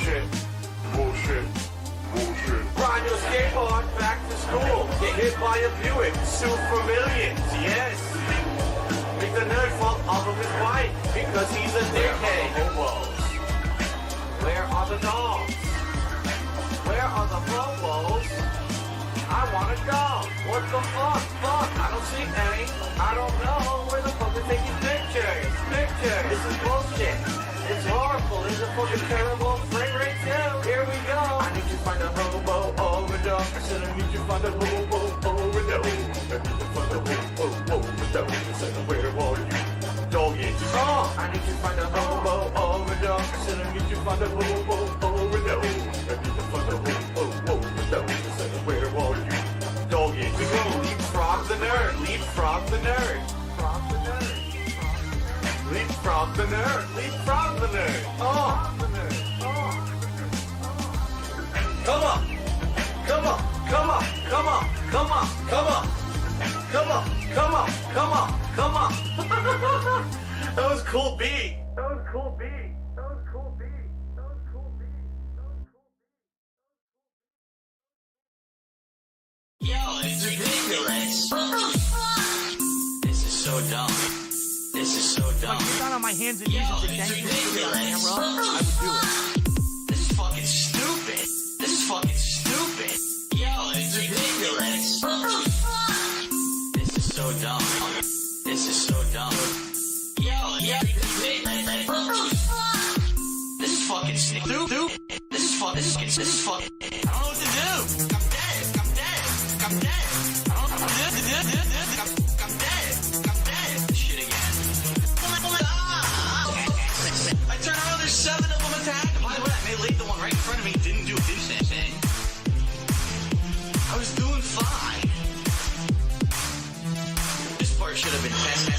Bullshit. Bullshit. Bullshit. Ride your skateboard back to school. Get hit by a Buick. Sue for millions. Yes. Make the nerd fall off of his bike because he's a dickhead. Where are the dogs? Where are the Bobos? I want a dog. What the fuck? Fuck. I don't see any. I don't know where the fuck are taking pictures. Pictures. This is bullshit. It's horrible. It's a fucking terrible frame rate too. Here we go. I need to find a hobo overdose. I said I need to find a hobo overdose. I need to find a hobo overdose. I said where are you? Dog is wrong. I need to find a hobo overdose. I said I need to find a hobo overdose. I need to find a hobo overdose. I said where are you? Dog is we go. Leapfrog the nerd. Leapfrog the nerd. Frog the nerd. Leapfrog the nerd. Leapfrog the nerd. Oh. Come on. Come on. Come on. Come on. Come on. Come on. Come on. Come on. Come on. Come on. That was cool beat. That was cool beat. That was cool beat. That was cool beat. That was cool beat. Yo, it's ridiculous. This is so dumb. This is so dumb. If I get down on my hands and knees and pretend to do the camera, I would do it. This is fucking stupid. This is fucking stupid. Yo, it's ridiculous. This is so dumb. This is so dumb. Yo, yeah. This is fucking stupid. This is fucking. This is fucking. I don't know what to do. I'm dead. I'm dead. I'm dead. I don't know what to do. I'm dead. I'm dead. This shit again. I turn around, there's 7 of them attacked. By the way, I laid the one right in front of me, didn't do anything. I was doing fine. This part should have been tested.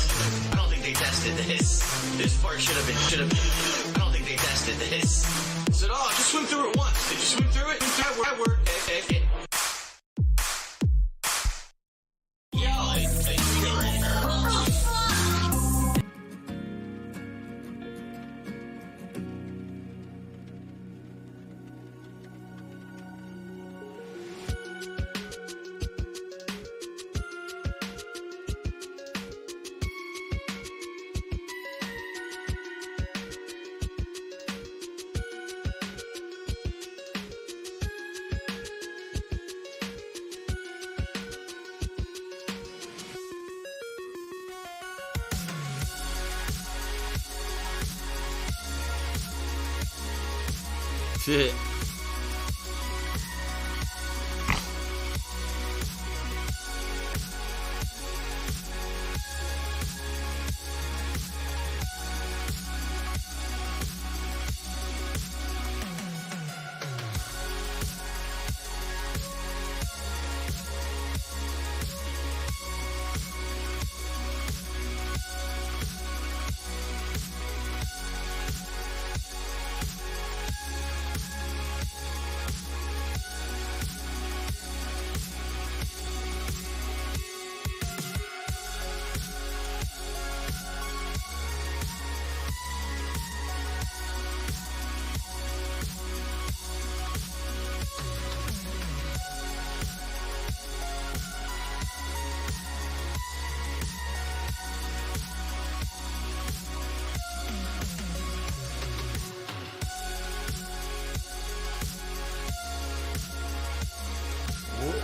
I don't think they tested this. This part should have been. I don't think they tested this. I said, oh, just swim through it once. Did you swim through it? I worked. Shit.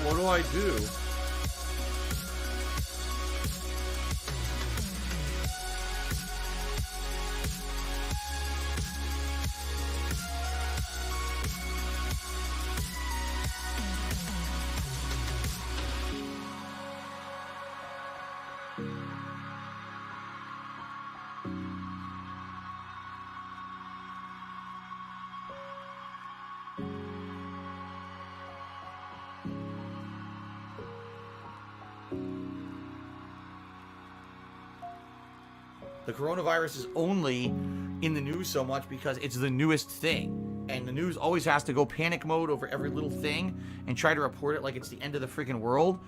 What do I do? The coronavirus is only in the news so much because it's the newest thing. And the news always has to go panic mode over every little thing and try to report it like it's the end of the freaking world.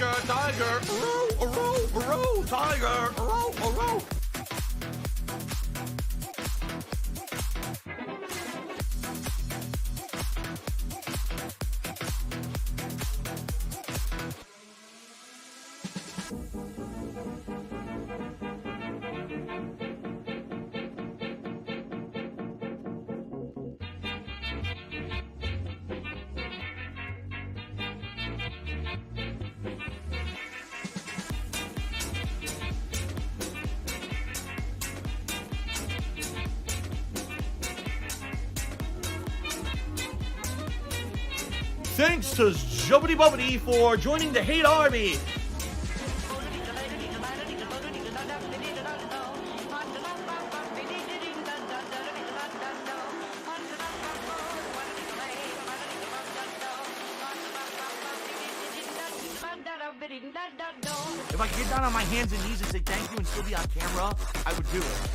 tiger, tiger, row, row, row, tiger, row, row. Thanks to Jubbity Bubbity for joining the hate army. If I could get down on my hands and knees and say thank you and still be on camera, I would do it.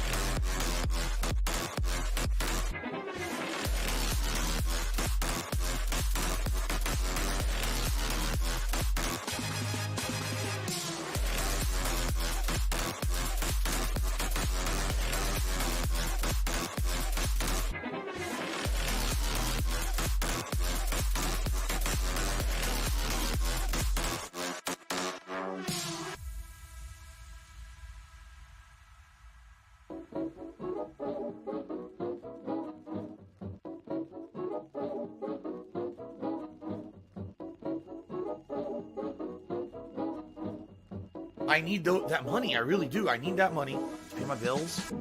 I need that money. I really do. I need that money to pay my bills.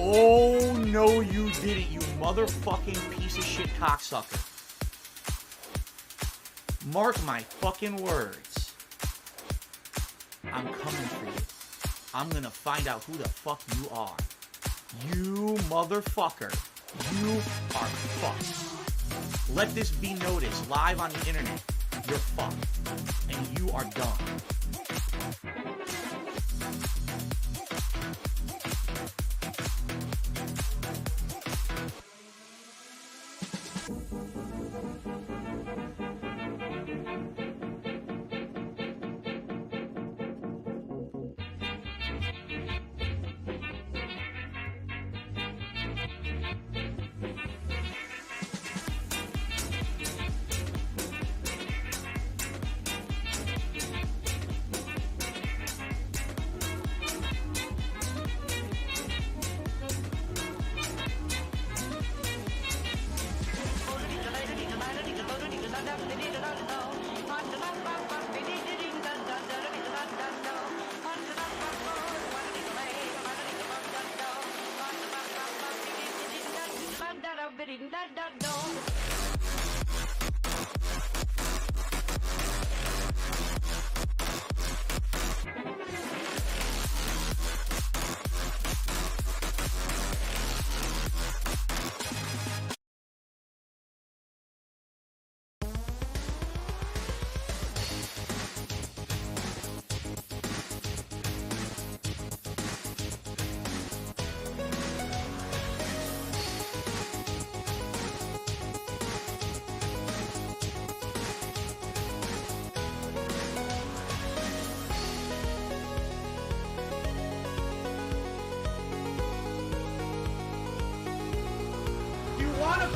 Oh, no, you didn't, you motherfucking piece of shit cocksucker. Mark my fucking words. I'm coming for you. I'm gonna find out who the fuck you are. You motherfucker. You are fucked. Let this be noticed live on the internet. You're fucked. And you are done.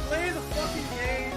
Play the fucking game.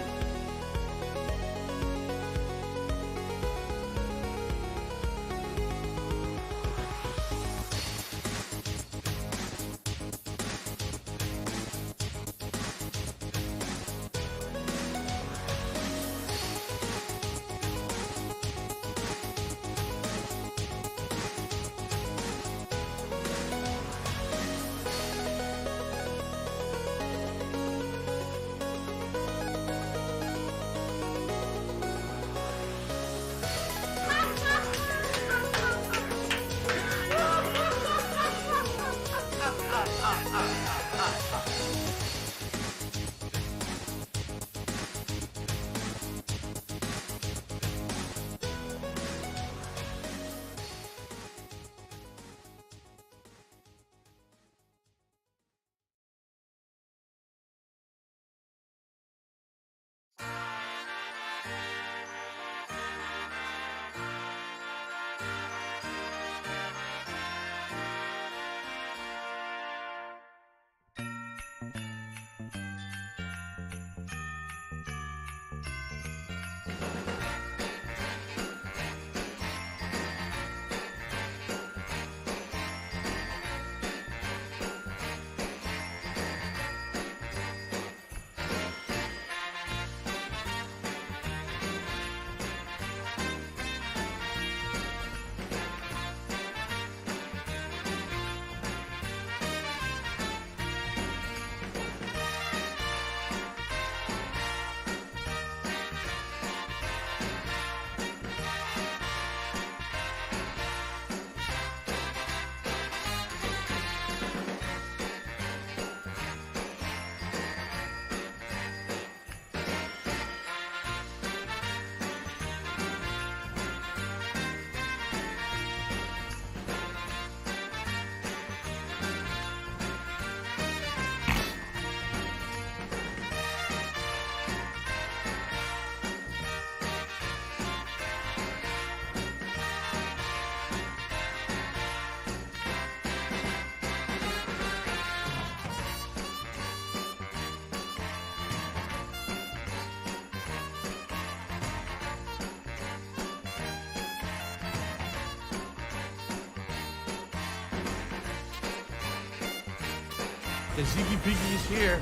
The Ziggy Piggy is here.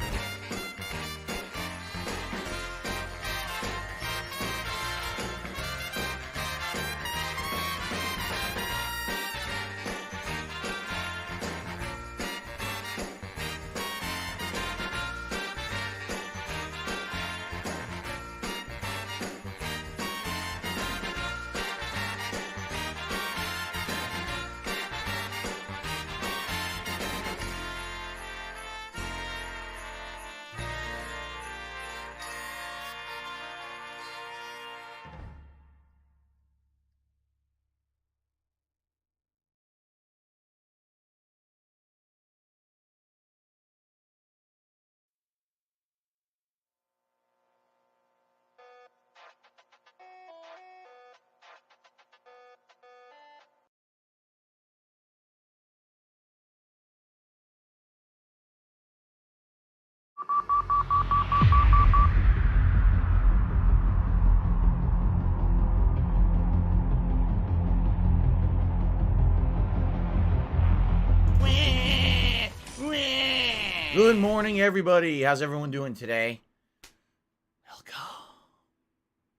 Good morning, everybody. How's everyone doing today?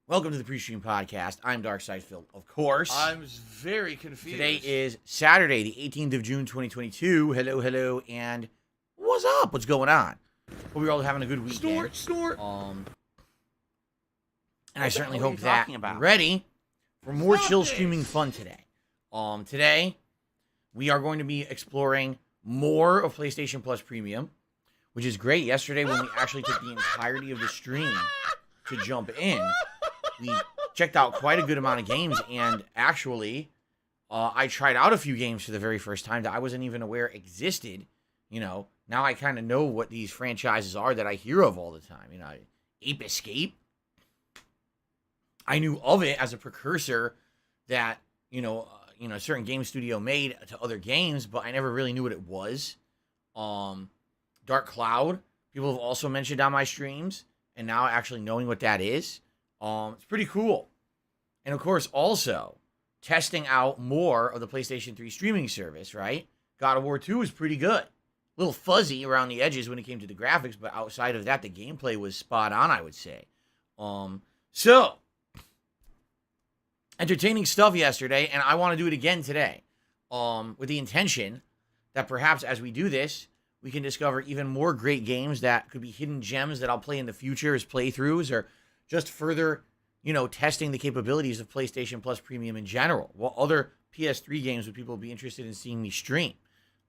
Welcome to the Pre-Stream Podcast. I'm Darkside Phil, of course. I'm very confused. Today is Saturday, the 18th of June, 2022. Hello, and what's up? What's going on? Hope you're all having a good weekend. Snort. And I certainly hope that you're ready for more chill streaming fun today. Today, we are going to be exploring more of PlayStation Plus Premium, which is great. Yesterday, when we actually took the entirety of the stream to jump in, we checked out quite a good amount of games, and actually, I tried out a few games for the very first time that I wasn't even aware existed. You know, now I kind of know what these franchises are that I hear of all the time. You know, Ape Escape. I knew of it as a precursor that, a certain game studio made to other games, but I never really knew what it was. Dark Cloud, people have also mentioned on my streams, and now actually knowing what that is, it's pretty cool. And of course, also testing out more of the PlayStation 3 streaming service, right? God of War 2 is pretty good. A little fuzzy around the edges when it came to the graphics, but outside of that, the gameplay was spot on, I would say. So entertaining stuff yesterday, and I want to do it again today, with the intention that perhaps as we do this, we can discover even more great games that could be hidden gems that I'll play in the future as playthroughs, or just further, testing the capabilities of PlayStation Plus Premium in general. What other PS3 games would people be interested in seeing me stream,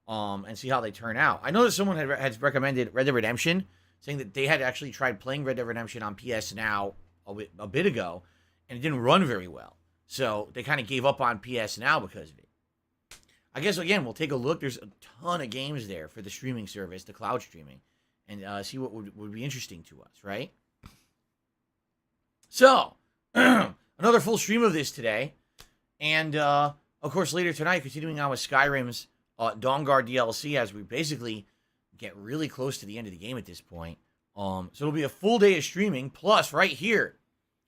and see how they turn out? I know that someone had recommended Red Dead Redemption, saying that they had actually tried playing Red Dead Redemption on PS Now a bit ago, and it didn't run very well. So they kind of gave up on PS Now because of it. I guess, again, we'll take a look. There's a ton of games there for the streaming service, the cloud streaming, and see what would be interesting to us, right? So, another full stream of this today. And, of course, later tonight, continuing on with Skyrim's Dawnguard DLC, as we basically get really close to the end of the game at this point. So it'll be a full day of streaming. Plus, right here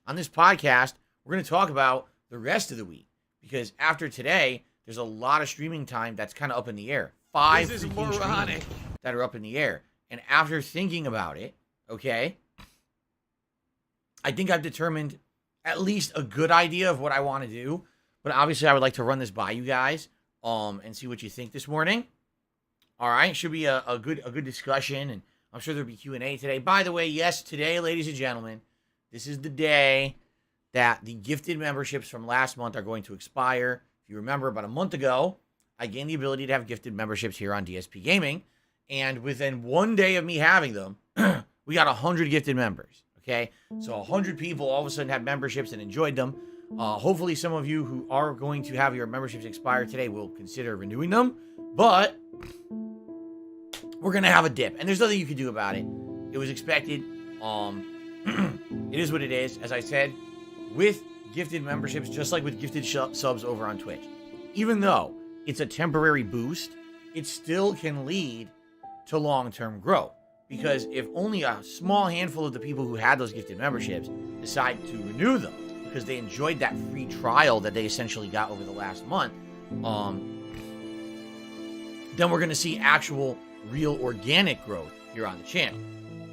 on this podcast, we're going to talk about the rest of the week. Because after today, there's a lot of streaming time that's kind of up in the air. 5 freaking streams that are up in the air. And after thinking about it, okay, I think I've determined at least a good idea of what I want to do. But obviously, I would like to run this by you guys, and see what you think this morning. All right, should be a good discussion, and I'm sure there'll be Q&A today. By the way, yes, today, ladies and gentlemen, this is the day that the gifted memberships from last month are going to expire. If you remember, about a month ago, I gained the ability to have gifted memberships here on DSP Gaming. And within one day of me having them, we got 100 gifted members, okay? So 100 people all of a sudden had memberships and enjoyed them. Hopefully some of you who are going to have your memberships expire today will consider renewing them. But we're going to have a dip. And there's nothing you can do about it. It was expected. It is what it is. As I said, with gifted memberships, just like with gifted subs over on Twitch, even though it's a temporary boost, it still can lead to long-term growth. Because if only a small handful of the people who had those gifted memberships decide to renew them because they enjoyed that free trial that they essentially got over the last month, then we're going to see actual real organic growth here on the channel.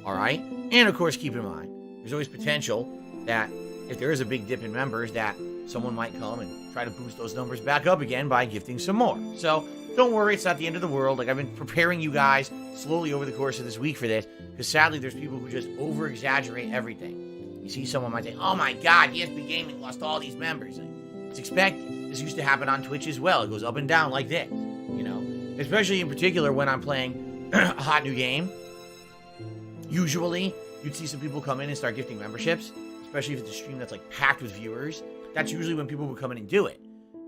All right? And of course, keep in mind, there's always potential that if there is a big dip in members, that someone might come and try to boost those numbers back up again by gifting some more. So don't worry, it's not the end of the world. Like, I've been preparing you guys slowly over the course of this week for this, because sadly there's people who just over-exaggerate everything. You see someone might say, oh my god, ESP Gaming lost all these members. It's expected. This used to happen on Twitch as well. It goes up and down like this, you know? Especially in particular when I'm playing a hot new game. Usually, you'd see some people come in and start gifting memberships, especially if it's a stream that's like packed with viewers. That's usually when people would come in and do it.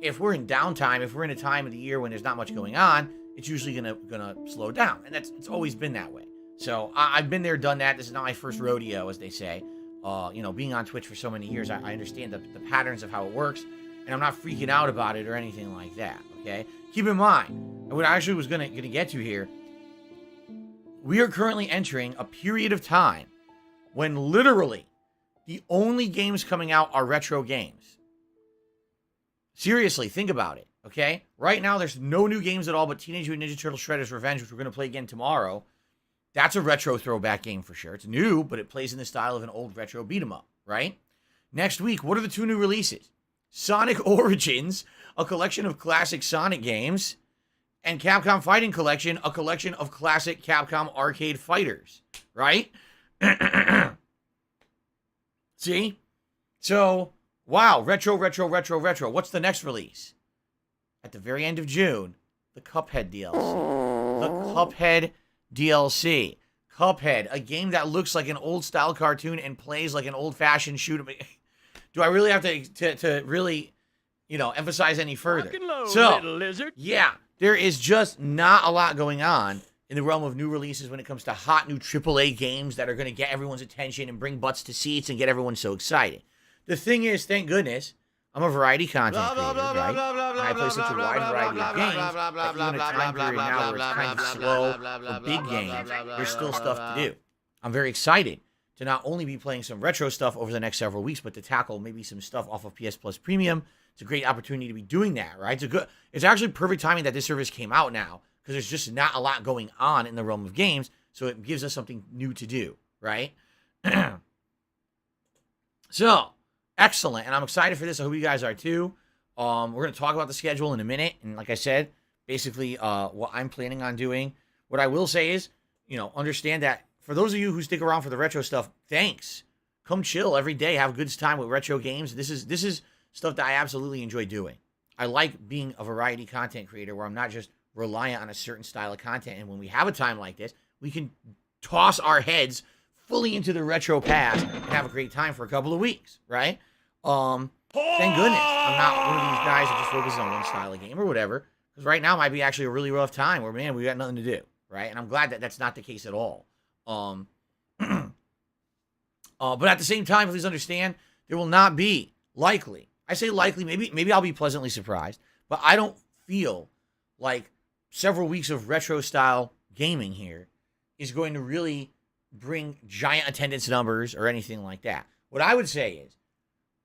If we're in downtime, if we're in a time of the year when there's not much going on, it's usually gonna slow down, and it's always been that way. So I've been there, done that. This is not my first rodeo, as they say. You know, being on Twitch for so many years, I understand the patterns of how it works, and I'm not freaking out about it or anything like that. Okay, keep in mind, and what I actually was gonna get to here, we are currently entering a period of time when literally the only games coming out are retro games. Seriously, think about it, okay? Right now, there's no new games at all but Teenage Mutant Ninja Turtles Shredder's Revenge, which we're going to play again tomorrow. That's a retro throwback game for sure. It's new, but it plays in the style of an old retro beat-em-up, right? Next week, what are the two new releases? Sonic Origins, a collection of classic Sonic games, and Capcom Fighting Collection, a collection of classic Capcom arcade fighters, right? See? So, wow, retro. What's the next release? At the very end of June, the Cuphead DLC. The Cuphead DLC. Cuphead, a game that looks like an old-style cartoon and plays like an old-fashioned shoot 'em. Do I really have to really, you know, emphasize any further? So, little lizard. Yeah, there is just not a lot going on in the realm of new releases when it comes to hot new AAA games that are going to get everyone's attention and bring butts to seats and get everyone so excited. The thing is, thank goodness, I'm a variety content creator, right? And I play such a wide variety of games that even a time period now where it's kind of slow for big games, there's still stuff to do. I'm very excited to not only be playing some retro stuff over the next several weeks, but to tackle maybe some stuff off of PS Plus Premium. It's a great opportunity to be doing that, right? It's actually perfect timing that this service came out now, because there's just not a lot going on in the realm of games, so it gives us something new to do, right? So, excellent, and I'm excited for this. I hope you guys are too. We're going to talk about the schedule in a minute, and like I said, basically what I'm planning on doing. What I will say is, you know, understand that for those of you who stick around for the retro stuff, thanks. Come chill every day, have a good time with retro games. This is stuff that I absolutely enjoy doing. I like being a variety content creator where I'm not just reliant on a certain style of content, and when we have a time like this, we can toss our heads fully into the retro past and have a great time for a couple of weeks, right? Thank goodness I'm not one of these guys that just focuses on one style of game or whatever, because right now might be actually a really rough time where, man, we got nothing to do, right? And I'm glad that that's not the case at all. But at the same time, please understand, there will not be, likely, I say likely, maybe I'll be pleasantly surprised, but I don't feel like several weeks of retro style gaming here is going to really bring giant attendance numbers or anything like that. What I would say is,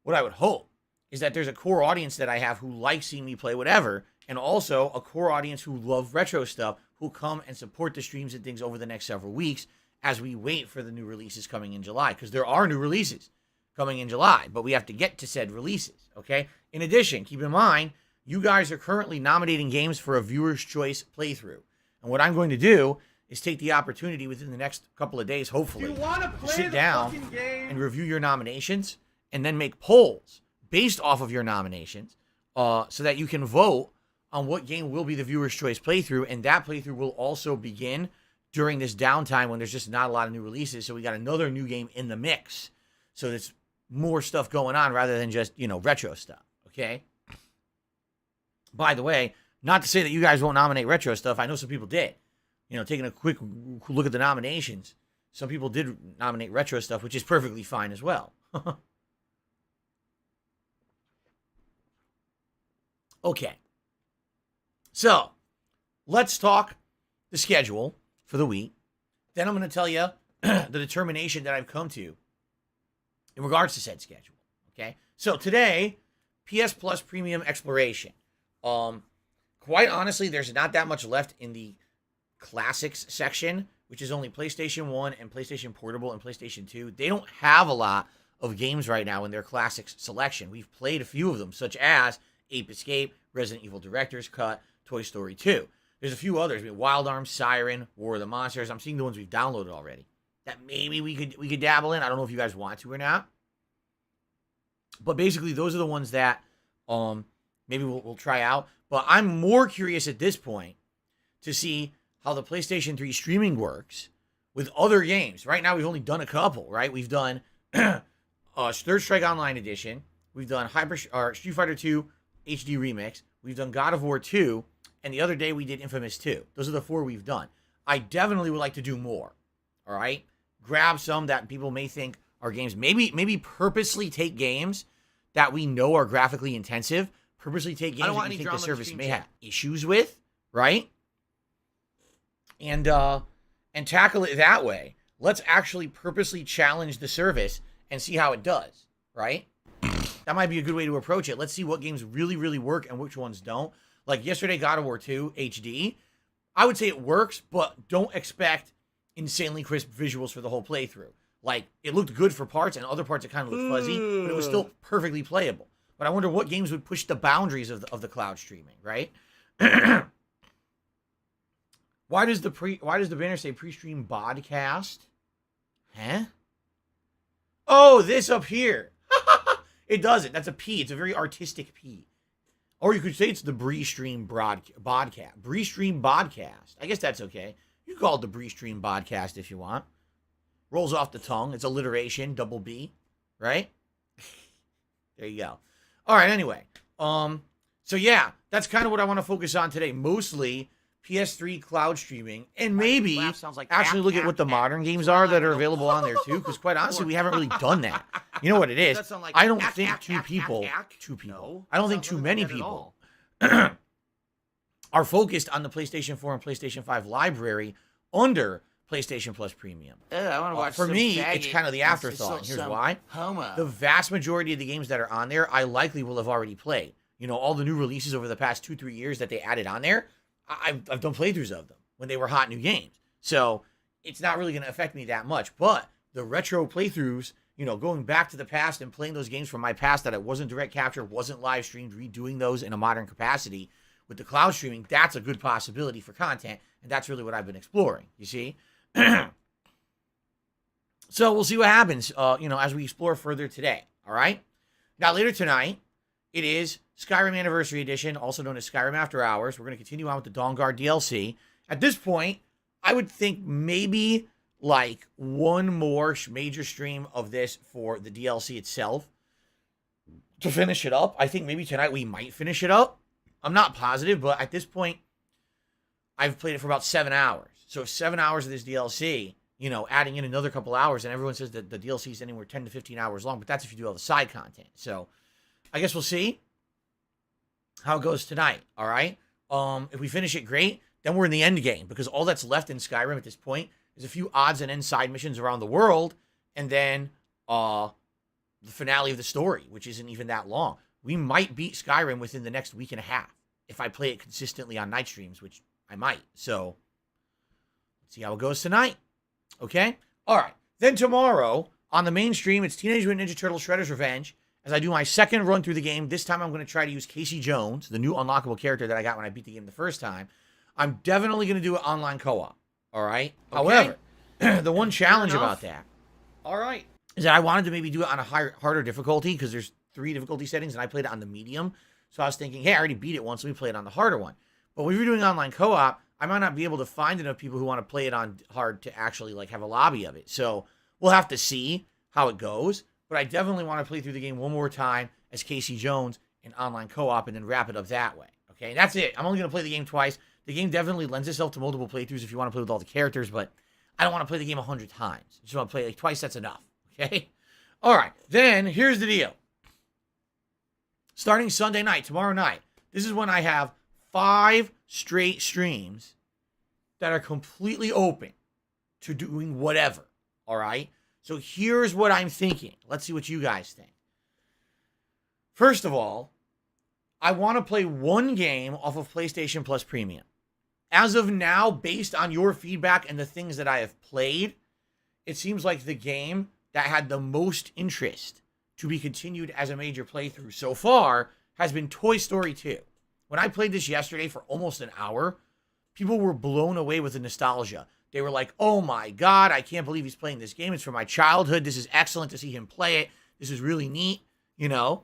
what I would hope is that there's a core audience that I have who likes seeing me play whatever, and also a core audience who love retro stuff, who come and support the streams and things over the next several weeks as we wait for the new releases coming in July, because there are new releases coming in July, but we have to get to said releases, okay? In addition, keep in mind, you guys are currently nominating games for a viewer's choice playthrough. And what I'm going to do is take the opportunity within the next couple of days, hopefully, to sit down and review your nominations and then make polls based off of your nominations so that you can vote on what game will be the viewer's choice playthrough. And that playthrough will also begin during this downtime when there's just not a lot of new releases. So we got another new game in the mix. So there's more stuff going on rather than just, you know, retro stuff, okay? By the way, not to say that you guys won't nominate retro stuff. I know some people did. You know, taking a quick look at the nominations, some people did nominate retro stuff, which is perfectly fine as well. Okay. So, let's talk the schedule for the week. Then I'm going to tell you the determination that I've come to in regards to said schedule. Okay? So, today, PS Plus Premium Exploration. Quite honestly, there's not that much left in the Classics section, which is only PlayStation 1 and PlayStation Portable and PlayStation 2. They don't have a lot of games right now in their Classics selection. We've played a few of them, such as Ape Escape, Resident Evil Director's Cut, Toy Story 2. There's a few others. I mean, Wild Arms, Siren, War of the Monsters. I'm seeing the ones we've downloaded already that maybe we could dabble in. I don't know if you guys want to or not. But basically, those are the ones that maybe we'll try out. But I'm more curious at this point to see how the PlayStation 3 streaming works with other games. Right now, we've only done a couple, right? We've done Third Strike Online Edition. We've done Street Fighter 2 HD Remix. We've done God of War 2. And the other day, we did Infamous 2. Those are the 4 we've done. I definitely would like to do more, all right? Grab some that people may think are games. Maybe purposely take games that we know are graphically intensive. Purposely take games that you think the service may have issues with, right? And tackle it that way. Let's actually purposely challenge the service and see how it does, right? That might be a good way to approach it. Let's see what games really, really work and which ones don't. Like yesterday, God of War 2 HD. I would say it works, but don't expect insanely crisp visuals for the whole playthrough. Like, it looked good for parts, and other parts it kind of looked fuzzy, but it was still perfectly playable. But I wonder what games would push the boundaries of the cloud streaming, right? Why does the banner say pre-stream podcast? Huh? Oh, this up here. It doesn't. That's a P. It's a very artistic P. Or you could say it's the Bree-Stream Bodcast. Bree-Stream Bodcast. I guess that's okay. You can call it the Bree-Stream Bodcast if you want. Rolls off the tongue. It's alliteration, double B, right? There you go. All right, anyway. So yeah, that's kind of what I want to focus on today. Mostly PS3 cloud streaming, and maybe actually look at what the modern games are that are available on there too, because quite honestly, we haven't really done that. You know what it is? I don't think I don't think too many people are focused on the PlayStation 4 and PlayStation 5 library under PlayStation Plus Premium. I want to watch for me, it's kind of the afterthought. Here's why. The vast majority of the games that are on there, I likely will have already played. You know, all the new releases over the past 2-3 years that they added on there, I've done playthroughs of them when they were hot new games. So it's not really going to affect me that much. But the retro playthroughs, you know, going back to the past and playing those games from my past that it wasn't direct capture, wasn't live streamed, redoing those in a modern capacity with the cloud streaming, that's a good possibility for content. And that's really what I've been exploring, you see? So we'll see what happens, you know, as we explore further today. All right. Now, later tonight, it is Skyrim Anniversary Edition, also known as Skyrim After Hours. We're going to continue on with the Dawnguard DLC. At this point, I would think maybe like one more major stream of this for the DLC itself to finish it up. I think maybe tonight we might finish it up. I'm not positive, but at this point, I've played it for about 7 hours. So 7 hours of this DLC, you know, adding in another couple hours, and everyone says that the DLC is anywhere 10 to 15 hours long, but that's if you do all the side content. So I guess we'll see how it goes tonight, all right? If we finish it, great. Then we're in the end game, because all that's left in Skyrim at this point is a few odds and ends side missions around the world, and then the finale of the story, which isn't even that long. We might beat Skyrim within the next week and a half if I play it consistently on night streams, which I might. So let's see how it goes tonight. Okay? All right. Then tomorrow, on the main stream, it's Teenage Mutant Ninja Turtles Shredder's Revenge. As I do my second run through the game, this time I'm going to try to use Casey Jones, the new unlockable character that I got when I beat the game the first time. I'm definitely going to do it online co-op. All right? Okay. However, the one challenge about that, all right, is that I wanted to maybe do it on a harder difficulty, because there's 3 difficulty settings, and I played it on the medium. So I was thinking, hey, I already beat it once, let me play it on the harder one. But when you're doing online co-op, I might not be able to find enough people who want to play it on hard to actually like have a lobby of it. So we'll have to see how it goes. But I definitely want to play through the game one more time as Casey Jones in online co-op and then wrap it up that way. Okay, that's it. I'm only going to play the game twice. The game definitely lends itself to multiple playthroughs if you want to play with all the characters, but I don't want to play the game 100 times. I just want to play like twice, that's enough. Okay? All right, then here's the deal. Starting Sunday night, tomorrow night, this is when I have 5 straight streams that are completely open to doing whatever. All right? So here's what I'm thinking. Let's see what you guys think. First of all, I want to play one game off of PlayStation Plus Premium. as of now, based on your feedback and the things that I have played, it seems like the game that had the most interest to be continued as a major playthrough so far has been Toy Story 2. When I played this yesterday for almost an hour, people were blown away with the nostalgia. They were like, oh my God, I can't believe he's playing this game. It's from my childhood. This is excellent to see him play it. This is really neat, you know?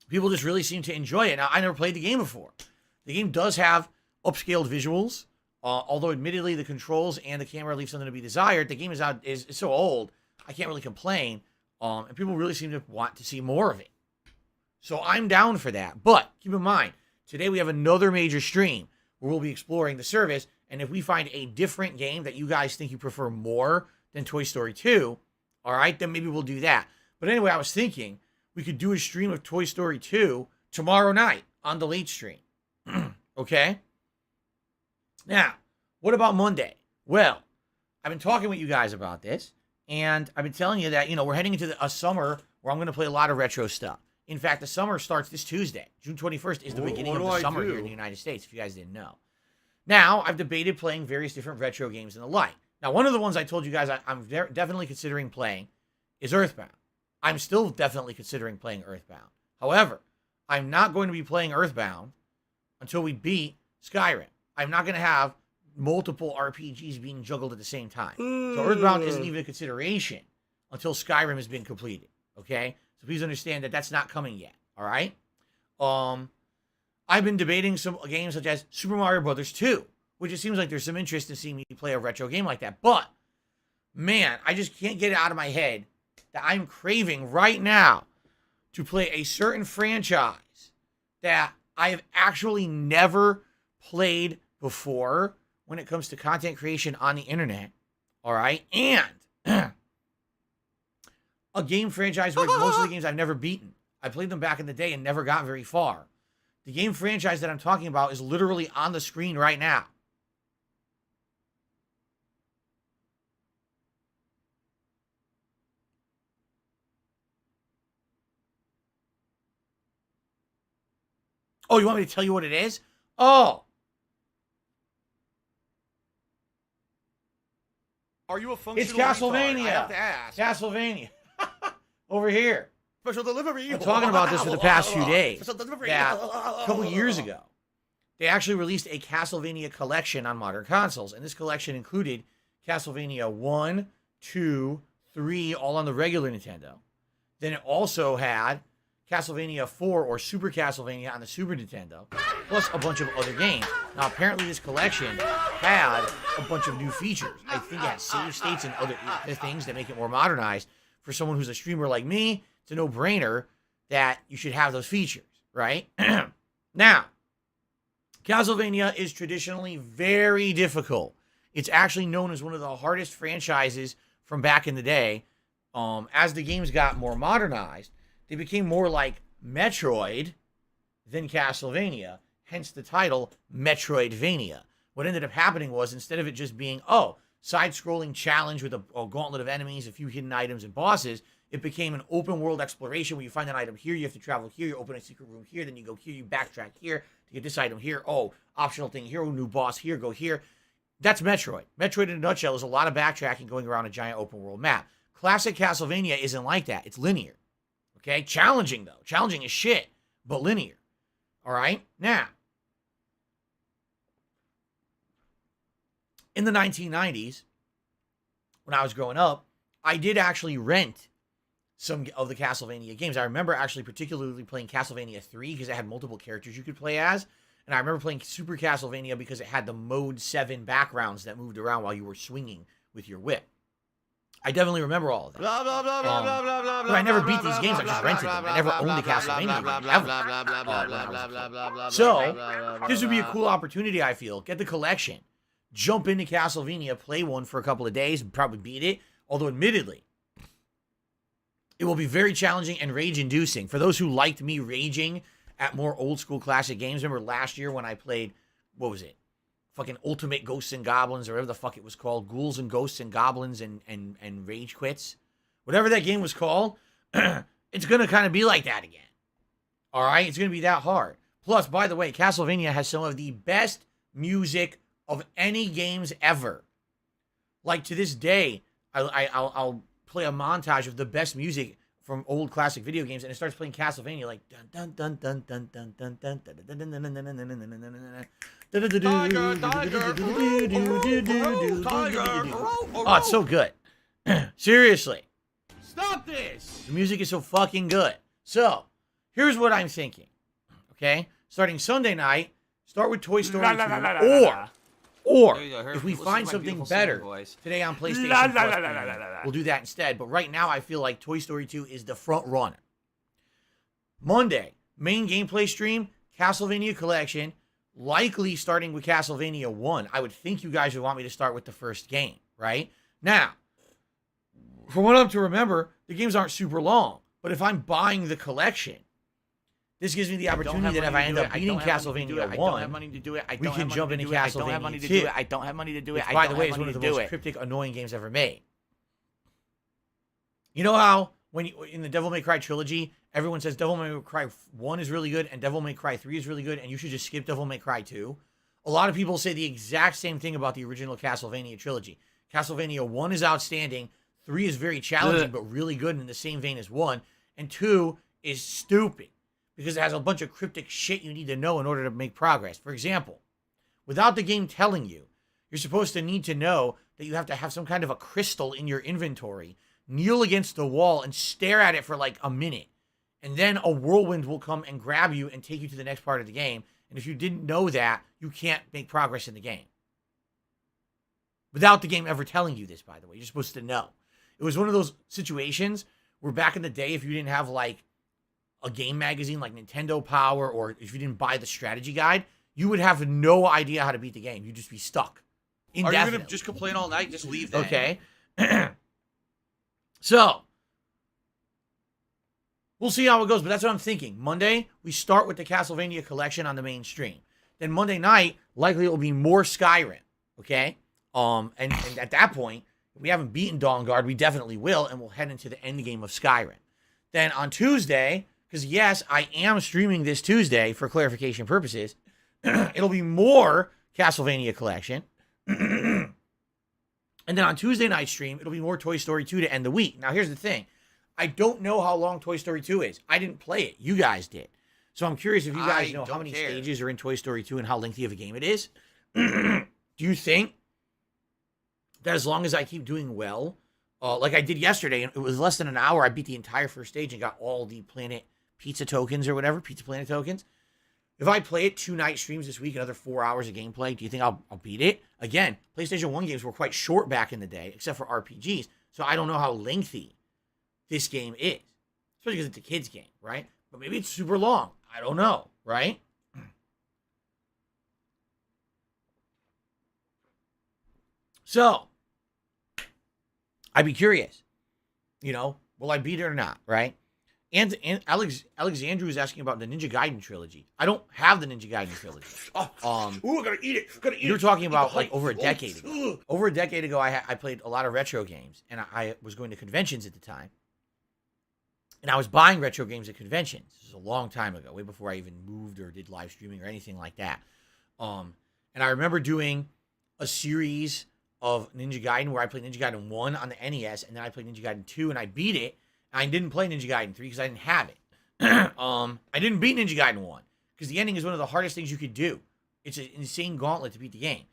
People just really seem to enjoy it. Now, I never played the game before. The game does have upscaled visuals, although admittedly the controls and the camera leave something to be desired. The game is so old, I can't really complain. And people really seem to want to see more of it. So I'm down for that. But keep in mind, today we have another major stream where we'll be exploring the service. And if we find a different game that you guys think you prefer more than Toy Story 2, all right, then maybe we'll do that. But anyway, I was thinking we could do a stream of Toy Story 2 tomorrow night on the late stream. Okay? Now, what about Monday? Well, I've been talking with you guys about this, and I've been telling you that, we're heading into a summer where I'm going to play a lot of retro stuff. In fact, the summer starts this Tuesday. June 21st is the beginning of the summer here in the United States, if you guys didn't know. Now, I've debated playing various different retro games and the like. Now, one of the ones I told you guys I'm definitely considering playing is Earthbound. I'm still definitely considering playing Earthbound. However, I'm not going to be playing Earthbound until we beat Skyrim. I'm not going to have multiple RPGs being juggled at the same time. So Earthbound isn't even a consideration until Skyrim has been completed. Okay? So please understand that that's not coming yet. All right? I've been debating some games such as Super Mario Brothers 2, which it seems like there's some interest in seeing me play a retro game like that. But, man, I just can't get it out of my head that I'm craving right now to play a certain franchise that I have actually never played before when it comes to content creation on the internet. All right? And a game franchise where most of the games I've never beaten. I played them back in the day and never got very far. The game franchise that I'm talking about is literally on the screen right now. Oh, you want me to tell you what it is? Oh. Are you a functional It's Castlevania. retard? I have to ask. Castlevania. Over here. Special delivery. I'm talking about this for the past few days. Special delivery. That a couple years ago, they actually released a Castlevania collection on modern consoles. And this collection included Castlevania 1, 2, 3, all on the regular Nintendo. Then it also had Castlevania 4 or Super Castlevania on the Super Nintendo, plus a bunch of other games. Now, apparently this collection had a bunch of new features. I think it had save states and other things that make it more modernized. For someone who's a streamer like me, it's a no-brainer that you should have those features, right? Now, Castlevania is traditionally very difficult. It's actually known as one of the hardest franchises from back in the day. As the games got more modernized, they became more like Metroid than Castlevania, hence the title Metroidvania. What ended up happening was, instead of it just being, side-scrolling challenge with a gauntlet of enemies, a few hidden items and bosses, it became an open-world exploration where you find an item here, you have to travel here, you open a secret room here, then you go here, you backtrack here to get this item here, optional thing here, new boss here, go here. That's Metroid. Metroid in a nutshell is a lot of backtracking going around a giant open-world map. Classic Castlevania isn't like that. It's linear. Okay? Challenging, though. Challenging as shit, but linear. All right? Now, in the 1990s, when I was growing up, I did actually rent some of the Castlevania games. I remember actually particularly playing Castlevania 3 because it had multiple characters you could play as. And I remember playing Super Castlevania because it had the Mode 7 backgrounds that moved around while you were swinging with your whip. I definitely remember all of that. Blah, blah, blah, blah, blah, blah, blah, but I never beat blah, these blah, games. I blah, just blah, rented blah, them. blah, I never blah, owned blah, the blah, Castlevania blah, game blah, ever. blah, blah, blah, blah, blah, blah, blah, blah, So, blah, blah, this would be a blah. cool opportunity, I feel. Get the collection. Jump into Castlevania, play one for a couple of days, and probably beat it. Although, admittedly, it will be very challenging and rage-inducing. For those who liked me raging at more old-school classic games, remember last year when I played, what was it? Fucking Ultimate Ghosts and Goblins, or whatever the fuck it was called. Ghouls and Ghosts and Goblins and Rage Quits. Whatever that game was called, it's going to kind of be like that again. All right? It's going to be that hard. Plus, by the way, Castlevania has some of the best music of any games ever. Like, to this day, I'll play a montage of the best music from old classic video games, and it starts playing Castlevania, like dun dun dun dun dun dun dun dun dun dun dun dun dun. Oh, it's so good. Seriously. Stop this! The music is so fucking good. So, here's what I'm thinking. Okay? Starting Sunday night, start with Toy Story 2, or There you go. Here, if we listen to find my something beautiful singing better voice. today on PlayStation Plus, we'll do that instead. But right now, I feel like Toy Story 2 is the front runner. Monday, main gameplay stream, Castlevania Collection, likely starting with Castlevania 1. I would think you guys would want me to start with the first game, right? Now, from what I'm to remember, the games aren't super long. But if I'm buying the collection, this gives me the opportunity that if I end up beating Castlevania 1, we can jump into Castlevania 2. I don't have money to do it. Which, by the way, is one of the most cryptic, annoying games ever made. You know how when in the Devil May Cry trilogy, everyone says Devil May Cry 1 is really good and Devil May Cry 3 is really good, and you should just skip Devil May Cry 2? A lot of people say the exact same thing about the original Castlevania trilogy. Castlevania 1 is outstanding, 3 is very challenging but really good in the same vein as 1, and 2 is stupid because it has a bunch of cryptic shit you need to know in order to make progress. For example, without the game telling you, you're supposed to need to know that you have to have some kind of a crystal in your inventory, kneel against the wall, and stare at it for like a minute. And then a whirlwind will come and grab you and take you to the next part of the game. And if you didn't know that, you can't make progress in the game. Without the game ever telling you this, by the way. You're supposed to know. It was one of those situations where back in the day, if you didn't have like a game magazine like Nintendo Power, or if you didn't buy the strategy guide, you would have no idea how to beat the game. You'd just be stuck. Are you Indefinitely. gonna just complain all night? Just leave that. Okay. So, we'll see how it goes, but that's what I'm thinking. Monday, we start with the Castlevania collection on the main stream. Then Monday night, likely it will be more Skyrim. Okay? And at that point, if we haven't beaten Dawnguard, we definitely will, and we'll head into the end game of Skyrim. Then on Tuesday, because yes, I am streaming this Tuesday for clarification purposes, it'll be more Castlevania collection. And then on Tuesday night stream, it'll be more Toy Story 2 to end the week. Now, here's the thing. I don't know how long Toy Story 2 is. I didn't play it. You guys did. So I'm curious if you guys know how many stages are in Toy Story 2 and how lengthy of a game it is. Do you think that as long as I keep doing well, like I did yesterday, and it was less than an hour, I beat the entire first stage and got all the Planet Pizza tokens or whatever, Pizza Planet tokens. If I play it 2 night streams this week, another 4 hours of gameplay, do you think I'll beat it? Again, PlayStation 1 games were quite short back in the day, except for RPGs. So I don't know how lengthy this game is. Especially because it's a kid's game, right? But maybe it's super long. I don't know, right? So, I'd be curious. You know, will I beat it or not, right? And Alexandru is asking about the Ninja Gaiden trilogy. I don't have the Ninja Gaiden trilogy. Ooh, I gotta eat it. Gotta eat You're it. talking about Eat like the over a whole- decade ago. Over a decade ago, I played a lot of retro games, and I was going to conventions at the time. And I was buying retro games at conventions. This was a long time ago, way before I even moved or did live streaming or anything like that. And I remember doing a series of Ninja Gaiden where I played Ninja Gaiden 1 on the NES, and then I played Ninja Gaiden 2, and I beat it. I didn't play Ninja Gaiden 3 because I didn't have it. I didn't beat Ninja Gaiden 1 because the ending is one of the hardest things you could do. It's an insane gauntlet to beat the game.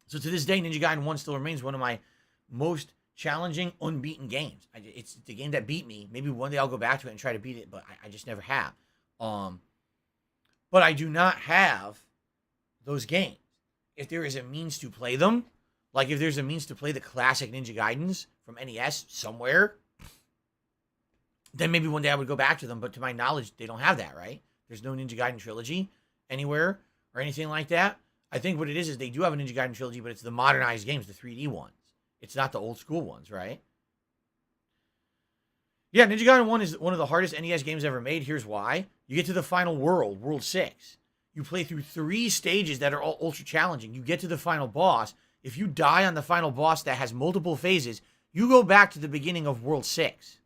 So to this day, Ninja Gaiden 1 still remains one of my most challenging, unbeaten games. It's the game that beat me. Maybe one day I'll go back to it and try to beat it, but I just never have. But I do not have those games. If there is a means to play them, like if there's a means to play the classic Ninja Gaidens from NES somewhere, then maybe one day I would go back to them. But to my knowledge, they don't have that, right? There's no Ninja Gaiden trilogy anywhere or anything like that. I think what it is they do have a Ninja Gaiden trilogy, but it's the modernized games, the 3D ones. It's not the old school ones, right? Yeah, Ninja Gaiden 1 is one of the hardest NES games ever made. Here's why. You get to the final world, World 6. You play through 3 stages that are all ultra challenging. You get to the final boss. If you die on the final boss that has multiple phases, you go back to the beginning of World 6.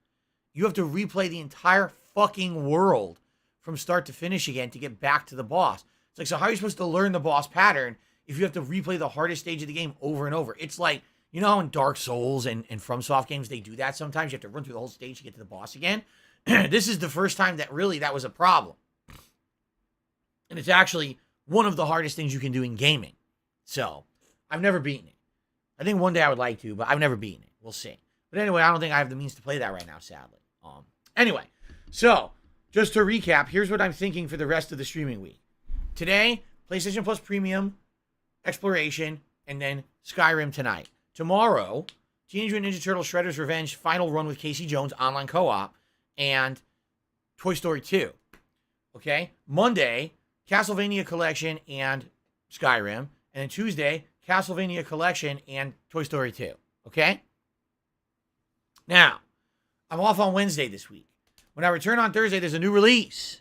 You have to replay the entire fucking world from start to finish again to get back to the boss. It's like, so how are you supposed to learn the boss pattern if you have to replay the hardest stage of the game over and over? It's like, you know how in Dark Souls and FromSoft games, they do that sometimes? You have to run through the whole stage to get to the boss again. This is the first time that really that was a problem. And it's actually one of the hardest things you can do in gaming. So, I've never beaten it. I think one day I would like to, but I've never beaten it. We'll see. But anyway, I don't think I have the means to play that right now, sadly. Anyway, so, just to recap, here's what I'm thinking for the rest of the streaming week. Today, PlayStation Plus Premium, Exploration, and then Skyrim tonight. Tomorrow, Teenage Mutant Ninja Turtles Shredder's Revenge Final Run with Casey Jones online co-op, and Toy Story 2. Okay? Monday, Castlevania Collection and Skyrim. And then Tuesday, Castlevania Collection and Toy Story 2. Okay? Now, I'm off on Wednesday this week. When I return on Thursday, there's a new release.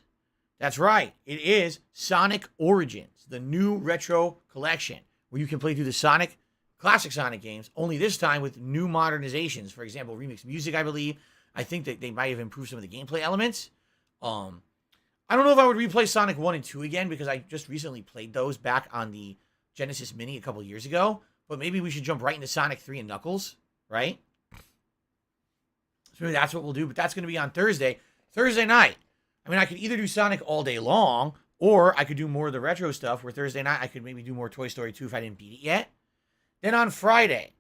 That's right. It is Sonic Origins, the new retro collection, where you can play through the classic Sonic games, only this time with new modernizations. For example, remixed music, I believe. I think that they might have improved some of the gameplay elements. I don't know if I would replay Sonic 1 and 2 again, because I just recently played those back on the Genesis Mini a couple years ago. But maybe we should jump right into Sonic 3 and Knuckles, right? So maybe that's what we'll do, but that's going to be on Thursday. Thursday night. I mean, I could either do Sonic all day long, or I could do more of the retro stuff, where Thursday night I could maybe do more Toy Story 2 if I didn't beat it yet. Then on Friday,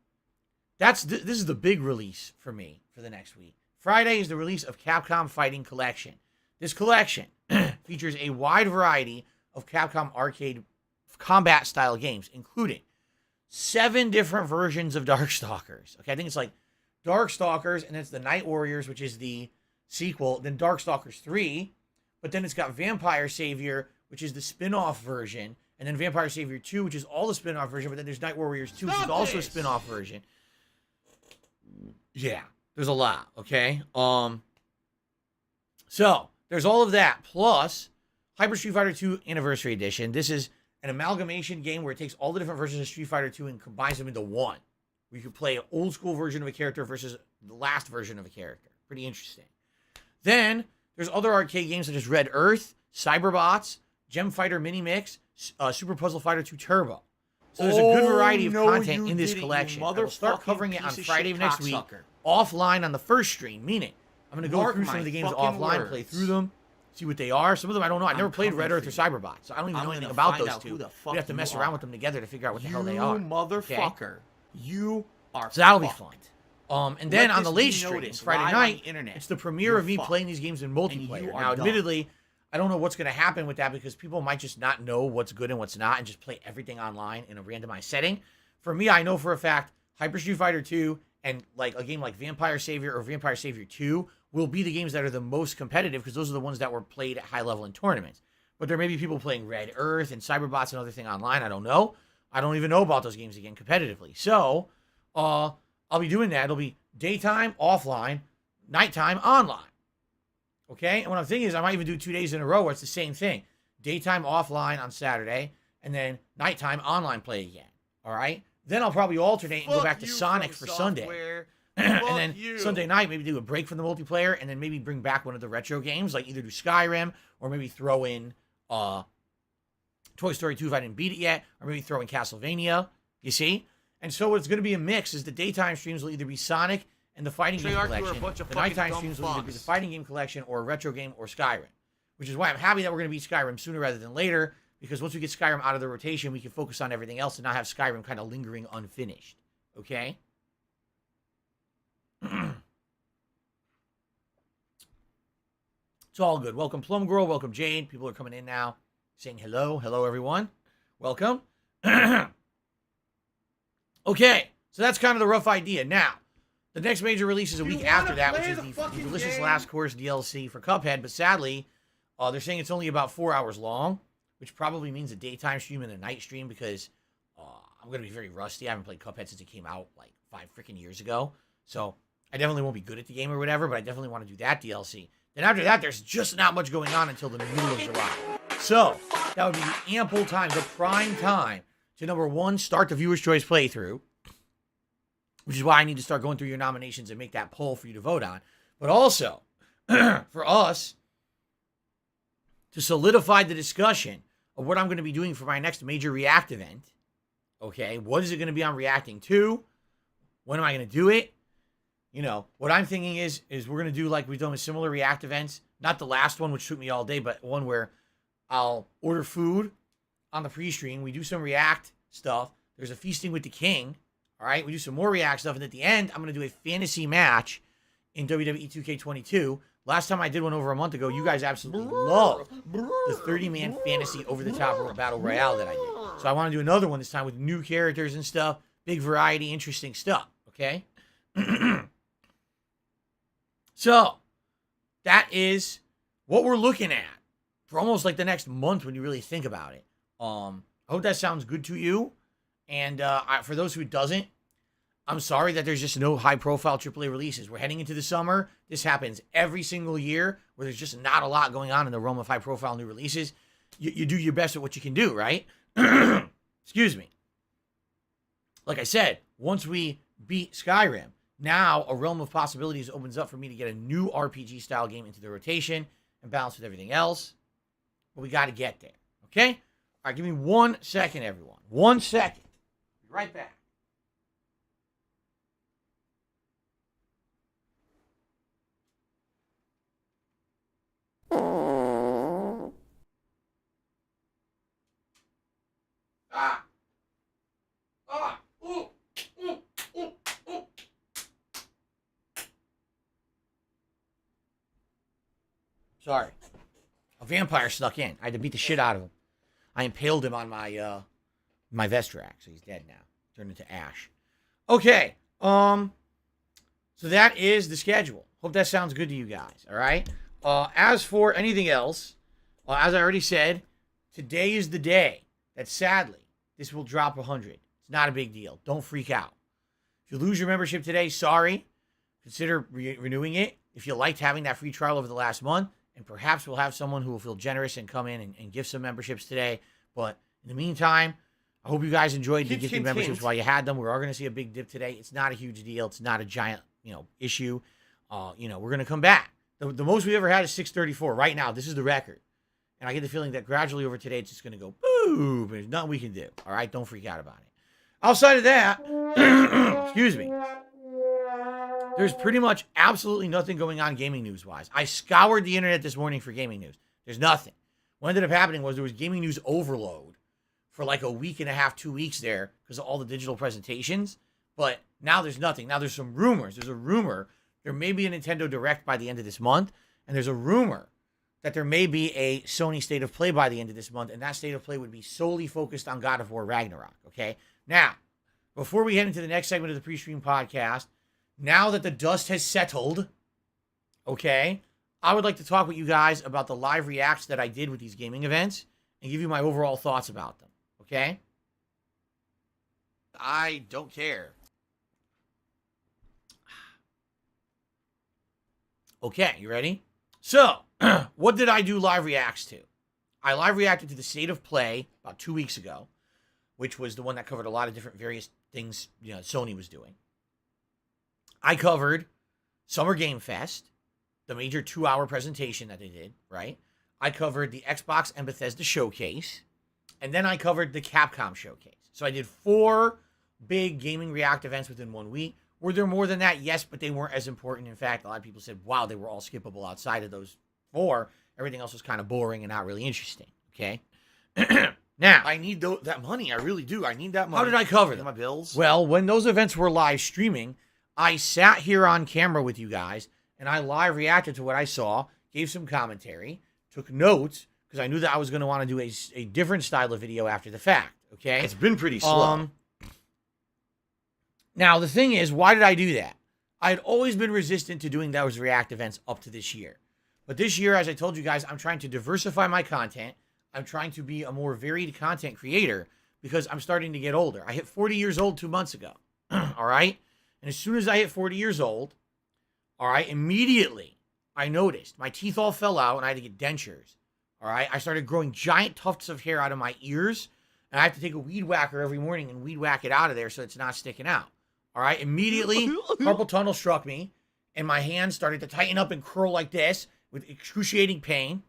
this is the big release for me for the next week. Friday is the release of Capcom Fighting Collection. This collection features a wide variety of Capcom arcade combat-style games, including 7 different versions of Darkstalkers. Okay, I think it's like Darkstalkers, and then it's the Night Warriors, which is the sequel, then Darkstalkers 3, but then it's got Vampire Savior, which is the spin-off version, and then Vampire Savior 2, which is all the spin-off version, but then there's Night Warriors 2, which is also a spin-off version. Yeah, there's a lot, okay? So, there's all of that, plus Hyper Street Fighter 2 Anniversary Edition. This is an amalgamation game where it takes all the different versions of Street Fighter 2 and combines them into one, where you can play an old-school version of a character versus the last version of a character. Pretty interesting. Then, there's other arcade games such as Red Earth, Cyberbots, Gem Fighter Mini Mix, Super Puzzle Fighter 2 Turbo. So there's a good variety of content in this collection. I will start covering it on Friday of next week, offline on the first stream, meaning I'm going to go through some of the games offline, play through them, see what they are. Some of them I don't know. I never played Red Earth or Cyberbots, so I don't even know anything about those two. We have to mess around with them together to figure out what the hell they are. You motherfucker. You are So that'll be fun. And then on the late stream, Friday night, it's the premiere of me playing these games in multiplayer. Now, admittedly, I don't know what's going to happen with that because people might just not know what's good and what's not and just play everything online in a randomized setting. For me, I know for a fact Hyper Street Fighter 2 and like a game like Vampire Savior or Vampire Savior 2 will be the games that are the most competitive because those are the ones that were played at high level in tournaments. But there may be people playing Red Earth and Cyberbots and other thing online. I don't know. I don't even know about those games again competitively. So, I'll be doing that. It'll be daytime, offline, nighttime, online. Okay? And what I'm thinking is I might even do 2 days in a row where it's the same thing. Daytime, offline on Saturday, and then nighttime, online play again. All right? Then I'll probably alternate and go back to Sonic for Sunday. And then Sunday night, maybe do a break from the multiplayer, and then maybe bring back one of the retro games, like either do Skyrim, or maybe throw in Toy Story 2 if I didn't beat it yet, or maybe throw in Castlevania. You see? And so what's going to be a mix is the daytime streams will either be Sonic and the fighting game collection. The nighttime streams will either be the fighting game collection or a retro game or Skyrim. Which is why I'm happy that we're going to beat Skyrim sooner rather than later, because once we get Skyrim out of the rotation, we can focus on everything else and not have Skyrim kind of lingering unfinished. Okay? It's all good. Welcome Plum Girl, welcome Jade. People are coming in now saying hello. Hello, everyone. Welcome. Okay, so that's kind of the rough idea. Now, the next major release is a week after that, which is the Delicious Last Course DLC for Cuphead, but sadly, they're saying it's only about 4 hours long, which probably means a daytime stream and a night stream because I'm going to be very rusty. I haven't played Cuphead since it came out like 5 freaking years ago, so I definitely won't be good at the game or whatever, but I definitely want to do that DLC. Then after that, there's just not much going on until the middle of July. So, that would be ample time, the prime time, to number one, start the Viewer's Choice playthrough, which is why I need to start going through your nominations and make that poll for you to vote on. But also, for us, to solidify the discussion of what I'm going to be doing for my next major React event. Okay, what is it going to be I'm reacting to? When am I going to do it? You know, what I'm thinking is we're going to do like we've done with similar React events. Not the last one, which took me all day, but one where I'll order food on the pre-stream. We do some React stuff. There's a feasting with the king. All right, we do some more React stuff. And at the end, I'm going to do a fantasy match in WWE 2K22. Last time I did one over a month ago, you guys absolutely loved the 30-man fantasy over-the-top battle royale that I did. So I want to do another one this time with new characters and stuff. Big variety, interesting stuff, okay? So, that is what we're looking at for almost like the next month when you really think about it. I hope that sounds good to you. And for those who it doesn't, I'm sorry that there's just no high-profile AAA releases. We're heading into the summer. This happens every single year where there's just not a lot going on in the realm of high-profile new releases. You do your best at what you can do, right? Excuse me. Like I said, once we beat Skyrim, now a realm of possibilities opens up for me to get a new RPG-style game into the rotation and balance with everything else. But we got to get there, okay? All right, give me 1 second, everyone. 1 second. Be right back. Sorry. A vampire snuck in. I had to beat the shit out of him. I impaled him on my my vest rack, so he's dead now. Turned into ash. Okay. So that is the schedule. Hope that sounds good to you guys. All right. As for anything else, as I already said, today is the day that sadly this will drop 100. It's not a big deal. Don't freak out. If you lose your membership today, sorry. Consider renewing it. If you liked having that free trial over the last month, and perhaps we'll have someone who will feel generous and come in and give some memberships today. But in the meantime, I hope you guys enjoyed the gifting memberships while you had them. We are going to see a big dip today. It's not a huge deal. It's not a giant, issue. We're going to come back. The most we ever had is 634. Right now, this is the record. And I get the feeling that gradually over today, it's just going to go boom. There's nothing we can do. All right? Don't freak out about it. Outside of that, excuse me, there's pretty much absolutely nothing going on gaming news-wise. I scoured the internet this morning for gaming news. There's nothing. What ended up happening was there was gaming news overload for like a week and a half, 2 weeks there because of all the digital presentations. But now there's nothing. Now there's some rumors. There's a rumor there may be a Nintendo Direct by the end of this month. And there's a rumor that there may be a Sony State of Play by the end of this month. And that State of Play would be solely focused on God of War Ragnarok. Okay? Now, before we head into the next segment of the pre-stream podcast, now that the dust has settled, okay, I would like to talk with you guys about the live reacts that I did with these gaming events and give you my overall thoughts about them, okay? I don't care. Okay, you ready? So, what did I do live reacts to? I live reacted to the State of Play about 2 weeks ago, which was the one that covered a lot of different various things, Sony was doing. I covered Summer Game Fest, the major 2-hour presentation that they did, right? I covered the Xbox and Bethesda showcase, and then I covered the Capcom showcase. So I did 4 big gaming react events within 1 week. Were there more than that? Yes, but they weren't as important. In fact, a lot of people said, wow, they were all skippable outside of those 4. Everything else was kind of boring and not really interesting, okay? Now, I need that money. I really do. I need that money. How did I cover them? My bills? Well, when those events were live streaming, I sat here on camera with you guys, and I live reacted to what I saw, gave some commentary, took notes, because I knew that I was going to want to do a different style of video after the fact, okay? It's been pretty slow. Now, the thing is, why did I do that? I had always been resistant to doing those react events up to this year. But this year, as I told you guys, I'm trying to diversify my content. I'm trying to be a more varied content creator because I'm starting to get older. I hit 40 years old 2 months ago, all right? And as soon as I hit 40 years old, all right, immediately I noticed my teeth all fell out and I had to get dentures, all right? I started growing giant tufts of hair out of my ears, and I have to take a weed whacker every morning and weed whack it out of there so it's not sticking out, all right? Immediately, carpal tunnel struck me, and my hands started to tighten up and curl like this with excruciating pain.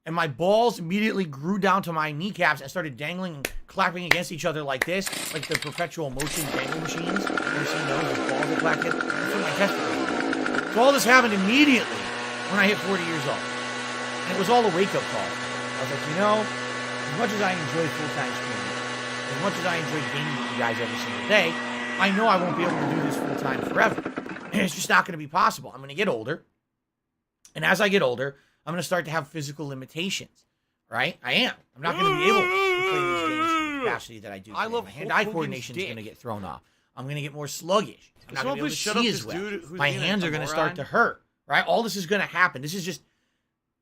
and my balls immediately grew down to my kneecaps and started dangling and clapping against each other like this, like the perpetual motion dangle machines. You've seen those with balls that clapped? That's what my chest was. So all this happened immediately when I hit 40 years old. And it was all a wake-up call. I was like, you know, as much as I enjoy full-time streaming, as much as I enjoy gaming with you guys every single day, I know I won't be able to do this full-time forever. And it's just not going to be possible. I'm going to get older. And as I get older, I'm going to start to have physical limitations. Right? I am. I'm not going to be able to play these games to the capacity that I do. I love my hand-eye coordination is going to get thrown off. I'm going to get more sluggish. I'm not going to be able to see as well. My hands are going to start to hurt. Right? All this is going to happen. This is just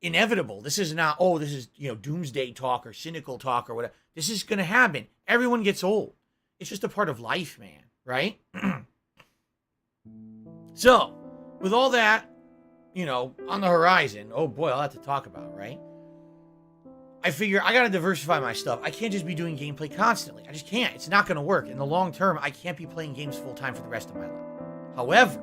inevitable. This is not, oh, this is, you know, doomsday talk or cynical talk or whatever. This is going to happen. Everyone gets old. It's just a part of life, man. Right? So, with all that, you know, on the horizon, oh boy, I'll have to talk about, right? I figure I got to diversify my stuff. I can't just be doing gameplay constantly. I just can't. It's not going to work. In the long term, I can't be playing games full time for the rest of my life. However,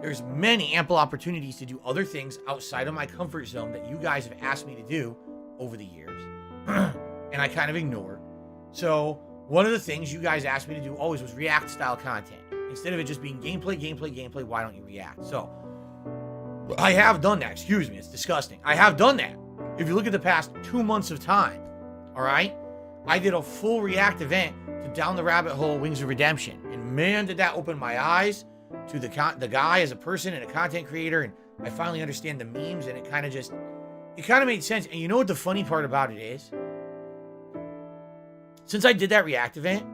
there's many ample opportunities to do other things outside of my comfort zone that you guys have asked me to do over the years. And I kind of ignored. So one of the things you guys asked me to do always was React style content. Instead of it just being gameplay, why don't you react? So I have done that. Excuse me, it's disgusting. I have done that. If you look at the past 2 months of time, all right, I did a full React event to Down the Rabbit Hole Wings of Redemption. And man, did that open my eyes to the guy as a person and a content creator. And I finally understand the memes, and it kind of made sense. And you know what the funny part about it is? Since I did that React event,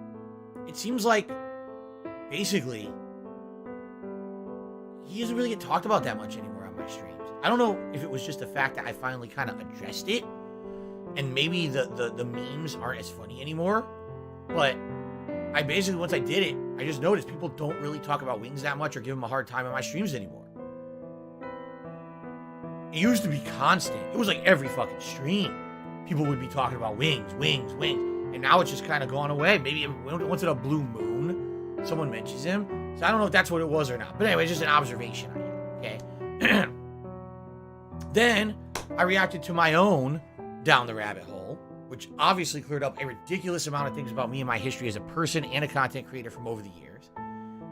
it seems like basically he doesn't really get talked about that much anymore on my streams. I don't know if it was just the fact that I finally kind of addressed it, and maybe the memes aren't as funny anymore, but I basically, once I did it, I just noticed people don't really talk about wings that much or give them a hard time on my streams anymore. It used to be constant. It was like every fucking stream people would be talking about wings. And now it's just kind of gone away. Maybe once in a blue moon, someone mentions him. So I don't know if that's what it was or not. But anyway, it's just an observation I had, okay? Then I reacted to my own Down the Rabbit Hole, which obviously cleared up a ridiculous amount of things about me and my history as a person and a content creator from over the years.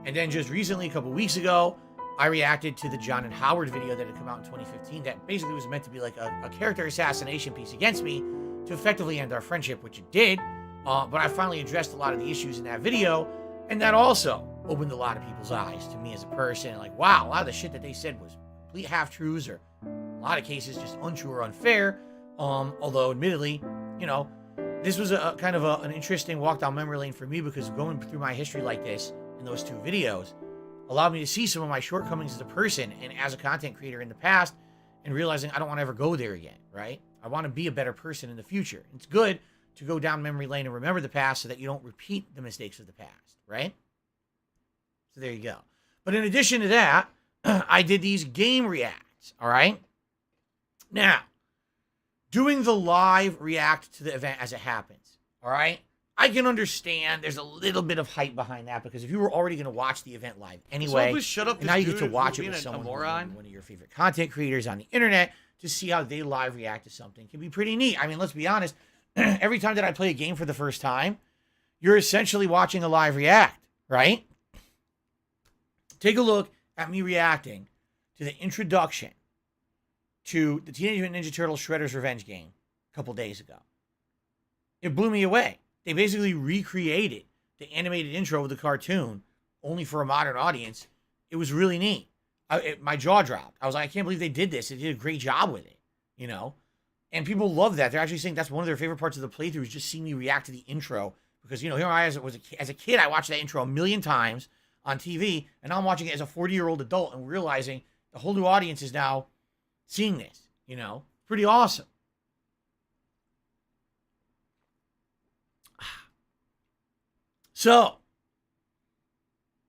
And then just recently, a couple weeks ago, I reacted to the John and Howard video that had come out in 2015 that basically was meant to be like a character assassination piece against me to effectively end our friendship, which it did. But I finally addressed a lot of the issues in that video, and that also opened a lot of people's eyes to me as a person. Like, wow, a lot of the shit that they said was complete half-truths, or a lot of cases just untrue or unfair. Although, admittedly, you know, this was a kind of an interesting walk down memory lane for me, because going through my history like this in those two videos allowed me to see some of my shortcomings as a person and as a content creator in the past, and realizing I don't want to ever go there again, right? I want to be a better person in the future. It's good to go down memory lane and remember the past so that you don't repeat the mistakes of the past, right? So there you go. But in addition to that, I did these game reacts, all right? Now, doing the live react to the event as it happens, all right? I can understand there's a little bit of hype behind that, because if you were already going to watch the event live anyway, and now you get to watch it with someone one of your favorite content creators on the internet to see how they live react to something, can be pretty neat. I mean, let's be honest. Every time that I play a game for the first time, you're essentially watching a live react, right? Take a look at me reacting to the introduction to the Teenage Mutant Ninja Turtles Shredder's Revenge game a couple days ago. It blew me away. They basically recreated the animated intro of the cartoon only for a modern audience. It was really neat. My jaw dropped. I was like, I can't believe they did this. They did a great job with it, you know? And people love that. They're actually saying that's one of their favorite parts of the playthrough, is just seeing me react to the intro. Because, you know, here I was as a kid, I watched that intro a million times on TV, and now I'm watching it as a 40-year-old adult and realizing the whole new audience is now seeing this, you know? Pretty awesome. So,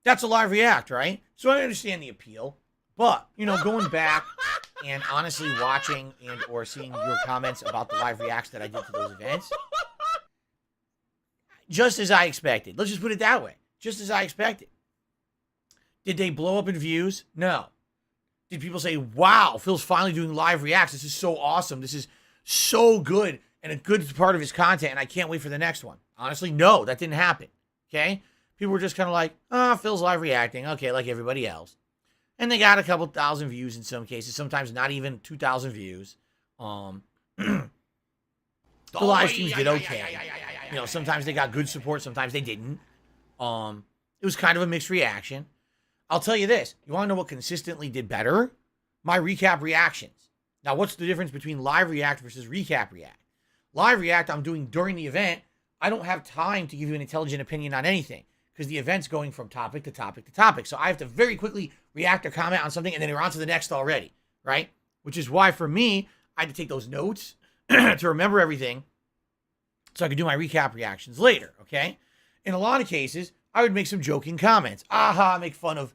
that's a live react, right? So I understand the appeal, but, you know, going back and honestly watching and or seeing your comments about the live reacts that I did to those events, just as I expected. Let's just put it that way. Just as I expected. Did they blow up in views? No. Did people say, wow, Phil's finally doing live reacts. This is so awesome. This is so good and a good part of his content, and I can't wait for the next one. Honestly, no, that didn't happen. Okay? People were just kind of like, Phil's live reacting. Okay, like everybody else. And they got a couple thousand views in some cases, sometimes not even 2,000 views. The live streams did okay. You know, sometimes they got good support, sometimes they didn't. It was kind of a mixed reaction. I'll tell you this. You want to know what consistently did better? My recap reactions. Now, what's the difference between live react versus recap react? Live react I'm doing during the event. I don't have time to give you an intelligent opinion on anything because the event's going from topic to topic to topic. So I have to very quickly react or comment on something and then we're on to the next already, right? Which is why for me, I had to take those notes to remember everything so I could do my recap reactions later, okay? In a lot of cases, I would make some joking comments. Make fun of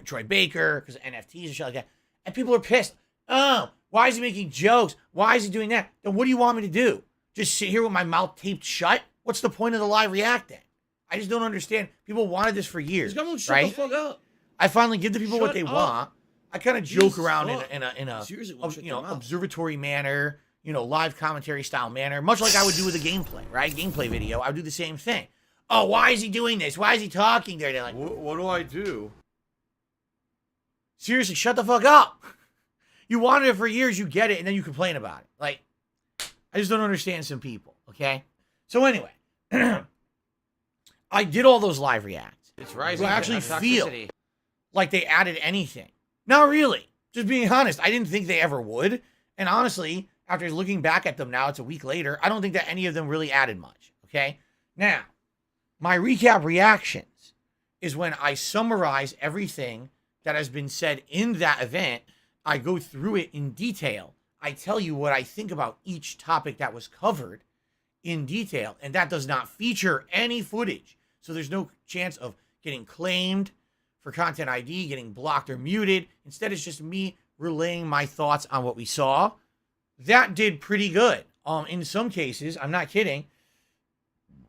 Troy Baker because of NFTs and shit like that. And people are pissed. Oh, why is he making jokes? Why is he doing that? Then what do you want me to do? Just sit here with my mouth taped shut? What's the point of the live react then? I just don't understand. People wanted this for years, right? Shut the fuck up. I finally give the people what they want. I kind of joke around in a Seriously, observatory manner, live commentary style manner, much like I would do with a gameplay, right? Gameplay video. I would do the same thing. Oh, why is he doing this? Why is he talking there? They're like, what do I do? Seriously, shut the fuck up. You wanted it for years, you get it, and then you complain about it. Like, I just don't understand some people, okay? So anyway, I did all those live reacts. It's rising. Do I actually feel like they added anything? Not really. Just being honest, I didn't think they ever would. And honestly, after looking back at them now, it's a week later, I don't think that any of them really added much, okay? Now, my recap reactions is when I summarize everything that has been said in that event. I go through it in detail. I tell you what I think about each topic that was covered in detail, and that does not feature any footage. So there's no chance of getting claimed for content ID, getting blocked or muted. Instead, it's just me relaying my thoughts on what we saw. That did pretty good. In some cases, I'm not kidding,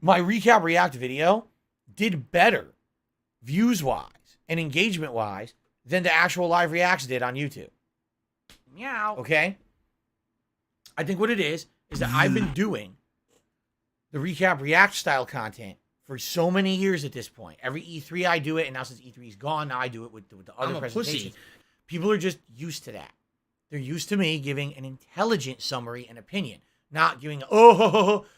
my recap react video did better views-wise and engagement-wise than the actual live reacts did on YouTube. Meow. Okay? I think what it is that I've been doing the recap react style content for so many years at this point. Every E3 I do it, and now since E3 is gone, now I do it with the other presentations. People are just used to that. They're used to me giving an intelligent summary and opinion, not giving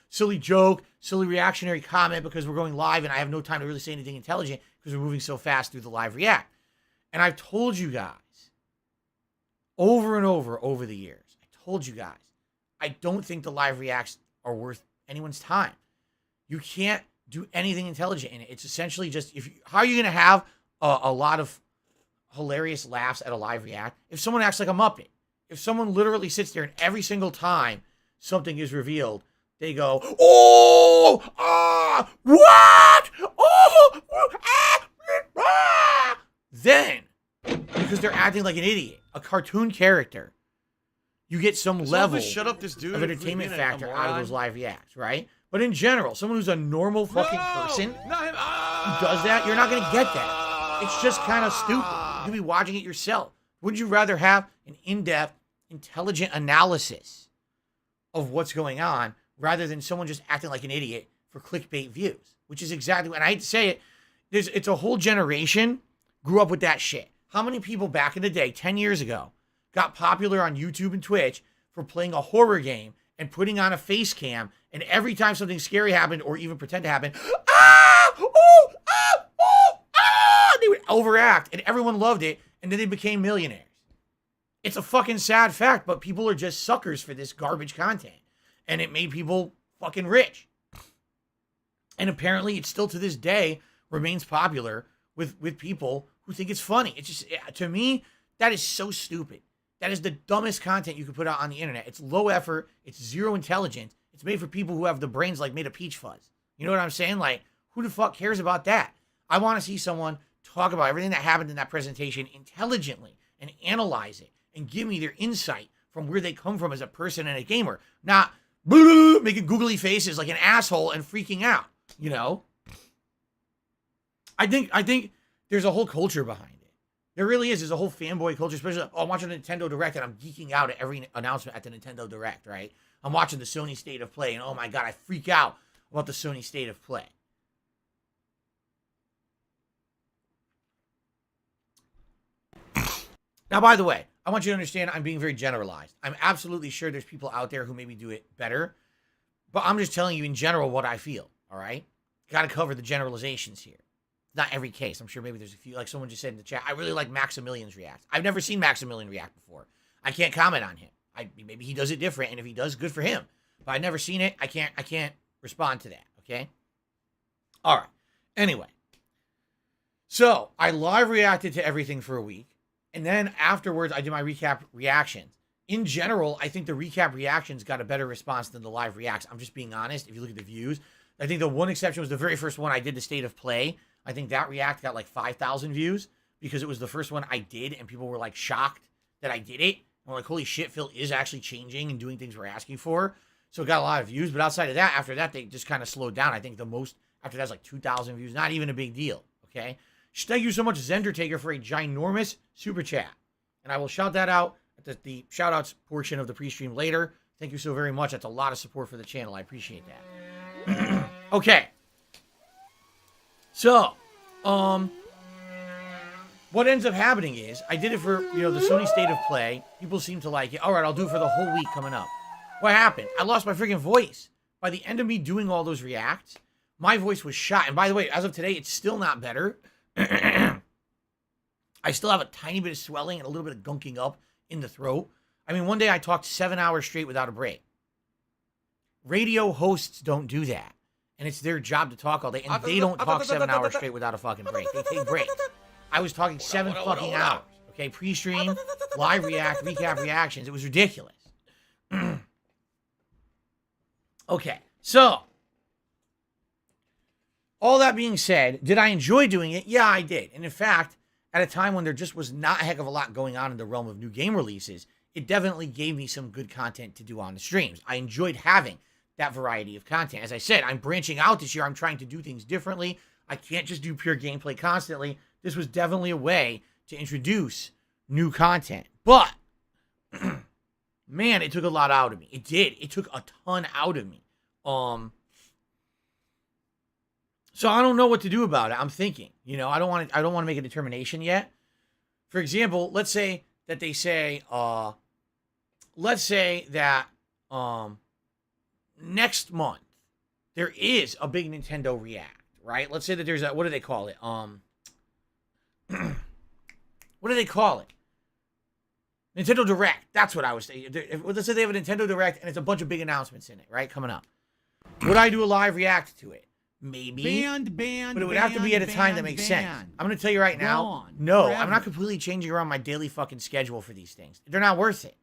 silly joke, silly reactionary comment because we're going live and I have no time to really say anything intelligent because we're moving so fast through the live react. And I've told you guys over and over the years, I told you guys, I don't think the live reacts are worth anyone's time. You can't do anything intelligent in it. It's essentially just, how are you going to have a lot of hilarious laughs at a live react if someone acts like a Muppet? If someone literally sits there and every single time something is revealed, they go, what? Then, because they're acting like an idiot, a cartoon character, you get some level Shut up, this dude of entertainment factor out of those live reacts, right? But in general, someone who's a normal fucking person who does that, you're not going to get that. It's just kind of stupid. You could be watching it yourself. Wouldn't you rather have an in-depth, intelligent analysis of what's going on rather than someone just acting like an idiot for clickbait views? Which is exactly, and I hate to say it, it's a whole generation grew up with that shit. How many people back in the day, 10 years ago, got popular on YouTube and Twitch for playing a horror game and putting on a face cam, and every time something scary happened or even pretend to happen, they would overact, and everyone loved it, and then they became millionaires. It's a fucking sad fact, but people are just suckers for this garbage content, and it made people fucking rich. And apparently, it still to this day remains popular with people who think it's funny. It's just, to me, that is so stupid. That is the dumbest content you could put out on the internet. It's low effort. It's zero intelligence. It's made for people who have the brains like made of peach fuzz. You know what I'm saying? Like, who the fuck cares about that? I want to see someone talk about everything that happened in that presentation intelligently and analyze it and give me their insight from where they come from as a person and a gamer. Not making googly faces like an asshole and freaking out, you know? I think there's a whole culture behind it. There really is. There's a whole fanboy culture, especially, oh, I'm watching a Nintendo Direct and I'm geeking out at every announcement at the Nintendo Direct, right? I'm watching the Sony State of Play and, oh my God, I freak out about the Sony State of Play. Now, by the way, I want you to understand I'm being very generalized. I'm absolutely sure there's people out there who maybe do it better, but I'm just telling you in general what I feel, all right? Got to cover the generalizations here. Not every case. I'm sure maybe there's a few, like someone just said in the chat, I really like Maximilian's react. I've never seen Maximilian react before. I can't comment on him. Maybe he does it different, and if he does, good for him. But I've never seen it. I can't respond to that, okay? All right. Anyway. So, I live reacted to everything for a week. And then afterwards, I did my recap reactions. In general, I think the recap reactions got a better response than the live reacts. I'm just being honest. If you look at the views, I think the one exception was the very first one I did, the State of Play. I think that react got like 5,000 views because it was the first one I did, and people were like shocked that I did it. I'm like, holy shit, Phil is actually changing and doing things we're asking for. So it got a lot of views. But outside of that, after that, they just kind of slowed down. I think the most after that's like 2,000 views. Not even a big deal. Okay. Thank you so much, Zendertaker, for a ginormous super chat. And I will shout that out at the shout outs portion of the pre-stream later. Thank you so very much. That's a lot of support for the channel. I appreciate that. Okay. So, what ends up happening is I did it for, the Sony State of Play. People seem to like it. All right, I'll do it for the whole week coming up. What happened? I lost my freaking voice. By the end of me doing all those reacts, my voice was shot. And by the way, as of today, it's still not better. I still have a tiny bit of swelling and a little bit of gunking up in the throat. I mean, one day I talked 7 hours straight without a break. Radio hosts don't do that. And it's their job to talk all day. And they don't talk 7 hours straight without a fucking break. They take breaks. I was talking 7 fucking hours. Okay, pre-stream, live react, recap reactions. It was ridiculous. Okay, so all that being said, did I enjoy doing it? Yeah, I did. And in fact, at a time when there just was not a heck of a lot going on in the realm of new game releases, it definitely gave me some good content to do on the streams. I enjoyed having that variety of content. As I said, I'm branching out this year. I'm trying to do things differently. I can't just do pure gameplay constantly. This was definitely a way to introduce new content. But, man, it took a lot out of me. It did. It took a ton out of me. So I don't know what to do about it. I'm thinking, I don't want to make a determination yet. For example, let's say that they say, next month there is a big Nintendo React, right? Let's say that there's what do they call it? What do they call it? Nintendo Direct. That's what I was saying. Let's say they have a Nintendo Direct and it's a bunch of big announcements in it, right? Coming up. Would I do a live react to it? Maybe. But it would have to be at a time that makes sense. I'm going to tell you right now, no, forever. I'm not completely changing around my daily fucking schedule for these things. They're not worth it.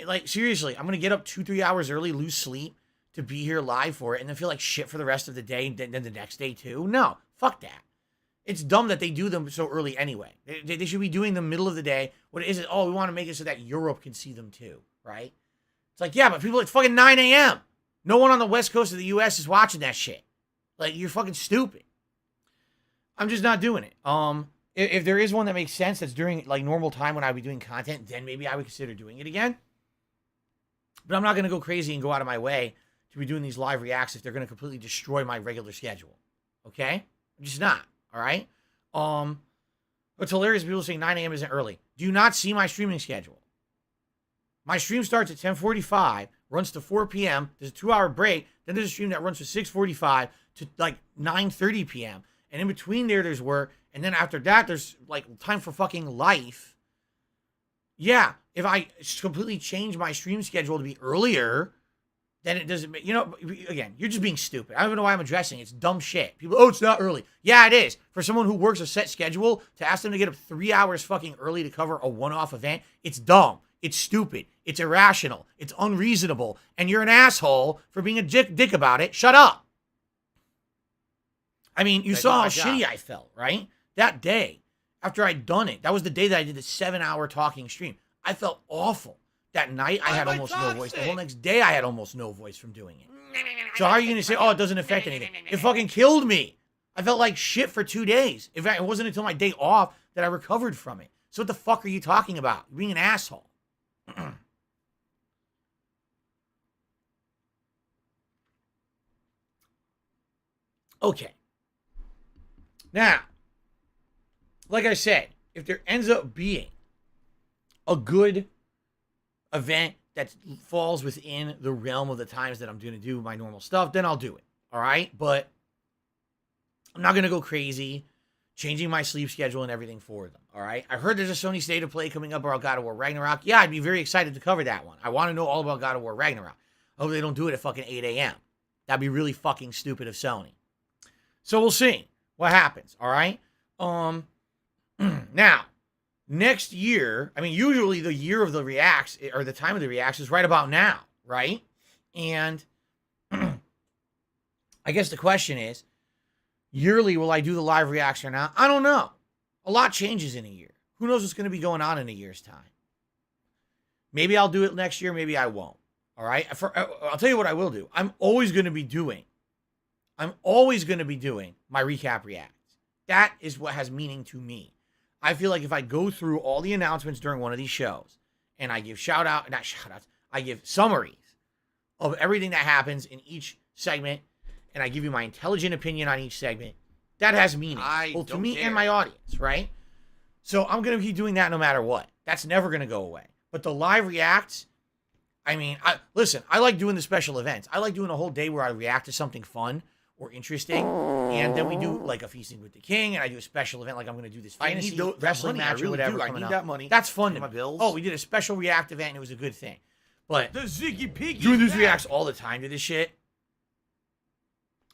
Like, seriously, I'm going to get up 2-3 hours early, lose sleep to be here live for it, and then feel like shit for the rest of the day, and then the next day too. No, fuck that. It's dumb that they do them so early anyway. They should be doing them middle of the day. What is it? Oh, we want to make it so that Europe can see them too, right? It's like, yeah, but people, it's fucking 9 a.m. No one on the west coast of the U.S. is watching that shit. Like, you're fucking stupid. I'm just not doing it. If there is one that makes sense that's during, like, normal time when I would be doing content, then maybe I would consider doing it again. But I'm not going to go crazy and go out of my way to be doing these live reacts if they're going to completely destroy my regular schedule. Okay? I'm just not. All right? What's hilarious, people saying 9 a.m. isn't early. Do you not see my streaming schedule? My stream starts at 10:45, runs to 4 p.m. There's a 2-hour break. Then there's a stream that runs from 6:45 to like 9:30 p.m. And in between there's work. And then after that, there's like time for fucking life. Yeah, if I completely change my stream schedule to be earlier, then it doesn't, again, you're just being stupid. I don't even know why I'm addressing it. It's dumb shit. People, oh, it's not early. Yeah, it is. For someone who works a set schedule, to ask them to get up 3 hours fucking early to cover a one-off event, it's dumb. It's stupid. It's irrational. It's unreasonable. And you're an asshole for being a dick about it. Shut up. I mean, you saw how shitty I felt, right? That day, after I'd done it, that was the day that I did the 7-hour talking stream. I felt awful. That night, I had almost no voice. The whole next day, I had almost no voice from doing it. So how are you going to say, oh, it doesn't affect anything? It fucking killed me. I felt like shit for 2 days. In fact, it wasn't until my day off that I recovered from it. So what the fuck are you talking about? You're being an asshole. Okay. Now, like I said, if there ends up being a good event that falls within the realm of the times that I'm going to do my normal stuff, then I'll do it. All right? But I'm not going to go crazy changing my sleep schedule and everything for them. All right? I heard there's a Sony State of Play coming up about God of War Ragnarok. Yeah, I'd be very excited to cover that one. I want to know all about God of War Ragnarok. I hope they don't do it at fucking 8 a.m. That'd be really fucking stupid of Sony. So we'll see what happens. All right? Now, next year, I mean, usually the year of the reacts, or the time of the reacts, is right about now, right? And I guess the question is, yearly, will I do the live reacts or not? I don't know. A lot changes in a year. Who knows what's going to be going on in a year's time? Maybe I'll do it next year. Maybe I won't. All right? I'll tell you what I will do. I'm always going to be doing my recap reacts. That is what has meaning to me. I feel like if I go through all the announcements during one of these shows and I give I give summaries of everything that happens in each segment and I give you my intelligent opinion on each segment, that has meaning. Both to me and my audience, right? So I'm going to keep doing that no matter what. That's never going to go away. But the live reacts, I mean, listen, I like doing the special events. I like doing a whole day where I react to something fun or interesting, and then we do like a Feasting with the King, and I do a special event like I'm going to do this fantasy wrestling match or whatever. I need that money. That's fun to my me. bills. Oh, we did a special react event, and it was a good thing. But The Ziggy Piggy. doing these reacts all the time to this shit,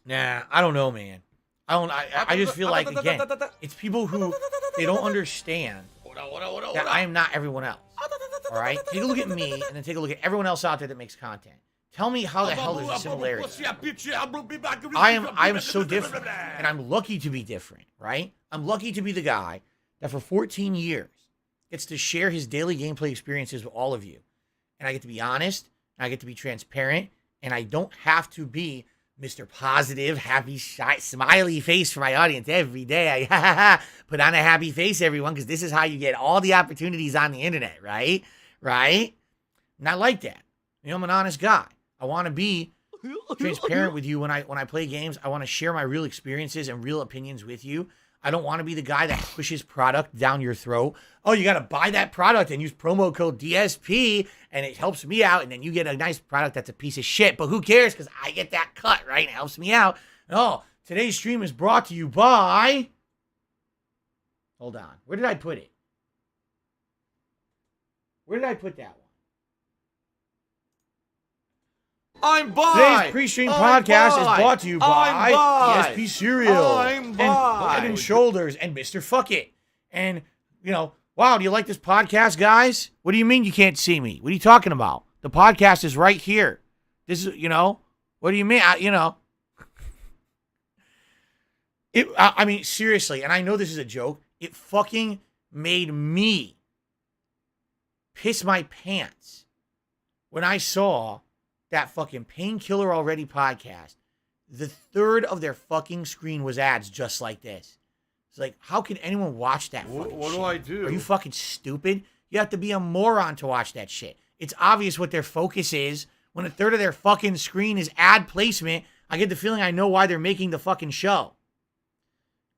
nah, I don't know, man. I just feel like, again, it's people who, they don't understand that I am not everyone else. All right? Take a look at me, and then take a look at everyone else out there that makes content. Tell me how the hell there's a similarity. I am so different, and I'm lucky to be different, right? I'm lucky to be the guy that for 14 years gets to share his daily gameplay experiences with all of you. And I get to be honest, and I get to be transparent, and I don't have to be Mr. Positive, happy, shy, smiley face for my audience every day. I put on a happy face, everyone, because this is how you get all the opportunities on the internet, right? Right? Not like that. You know, I'm an honest guy. I want to be transparent with you when I play games. I want to share my real experiences and real opinions with you. I don't want to be the guy that pushes product down your throat. Oh, you got to buy that product and use promo code DSP, and it helps me out, and then you get a nice product that's a piece of shit. But who cares? Because I get that cut, right? It helps me out. Oh, today's stream is brought to you by... Hold on. Where did I put it? Where did I put that one? I'm by. Today's pre-stream podcast is brought to you by DSP Cereal and Head and Shoulders and Mr. Fuck It. And, you know, wow, do you like this podcast, guys? What do you mean you can't see me? What are you talking about? The podcast is right here. This is, you know, what do you mean? I mean, seriously, and I know this is a joke. It fucking made me piss my pants when I saw that fucking Painkiller Already podcast. The third of their fucking screen was ads just like this. It's like, how can anyone watch that fucking What shit? do I do? Are you fucking stupid? You have to be a moron to watch that shit. It's obvious what their focus is. When a third of their fucking screen is ad placement, I get the feeling I know why they're making the fucking show.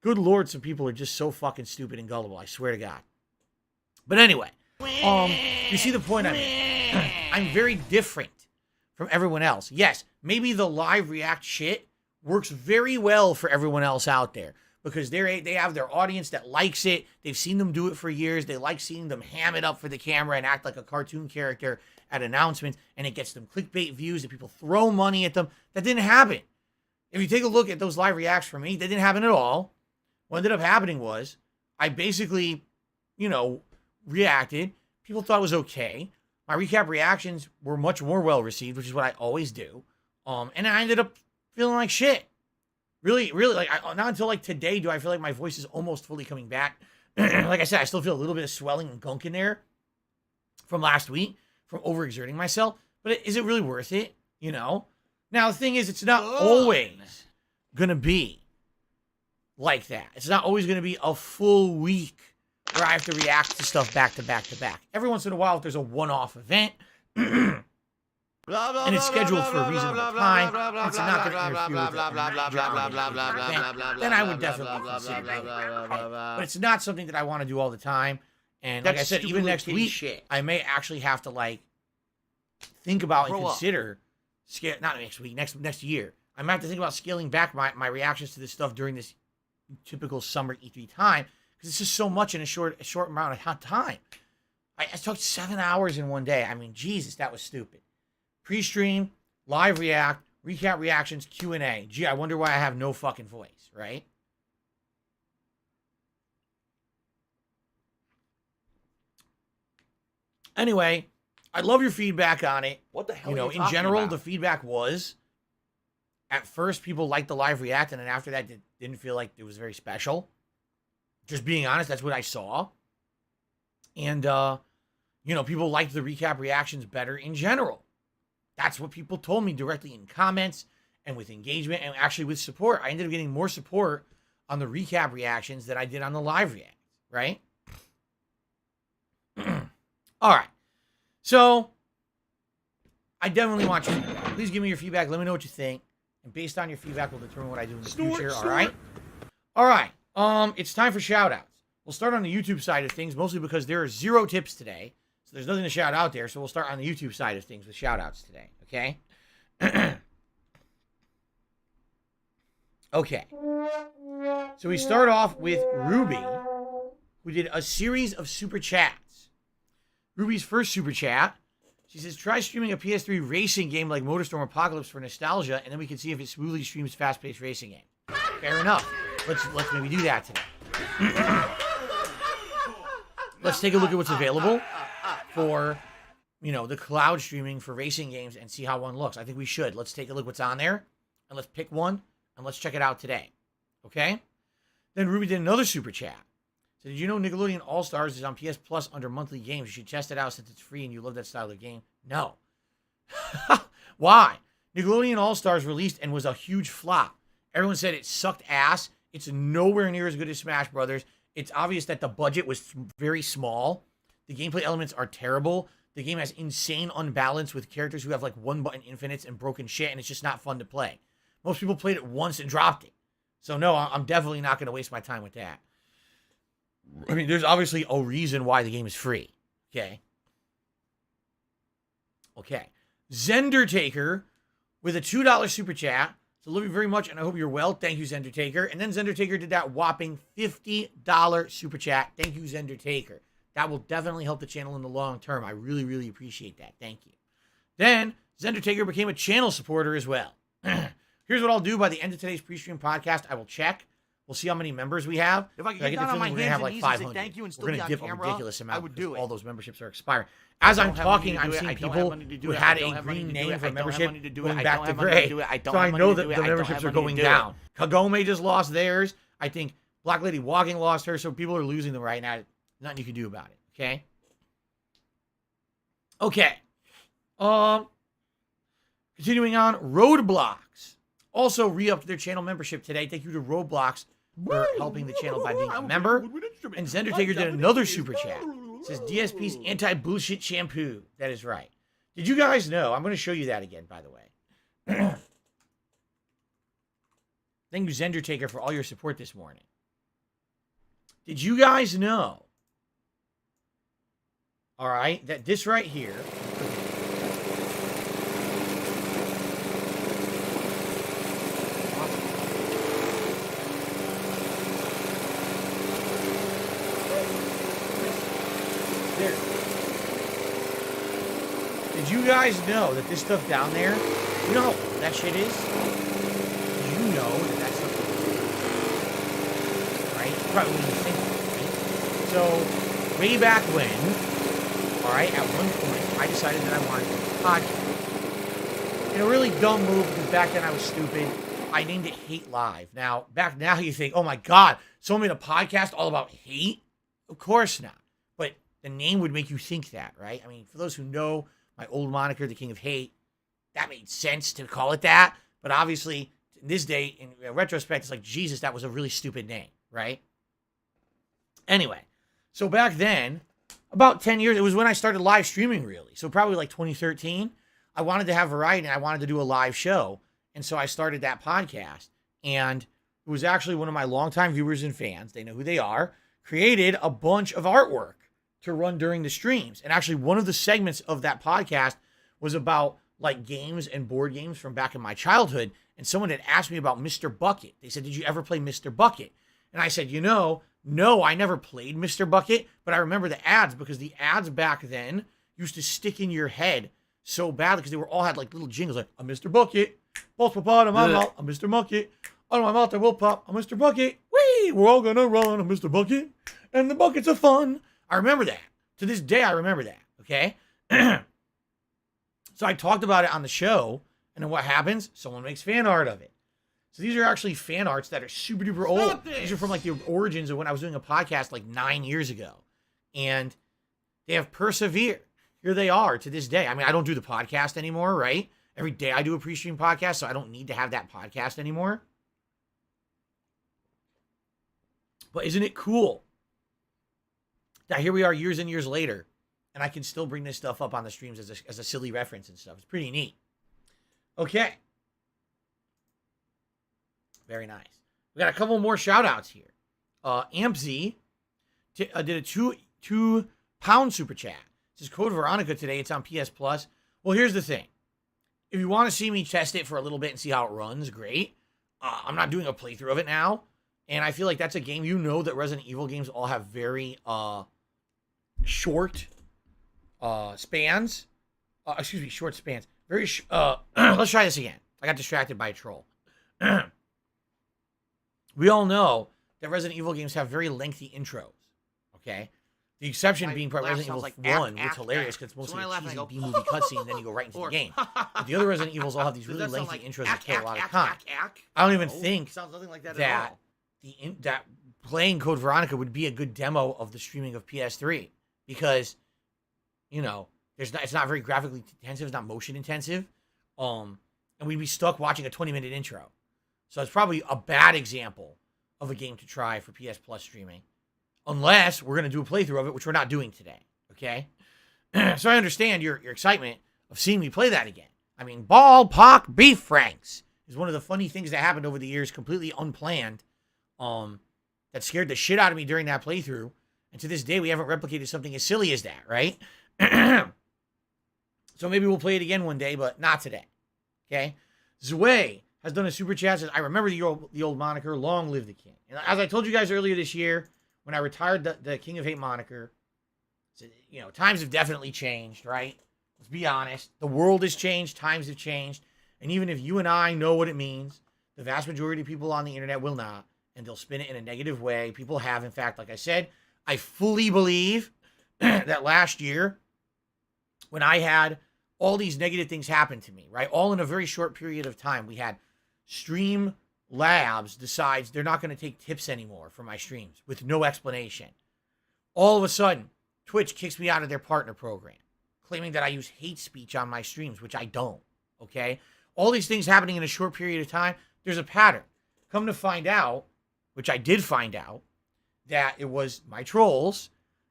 Good Lord, some people are just so fucking stupid and gullible. I swear to God. But anyway, you see the point I'm in. I'm very different from everyone else. Yes, maybe the live react shit works very well for everyone else out there because they have their audience that likes it. They've seen them do it for years. They like seeing them ham it up for the camera and act like a cartoon character at announcements, and it gets them clickbait views and people throw money at them. That didn't happen. If you take a look at those live reacts for me, that didn't happen at all. What ended up happening was I basically, reacted. People thought it was okay. My recap reactions were much more well received, which is what I always do. And I ended up feeling like shit. Really, like, not until like today do I feel like my voice is almost fully coming back. Like I said, I still feel a little bit of swelling and gunk in there from last week from overexerting myself. But is it really worth it? Now the thing is, it's not always gonna be like that. It's not always gonna be a full week where I have to react to stuff back to back to back. Every once in a while, if there's a one-off event, and it's scheduled for a reasonable time, it's not going to interfere with the event, then I would definitely consider it. Right? But it's not something that I want to do all the time. And like I said, even next week, I may actually have to like think about and consider, not next week, next year. I might have to think about scaling back my reactions to this stuff during this typical summer E3 time, because it's just so much in a short amount of time. I took 7 hours in one day. I mean, Jesus, that was stupid. Pre-stream, live react, recap reactions, Q&A. Gee, I wonder why I have no fucking voice, right? Anyway, I love your feedback on it. What the hell You know, are you in general, about? the feedback was, at first, people liked the live react, and then after that, didn't feel like it was very special. Just being honest, that's what I saw. And, you know, people liked the recap reactions better in general. That's what people told me directly in comments and with engagement and actually with support. I ended up getting more support on the recap reactions than I did on the live react, right? All right. So, I definitely want your feedback. Please give me your feedback. Let me know what you think. And based on your feedback, we'll determine what I do in the future. All right? All right. It's time for shout-outs. We'll start on the YouTube side of things, mostly because there are 0 tips today. So there's nothing to shout out there. So we'll start on the YouTube side of things with shout-outs today. Okay? Okay. So we start off with Ruby, who did a series of super chats. Ruby's first super chat, she says, try streaming a PS3 racing game like Motorsport Apocalypse for nostalgia, and then we can see if it smoothly streams fast-paced racing games. Fair enough. Let's maybe do that today. Let's take a look at what's available for, you know, the cloud streaming for racing games and see how one looks. I think we should. Let's take a look what's on there, and let's pick one, and let's check it out today. Okay? Then Ruby did another super chat. So did you know Nickelodeon All-Stars is on PS Plus under monthly games? You should test it out since it's free and you love that style of game. No. Why? Nickelodeon All-Stars released and was a huge flop. Everyone said it sucked ass. It's nowhere near as good as Smash Brothers. It's obvious that the budget was very small. The gameplay elements are terrible. The game has insane unbalance with characters who have like one-button infinites and broken shit, and it's just not fun to play. Most people played it once and dropped it. So no, I'm definitely not going to waste my time with that. I mean, there's obviously a reason why the game is free. Okay. Okay. Zendertaker with a $2 super chat. So love you very much, and I hope you're well. Thank you, Zendertaker. And then Zendertaker did that whopping $50 super chat. Thank you, Zendertaker. That will definitely help the channel in the long term. I really, really appreciate that. Thank you. Then Zendertaker became a channel supporter as well. Here's what I'll do by the end of today's pre-stream podcast. I will check. We'll see how many members we have. If I could I get get the down on feeling my we're gonna have hands like and knees and say 500. thank you and still We're be gonna on give a camera, ridiculous amount. I would because do it. all those memberships are expiring. As I'm talking, I'm seeing people who had a green name for membership going back to gray. So I know that the memberships are going down. Kagome just lost theirs. I think Black Lady Walking lost hers. So people are losing them right now. Nothing you can do about it. Okay. Okay. Continuing on, Roadblocks also re-upped their channel membership today. Thank you to Roadblocks for helping the channel by being a member. And Zendertaker did another super chat. It says DSP's anti-bullshit shampoo. That is right. Did you guys know? I'm going to show you that again, by the way. Thank you, Zendertaker, for all your support this morning. Did you guys know, all right, that this right here, there. Did you guys know that this stuff down there, you know what that shit is? Did you know that that stuff is, right? You probably wouldn't think that, right? So, way back when, all right, at one point, I decided that I wanted to do a podcast. In a really dumb move, because back then I was stupid, I named it Hate Live. Now, back now you think, oh my God, someone made a podcast all about hate? Of course not. But the name would make you think that, right? I mean, for those who know my old moniker, the King of Hate, that made sense to call it that. But obviously, in this day, in retrospect, it's like, Jesus, that was a really stupid name, right? Anyway, So back then, about 10 years, it was when I started live streaming, really. So probably like 2013, I wanted to have variety and I wanted to do a live show. And so I started that podcast. And it was actually one of my longtime viewers and fans, they know who they are, created a bunch of artwork to run during the streams. And actually, one of the segments of that podcast was about like games and board games from back in my childhood. And someone had asked me about Mr. Bucket. They said, did you ever play Mr. Bucket? And I said, no, I never played Mr. Bucket, but I remember the ads because the ads back then used to stick in your head so badly because they were all had like little jingles like, a Mr. Bucket, balls will pop out of my mouth, a Mr. Bucket, out of my mouth I will pop, a Mr. Bucket, whee, we're all gonna run a Mr. Bucket, and the buckets are fun. I remember that. To this day, I remember that, okay? So I talked about it on the show, and then what happens? Someone makes fan art of it. So these are actually fan arts that are super duper old. These are from like the origins of when I was doing a podcast like 9 years ago. And they have persevered. Here they are to this day. I mean, I don't do the podcast anymore, right? Every day I do a pre-stream podcast, so I don't need to have that podcast anymore. But isn't it cool that here we are years and years later, and I can still bring this stuff up on the streams as a silly reference and stuff. It's pretty neat. Okay. Very nice. We got a couple more shout outs here. AmpZ did a two pound super chat. It says Code Veronica today. It's on PS Plus. Well, here's the thing. If you want to see me test it for a little bit and see how it runs, great. I'm not doing a playthrough of it now. And I feel like that's a game, you know that Resident Evil games all have very short spans. Short spans. Let's try this again. I got distracted by a troll. We all know that Resident Evil games have very lengthy intros, okay? The exception being probably Resident Evil 1, which is hilarious because it's mostly a cheesy B-movie cutscene, and then you go right into the game. But the other Resident Evils all have these really lengthy intros that kill a lot of time. I don't even think Sounds nothing like that that at all. that playing Code Veronica would be a good demo of the streaming of PS3 because, you know, it's not very graphically intensive, it's not motion intensive, and we'd be stuck watching a 20-minute intro. So it's probably a bad example of a game to try for PS Plus streaming, unless we're going to do a playthrough of it, which we're not doing today, okay? So I understand your excitement of seeing me play that again. I mean, ball, pock, beef franks is one of the funny things that happened over the years, completely unplanned, that scared the shit out of me during that playthrough. And to this day, we haven't replicated something as silly as that, right? So maybe we'll play it again one day, but not today, okay? Zway has done a super chat, says, I remember the old moniker, long live the king. And as I told you guys earlier this year, when I retired the King of Hate moniker, you know, times have definitely changed, right? Let's be honest. The world has changed, times have changed, and even if you and I know what it means, the vast majority of people on the internet will not, and they'll spin it in a negative way. People have, in fact, like I said, I fully believe that last year, when I had all these negative things happen to me, right? All in a very short period of time. We had Stream Labs decides they're not going to take tips anymore for my streams with no explanation. All of a sudden, Twitch kicks me out of their partner program, claiming that I use hate speech on my streams, which I don't, okay? All these things happening in a short period of time, there's a pattern. Come to find out, which I did find out, that it was my trolls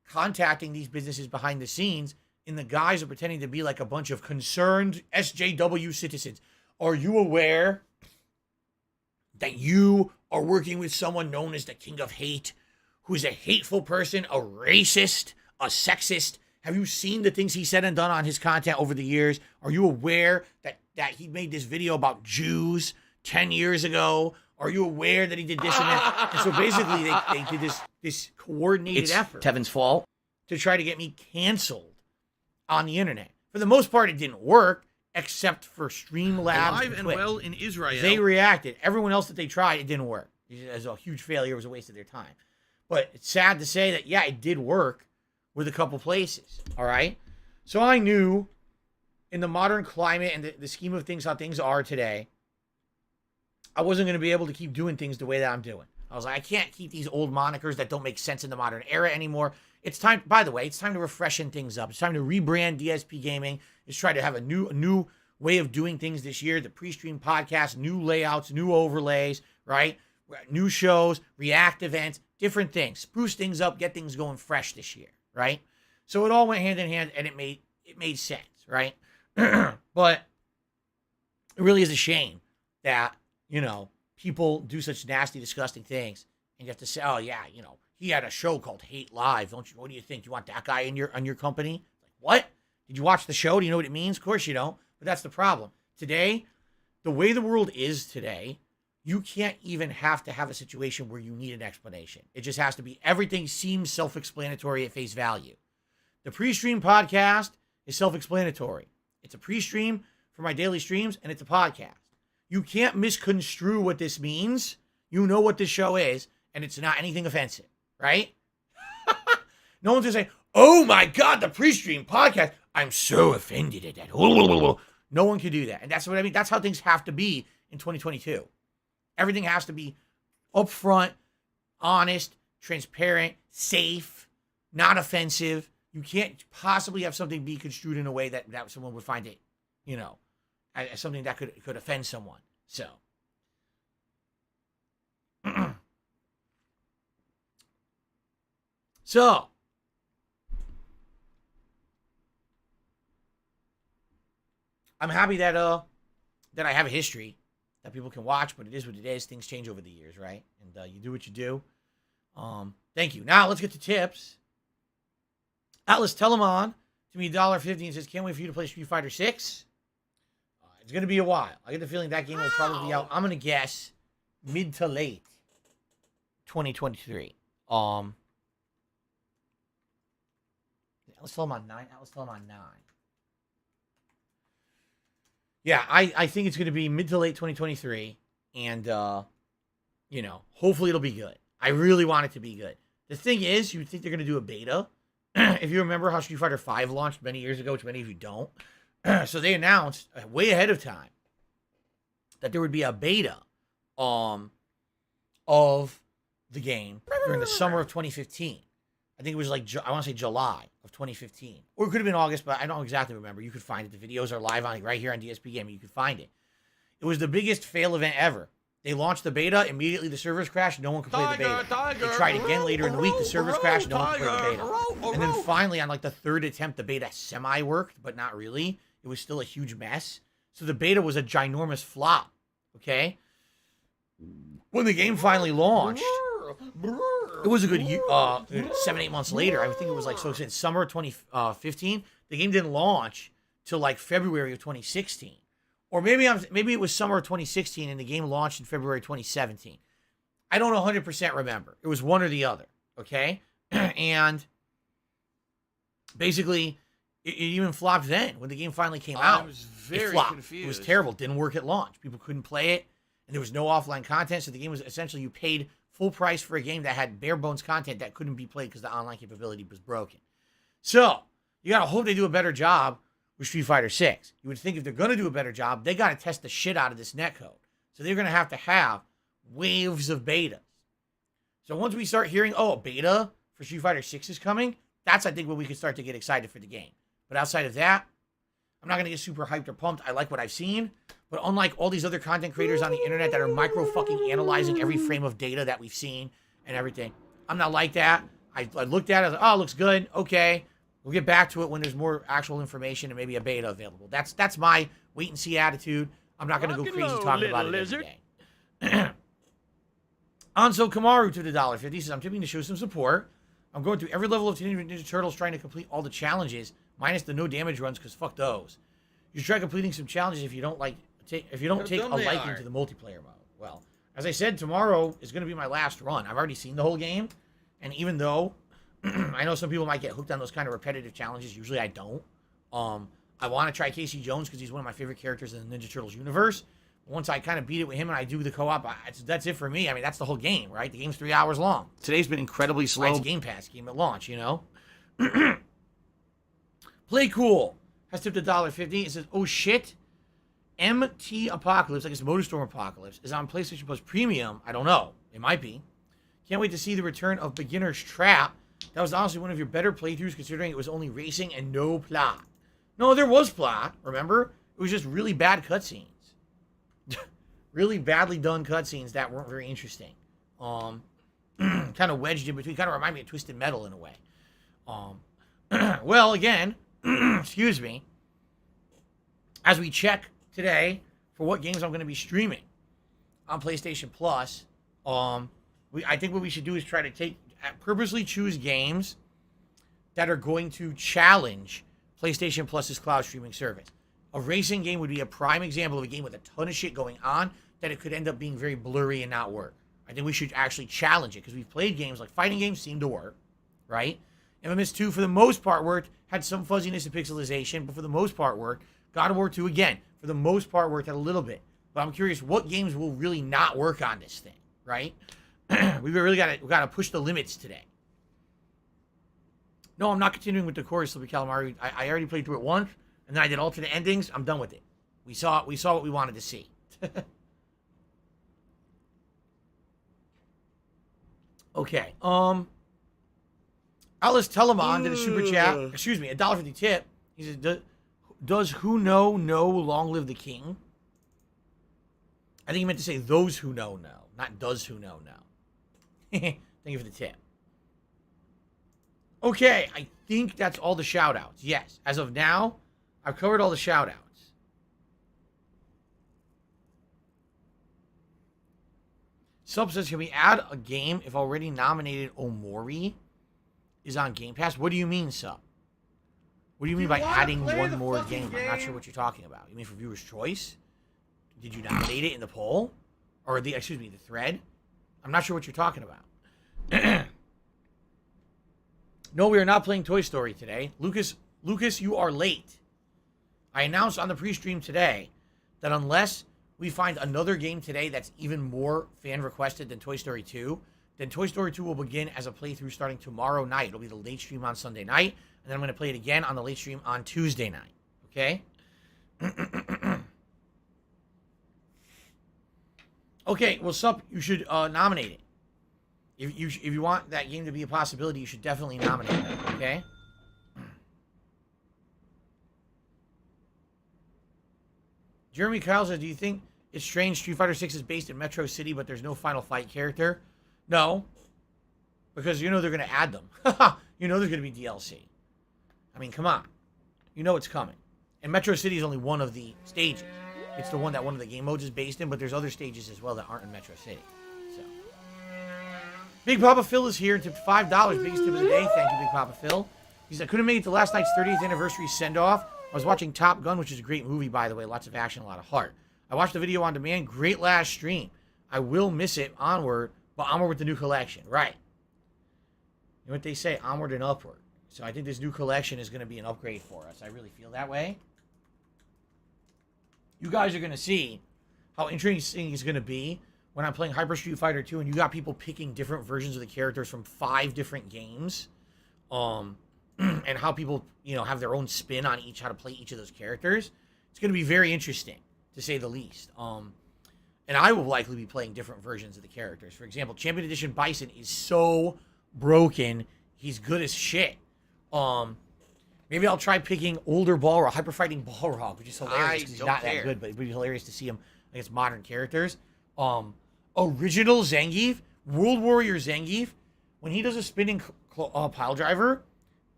contacting these businesses behind the scenes in the guise of pretending to be like a bunch of concerned SJW citizens. Are you aware that you are working with someone known as the King of Hate, who is a hateful person, a racist, a sexist? Have you seen the things he said and done on his content over the years? Are you aware that he made this video about Jews 10 years ago? Are you aware that he did this and that? And so basically they did this coordinated effort. Tevin's fault. To try to get me canceled on the internet. For the most part, it didn't work, except for Streamlabs. Alive and Twitch. well in Israel. They reacted. Everyone else that they tried, it didn't work. It was a huge failure. It was a waste of their time. But it's sad to say that, yeah, it did work with a couple places. All right? So I knew in the modern climate and the scheme of things, how things are today, I wasn't going to be able to keep doing things the way that I'm doing. I was like, I can't keep these old monikers that don't make sense in the modern era anymore. It's time, by the way, it's time to refreshen things up. It's time to rebrand DSP Gaming. It's try to have a new way of doing things this year. The pre-stream podcast, new layouts, new overlays, right? new shows, react events, different things, spruce things up, get things going fresh this year, right? So it all went hand in hand, and it made sense, right? But it really is a shame that, you know, people do such nasty, disgusting things, and you have to say, oh yeah, you know, he had a show called Hate Live. Don't you? What do you think? You want that guy on your company? Like, what? Did you watch the show? Do you know what it means? Of course you don't. But that's the problem. Today, the way the world is today, you can't even have to have a situation where you need an explanation. It just has to be, everything seems self-explanatory at face value. The pre-stream podcast is self-explanatory. It's a pre-stream for my daily streams, and it's a podcast. You can't misconstrue what this means. You know what this show is, and it's not anything offensive, right? No one's going to say, oh my God, the pre-stream podcast. I'm so offended at that. No one can do that. And that's what I mean. That's how things have to be in 2022. Everything has to be upfront, honest, transparent, safe, not offensive. You can't possibly have something be construed in a way that someone would find it, you know, as something that could offend someone. So. So. I'm happy that I have a history that people can watch, but it is what it is. Things change over the years, right? And you do what you do. Thank you. Now let's get to tips. Atlas Telemon to me $1.50 and says, can't wait for you to play Street Fighter 6. It's going to be a while. I get the feeling that game will probably be out, I'm going to guess, mid to late 2023. Atlas Telemon 9. Atlas Telemon 9. Yeah, I think it's going to be mid to late 2023, and, you know, hopefully it'll be good. I really want it to be good. The thing is, you would think they're going to do a beta. If you remember how Street Fighter V launched many years ago, which many of you don't. So they announced way ahead of time that there would be a beta of the game during the summer of 2015. I think it was like, I want to say July of 2015. Or it could have been August, but I don't exactly remember. You could find it. The videos are live on right here on DSP Gaming. You could find it. It was the biggest fail event ever. They launched the beta. Immediately the servers crashed. No one could play the beta. They tried again later in the week. The servers crashed. No one could play the beta. And then finally, on like the third attempt, the beta semi-worked, but not really. It was still a huge mess. So the beta was a ginormous flop. Okay? When the game finally launched, it was a good 7-8 months later. I think it was like, so since summer of 2015, the game didn't launch till like February of 2016. Or maybe it was summer of 2016 and the game launched in February 2017. I don't 100% remember. It was one or the other, okay? And basically, it even flopped then when the game finally came out. I was very confused. It was terrible. Didn't work at launch. People couldn't play it, and there was no offline content, so the game was essentially, you paid full price for a game that had bare bones content that couldn't be played because the online capability was broken. So, you got to hope they do a better job with Street Fighter 6. You would think if they're going to do a better job, they got to test the shit out of this netcode. So they're going to have waves of betas. So once we start hearing, oh, a beta for Street Fighter 6 is coming, that's, I think, when we can start to get excited for the game. But outside of that, I'm not going to get super hyped or pumped. I like what I've seen. But unlike all these other content creators on the internet that are micro-fucking analyzing every frame of data that we've seen and everything, I'm not like that. I looked at it, I was like, oh, it looks good. Okay. We'll get back to it when there's more actual information and maybe a beta available. That's my wait-and-see attitude. I'm not going to go crazy talking about it every day. Anso Kamaru to the $1.50 says, I'm tipping to show some support. I'm going through every level of Teenage Mutant Ninja Turtles trying to complete all the challenges, minus the no damage runs, because fuck those. You should try completing some challenges if you don't take a liking to the multiplayer mode. Well, as I said, tomorrow is going to be my last run. I've already seen the whole game, and even though I know some people might get hooked on those kind of repetitive challenges, usually I don't. I want to try Casey Jones because he's one of my favorite characters in the Ninja Turtles universe. Once I kind of beat it with him and I do the co-op, that's it for me. I mean, that's the whole game, right? The game's 3 hours long. Today's been incredibly slow. It's a Game Pass game at launch, you know? Play Cool has tipped $1.50. It says, oh shit, MT Apocalypse, I guess Motorsport Apocalypse, is on PlayStation Plus Premium. I don't know. It might be. Can't wait to see the return of Beginner's Trap. That was honestly one of your better playthroughs considering it was only racing and no plot. No, there was plot, remember? It was just really bad cutscenes. Really badly done cutscenes that weren't very interesting. Kind of wedged in between. Kind of remind me of Twisted Metal in a way. Well, again, excuse me. As we check today for what games I'm going to be streaming on PlayStation Plus, I think what we should do is try to purposely choose games that are going to challenge PlayStation Plus's cloud streaming service. A racing game would be a prime example of a game with a ton of shit going on that it could end up being very blurry and not work. I think we should actually challenge it because we've played games like fighting games seem to work, right? MMS 2 for the most part worked, had some fuzziness and pixelization, but for the most part worked. God of War 2 again, for the most part worked a little bit. But I'm curious what games will really not work on this thing, right? we got to push the limits today. No, I'm not continuing with the Chorus of Calamari. I already played through it once, and then I did alternate endings. I'm done with it. We saw what we wanted to see. Okay. Alice Telemon did a super chat. Excuse me, $1.50 tip. He says, does who know long live the king? I think he meant to say those who know, not does who know. Thank you for the tip. Okay, I think that's all the shout-outs. Yes, as of now, I've covered all the shout-outs. Sub says, can we add a game if already nominated Omori is on Game Pass? What do you mean, Sub? What do you mean by adding one more game? I'm not sure what you're talking about. You mean for viewer's choice? Did you nominate it in the poll? Or the thread? I'm not sure what you're talking about. No, we are not playing Toy Story today. Lucas, you are late. I announced on the pre-stream today that unless we find another game today that's even more fan-requested than Toy Story 2, then Toy Story 2 will begin as a playthrough starting tomorrow night. It'll be the late stream on Sunday night, and then I'm going to play it again on the late stream on Tuesday night. Okay? Okay, well, Sup, you should nominate it. If you want that game to be a possibility, you should definitely nominate it, okay? Jeremy Kyle says, do you think it's strange Street Fighter 6 is based in Metro City, but there's no Final Fight character? No. Because you know they're going to add them. You know there's going to be DLC. I mean, come on. You know it's coming. And Metro City is only one of the stages. It's the one that one of the game modes is based in, but there's other stages as well that aren't in Metro City. So, Big Papa Phil is here and tipped $5. Biggest tip of the day. Thank you, Big Papa Phil. He said, I couldn't make it to last night's 30th anniversary send-off. I was watching Top Gun, which is a great movie, by the way. Lots of action, a lot of heart. I watched the video on demand. Great last stream. I will miss it onward, but onward with the new collection. Right. You know what they say? Onward and upward. So I think this new collection is going to be an upgrade for us. I really feel that way. You guys are going to see how interesting it's going to be when I'm playing Hyper Street Fighter 2 and you got people picking different versions of the characters from 5 different games. And how people, have their own spin on how to play each of those characters. It's going to be very interesting, to say the least. And I will likely be playing different versions of the characters. For example, Champion Edition Bison is so broken, he's good as shit. Maybe I'll try picking older Balrog, Hyper Fighting Balrog, which is hilarious because he's not that good, but it would be hilarious to see him against modern characters. Original Zangief, World Warrior Zangief, when he does a spinning pile driver,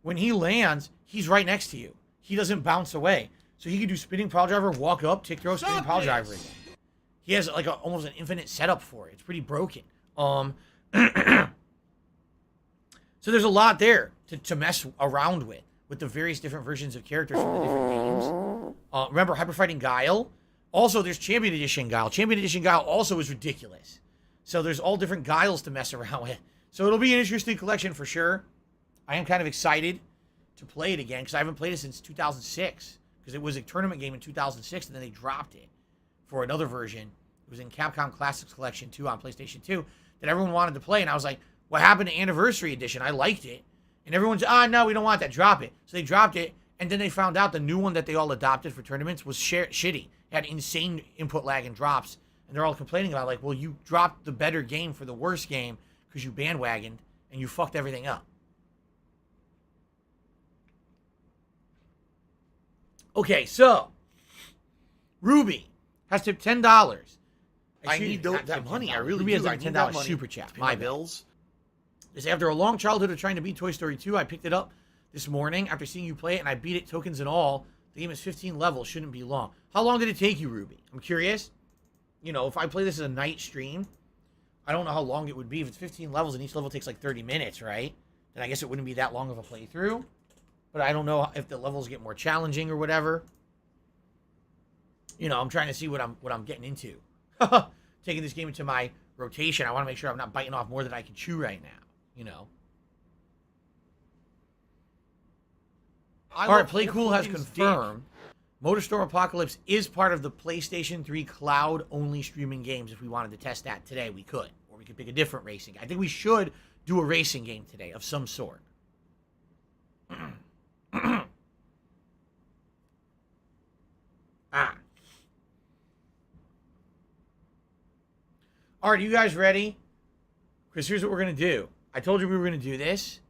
when he lands, he's right next to you. He doesn't bounce away. So he can do spinning pile driver, walk up, tick throw, spinning pile driver again. He has like almost an infinite setup for it. It's pretty broken. So there's a lot there to mess around with the various different versions of characters from the different games. Remember Hyper Fighting Guile? Also, there's Champion Edition Guile. Champion Edition Guile also is ridiculous. So there's all different Guiles to mess around with. So it'll be an interesting collection for sure. I am kind of excited to play it again because I haven't played it since 2006. Because it was a tournament game in 2006 and then they dropped it for another version. It was in Capcom Classics Collection 2 on PlayStation 2 that everyone wanted to play. And I was like, what happened to Anniversary Edition? I liked it. And everyone's, no, we don't want that. Drop it. So they dropped it. And then they found out the new one that they all adopted for tournaments was shitty. It had insane input lag and drops. And they're all complaining about well, you dropped the better game for the worst game because you bandwagoned and you fucked everything up. Okay, so Ruby has tipped $10. I need that money. I really Ruby has do. a I need $10 that money. super chat. Pay My bills. Is after a long childhood of trying to beat Toy Story 2, I picked it up this morning after seeing you play it, and I beat it, tokens and all. The game is 15 levels. Shouldn't be long. How long did it take you, Ruby? I'm curious. You know, if I play this as a night stream, I don't know how long it would be. If it's 15 levels and each level takes like 30 minutes, right? Then I guess it wouldn't be that long of a playthrough. But I don't know if the levels get more challenging or whatever. You know, I'm trying to see what I'm getting into. Taking this game into my rotation. I want to make sure I'm not biting off more than I can chew right now. You know. All right, Play Cool has confirmed Motorsport Apocalypse is part of the PlayStation 3 cloud-only streaming games. If we wanted to test that today, we could. Or we could pick a different racing. I think we should do a racing game today of some sort. All right, you guys ready? Because here's what we're going to do. I told you we were going to do this.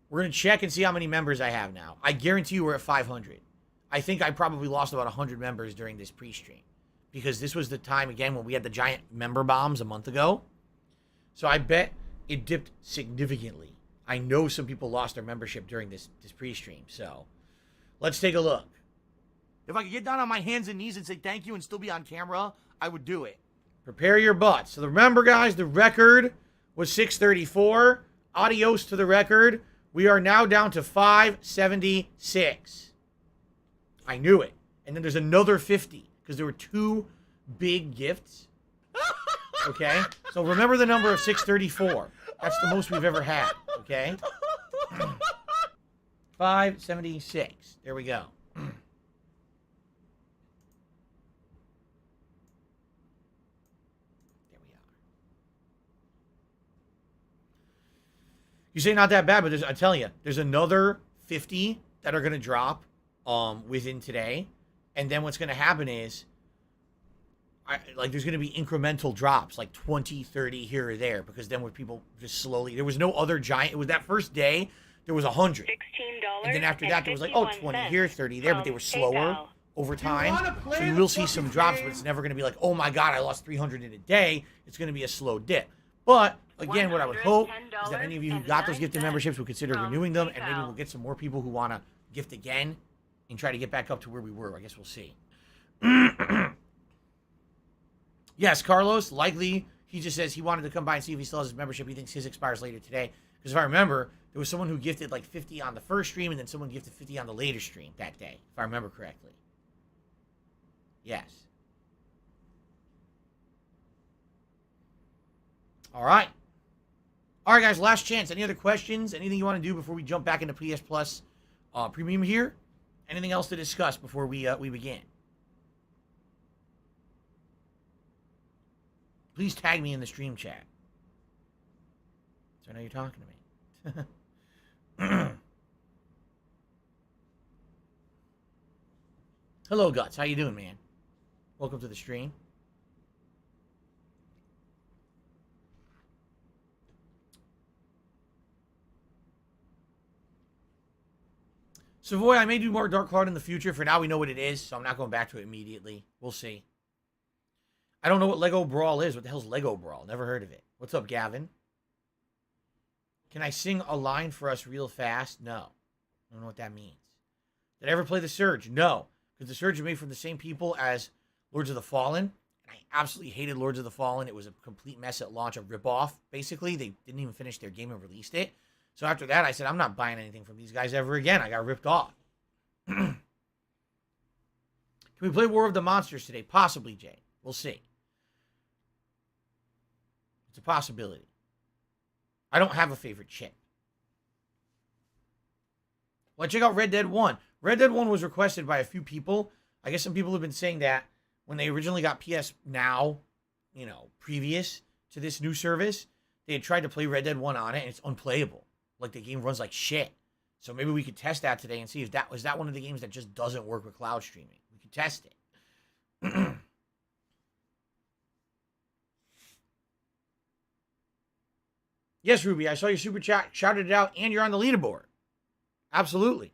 We're going to check and see how many members I have now. I guarantee you we're at 500. I think I probably lost about 100 members during this pre-stream. Because this was the time, again, when we had the giant member bombs a month ago. So I bet it dipped significantly. I know some people lost their membership during this pre-stream. So let's take a look. If I could get down on my hands and knees and say thank you and still be on camera, I would do it. Prepare your butts. So remember, guys, the record was 634. Adios to the record. We are now down to 576. I knew it. And then there's another 50 because there were 2 big gifts. Okay? So remember the number of 634. That's the most we've ever had. Okay? 576. There we go. You say not that bad, but I tell you, there's another 50 that are going to drop within today. And then what's going to happen is, there's going to be incremental drops, like 20, 30 here or there, because then with people just slowly, there was no other giant. It was that first day, there was 100. $16. And then after that, there was like, 20 here, 30 there, but they were slower over time. So you will see some drops, but it's never going to be like, oh my God, I lost 300 in a day. It's going to be a slow dip. But again, what I would hope is that any of you who got those gifted memberships will consider renewing them, and maybe we'll get some more people who want to gift again and try to get back up to where we were. I guess we'll see. Yes, Carlos, likely, he just says he wanted to come by and see if he still has his membership. He thinks his expires later today. Because if I remember, there was someone who gifted like 50 on the first stream, and then someone gifted 50 on the later stream that day, if I remember correctly. Yes. All right. All right, guys, last chance. Any other questions? Anything you want to do before we jump back into PS Plus Premium here? Anything else to discuss before we begin? Please tag me in the stream chat, so I know you're talking to me. Hello, Guts. How you doing, man? Welcome to the stream. Savoy, I may do more Dark Cloud in the future. For now, we know what it is, so I'm not going back to it immediately. We'll see. I don't know what Lego Brawl is. What the hell's Lego Brawl? Never heard of it. What's up, Gavin? Can I sing a line for us real fast? No. I don't know what that means. Did I ever play The Surge? No. Because The Surge is made from the same people as Lords of the Fallen. And I absolutely hated Lords of the Fallen. It was a complete mess at launch, a ripoff, basically. They didn't even finish their game and released it. So after that, I said, I'm not buying anything from these guys ever again. I got ripped off. Can we play War of the Monsters today? Possibly, Jay. We'll see. It's a possibility. I don't have a favorite chip. Well, check out Red Dead 1. Red Dead 1 was requested by a few people. I guess some people have been saying that when they originally got PS Now, previous to this new service, they had tried to play Red Dead 1 on it, and it's unplayable. Like, the game runs like shit. So maybe we could test that today and see if that was one of the games that just doesn't work with cloud streaming. We could test it. Yes, Ruby, I saw your super chat, shouted it out, and you're on the leaderboard. Absolutely.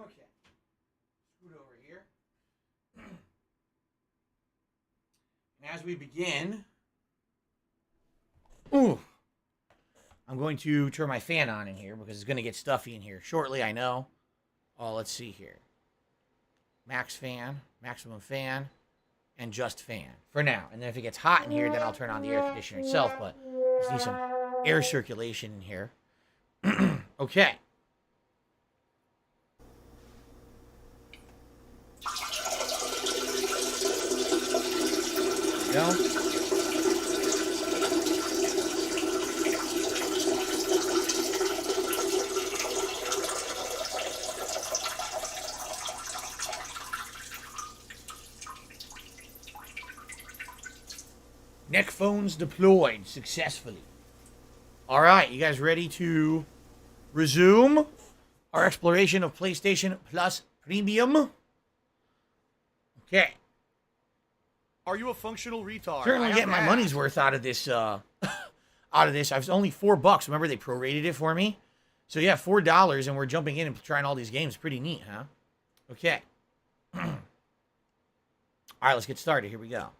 Okay. Scoot over here. And as we begin, I'm going to turn my fan on in here because it's going to get stuffy in here shortly, I know. Oh, let's see here. Max fan, maximum fan, and just fan for now. And then if it gets hot in here, then I'll turn on the air conditioner itself. But just need some air circulation in here. Okay. There we go. Neck phones deployed successfully. All right, you guys ready to resume our exploration of PlayStation Plus Premium? Okay. Are you a functional retard? Certainly getting my money's worth out of this. Out of this, I was only $4. Remember, they prorated it for me. So yeah, $4, and we're jumping in and trying all these games. Pretty neat, huh? Okay. All right, let's get started. Here we go.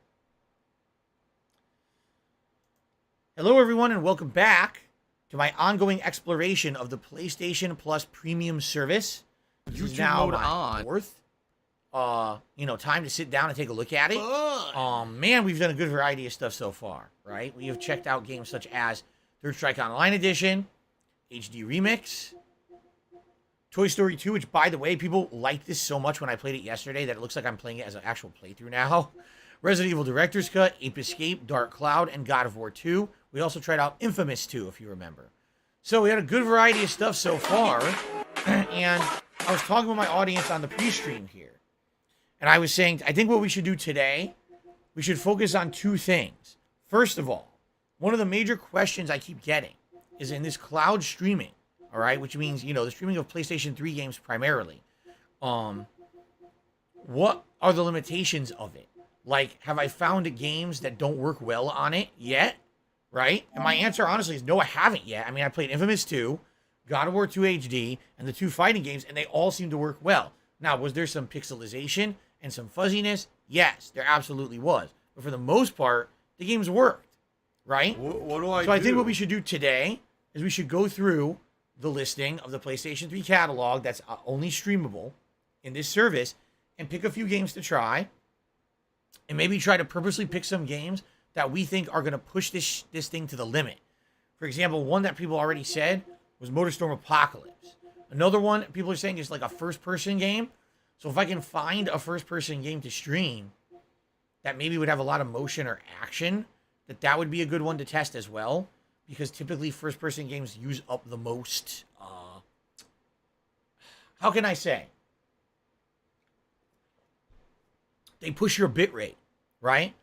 Hello, everyone, and welcome back to my ongoing exploration of the PlayStation Plus Premium service. This is now mode my on. fourth. Time to sit down and take a look at it. Man, we've done a good variety of stuff so far, right? We have checked out games such as Third Strike Online Edition, HD Remix, Toy Story 2, which, by the way, people liked this so much when I played it yesterday that it looks like I'm playing it as an actual playthrough now. Resident Evil Director's Cut, Ape Escape, Dark Cloud, and God of War 2. We also tried out Infamous 2, if you remember. So we had a good variety of stuff so far, and I was talking with my audience on the pre-stream here. And I was saying, I think what we should do today, we should focus on two things. First of all, one of the major questions I keep getting is in this cloud streaming, all right, which means, the streaming of PlayStation 3 games primarily. What are the limitations of it? Like, have I found games that don't work well on it yet? Right? And my answer, honestly, is no, I haven't yet. I mean, I played Infamous 2, God of War 2 HD, and the two fighting games, and they all seem to work well. Now, was there some pixelization and some fuzziness? Yes, there absolutely was. But for the most part, the games worked. Right? What do I do? So I think what we should do today is we should go through the listing of the PlayStation 3 catalog that's only streamable in this service and pick a few games to try. And maybe try to purposely pick some games that we think are going to push this thing to the limit. For example, one that people already said was Motorsport Apocalypse. Another one people are saying is like a first-person game. So if I can find a first-person game to stream that maybe would have a lot of motion or action, that would be a good one to test as well. Because typically first-person games use up the most, how can I say? They push your bit rate, right?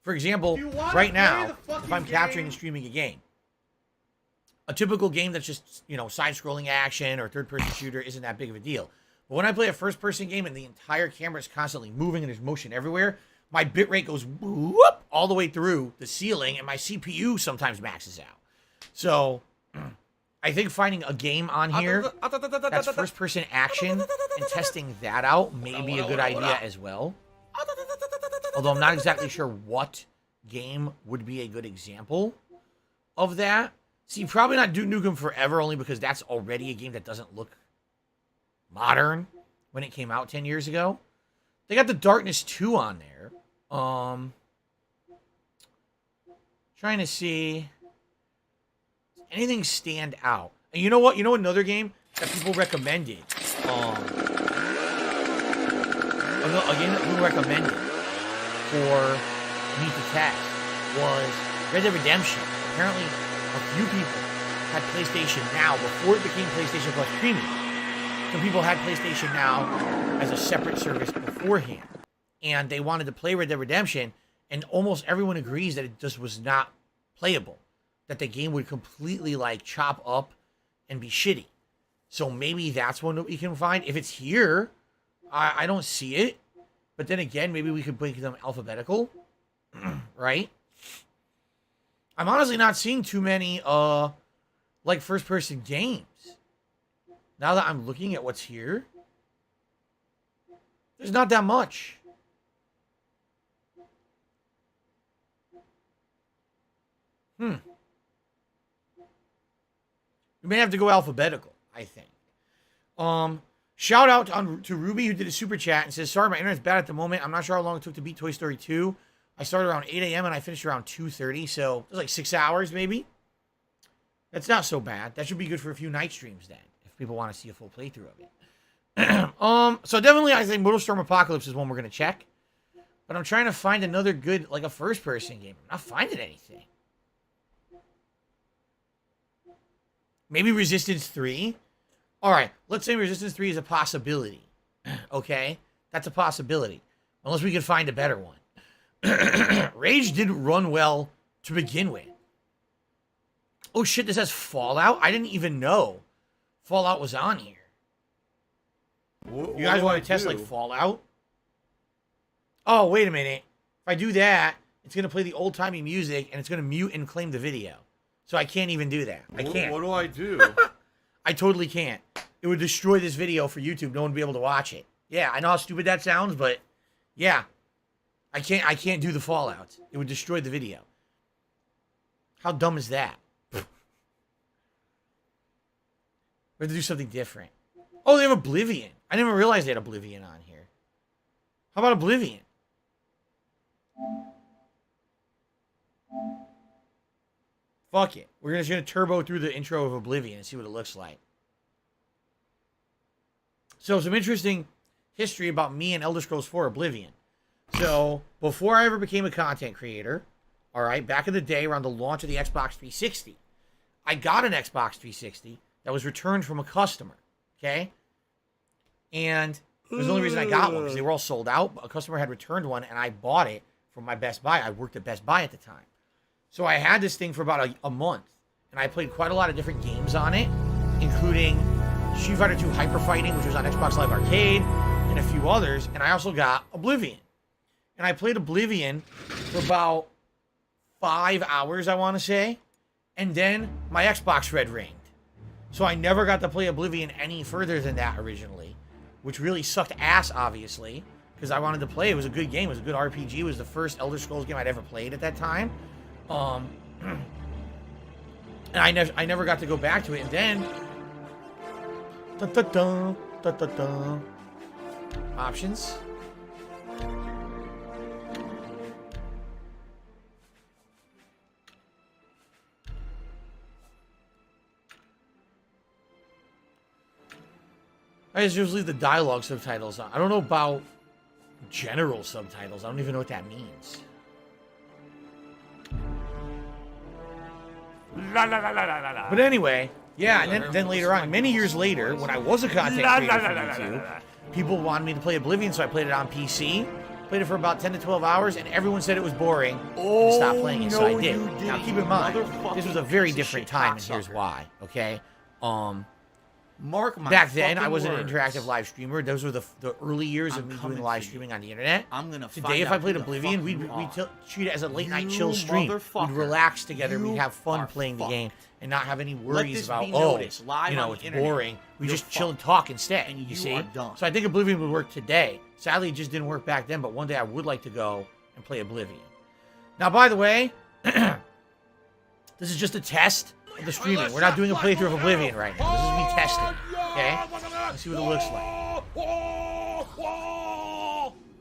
For example, right now, if I'm capturing and streaming a game, a typical game that's just, side-scrolling action or third-person shooter isn't that big of a deal. But when I play a first-person game and the entire camera is constantly moving and there's motion everywhere, my bit rate goes whoop all the way through the ceiling, and my CPU sometimes maxes out. So, I think finding a game on here that's first-person action and testing that out may be a good idea as well. Although I'm not exactly sure what game would be a good example of that. See, probably not Duke Nukem Forever, only because that's already a game that doesn't look modern when it came out 10 years ago. They got the Darkness 2 on there. Trying to see anything stand out. And you know what? You know another game that people recommended? A game that people recommended for me to test was Red Dead Redemption. Apparently, a few people had PlayStation Now before it became PlayStation Plus Premium. Some people had PlayStation Now as a separate service beforehand. And they wanted to play Red Dead Redemption, and almost everyone agrees that it just was not playable. That the game would completely, chop up and be shitty. So maybe that's one that we can find. If it's here, I don't see it. But then again, maybe we could make them alphabetical. Right? I'm honestly not seeing too many, first-person games. Now that I'm looking at what's here, There's not that much. We may have to go alphabetical, I think. Shout out to Ruby, who did a super chat and says, sorry, my internet's bad at the moment. I'm not sure how long it took to beat Toy Story 2. I started around 8 a.m. and I finished around 2:30, so it was like 6 hours maybe. That's not so bad. That should be good for a few night streams then, if people want to see a full playthrough of it. So definitely I think Motorsport Apocalypse is one we're going to check. But I'm trying to find another good, like a first-person game. I'm not finding anything. Maybe Resistance 3? Alright, let's say Resistance 3 is a possibility. Okay? That's a possibility. Unless we can find a better one. Rage didn't run well to begin with. Oh shit, this has Fallout? I didn't even know Fallout was on here. You guys want to test like Fallout? Oh, wait a minute. If I do that, it's going to play the old-timey music and it's going to mute and claim the video. So I can't even do that. I can't. What do I do? I totally can't. It would destroy this video for YouTube. No one would be able to watch it. Yeah, I know how stupid that sounds, but yeah. I can't do the Fallout. It would destroy the video. How dumb is that? We have to do something different. Oh, they have Oblivion. I never realized they had Oblivion on here. How about Oblivion? Fuck it. We're just going to turbo through the intro of Oblivion and see what it looks like. So, some interesting history about me and Elder Scrolls 4 Oblivion. So, before I ever became a content creator, alright, back in the day around the launch of the Xbox 360, I got an Xbox 360 that was returned from a customer, okay? And it was the only reason I got one, because they were all sold out. A customer had returned one, and I bought it from my Best Buy. I worked at Best Buy at the time. So I had this thing for about a month, and I played quite a lot of different games on it, including Street Fighter 2 Hyper Fighting, which was on Xbox Live Arcade, and a few others, and I also got Oblivion. And I played Oblivion for about 5 hours, I want to say, and then my Xbox red ringed. So I never got to play Oblivion any further than that originally, which really sucked ass, obviously, because I wanted to play. It was a good game. It was a good RPG. It was the first Elder Scrolls game I'd ever played at that time. And I never got to go back to it. And then, options. I just usually the dialogue subtitles on. I don't know about general subtitles. I don't even know what that means. But anyway, yeah, and then later on, many years later, when I was a content creator for YouTube, people wanted me to play Oblivion, so I played it on PC. Played it for about 10 to 12 hours, and everyone said it was boring and stopped playing it, so I did. Now, keep in mind, this was a very different time, and here's why, okay? Back then, I wasn't an interactive live streamer. Those were the early years of me doing live streaming on the internet. Today, if I played Oblivion, we'd treat it as a late-night chill stream. We'd relax together. We'd have fun playing the game and not have any worries about, it's boring. We just chill and talk instead, you see? So I think Oblivion would work today. Sadly, it just didn't work back then, but one day I would like to go and play Oblivion. Now, by the way, this is just a test of the streaming. We're not doing a playthrough of Oblivion right now. This is me testing, okay? Let's see what it looks like.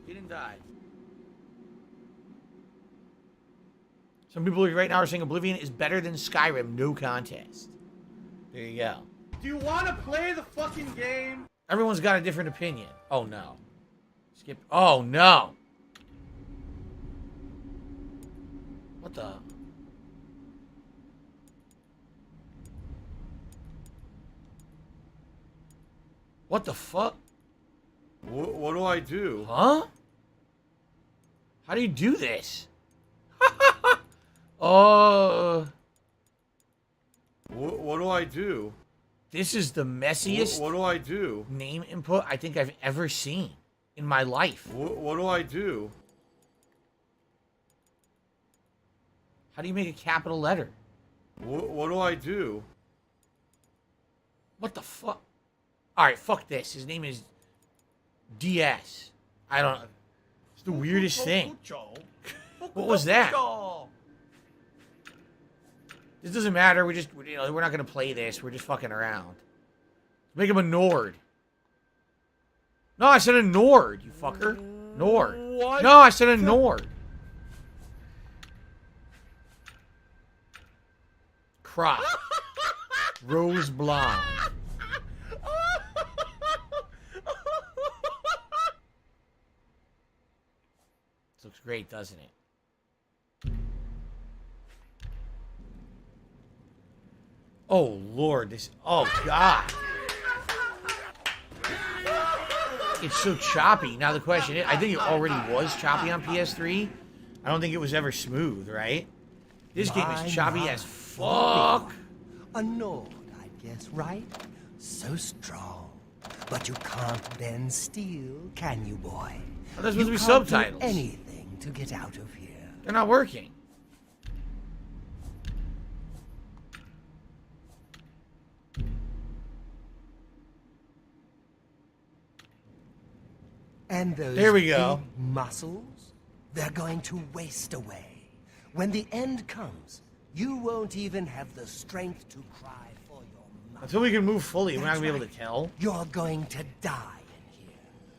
He didn't die. Some people right now are saying Oblivion is better than Skyrim. No contest. There you go. Do you want to play the fucking game? Everyone's got a different opinion. Oh, no. Skip. Oh, no. What the... What the fuck? What do I do? Huh? How do you do this? What do I do? This is the messiest What do I do? name input I think I've ever seen in my life. What do I do? How do you make a capital letter? What do I do? What the fuck? Alright, fuck this. His name is DS. I don't know. It's the weirdest thing. What was that? This doesn't matter. We're not gonna play this. We're just fucking around. Make him a Nord. No, I said a Nord, you fucker. Nord. What? No, I said a Nord. Crop. Rose blonde. This looks great, doesn't it? Oh, Lord. Oh, God. It's so choppy. Now, the question is, I think it already was choppy on PS3. I don't think it was ever smooth, right? This game is choppy as fuck. A Nord, I guess, right? So strong. But you can't bend steel, can you, boy? Oh, there's supposed to be You subtitles. can't do anything to get out of here. They're not working. And those There we go. big muscles, they're going to waste away. When the end comes, you won't even have the strength to cry for your mother. Until we can move fully, we're not That's going to be able right. to tell. You're going to die in here.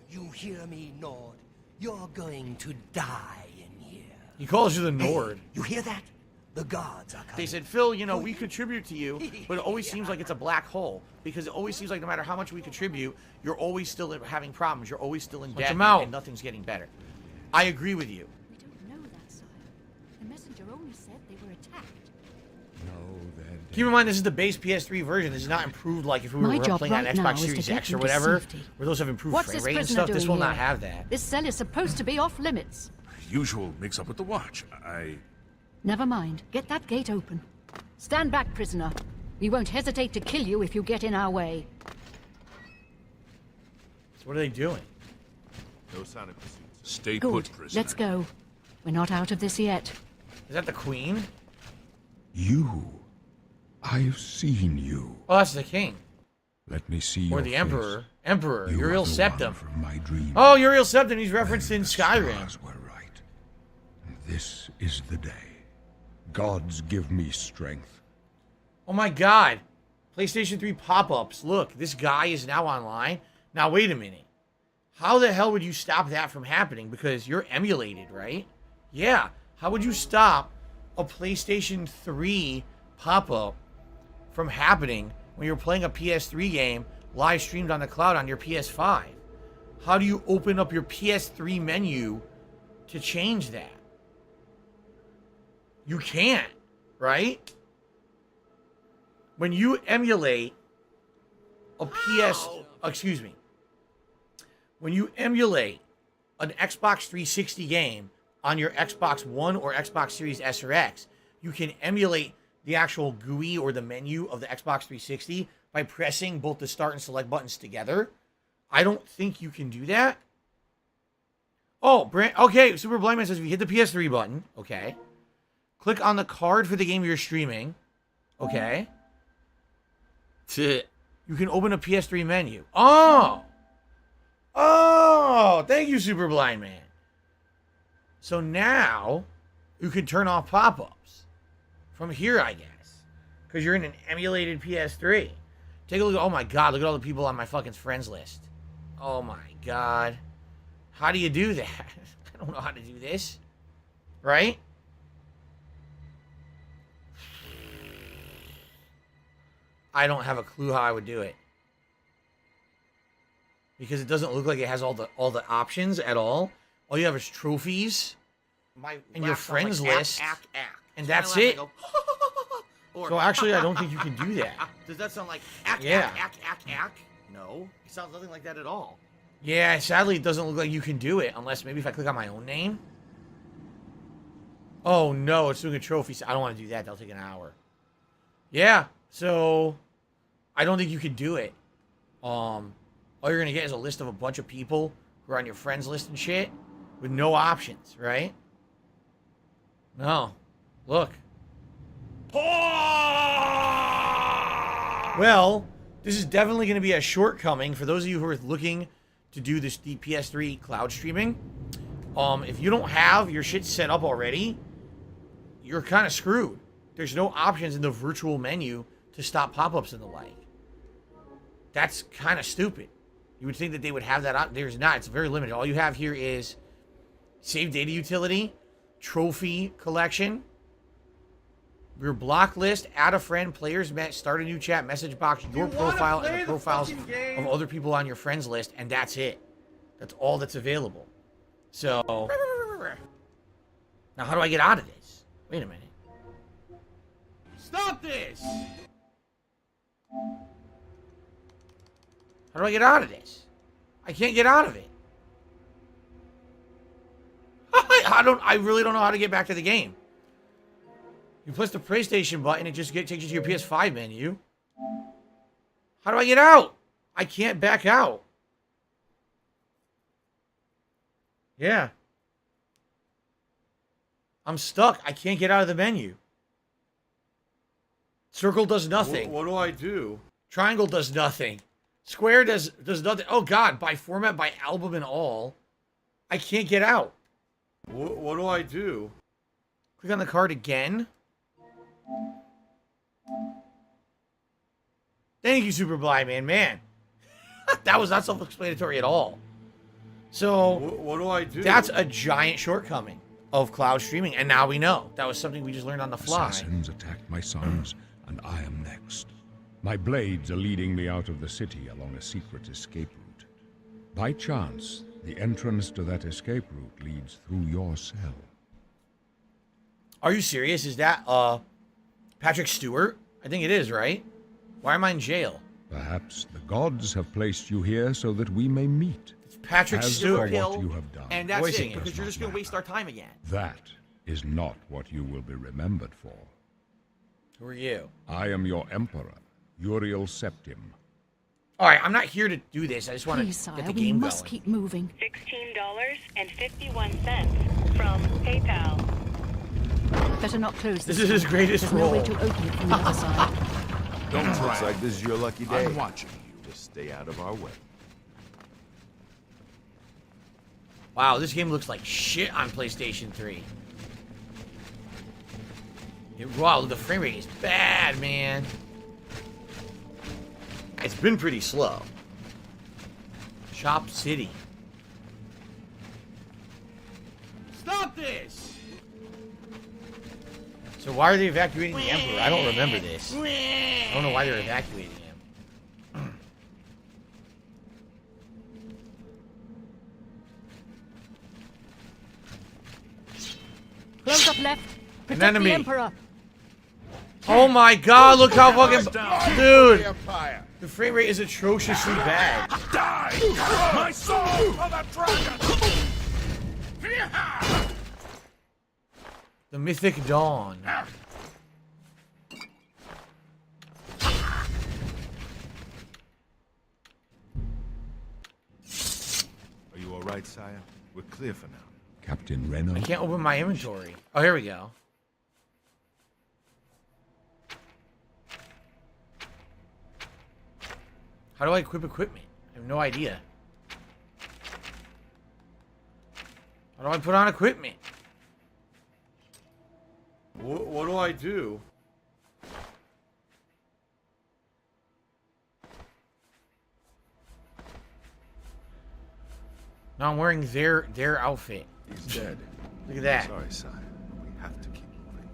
You hear me, Nord? You're going to die in here. He calls you the Hey, Nord. you hear that? The guards are coming. They said, Phil, we contribute to you, but it always seems like it's a black hole. Because it always seems like no matter how much we contribute, you're always still having problems. You're always still in debt, and nothing's getting better. I agree with you. We don't know that, sire. The messenger only said they were attacked. Keep in mind, this is the base PS3 version. This is not improved like if we My were job playing on right now Xbox is to Series get X you or to whatever, safety. where those have improved What's frame this rate and prisoner stuff. This doing will not here? have that. This cell is supposed to be off limits. Usual mix-up with the watch. Never mind. Get that gate open. Stand back, prisoner. We won't hesitate to kill you if you get in our way. So what are they doing? No sign of pursuit. Stay Good. put, prisoner. Let's go. We're not out of this yet. Is that the Queen? You. I've seen you. Oh, that's the King. Let me see Or your the face. Emperor. Emperor. You Uriel are the Septim. one from my dream. Oh, Uriel Septim. He's referenced in The Skyrim. stars were right. This is the day. Gods give me strength. Oh my God. PlayStation 3 pop-ups. Look, this guy is now online. Now, wait a minute. How the hell would you stop that from happening? Because you're emulated, right? Yeah. How would you stop a PlayStation 3 pop-up from happening when you're playing a PS3 game live streamed on the cloud on your PS5? How do you open up your PS3 menu to change that? You can't, right? When you emulate a when you emulate an Xbox 360 game on your Xbox One or Xbox Series S or X, you can emulate the actual GUI or the menu of the Xbox 360 by pressing both the start and select buttons together. I don't think you can do that. Oh, okay, Super Blind Man says if you hit the PS3 button, okay, click on the card for the game you're streaming, okay, you can open a PS3 menu. Oh, thank you, Super Blind Man. So now you can turn off pop-ups from here, I guess, because you're in an emulated PS3. Take a look. Oh my God, look at all the people on my fucking friends list. Oh my God. How do you do that? I don't know how to do this. Right? I don't have a clue how I would do it. Because it doesn't look like it has all the options at all. All you have is trophies and your friends list. And that's it. So actually, I don't think you can do that. Does that sound like No, it sounds nothing like that at all. Yeah, sadly, it doesn't look like you can do it. Unless maybe if I click on my own name. Oh, no, it's doing a trophy. I don't want to do that. That'll take an hour. Yeah, so I don't think you can do it. All you're going to get is a list of a bunch of people who are on your friends list and shit with no options, right? No. Look. Well, this is definitely going to be a shortcoming for those of you who are looking to do this the PS3 cloud streaming. If you don't have your shit set up already, you're kind of screwed. There's no options in the virtual menu to stop pop-ups and the like. That's kind of stupid. You would think that they would have that out. There's not. It's very limited. All you have here is save data utility, trophy collection, your block list, add a friend, players met, start a new chat, message box, your profile, and the profiles of other people on your friends list, and that's it. That's all that's available. So, now how do I get out of this? Wait a minute. Stop this! How do I get out of this? I can't get out of it. I really don't know how to get back to the game. You press the PlayStation button, it just takes you to your PS5 menu. How do I get out? I can't back out. Yeah. I'm stuck. I can't get out of the menu. Circle does nothing. What do I do? Triangle does nothing. Square does nothing. Oh God, by format, by album and all. I can't get out. What do I do? Click on the card again. Thank you, Super Blind Man. Man, that was not self-explanatory at all. So, What do I do? that's a giant shortcoming of cloud streaming, and now we know. That was something we just learned on the fly. Assassins attacked my sons, and I am next. My blades are leading me out of the city along a secret escape route. By chance, the entrance to that escape route leads through your cell. Are you serious? Is that, Patrick Stewart? I think it is, right? Why am I in jail? Perhaps the gods have placed you here so that we may meet. It's Patrick As Stewart. for what you have done, And that's voicing it, does because you're not just going to waste matter. our time again. That is not what you will be remembered for. Who are you? I am your emperor, Uriel Septim. All right, I'm not here to do this. I just want Please, to sire, get the we game must going. keep moving. $16.51 from PayPal. Better not close This is his greatest There's no way role. to open it from the other side. Don't try. Looks like this is your lucky day. I'm watching you. Just stay out of our way. Wow, this game looks like shit on PlayStation 3. Wow, the frame rate is bad, man. It's been pretty slow. Shop City. Stop this! So why are they evacuating the Emperor? I don't remember this. I don't know why they're evacuating him. Close up left. Protect enemy. the Emperor. Oh my god, look how fucking... Dude! The frame rate is atrociously bad. Die! My soul for the dragon! The Mythic Dawn. Are you all right, sire? We're clear for now. Captain Reno. I can't open my inventory. Oh, here we go. How do I equip equipment? I have no idea. How do I put on equipment? What do I do? Now I'm wearing their outfit. He's dead. Look at that. Sorry, sire. We have to keep moving.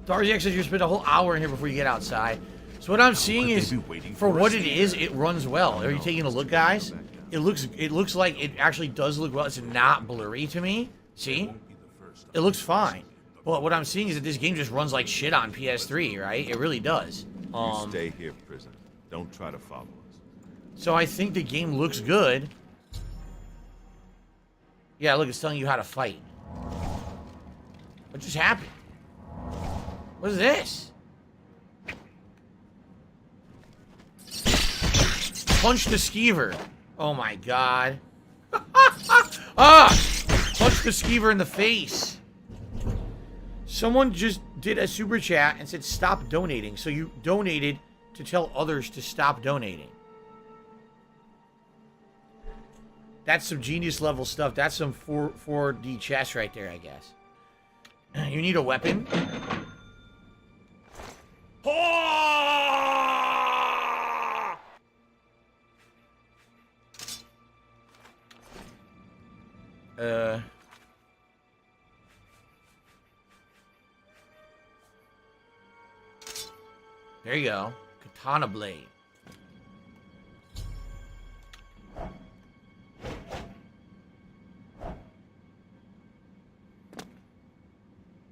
Darcy X says you spend a whole hour in here before you get outside. So what I'm seeing is, for what it is, it runs well. Are you taking a look, guys? It looks like it actually does look well. It's not blurry to me. See? It looks fine. But what I'm seeing is that this game just runs like shit on PS3, right? It really does. You stay here, prisoner. Don't try to follow us. So I think the game looks good. Yeah, look, it's telling you how to fight. What just happened? What is this? Punch the skeever. Oh my god. Ah! Punch the skeever in the face. Someone just did a super chat and said stop donating. So you donated to, to tell others to stop donating. That's some genius level stuff. That's some 4D chess right there, I guess. You need a weapon. There you go. Katana blade.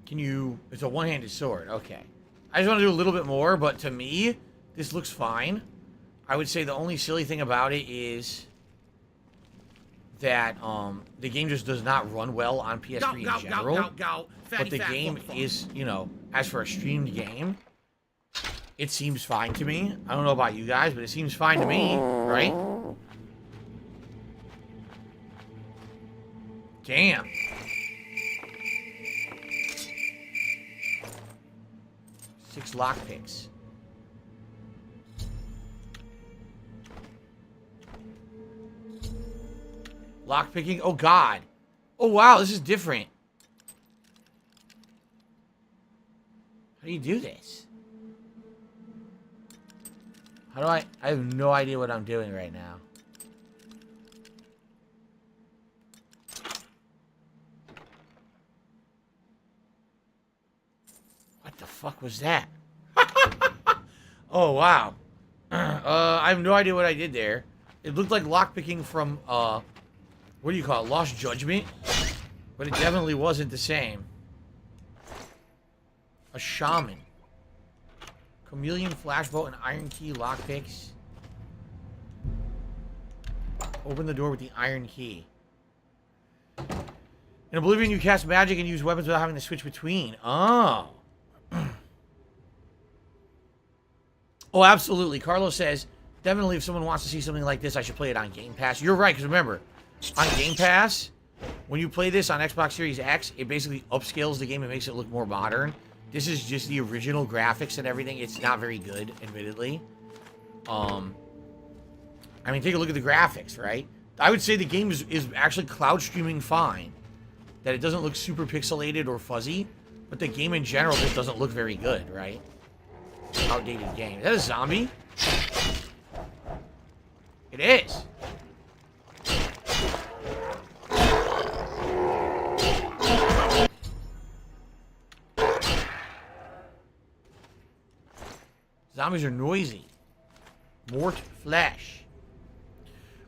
Can you... It's a one-handed sword. Okay. I just want to do a little bit more, but to me, this looks fine. I would say the only silly thing about it is that the game just does not run well on PS3 in general. But the game is, you know, as for a streamed game, it seems fine to me. I don't know about you guys, but it seems fine to me, right? Damn. Six lockpicks. Lockpicking? Oh, God. Oh, wow, this is different. How do you do this? How do I have no idea what I'm doing right now. What the fuck was that? Oh, wow. I have no idea what I did there. It looked like lockpicking from, what do you call it? Lost Judgment? But it definitely wasn't the same. A shaman. Chameleon, flashbolt, and iron key lockpicks. Open the door with the iron key. In Oblivion, you cast magic and use weapons without having to switch between. Oh. Oh, absolutely. Carlos says, definitely if someone wants to see something like this, I should play it on Game Pass. You're right, because remember, on Game Pass, when you play this on Xbox Series X, it basically upscales the game and makes it look more modern. This is just the original graphics and everything. It's not very good, admittedly. I mean, take a look at the graphics, right? I would say the game is actually cloud streaming fine. That it doesn't look super pixelated or fuzzy. But the game in general just doesn't look very good, right? Outdated game. Is that a zombie? It is. Zombies are noisy. Mort flesh.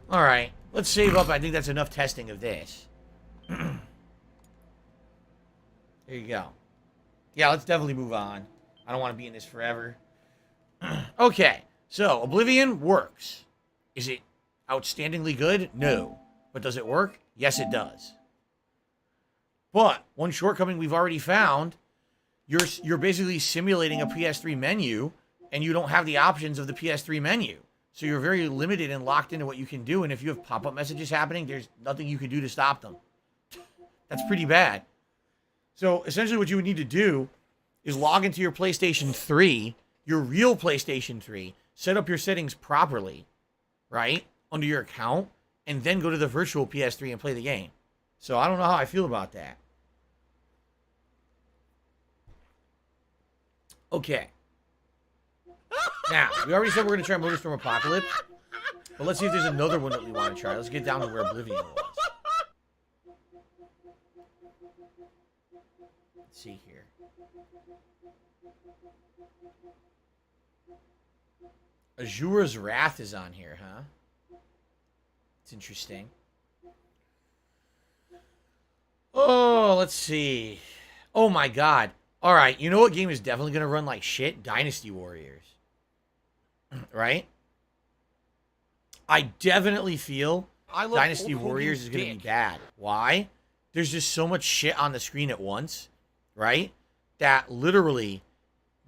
Alright. Let's save up. I think that's enough testing of this. There you go. Yeah, let's definitely move on. I don't want to be in this forever. Okay. So, Oblivion works. Is it outstandingly good? No. But does it work? Yes, it does. But one shortcoming we've already found, you're basically simulating a PS3 menu, and you don't have the options of the PS3 menu. So you're very limited and locked into what you can do, and if you have pop-up messages happening, there's nothing you can do to stop them. That's pretty bad. So essentially what you would need to do is log into your PlayStation 3, your real PlayStation 3, set up your settings properly, right, under your account, and then go to the virtual PS3 and play the game. So I don't know how I feel about that. Okay. Now, we already said we're going to try Motorsport Apocalypse, but let's see if there's another one that we want to try. Let's get down to where Oblivion was. Let's see here. Azura's Wrath is on here, huh? It's interesting. Oh, let's see. Oh my god. Alright, you know what game is definitely going to run like shit? Dynasty Warriors. Right? I definitely feel Dynasty Warriors is going to be bad. Why? There's just so much shit on the screen at once, right? That literally,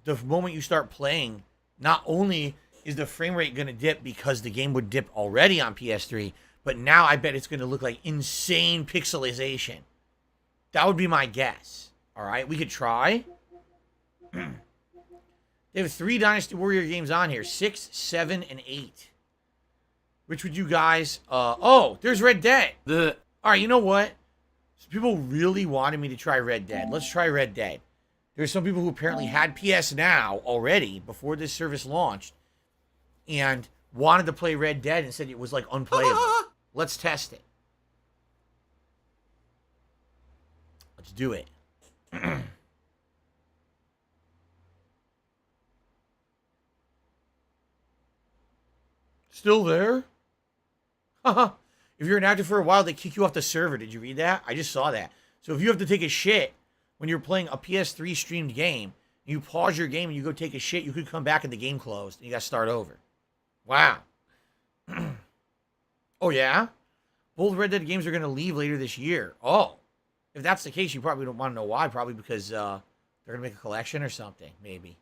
the moment you start playing, not only is the frame rate going to dip because the game would dip already on PS3, but now I bet it's going to look like insane pixelization. That would be my guess. All right, we could try. They have 3 Dynasty Warrior games on here. 6, 7, and 8. Which would you guys... oh, there's Red Dead. All right, you know what? Some people really wanted me to try Red Dead. Let's try Red Dead. There's some people who apparently had PS Now already before this service launched and wanted to play Red Dead and said it was, like, unplayable. Let's test it. Let's do it. Still there? Haha. If you're inactive for a while, they kick you off the server. Did you read that? I just saw that. So if you have to take a shit when you're playing a PS3 streamed game, and you pause your game and you go take a shit, you could come back and the game closed. And you got to start over. Wow. Oh, yeah? Both Red Dead games are going to leave later this year. Oh. If that's the case, you probably don't want to know why. Probably because they're going to make a collection or something. Maybe.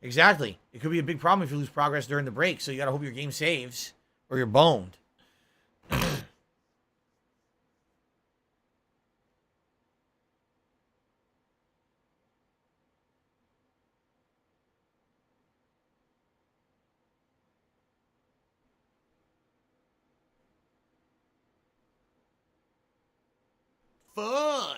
Exactly. It could be a big problem if you lose progress during the break, so you gotta hope your game saves, or you're boned. Fun!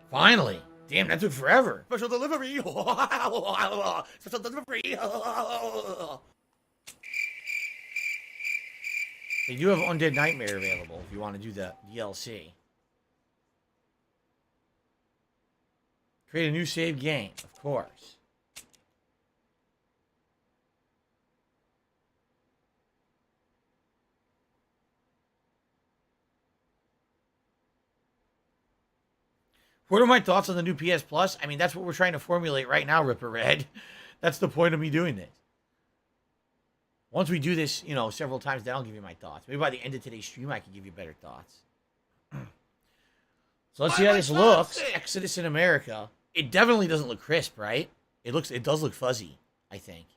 Finally. Damn, that took forever. Special delivery. Special delivery. They do have Undead Nightmare available if you want to do the DLC. Create a new save game, of course. What are my thoughts on the new PS Plus? I mean, that's what we're trying to formulate right now, Ripper Red. That's the point of me doing this. Once we do this, you know, several times, then I'll give you my thoughts. Maybe by the end of today's stream, I can give you better thoughts. So let's see how this looks. Exodus in America. It definitely doesn't look crisp, right? It does look fuzzy, I think.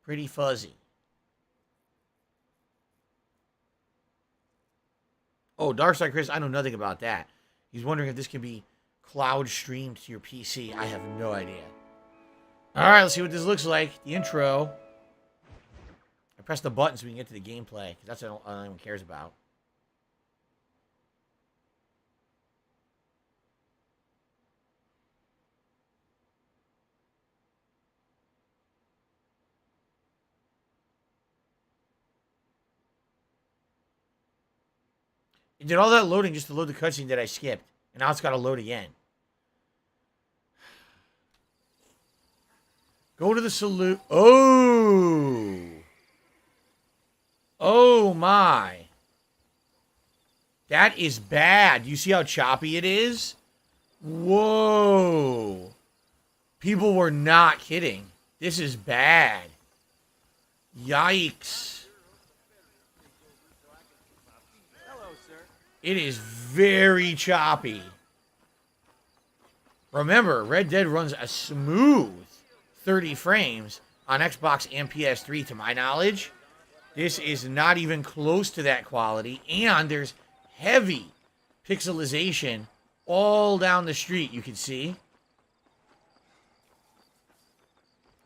Pretty fuzzy. Oh, Darkside Chris, I know nothing about that. He's wondering if this can be cloud streamed to your PC. I have no idea. Alright, let's see what this looks like. The intro. I pressed the button so we can get to the gameplay, because that's what anyone cares about. It did all that loading just to load the cutscene that I skipped. And now it's got to load again. Go to the salute. Oh. Oh, my. That is bad. You see how choppy it is? Whoa. People were not kidding. This is bad. Yikes. It is very choppy. Remember, Red Dead runs a smooth 30 frames on Xbox and PS3, to my knowledge. This is not even close to that quality, and there's heavy pixelization all down the street, you can see.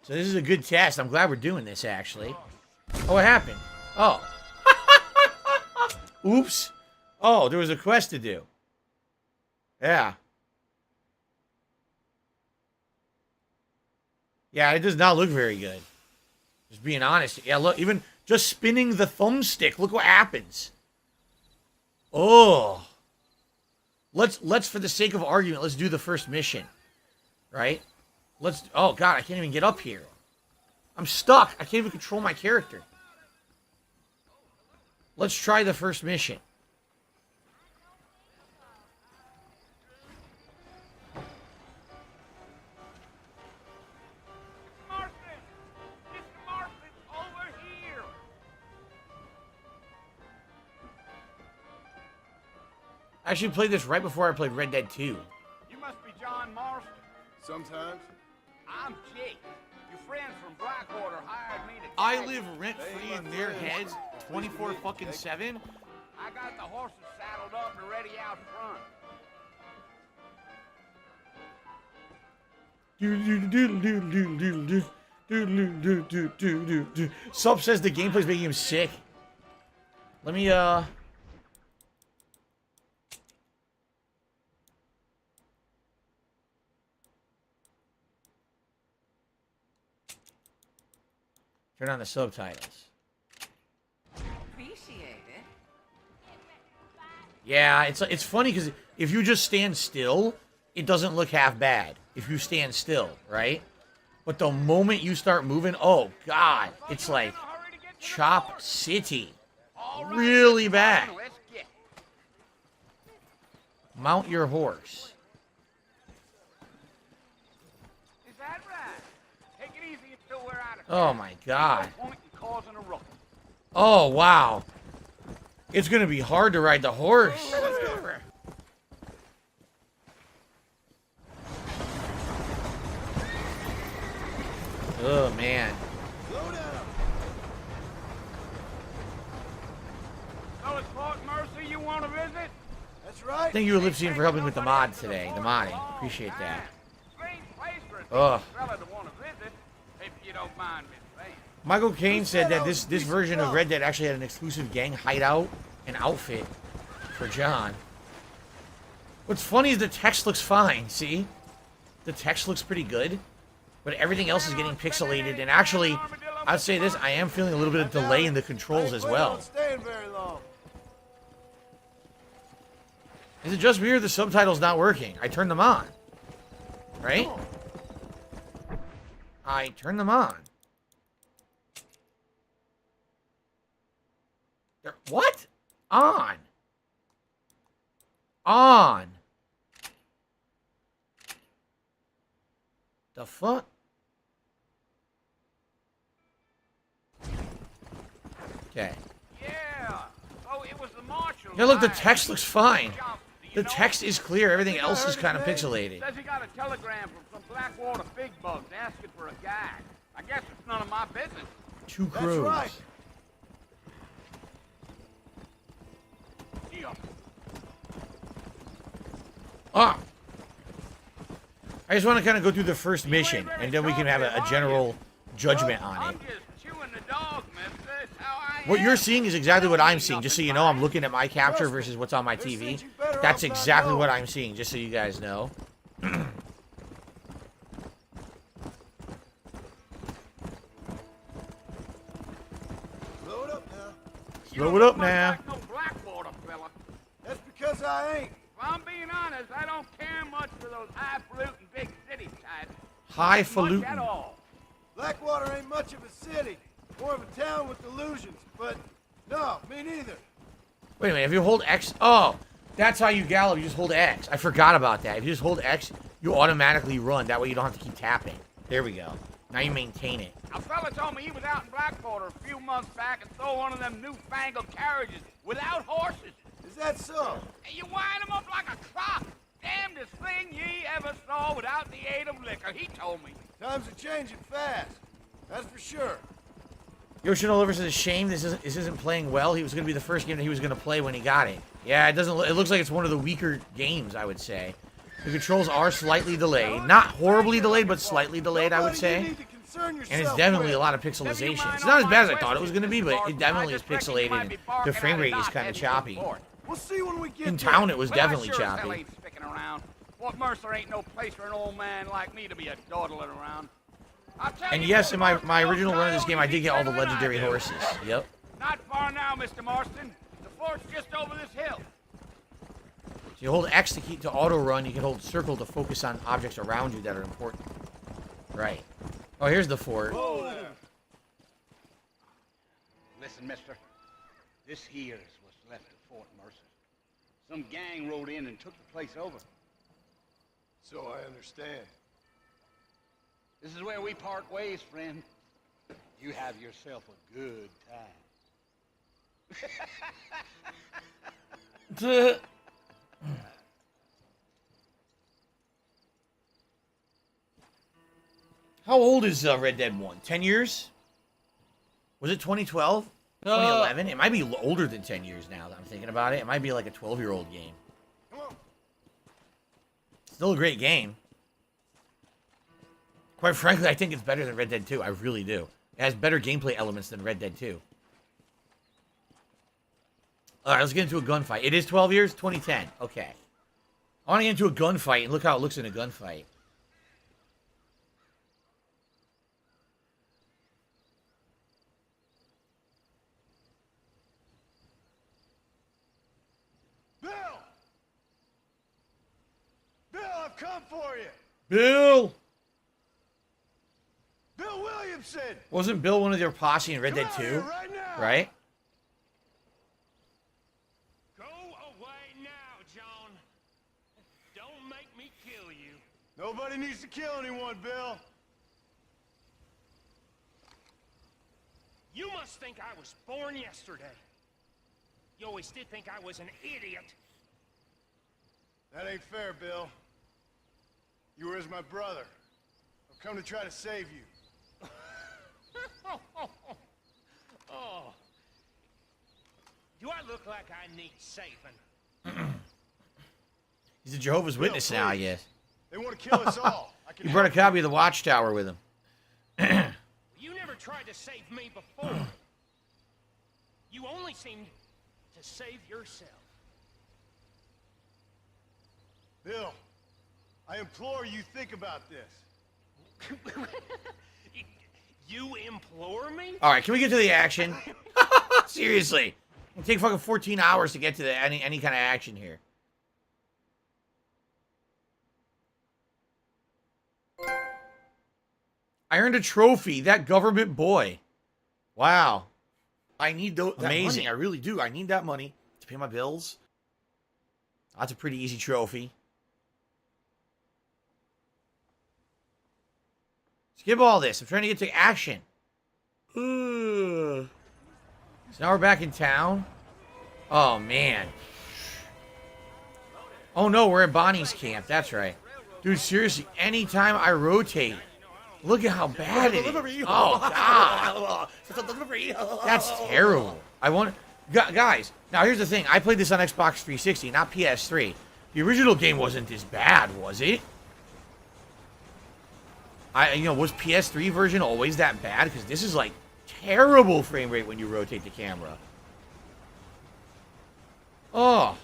So this is a good test. I'm glad we're doing this, actually. Oh, what happened? Oh. Oops. Oh, there was a quest to do. Yeah. Yeah, it does not look very good. Just being honest. Yeah, look, even just spinning the thumbstick, look what happens. Oh. Let's for the sake of argument, let's do the first mission. Right? Oh god, I can't even get up here. I'm stuck. I can't even control my character. Let's try the first mission. I actually played this right before I played Red Dead 2. You must be John Marston. Sometimes. I'm Jake. Your friends from Blackwater hired me to... I live rent-free in their heads 24/7? I got the horses saddled up and ready out front. Sub says the gameplay's making him sick. Let me, turn on the subtitles. Appreciate it. Yeah, it's funny because if you just stand still, it doesn't look half bad. If you stand still, right? But the moment you start moving, oh god, it's like Chop City. Really bad. Mount your horse. Is that right? Take it easy until we're out of Oh my god. point in causing a ruckus. Oh wow. It's gonna be hard to ride the horse. Oh man. So it's Fort Mercy you want to visit? That's right. Thank you, Ellipsian, for helping with the mod today. The modding. Appreciate that. Strange place for a Ugh. fella to want to visit, if you don't mind me saying. Michael Caine said that this version of Red Dead actually had an exclusive gang hideout and outfit for John. What's funny is the text looks fine, see? The text looks pretty good, but everything else is getting pixelated, and actually, I'd say this, I am feeling a little bit of delay in the controls as well. Staying very long. Is it just me or the subtitles not working? I turned them on. Right? I turned them on. They're, what? On. On. The fuck? Okay. Yeah. Oh, it was the marshal. Yeah, look, the text looks fine. The text is clear. Everything else is kind of pixelated. Says he got a telegram from some Blackwater big bugs asking for a guide. I guess it's none of my business. Two crows. right. Yeah. Ah. I just want to kind of go through the first mission, and then we can have a general judgment on it. I'm just chewing the dog, mister. That's how I What am. you're seeing is exactly what I'm seeing. Just so you know, I'm looking at my capture versus what's on my TV. That's exactly what I'm seeing, just so you guys know. Slow it up now. Slow it up now. Like no Blackwater fella. That's because I ain't. If I'm being honest, I don't care much for those highfalutin big city types. Much at Highfalutin. all. Blackwater ain't much of a city. More of a town with illusions. But no, me neither. Wait a minute, if you hold X... Oh, that's how you gallop. You just hold X. I forgot about that. If you just hold X, you automatically run. That way you don't have to keep tapping. There we go. Now you maintain it. A fella told me he was out in Blackwater a few months back and stole one of them newfangled carriages without horses. Is that so? And you wind him up like a clock. Damnedest thing ye ever saw without the aid of liquor, he told me. Times are changing fast. That's for sure. Yoshino Liver says, "A shame this isn't playing well. He was going to be the first game that he was going to play when he got it." Yeah, it doesn't. It looks like it's one of the weaker games, I would say. The controls are slightly delayed, not horribly delayed, but slightly delayed, I would say. And it's definitely a lot of pixelization. It's not as bad as I thought it was going to be, but it definitely is pixelated, and the frame rate is kind of choppy. We'll see when we get In there. town, it was Well, I definitely sure as hell choppy. ain't sticking around. Fort Mercer ain't no place for an old man like me to be a dawdling around. I'll tell And you yes, what, in my Fort original run of this game, I did get all the better than I legendary do. horses. Yep. Not far now, Mr. Marston. The fort's just over this hill. So you hold X to keep to auto run. You can hold circle to focus on objects around you that are important. Right. Oh, here's the fort. Listen, mister. This here is what's left of Fort Mercer. Some gang rode in and took the place over. So I understand. This is where we part ways, friend. You have yourself a good time. How old is Red Dead 1? 10 years? Was it 2012? 2011? It might be older than 10 years now that I'm thinking about it. It might be like a 12-year-old game. Still a great game. Quite frankly, I think it's better than Red Dead 2. I really do. It has better gameplay elements than Red Dead 2. Alright, let's get into a gunfight. It is 12 years? 2010. Okay. I want to get into a gunfight, and look how it looks in a gunfight. Bill! Bill, I've come for you! Bill! Bill Williamson! Wasn't Bill one of their posse in Red Dead 2? Right? Go away now, John. Don't make me kill you. Nobody needs to kill anyone, Bill. You must think I was born yesterday. You always did think I was an idiot. That ain't fair, Bill. You were as my brother. I've come to try to save you. Oh. Do I look like I need saving? He's a Jehovah's Witness now, I guess. They want to kill us all. He brought a copy of the Watchtower with him. You never tried to save me before. You only seemed to save yourself. Bill, I implore you think about this. You implore me? Alright, can we get to the action? Seriously. It'll take fucking 14 hours to get to any kind of action here. I earned a trophy. That government boy. Wow. I need that amazing. Money. I really do. I need that money to pay my bills. That's a pretty easy trophy. Skip all this. I'm trying to get to action. So now we're back in town. Oh, man. Oh, no. We're at Bonnie's camp. That's right. Dude, seriously. Anytime I rotate... Look at how bad it is. Oh, God. That's terrible. I want... Guys, now here's the thing. I played this on Xbox 360, not PS3. The original game wasn't this bad, was it? Was PS3 version always that bad? Because this is, like, terrible frame rate when you rotate the camera. Oh.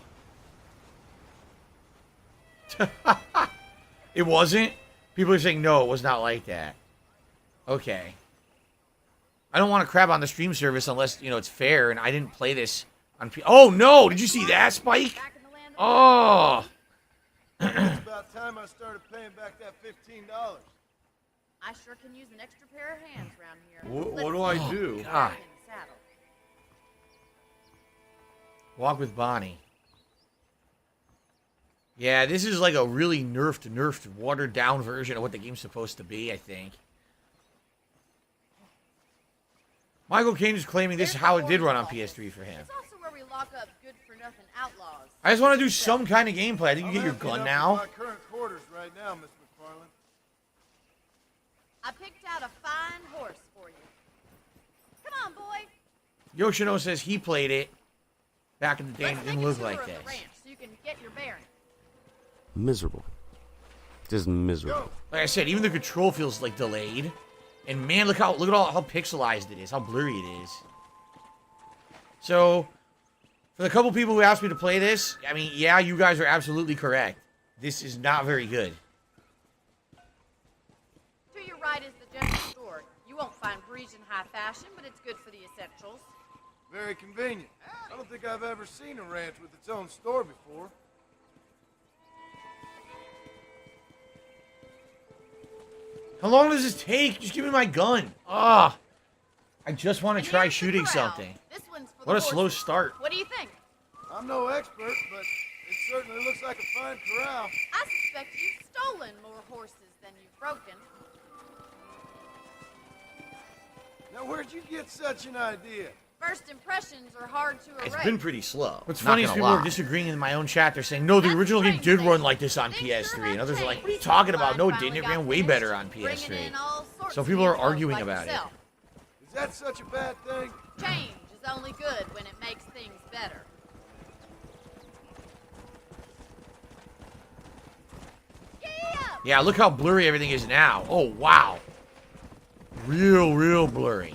It wasn't? People are saying, no, it was not like that. Okay. I don't want to crap on the stream service unless, it's fair, and I didn't play this on Oh, no! Did you see that, Spike? Oh! It's about time I started paying back that $15. I sure can use an extra pair of hands around here. What do I do? God. Walk with Bonnie. Yeah, this is like a really nerfed, watered-down version of what the game's supposed to be, I think. Michael Caine is claiming this is how it did run on PS3 for him. It's also where we lock up good-for-nothing outlaws. I just want to do some kind of gameplay. I think you get your gun now. My current quarters right now, Miss McFarland. I picked out a fine horse for you. Come on, boy. Yoshino says he played it back in the day and it didn't look like this. So you can get your bearings. Miserable. Just miserable. Like I said, even the control feels like delayed. And man, look at how pixelized it is, how blurry it is. So, for the couple people who asked me to play this, I mean, yeah, you guys are absolutely correct. This is not very good. To your right is the general store. You won't find Parisian high fashion, but it's good for the essentials. Very convenient. I don't think I've ever seen a ranch with its own store before. How long does this take? Just give me my gun. Ah, I just want to try shooting something. This one's for What a the slow horses. start. What do you think? I'm no expert, but it certainly looks like a fine corral. I suspect you've stolen more horses than you've broken. Now, where'd you get such an idea? First impressions are hard to erase. It's been pretty slow. What's Not funny is gonna people lie. are disagreeing in my own chat. They're saying, no, the original game did run like this on PS3. And others are like, what are you talking about? No, it didn't. It ran way better on PS3. So people are arguing about it. Is that such a bad thing? Change is only good when it makes things better. Yeah, look how blurry everything is now. Oh, wow. Real blurry.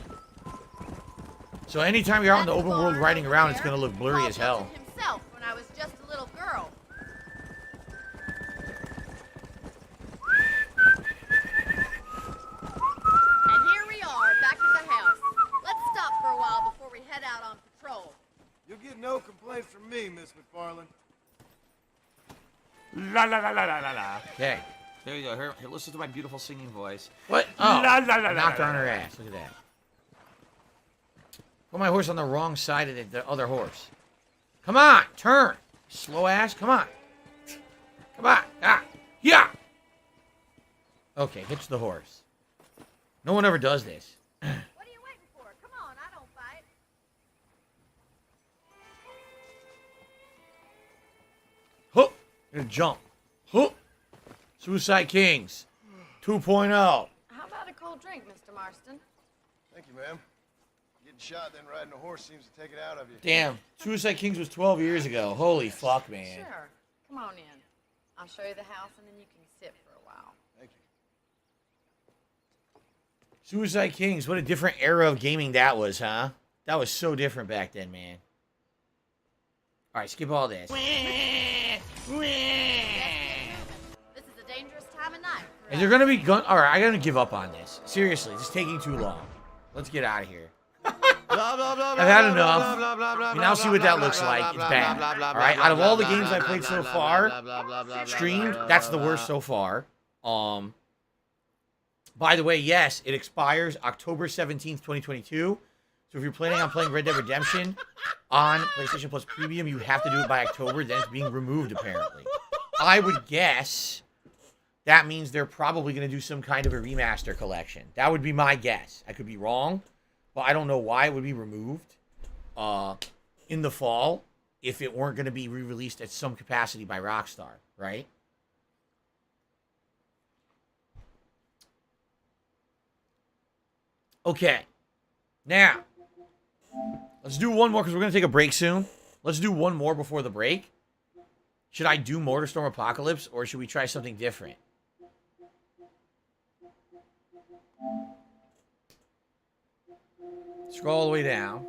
So anytime you're out in the open world riding around, it's going to look blurry as hell. Himself when I was just a little girl. And here we are, back at the house. Let's stop for a while before we head out on patrol. You'll get no complaints from me, Miss McFarland. La la la la la la la. Okay. There you go. Here, listen to my beautiful singing voice. What? Oh, La la la la. knocked her on her ass. Look at that. Put my horse on the wrong side of the other horse. Come on, turn. Slow ass. Come on. Come on. Ah. Yeah. Okay, hitch the horse. No one ever does this. What are you waiting for? Come on, I don't fight. Hook. Gonna jump. Hook. Suicide Kings 2.0. How about a cold drink, Mr. Marston? Thank you, ma'am. Getting shot, then riding a horse seems to take it out of you. Damn, Suicide Kings was 12 years ago. Holy fuck, man. Sure. Come on in. I'll show you the house and then you can sit for a while. Thank you. Suicide Kings, what a different era of gaming that was, huh? That was so different back then, man. Alright, skip all this. Is there gonna be gun? Alright, I gotta give up on this. Seriously, it's taking too long. Let's get out of here. I've had enough. You now see what that looks like. It's bad. Alright, out of all the games I've played so far, streamed, that's the worst so far. By the way, yes, it expires October 17th, 2022. So if you're planning on playing Red Dead Redemption on PlayStation Plus Premium, you have to do it by October. Then it's being removed, apparently. I would guess that means they're probably going to do some kind of a remaster collection. That would be my guess. I could be wrong, but I don't know why it would be removed in the fall if it weren't going to be re-released at some capacity by Rockstar, right? Okay. Now, let's do one more because we're going to take a break soon. Let's do one more before the break. Should I do Motorsport Apocalypse or should we try something different? Scroll all the way down.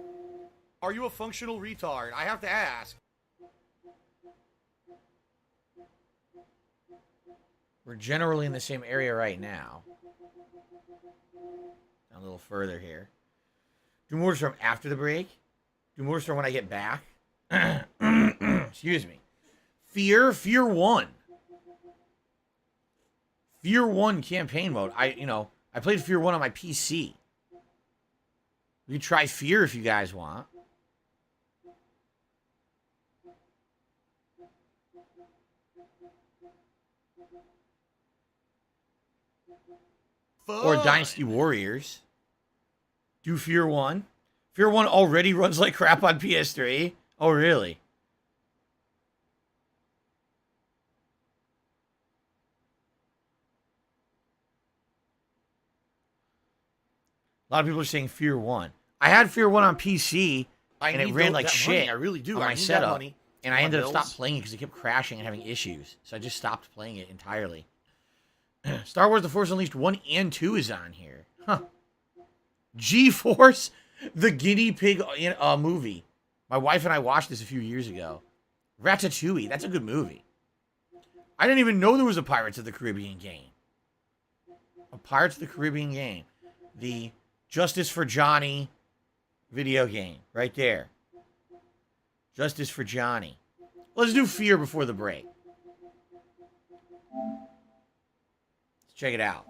Are you a functional retard? I have to ask. We're generally in the same area right now. A little further here. Do Motorstorm after the break. Do Motorstorm when I get back. Excuse me. F.E.A.R 1. F.E.A.R 1 campaign mode. I played F.E.A.R 1 on my PC. We can try F.E.A.R if you guys want. Fun. Or Dynasty Warriors. Do F.E.A.R 1. F.E.A.R 1 already runs like crap on PS3. Oh, really? A lot of people are saying F.E.A.R 1. I had F.E.A.R 1 on PC, and it ran like shit. I really do. On my setup, and I ended up stopped playing it because it kept crashing and having issues. So I just stopped playing it entirely. Star Wars: The Force Unleashed 1 and 2 is on here. Huh. G-Force, the guinea pig movie. My wife and I watched this a few years ago. Ratatouille, that's a good movie. I didn't even know there was a Pirates of the Caribbean game. A Pirates of the Caribbean game. The Justice for Johnny video game. Right there. Justice for Johnny. Let's do F.E.A.R before the break. Let's check it out.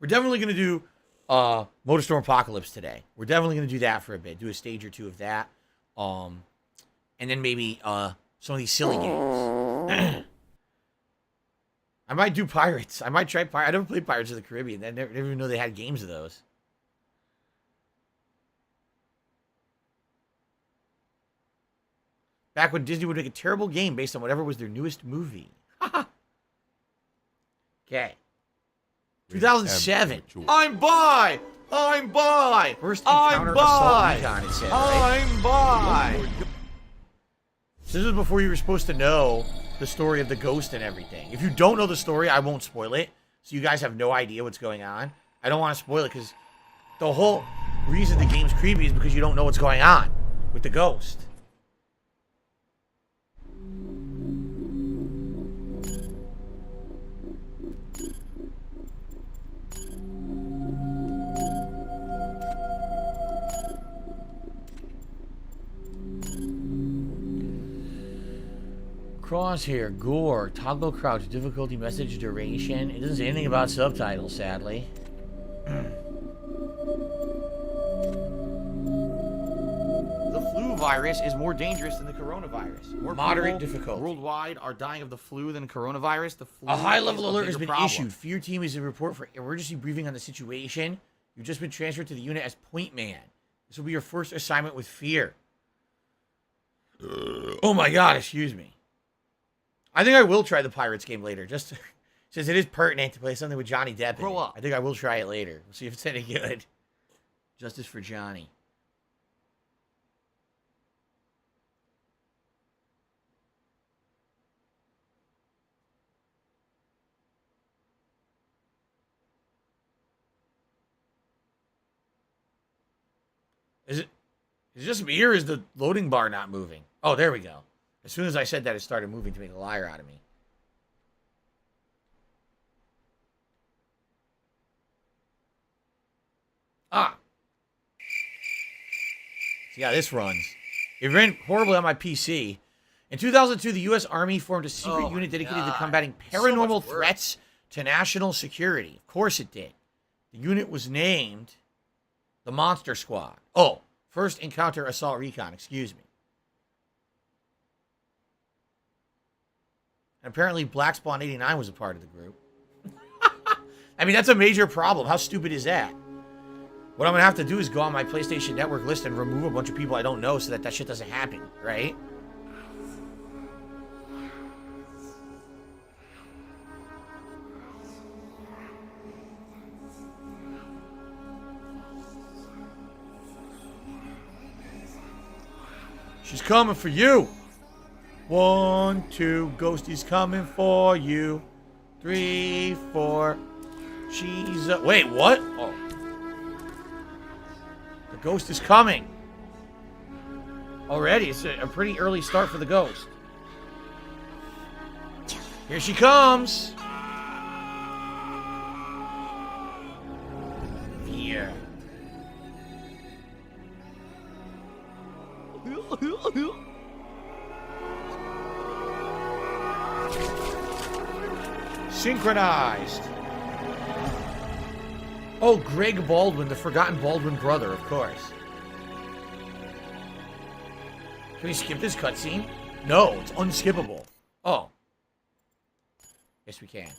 We're definitely going to do Motorstorm Apocalypse today. We're definitely going to do that for a bit. Do a stage or two of that. And then maybe some of these silly games. I might do Pirates. I might try Pirates. I never played Pirates of the Caribbean. I never even know they had games of those. Back when Disney would make a terrible game based on whatever was their newest movie. Okay. 2007. I'm by. First encounter assault recon, it said, right? I'm by. This is before you were supposed to know the story of the ghost and everything. If you don't know the story, I won't spoil it. So you guys have no idea what's going on. I don't want to spoil it because the whole reason the game's creepy is because you don't know what's going on with the ghost. Crosshair, gore, toggle crouch, difficulty, message duration. It doesn't say anything about subtitles, sadly. The flu virus is more dangerous than the coronavirus. More moderate difficulty worldwide are dying of the flu than coronavirus. The flu. A high-level alert has been issued. F.E.A.R team is a report for emergency briefing on the situation. You've just been transferred to the unit as Point Man. This will be your first assignment with F.E.A.R. Oh my God! Excuse me. I think I will try the Pirates game later, just since it is pertinent to play something with Johnny Depp. Grow up. I think I will try it later. We'll see if it's any good. Justice for Johnny. Is it just me or is the loading bar not moving? Oh, there we go. As soon as I said that, it started moving to make a liar out of me. Ah. See how this runs. It ran horribly on my PC. In 2002, the U.S. Army formed a secret unit dedicated to combating paranormal threats to national security. Of course it did. The unit was named the Monster Squad. Oh, First Encounter Assault Recon, excuse me. And apparently Black Spawn 89 was a part of the group. I mean, that's a major problem. How stupid is that? What I'm going to have to do is go on my PlayStation Network list and remove a bunch of people I don't know so that shit doesn't happen, right? She's coming for you. 1, 2, Ghosty's coming for you. 3, 4. She's wait, what? Oh. The ghost is coming. Already, it's a pretty early start for the ghost. Here she comes. Yeah. Synchronized. Oh, Greg Baldwin, the forgotten Baldwin brother, of course. Can we skip this cutscene? No, it's unskippable. Oh. Yes, we can.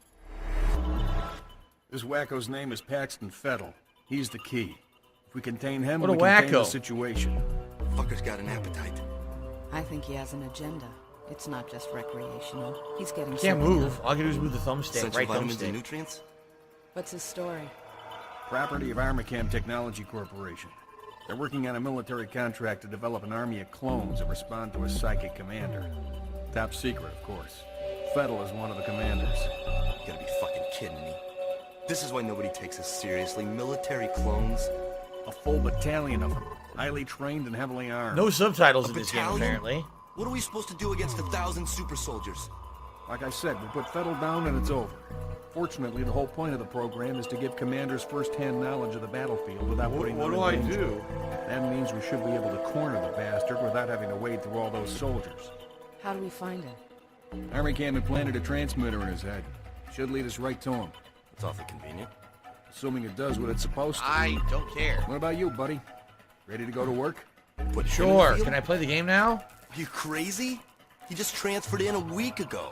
This wacko's name is Paxton Fettel. He's the key. If we contain him, What a we contain the wacko. situation. Fucker's got an appetite. I think he has an agenda. It's not just recreational. He's getting Can't something move. done. All I can do is move the thumbstick. Essential Right vitamins thumbstick. and nutrients? What's his story? Property of Armacam Technology Corporation. They're working on a military contract to develop an army of clones that respond to a psychic commander. Top secret, of course. Fettel is one of the commanders. You gotta be fucking kidding me. This is why nobody takes us seriously. Military clones? A full battalion of them. Highly trained and heavily armed. No subtitles A in this game, battalion? apparently. What are we supposed to do against 1,000 super soldiers? Like I said, we put Fettel down and it's over. Fortunately, the whole point of the program is to give commanders first-hand knowledge of the battlefield without putting them in danger. That means we should be able to corner the bastard without having to wade through all those soldiers. How do we find him? Armacam implanted a transmitter in his head. Should lead us right to him. It's awfully convenient. Assuming it does what it's supposed to. I don't care. What about you, buddy? Ready to go to work? Put him in Sure. the field? Can I play the game now? Are you crazy? He just transferred in a week ago.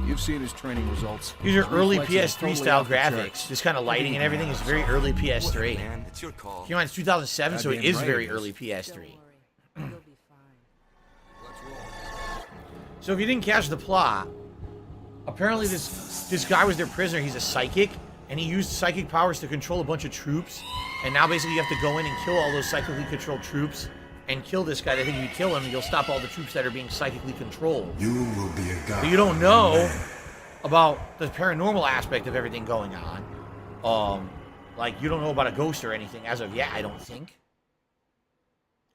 You've seen his training results. These are early Reflexes PS3 totally style off the graphics. charts. This kind of lighting and everything is very early PS3. Whatever, man. It's your call. Keep in mind, it's 2007, so it Goddamn is right very it is. early PS3. You'll be fine. Let's roll. So if you didn't catch the plot, apparently this guy was their prisoner. He's a psychic, And he used psychic powers to control a bunch of troops. And now basically you have to go in and kill all those psychically controlled troops. And kill this guy. They think if you kill him, you'll stop all the troops that are being psychically controlled. You will be a god. But you don't know about the paranormal aspect of everything going on. Like, you don't know about a ghost or anything as of yet, I don't think.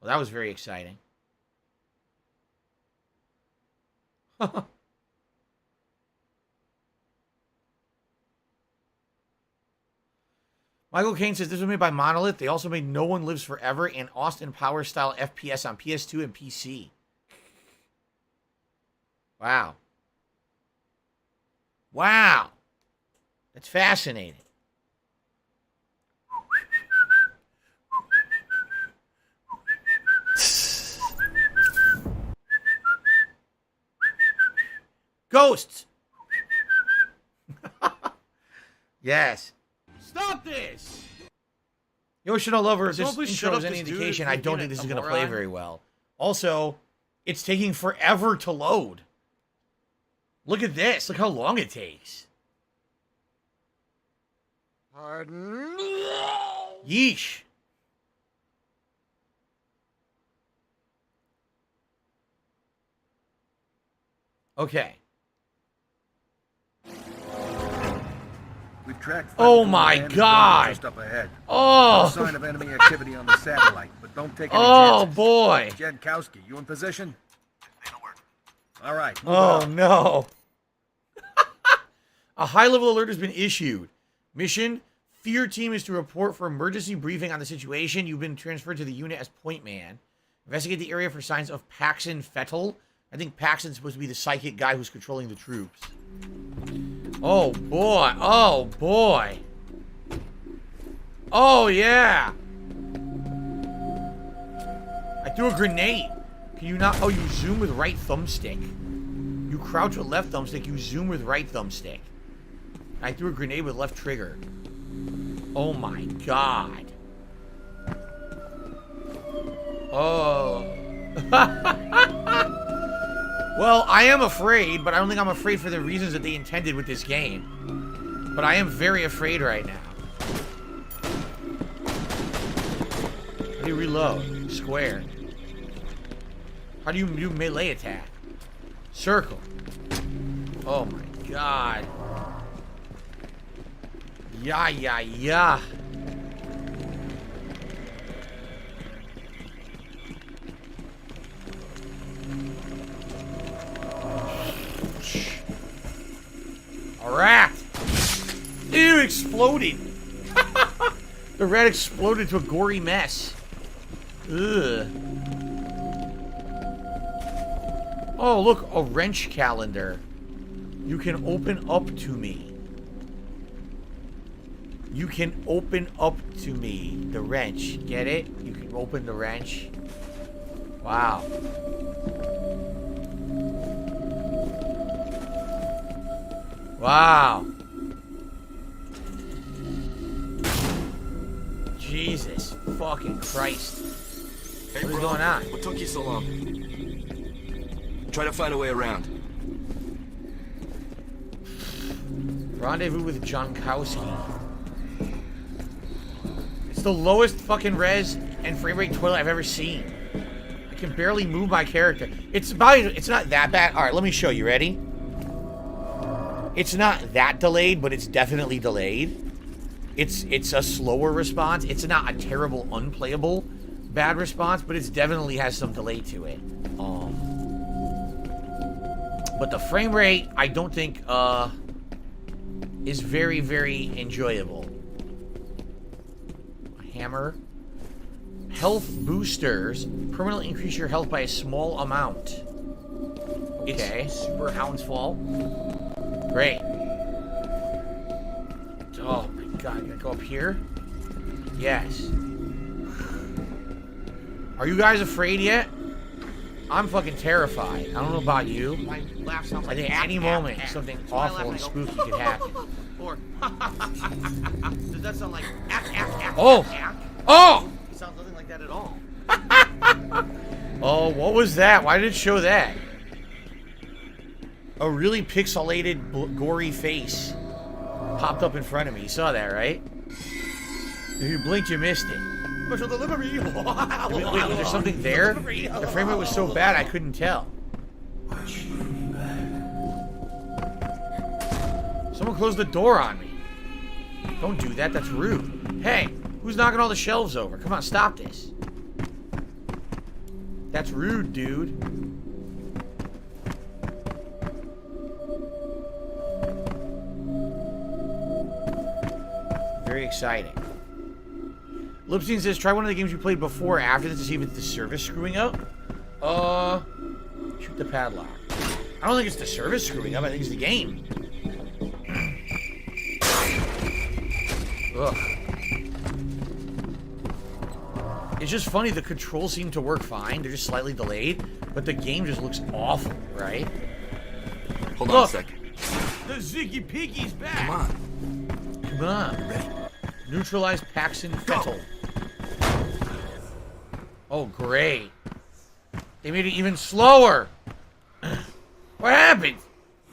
Well, that was very exciting. Michael Caine says this was made by Monolith. They also made No One Lives Forever and Austin Powers style FPS on PS2 and PC. Wow. Wow. That's fascinating. Ghosts. Yes. Stop this! Yoshino Lover, if this intro is any indication, I don't think this is going to play very well. Also, it's taking forever to load. Look at this. Look how long it takes. Pardon? Yeesh. Okay. We've tracked. Oh my God! Just up ahead. Oh! No sign of enemy activity on the satellite, but don't take any Oh chances. boy! Jankowski, you in position? All right. Oh no! A high-level alert has been issued. Mission: F.E.A.R team is to report for emergency briefing on the situation. You've been transferred to the unit as point man. Investigate the area for signs of Paxton Fettel. I think Paxton's supposed to be the psychic guy who's controlling the troops. Oh boy, oh boy. Oh yeah. I threw a grenade. Can you not? Oh, you zoom with right thumbstick. You crouch with left thumbstick, you zoom with right thumbstick. I threw a grenade with left trigger. Oh my God. Oh. Well, I am afraid, but I don't think I'm afraid for the reasons that they intended with this game. But I am very afraid right now. How do you reload? Square. How do you do melee attack? Circle. Oh my God. Yeah, yeah, yeah. A rat! Ew, exploded! The rat exploded to a gory mess. Ugh. Oh, look, a wrench calendar. You can open up to me. You can open up to me. The wrench. Get it? You can open the wrench. Wow. Wow. Jesus fucking Christ. Hey, What's bro, going on? What took you so long? Try to find a way around. Rendezvous with Jankowski. It's the lowest fucking res and frame rate toilet I've ever seen. I can barely move my character. It's not that bad. Alright, let me show you. Ready? It's not that delayed, but it's definitely delayed. It's a slower response. It's not a terrible, unplayable bad response, but it definitely has some delay to it. But the frame rate, I don't think, is very, very enjoyable. A hammer. Health boosters permanently increase your health by a small amount. Okay, super Hound's Fall. Great. Oh my God, can I go up here? Yes. Are you guys afraid yet? I'm fucking terrified. I don't know about you. My laugh sounds I like think any moment something awful and spooky could happen. Or does that sound like ack? Oh! Ack? Oh! It sounds nothing like that at all. Oh, what was that? Why did it show that? A really pixelated, gory face. popped up in front of me. You saw that, right? If you blinked, you missed it. Special delivery. Wait, was there something there? The frame rate was so bad I couldn't tell. Someone closed the door on me. Don't do that, that's rude. Hey, who's knocking all the shelves over? Come on, stop this. That's rude, dude. Very exciting. Lipstein says, try one of the games you played before or after this to see if it's the service screwing up. Shoot the padlock. I don't think it's the service screwing up, I think it's the game. Ugh. It's just funny, the controls seem to work fine. They're just slightly delayed, but the game just looks awful, right? Hold on a sec. The Ziggy Piggy's back! Come on. Come on. Ready. Neutralize Paxton Fettel. Oh, great. They made it even slower. What happened?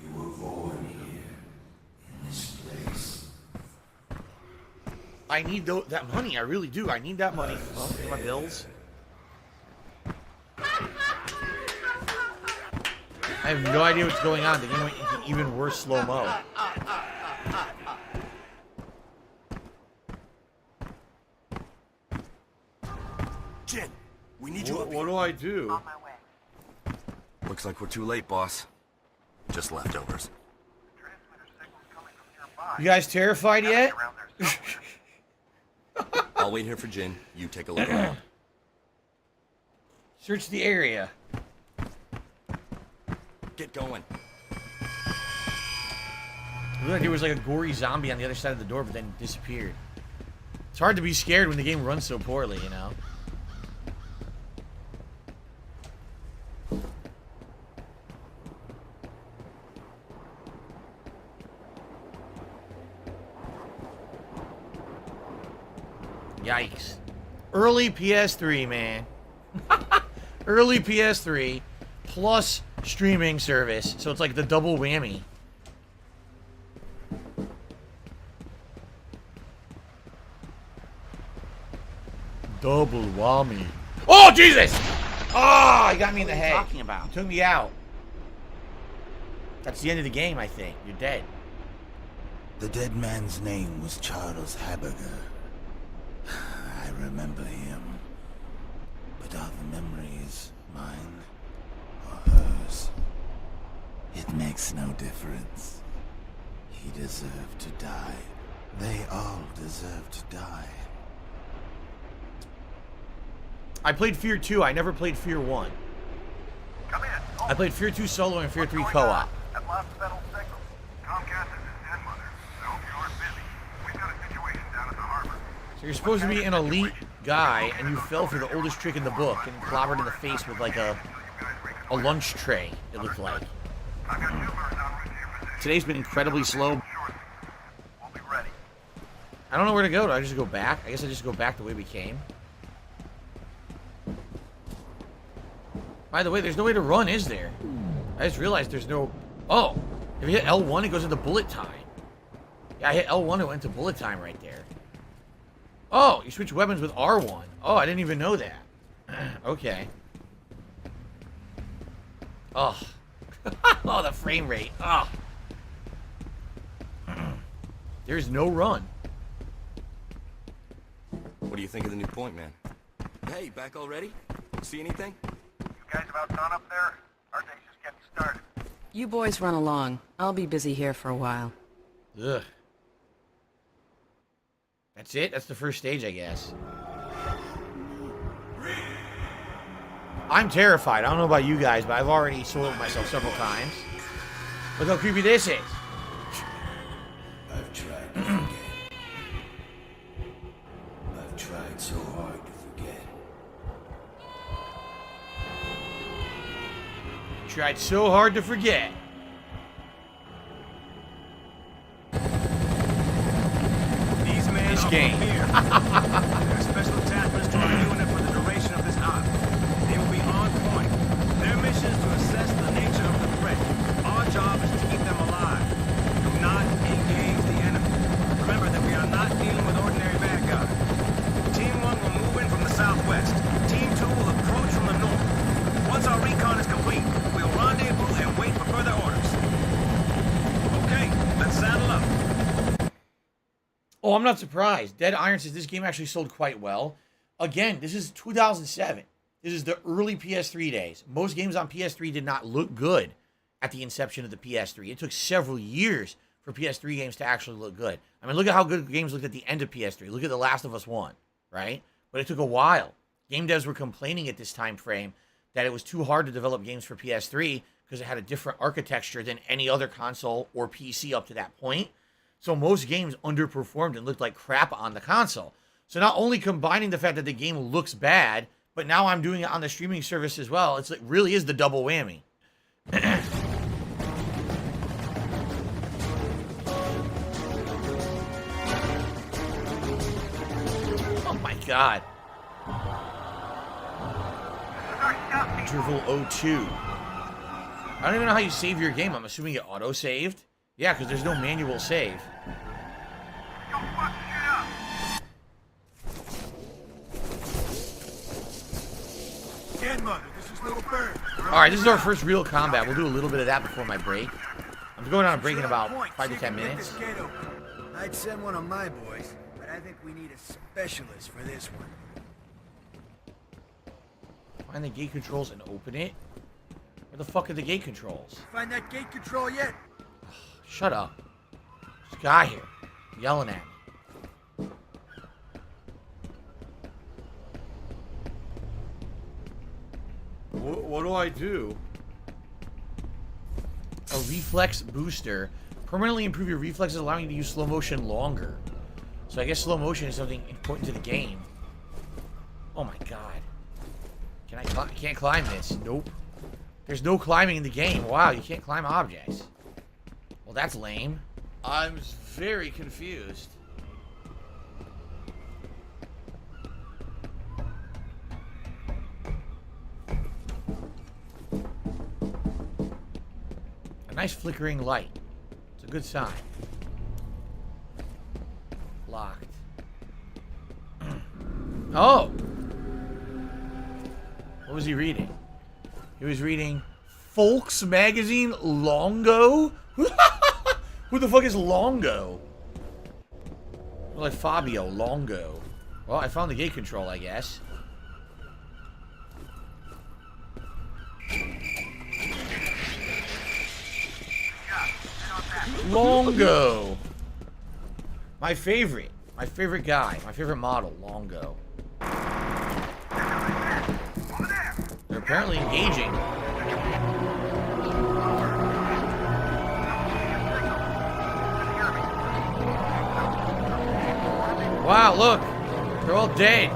You were born here, in this place. I need that money. I really do. I need that money. Well, pay my bills. I have no idea what's going on. The game went into even worse slow-mo. Jin, we need you up What do I do? Looks like we're too late, boss. Just leftovers. You guys terrified yet? I'll wait here for Jin. You take a look around. Search the area. Get going. Looked like there was like a gory zombie on the other side of the door, but then disappeared. It's hard to be scared when the game runs so poorly, you know? Yikes. Early PS3, man. Early PS3 plus streaming service. So it's like the double whammy. Double whammy. Oh, Jesus! Oh, he got me in the head. What are you talking about? He took me out. That's the end of the game, I think. You're dead. The dead man's name was Charles Haberger. I remember him. But are the memories mine or hers? It makes no difference. He deserved to die. They all deserve to die. I played F.E.A.R 2. I never played F.E.A.R 1. Come in. I played F.E.A.R 2 solo and F.E.A.R 3 co-op. At Lost Settled Signal. Comcast is his dead mother. So you're busy. We've got a situation down at the harbor. So you're supposed to be an elite guy, and you fell for the oldest trick in the book and clobbered in the face with like a lunch tray, it looked like. Today's been incredibly slow. I don't know where to go. Do I just go back? I guess I just go back the way we came. By the way, there's no way to run, is there? I just realized there's no... Oh! If you hit L1, it goes into bullet time. Yeah, I hit L1, it went into bullet time right there. Oh, you switch weapons with R1. Oh, I didn't even know that. Okay. Oh. Oh, the frame rate. Oh. There's no run. What do you think of the new point, man? Hey, back already? See anything? You guys about done up there? Our day's just getting started. You boys run along. I'll be busy here for a while. Ugh. That's it? That's the first stage, I guess. I'm terrified. I don't know about you guys, but I've already soiled myself several times. Look how creepy this is. I've tried to forget. I've tried so hard to forget. Tried so hard to forget. These men This are game. here. They're special attachments to our unit for the duration of this arc. They will be on point. Their mission is to assess the nature of the threat. Our job is to keep them alive. Do not engage the enemy. I'm not surprised. Dead Iron says this game actually sold quite well. Again, this is 2007. This is the early PS3 days. Most games on PS3 did not look good at the inception of the PS3. It took several years for PS3 games to actually look good. I mean, look at how good games looked at the end of PS3. Look at The Last of Us 1, right? But it took a while. Game devs were complaining at this time frame that it was too hard to develop games for PS3 because it had a different architecture than any other console or PC up to that point. So most games underperformed and looked like crap on the console. So not only combining the fact that the game looks bad, but now I'm doing it on the streaming service as well. It really is the double whammy. Oh my god. Interval 02. I don't even know how you save your game. I'm assuming it auto-saved. Yeah, because there's no manual save. Alright, this is our first real combat. We'll do a little bit of that before my break. I'm going on a break in about 5 to 10 minutes. I'd send one of my boys, but I think we need a specialist for this one. Find the gate controls and open it? Where the fuck are the gate controls? Find that gate control yet? Shut up. This guy here yelling at me. What do I do? A reflex booster. Permanently improve your reflexes, allowing you to use slow motion longer. So I guess slow motion is something important to the game. Oh my god. Can I can't climb this. Nope. There's no climbing in the game. Wow, you can't climb objects. Well, that's lame. I'm very confused. A nice flickering light. It's a good sign. Locked. Oh! What was he reading? He was reading Folks Magazine Longo? Who the fuck is Longo? Like Fabio, Longo. Well, I found the gate control, I guess. Longo. My favorite guy. My favorite model, Longo. They're apparently engaging. Wow, look. They're all dead.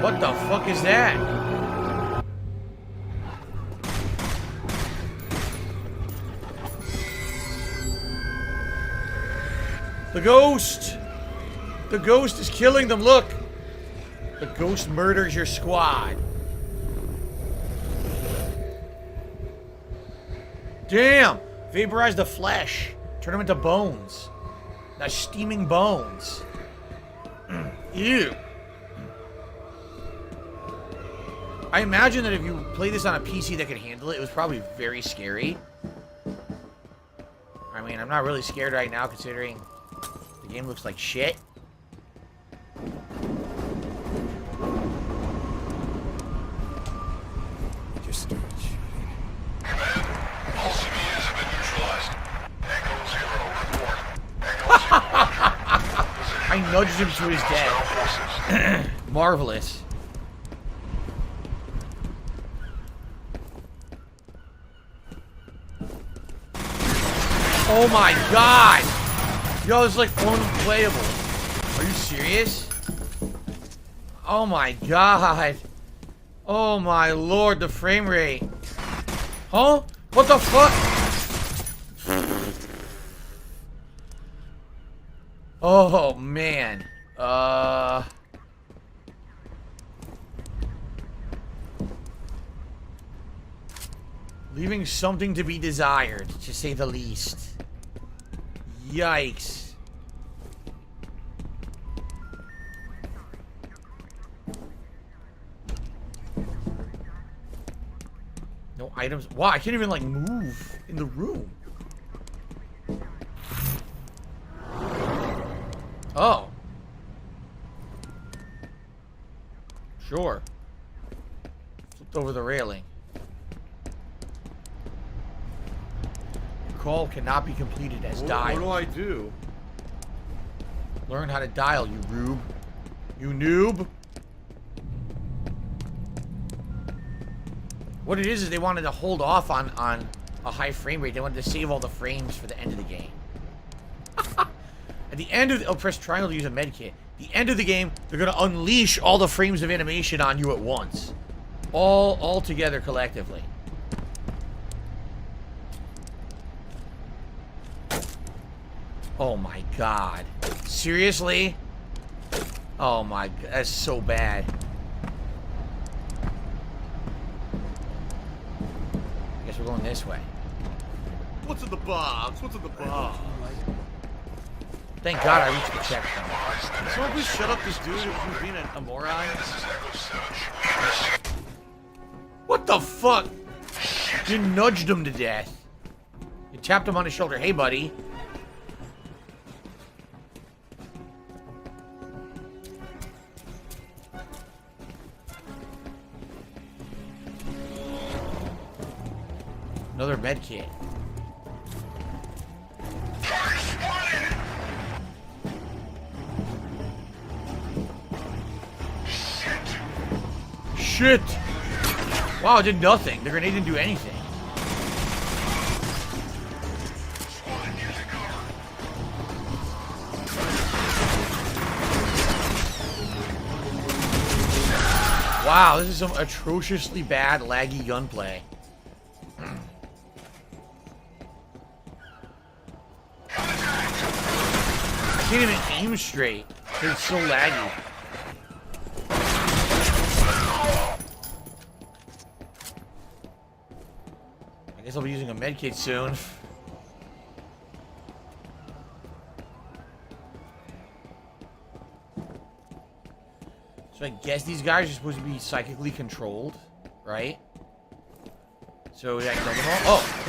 What the fuck is that? The ghost! The ghost is killing them, look! The ghost murders your squad. Damn! Vaporize the flesh. Turn them into bones. Now steaming bones. Ew. I imagine that if you play this on a PC that could handle it, it was probably very scary. I mean, I'm not really scared right now considering the game looks like shit. Just start shooting. All civilians have been neutralized. Echo 0, report. I nudged him to his death. Marvelous. Oh my god! Yo, this is like unplayable. Are you serious? Oh my god. Oh my lord, the frame rate. Huh? What the fuck? Oh man. Leaving something to be desired, to say the least. Yikes. No items. Wow, I can't even like move in the room. Sure. Flipped over the railing. Your call cannot be completed as dialed. What do I do? Learn how to dial, you rube. You noob. What it is they wanted to hold off on a high frame rate. They wanted to save all the frames for the end of the game. At the end of the... Oh, press triangle to use a med kit. The end of the game, they're going to unleash all the frames of animation on you at once. All together collectively. Oh my god. Seriously? Oh my god, that's so bad. I guess we're going this way. What's in the box? What's in the box? Thank God I reached the checkpoint. Can someone please shut up this dude who's being a moron? What the fuck? You nudged him to death. You tapped him on his shoulder. Hey, buddy. Another med kit. Shit! Wow, it did nothing. The grenade didn't do anything. Wow, this is some atrociously bad, laggy gunplay. I can't even aim straight. It's so laggy. I guess I'll be using a medkit soon. So I guess these guys are supposed to be psychically controlled, right? So I kill them all. Oh!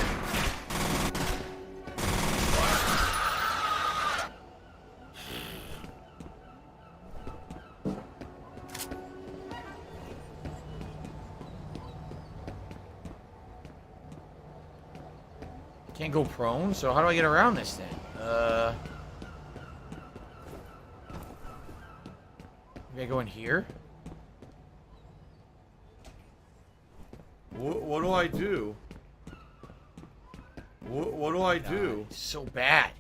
Can't go prone, so how do I get around this thing? Maybe I go in here? What do I do? What do I do? It's so bad.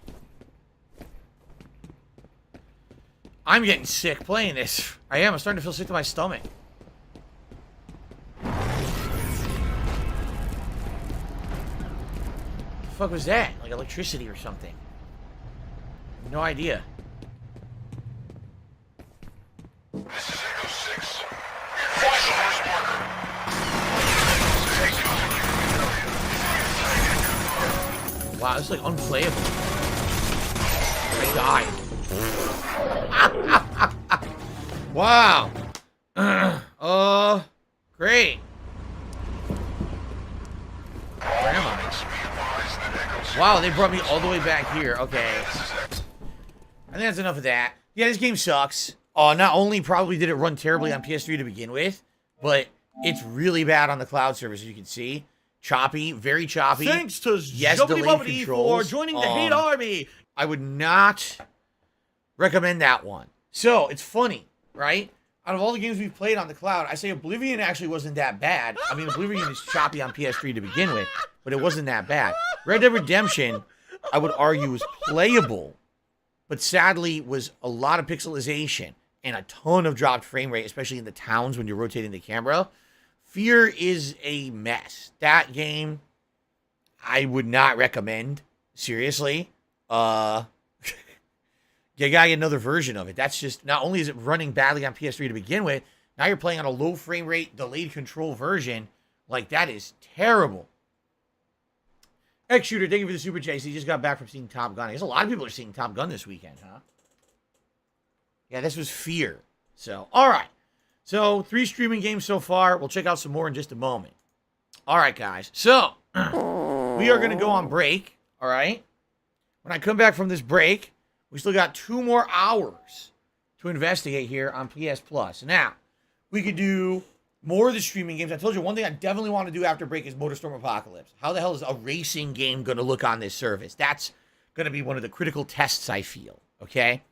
I'm getting sick playing this. I am. I'm starting to feel sick to my stomach. The fuck was that? Like electricity or something? No idea. Wow, this is like unplayable. I died. Wow. Great. Where am I? Wow, they brought me all the way back here. Okay. I think that's enough of that. Yeah, this game sucks. Not only probably did it run terribly on PS3 to begin with, but it's really bad on the cloud service, as you can see. Choppy, very choppy. Thanks to delayed controls. for joining the hate army. I would not recommend that one. So, it's funny, right? Out of all the games we've played on the cloud, I say Oblivion actually wasn't that bad. I mean, Oblivion is choppy on PS3 to begin with, but it wasn't that bad. Red Dead Redemption, I would argue, was playable, but sadly was a lot of pixelization and a ton of dropped frame rate, especially in the towns when you're rotating the camera. F.E.A.R is a mess. That game, I would not recommend. Seriously. You gotta get another version of it. That's just, not only is it running badly on PS3 to begin with, now you're playing on a low frame rate, delayed control version. Like, that is terrible. X-Shooter, thank you for the super chase. He just got back from seeing Top Gun. I guess a lot of people are seeing Top Gun this weekend, huh? Yeah, this was F.E.A.R. So, alright. So, 3 streaming games so far. We'll check out some more in just a moment. Alright, guys. So, we are going to go on break. Alright? When I come back from this break, we still got 2 more hours to investigate here on PS Plus. Now, We could do more of the streaming games. I told you one thing I definitely want to do after break is Motorsport Apocalypse. How the hell is a racing game going to look on this service? That's going to be one of the critical tests, I feel. Okay?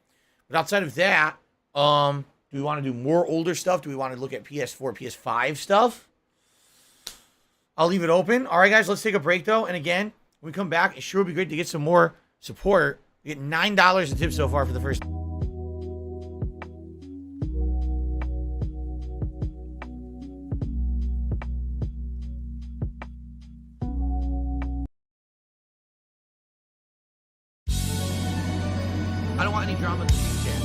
But outside of that, do we want to do more older stuff? Do we want to look at PS4, PS5 stuff? I'll leave it open. All right, guys, let's take a break, though. And again, when we come back, it sure would be great to get some more support. We get $9 in tips so far for the first... I don't want any drama in the chat.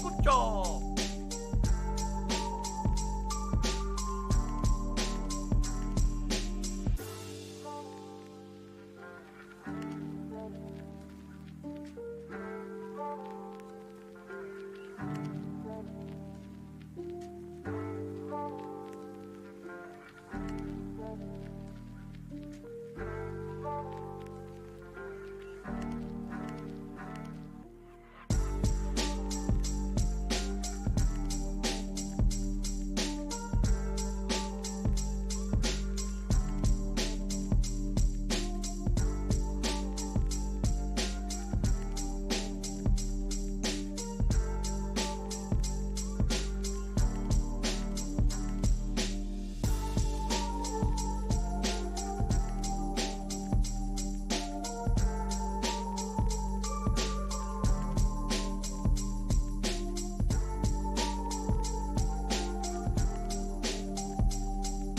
Good job.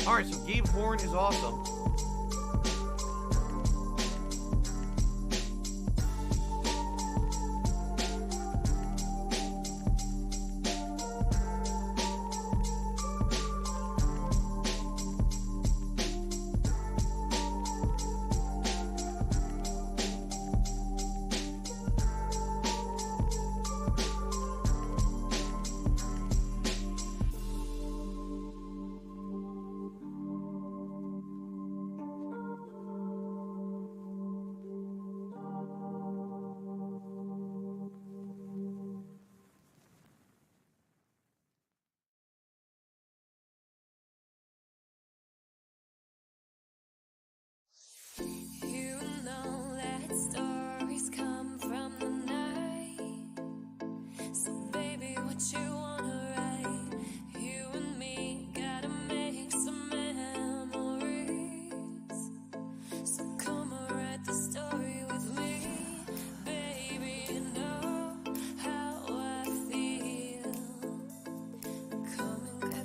Alright, so Gabe Horn is awesome.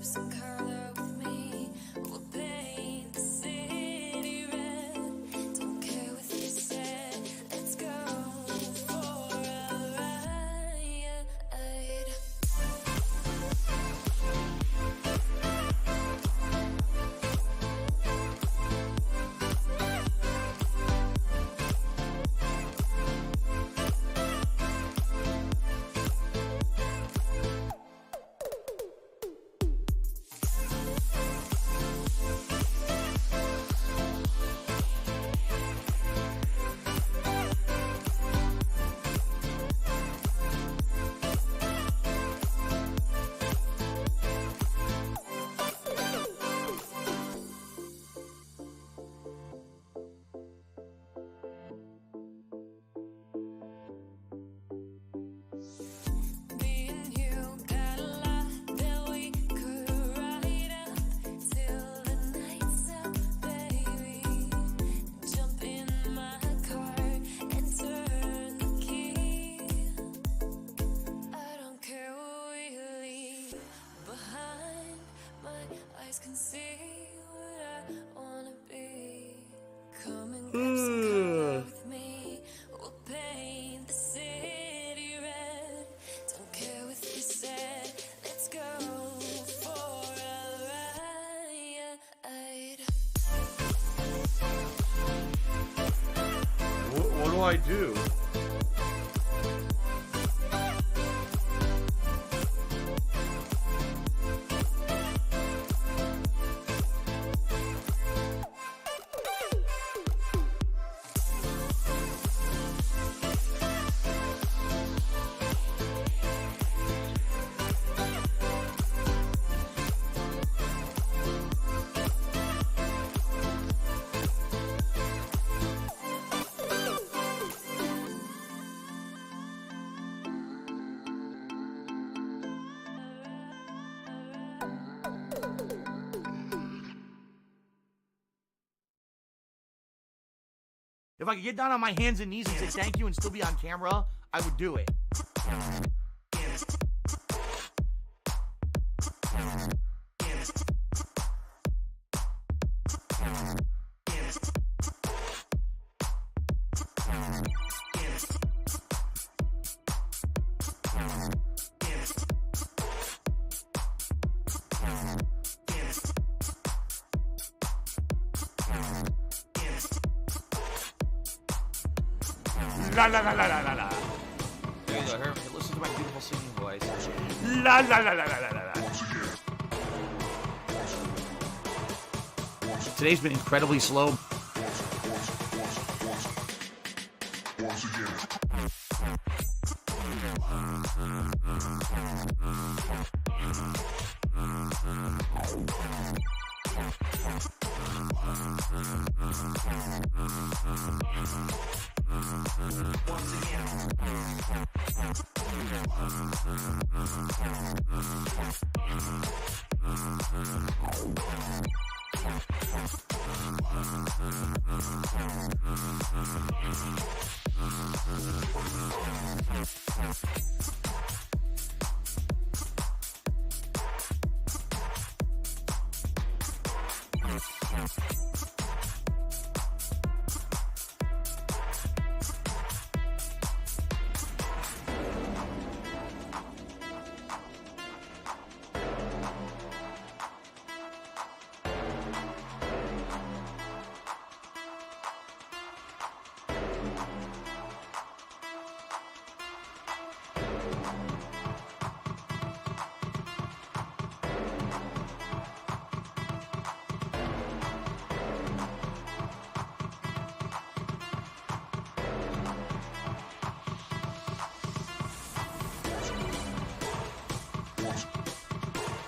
Some color with me, we'll paint the scene. eyes can see what I wanna be. Come and grab some color with me. We'll paint the city red. Don't care what you said. Let's go for a ride. What do I do? If I could get down on my hands and knees and say thank you and still be on camera, I would do it. La la la la la la la. There you go, Herb. Listen to my beautiful singing voice. La la la la la la la. Today's been incredibly slow.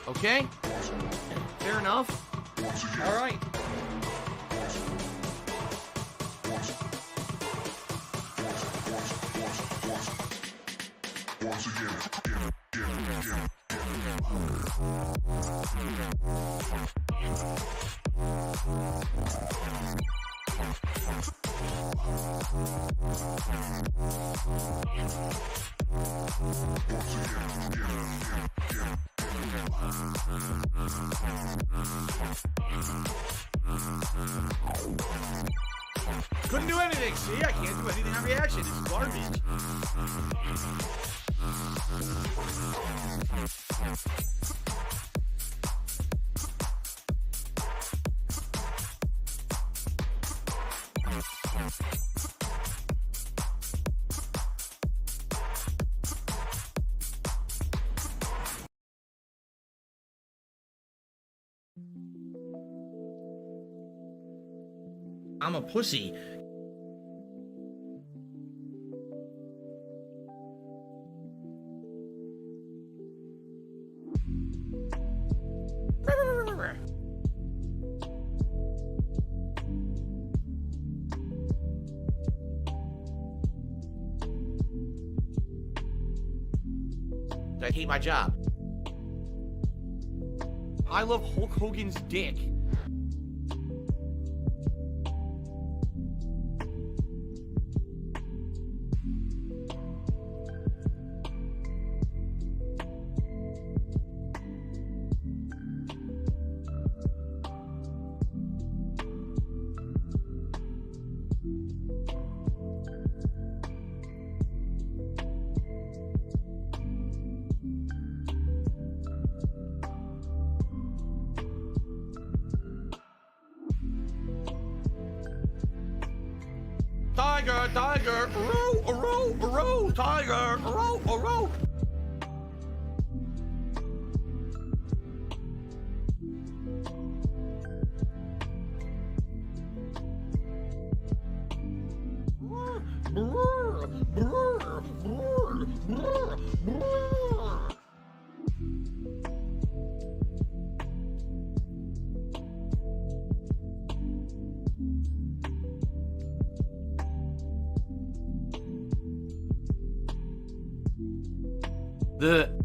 Okay? Fair enough. All right. Couldn't do anything. See, I can't do anything on reaction. It's garbage. I'm a pussy. I hate my job. I love Hulk Hogan's dick. Tiger, tiger, row, row, row, tiger, row, row. The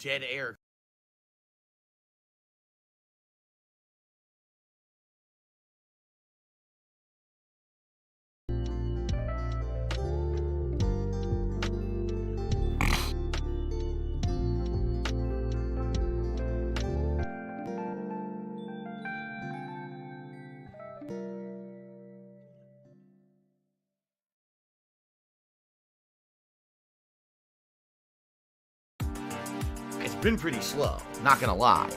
dead air. It's been pretty slow, not gonna lie.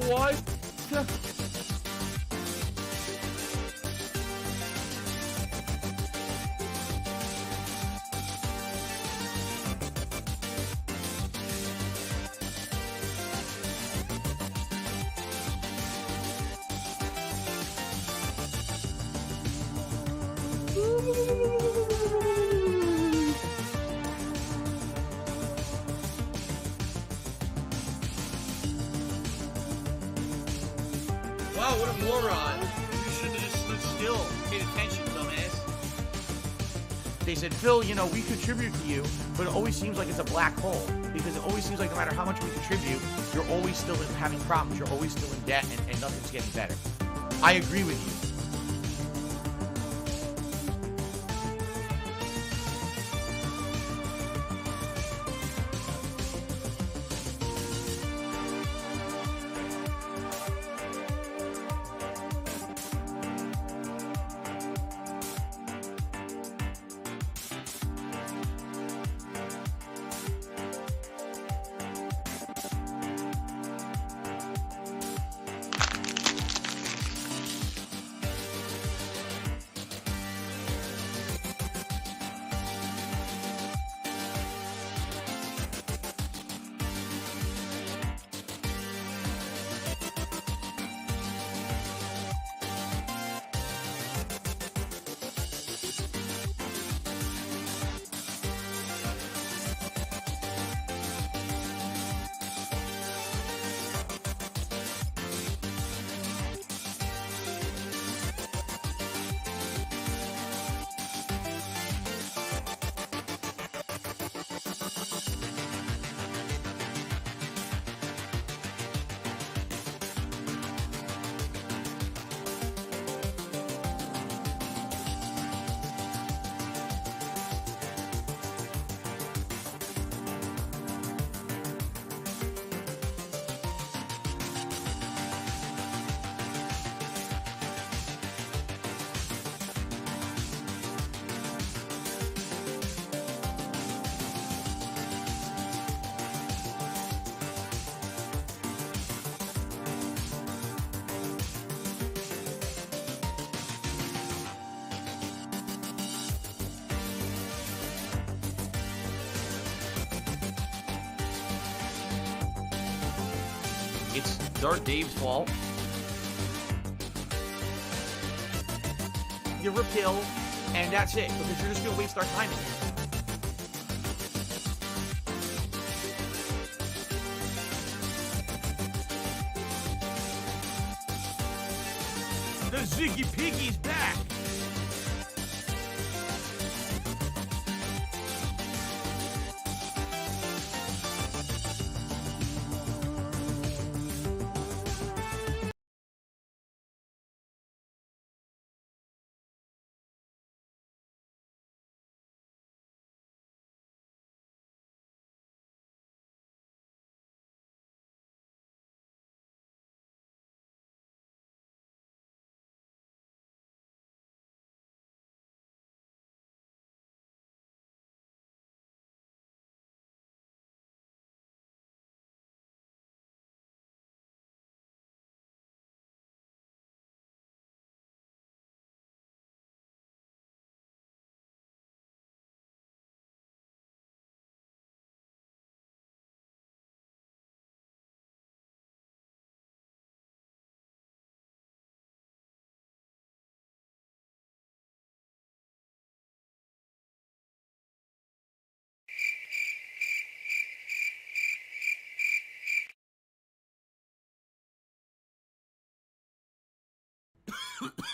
wife? Wow, what a moron. You should have just stood still, paid attention, dumbass. They said, Phil, you know, we contribute to you, but it always seems like it's a black hole. Because it always seems like no matter how much we contribute, you're always still having problems. You're always still in debt, and nothing's getting better. I agree with you. It's Darth Dave's fault. You repeal, and that's it, because you're just going to waste our time here. The Ziggy Piggy's back!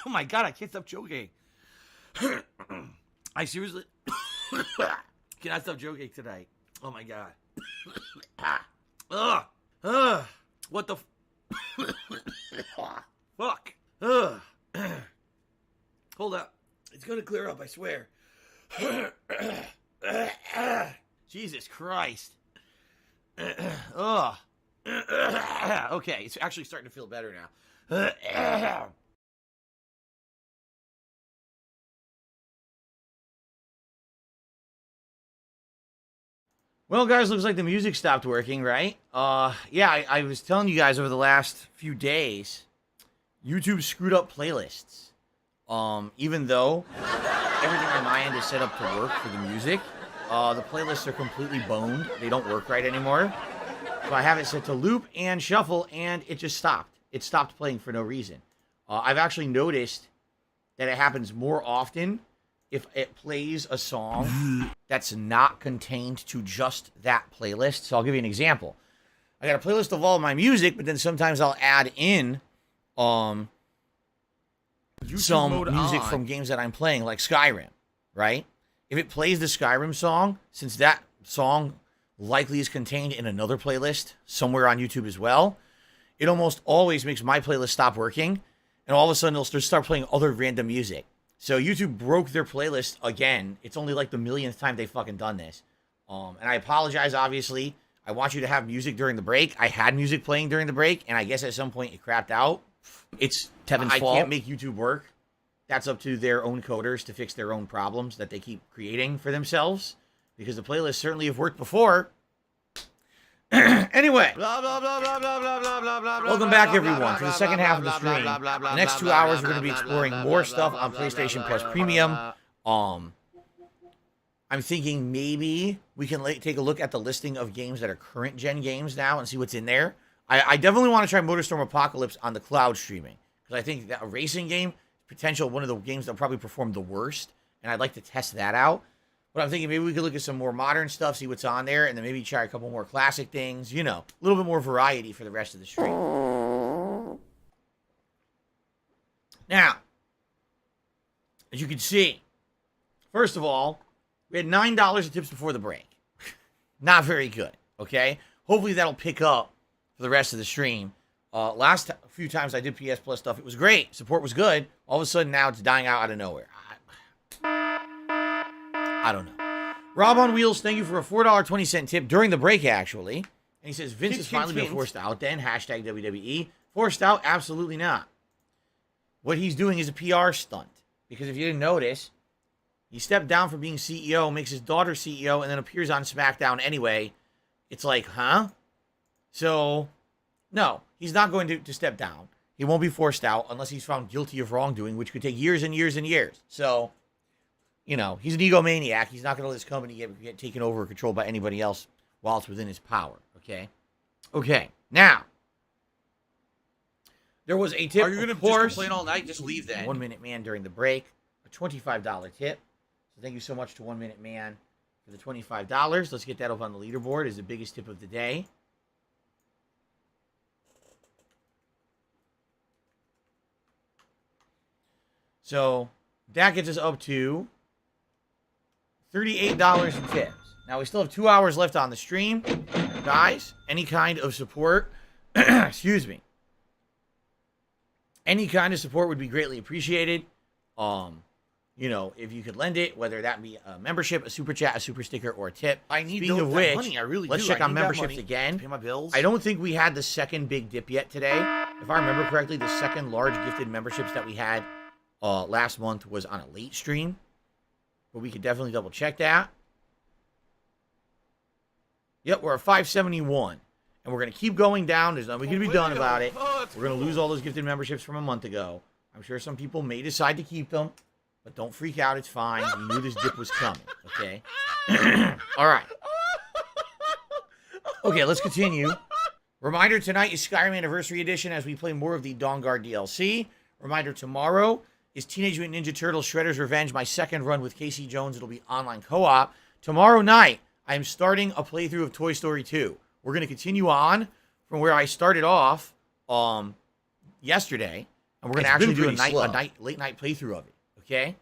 Oh my god, I can't stop joking. I seriously cannot stop joking tonight. Oh my god. Ugh. Ugh. What the fuck? Ugh. Hold up. It's gonna clear up, I swear. Jesus Christ. Ugh. Okay, it's actually starting to feel better now. Well, guys, looks like the music stopped working, right? Yeah, I was telling you guys over the last few days, YouTube screwed up playlists. Even though everything on my end is set up to work for the music, the playlists are completely boned. They don't work right anymore. So I have it set to loop and shuffle, and it just stopped. It stopped playing for no reason. I've actually noticed that it happens more often if it plays a song that's not contained to just that playlist. So I'll give you an example. I got a playlist of all of my music, but then sometimes I'll add in some music from games that I'm playing, like Skyrim, right? If it plays the Skyrim song, since that song likely is contained in another playlist somewhere on YouTube as well, it almost always makes my playlist stop working, and all of a sudden it'll start playing other random music. So YouTube broke their playlist again. It's only like the millionth time they've fucking done this. And I apologize, obviously. I want you to have music during the break. I had music playing during the break, and I guess at some point it crapped out. It's Tevin's fault. I can't make YouTube work. That's up to their own coders to fix their own problems that they keep creating for themselves, because the playlists certainly have worked before. Anyway, welcome back, everyone, to the second half of the stream. The next 2 hours, we're going to be exploring more stuff on PlayStation Plus Premium. I'm thinking maybe we can take a look at the listing of games that are current-gen games now and see what's in there. I definitely want to try Motorsport Apocalypse on the cloud streaming, because I think that a racing game, potential one of the games that'll probably perform the worst, and I'd like to test that out. But I'm thinking maybe we could look at some more modern stuff, see what's on there, and then maybe try a couple more classic things. You know, a little bit more variety for the rest of the stream. Now, as you can see, first of all, we had $9 in tips before the break. Not very good, okay? Hopefully that'll pick up for the rest of the stream. Last few times I did PS Plus stuff, it was great. Support was good. All of a sudden now it's dying out of nowhere. I don't know. Rob on Wheels, thank you for a $4.20 tip during the break, actually. And he says, Vince has finally been forced out then. Hashtag WWE. Forced out? Absolutely not. What he's doing is a PR stunt. Because if you didn't notice, he stepped down from being CEO, makes his daughter CEO, and then appears on SmackDown anyway. It's like, huh? So, no, he's not going to step down. He won't be forced out unless he's found guilty of wrongdoing, which could take years and years and years. So, you know, he's an egomaniac. He's not going to let his company get taken over or controlled by anybody else while it's within his power, okay? Okay, now, there was a tip, Are you going to just complain all night? Just leave then. 1 Minute Man during the break, a $25 tip. So thank you so much to 1 Minute Man for the $25. Let's get that up on the leaderboard as the biggest tip of the day. So that gets us up to $38 in tips. Now, we still have 2 hours left on the stream. Guys, any kind of support, excuse me, any kind of support would be greatly appreciated. You know, if you could lend it, whether that be a membership, a super chat, a super sticker, or a tip. I need Speaking of which, money. I really let's do. check I on need that memberships money. again. Pay my bills. I don't think we had the second big dip yet today. If I remember correctly, the second large gifted memberships that we had last month was on a late stream. But we could definitely double check that. Yep, we're at 571. And we're going to keep going down. There's nothing we can be done about it. We're going to lose all those gifted memberships from a month ago. I'm sure some people may decide to keep them. But don't freak out. It's fine. We knew this dip was coming. Okay? All right. Okay, let's continue. Reminder, tonight is Skyrim Anniversary Edition as we play more of the Dawnguard DLC. Reminder, tomorrow is Teenage Mutant Ninja Turtles Shredder's Revenge, my second run with Casey Jones. It'll be online co-op. Tomorrow night, I am starting a playthrough of Toy Story 2. We're going to continue on from where I started off yesterday, and we're going to actually do a late night playthrough of it. Okay?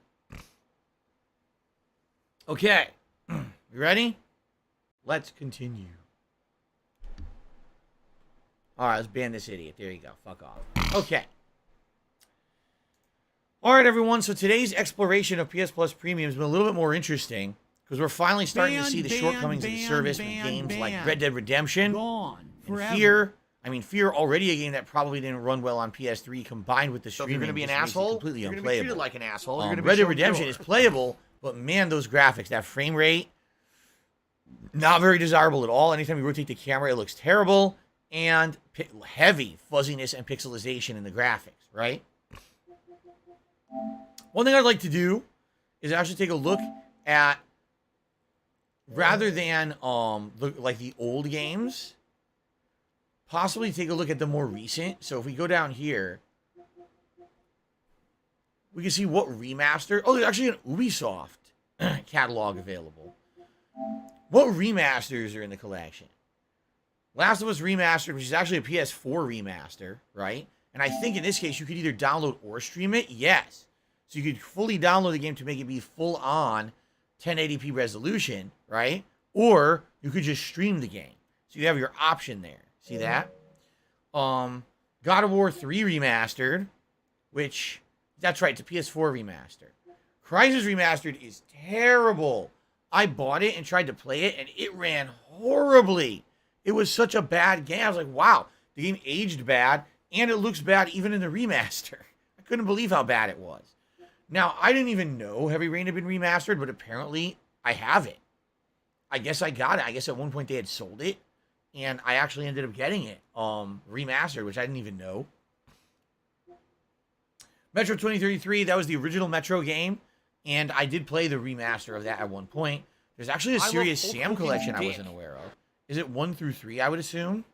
Okay. You ready? Let's continue. All right, let's ban this idiot. There you go. Fuck off. Okay. All right, everyone. So today's exploration of PS Plus Premium has been a little bit more interesting because we're finally starting to see the shortcomings of the service with games like Red Dead Redemption and F.E.A.R. I mean, F.E.A.R. already a game that probably didn't run well on PS3 combined with the streaming. So if you're going to be an asshole, completely you're unplayable. going to be treated like an asshole. Red Dead Redemption is playable, but man, those graphics, that frame rate, Not very desirable at all. Anytime you rotate the camera, it looks terrible. And heavy fuzziness and pixelization in the graphics, right? One thing I'd like to do is actually take a look at, rather than like the old games, possibly take a look at the more recent. So if we go down here, we can see what remaster. Oh, there's actually an Ubisoft catalog available. What remasters are in the collection? Last of Us Remastered, which is actually a PS4 remaster, right? And I think in this case, you could either download or stream it. Yes. So you could fully download the game to make it be full on 1080p resolution, right? Or you could just stream the game. So you have your option there. See that? God of War 3 Remastered, which, that's right, it's a PS4 remaster. Crysis Remastered is terrible. I bought it and tried to play it, and it ran horribly. It was such a bad game. I was like, wow, the game aged bad, and it looks bad even in the remaster. I couldn't believe how bad it was. Now, I didn't even know Heavy Rain had been remastered, but apparently I have it. I guess I got it. I guess at one point they had sold it, and I actually ended up getting it remastered, which I didn't even know. Metro 2033, that was the original Metro game, and I did play the remaster of that at one point. There's actually a Serious Sam collection I wasn't aware of. Is it 1 through 3, I would assume?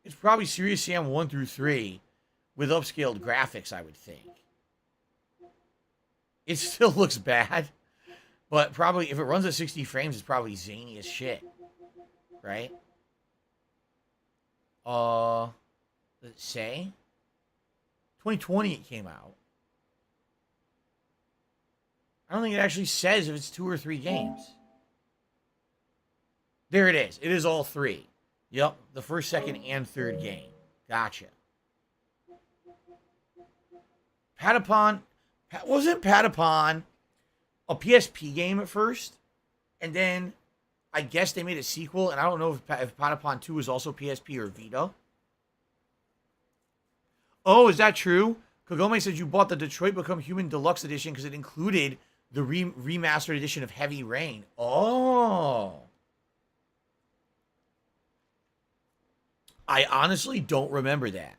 It's probably Serious Sam 1 through 3 with upscaled graphics, I would think. It still looks bad, but probably if it runs at 60 frames, it's probably zany as shit. Right? Does it say? 2020 it came out. I don't think it actually says if it's 2 or 3 games. There it is. It is all 3. Yep, the first, second, and third game. Gotcha. Patapon. Wasn't Patapon a PSP game at first? And then I guess they made a sequel, and I don't know if Patapon 2 was also PSP or Vita. Oh, is that true? Kagome said you bought the Detroit Become Human Deluxe Edition because it included the remastered edition of Heavy Rain. Oh. I honestly don't remember that.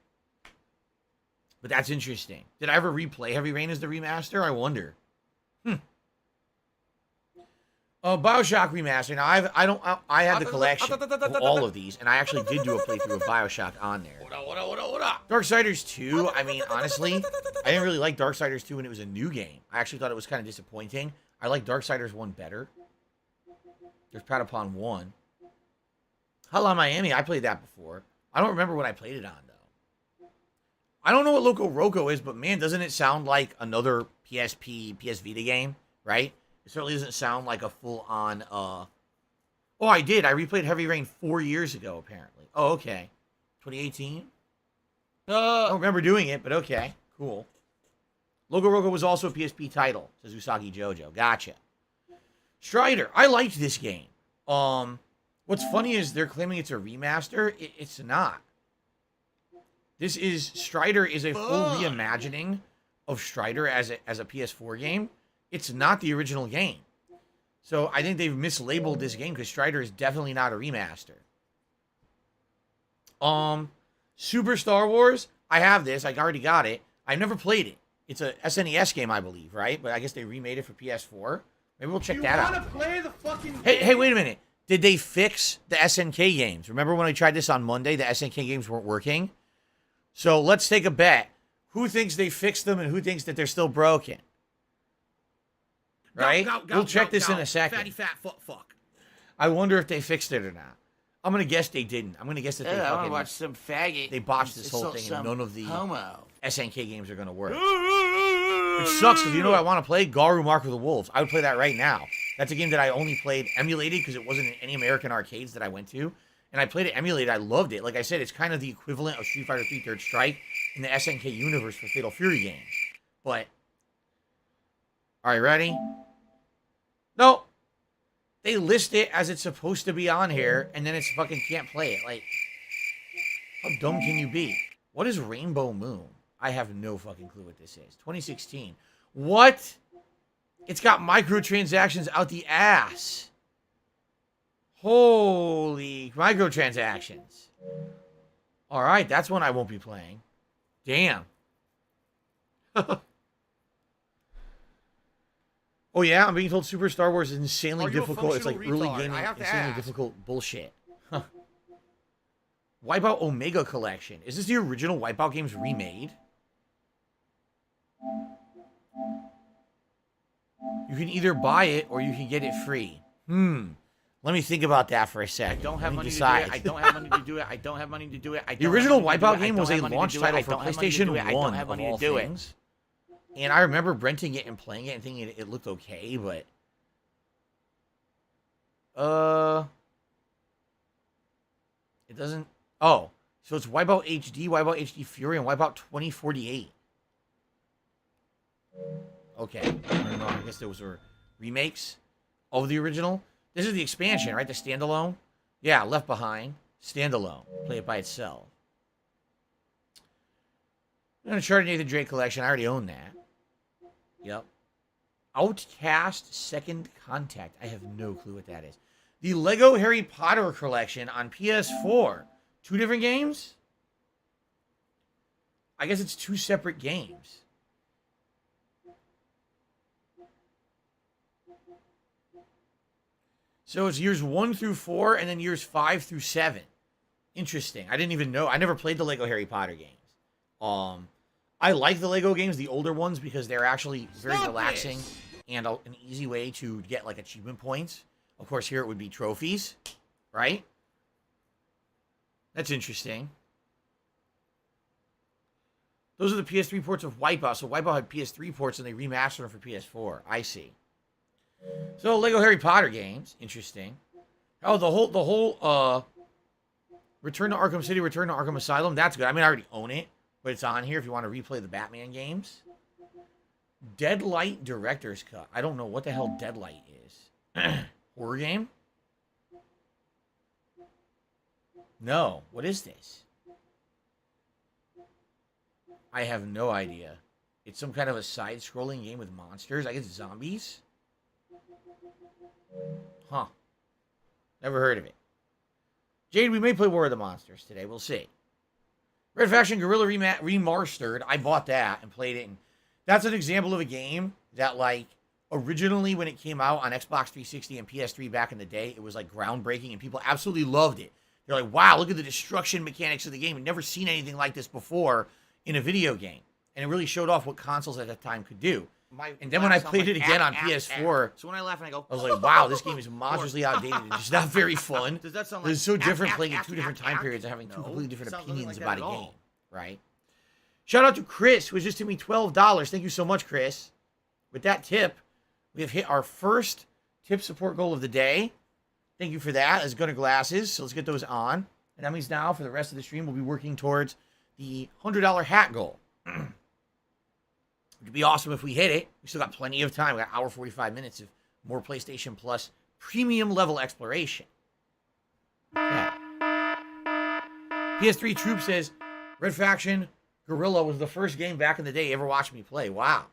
But that's interesting. Did I ever replay Heavy Rain as the remaster? I wonder. BioShock Remaster. Now, I had the collection of all of these, and I actually did do a playthrough of BioShock on there. Darksiders 2, I mean, honestly, I didn't really like Darksiders 2 when it was a new game. I actually thought it was kind of disappointing. I like Darksiders 1 better. There's Patapon 1. Hotline Miami, I played that before. I don't remember what I played it on, though. I don't know what Loco Roco is, but man, doesn't it sound like another PSP, PS Vita game, right? It certainly doesn't sound like a full-on, Oh, I did. I replayed Heavy Rain 4 years ago, apparently. Oh, okay. 2018? I don't remember doing it, but okay. Cool. Loco Roco was also a PSP title, says Usagi Jojo. Gotcha. Strider. I liked this game. What's funny is they're claiming it's a remaster. It's not. Strider is a full reimagining of Strider as a PS4 game. It's not the original game. So I think they've mislabeled this game because Strider is definitely not a remaster. Super Star Wars, I have this. I already got it. I've never played it. It's a SNES game, I believe, right? But I guess they remade it for PS4. Maybe we'll check that out. You want to play the fucking Hey, wait a minute. Did they fix the SNK games? Remember when I tried this on Monday? The SNK games weren't working. So let's take a bet. Who thinks they fixed them and who thinks that they're still broken? Right? We'll check this in a second. Fatty fat fuck. I wonder if they fixed it or not. I'm going to guess they didn't. I'm going to guess that they I want to watch some faggot. They botched this whole thing and none of the homo SNK games are going to work. Which sucks because you know what I want to play? Garu Mark of the Wolves. I would play that right now. That's a game that I only played emulated because it wasn't in any American arcades that I went to. And I played it emulated. I loved it. Like I said, it's kind of the equivalent of Street Fighter 3 Third Strike in the SNK universe for Fatal Fury games. But, all right, ready? No. They list it as it's supposed to be on here, and then it's fucking can't play it. Like, how dumb can you be? What is Rainbow Moon? I have no fucking clue what this is. 2016. What? It's got microtransactions out the ass. Holy microtransactions. All right, that's one I won't be playing. Damn. Oh yeah, I'm being told Super Star Wars is insanely difficult. It's like early gaming, insanely difficult bullshit. Huh. Wipeout Omega Collection. Is this the original Wipeout games remade? You can either buy it or you can get it free. Let me think about that for a sec. I don't have money decide. to do it. I don't have money to do it. I don't have money to do it. The original Wipeout game was a launch title for PlayStation 1 I don't have of money all to do things. And I remember renting it and playing it and thinking it looked okay, but... It doesn't... Oh. So it's Wipeout HD, Wipeout HD Fury, and Wipeout 2048. Okay. I don't know. I guess those were remakes of the original. This is the expansion, right? The standalone? Yeah, Left Behind. Standalone. Play it by itself. Uncharted Nathan Drake Collection. I already own that. Yep. Outcast Second Contact. I have no clue what that is. The Lego Harry Potter Collection on PS4. 2 different games? I guess it's 2 separate games. So it's years 1 through 4 and then years 5 through 7. Interesting. I didn't even know. I never played the Lego Harry Potter games. I like the Lego games, the older ones, because they're actually very relaxing and an easy way to get like achievement points. Of course, here it would be trophies, right? That's interesting. Those are the PS3 ports of Wipeout. So Wipeout had PS3 ports and they remastered them for PS4. I see. So Lego Harry Potter games, interesting. Oh, the whole Return to Arkham City, Return to Arkham Asylum. That's good. I mean, I already own it, but it's on here if you want to replay the Batman games. Deadlight Director's Cut. I don't know what the hell Deadlight is. Horror game? No. What is this? I have no idea. It's some kind of a side-scrolling game with monsters. I guess zombies? Huh. Never heard of it. Jade, we may play War of the Monsters today. We'll see. Red Faction Guerrilla Remastered. I bought that and played it. And that's an example of a game that, like, originally when it came out on Xbox 360 and PS3 back in the day, it was, like, groundbreaking and people absolutely loved it. They're like, wow, look at the destruction mechanics of the game. I've never seen anything like this before in a video game. And it really showed off what consoles at that time could do. And then when I played it again on PS4, so when I laugh and I go, I was like, wow, this game is monstrously outdated and just not very fun. Does that sound like It's so different playing in 2 different time periods and having 2 completely different opinions about a game, right? Shout out to Chris, who just hit me $12. Thank you so much, Chris. With that tip, we have hit our first tip support goal of the day. Thank you for that. As good as glasses, so let's get those on. And that means now, for the rest of the stream, we'll be working towards the $100 hat goal. It'd be awesome if we hit it. We still got plenty of time. We got 1 hour 45 minutes of more PlayStation Plus premium level exploration. Yeah. PS3 Troop says, Red Faction Guerrilla was the first game back in the day you ever watched me play. Wow.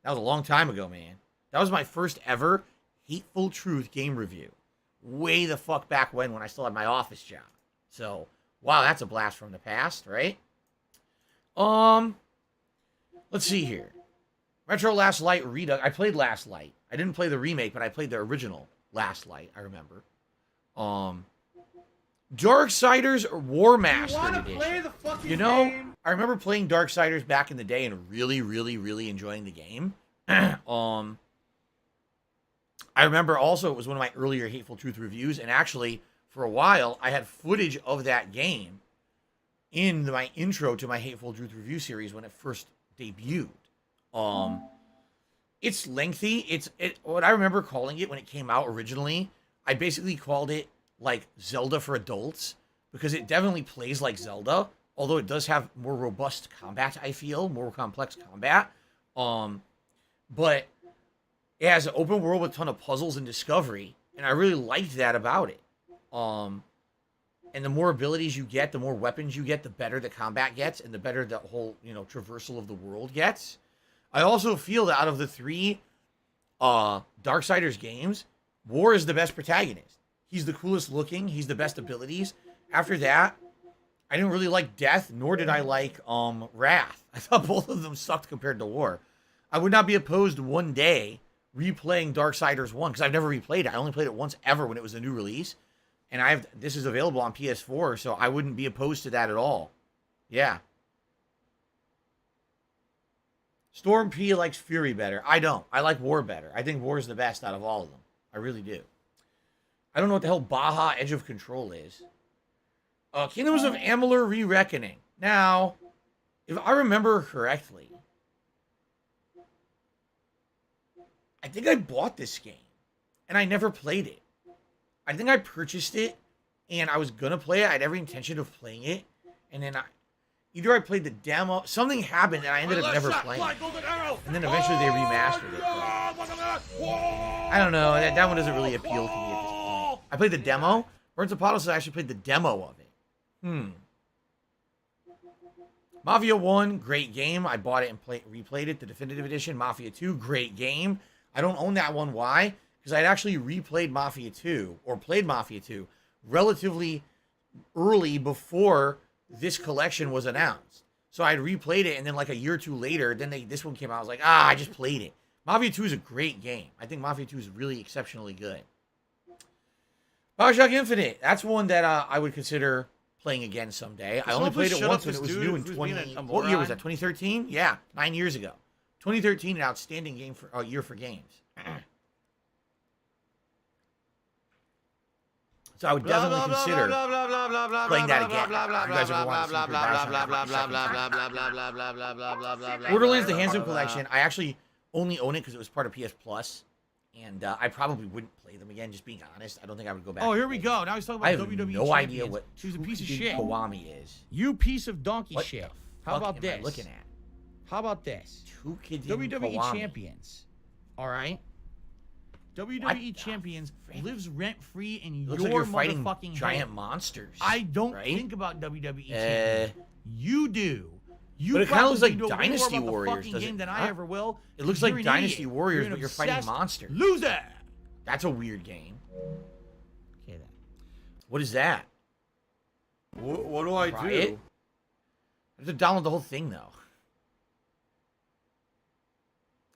That was a long time ago, man. That was my first ever Hateful Truth game review. Way the fuck back when I still had my office job. So, wow, that's a blast from the past, right? Let's see here. Retro Last Light Redux. I played Last Light. I didn't play the remake, but I played the original Last Light, I remember. Darksiders War Master Edition. You know, I remember playing Darksiders back in the day and really, really, really enjoying the game. I remember also it was one of my earlier Hateful Truth reviews, and actually, for a while, I had footage of that game in my intro to my Hateful Truth review series when it first debuted. It's lengthy. What I remember calling it when it came out originally, I basically called it like Zelda for adults, because it definitely plays like Zelda, although it does have more robust combat, I feel, more complex combat. But it has an open world with a ton of puzzles and discovery, and I really liked that about it. And the more abilities you get, the more weapons you get, the better the combat gets, and the better the whole, traversal of the world gets. I also feel that out of the 3 Darksiders games, War is the best protagonist. He's the coolest looking. He's the best abilities. After that, I didn't really like Death, nor did I like Wrath. I thought both of them sucked compared to War. I would not be opposed one day replaying Darksiders 1, because I've never replayed it. I only played it once ever when it was a new release. And this is available on PS4, so I wouldn't be opposed to that at all. Yeah. Storm P likes Fury better. I don't. I like War better. I think War is the best out of all of them. I really do. I don't know what the hell Baja Edge of Control is. Kingdoms of Amalur Re-Reckoning. Now, if I remember correctly, I think I bought this game, and I never played it. I think I purchased it, and I was going to play it. I had every intention of playing it, and then either I played the demo, something happened, and I ended up never playing it. And then eventually they remastered it. I don't know. That one doesn't really appeal to me at this point. I played the demo. Burns Apollo says I actually played the demo of it. Mafia 1, great game. I bought it and replayed it, the definitive edition. Mafia 2, great game. I don't own that one. Why? Because I'd actually replayed Mafia 2, or played Mafia 2, relatively early before this collection was announced. So I'd replayed it, and then like a year or two later, then this one came out. I was like, I just played it. Mafia 2 is a great game. I think Mafia 2 is really exceptionally good. BioShock Infinite. That's one that I would consider playing again someday. I only played it once when it was new in 20... What year was that? 2013? Yeah, 9 years ago. 2013, an outstanding game for year for games. So I would definitely consider playing that again. You guys ever want to see Borderlands: The Handsome Collection. I actually only own it because it was part of PS Plus, and I probably wouldn't play them again. Just being honest, I don't think I would go back. Oh, here we go. Now he's talking about WWE champions. No idea what he's a piece of shit. Kiwami is. You piece of donkey shit. How about this? Looking at. How about this? Two kids WWE champions. All right. WWE champions lives rent free in looks your like you're fighting motherfucking giant head. monsters. I don't think about WWE champions. You do. You but it kind of looks like know Dynasty more about Warriors. the game than I ever will. It looks like Dynasty Warriors, but you're fighting monsters. Loser. That's a weird game. Okay, then. What is that? What do I Try do? it? I have to download the whole thing though.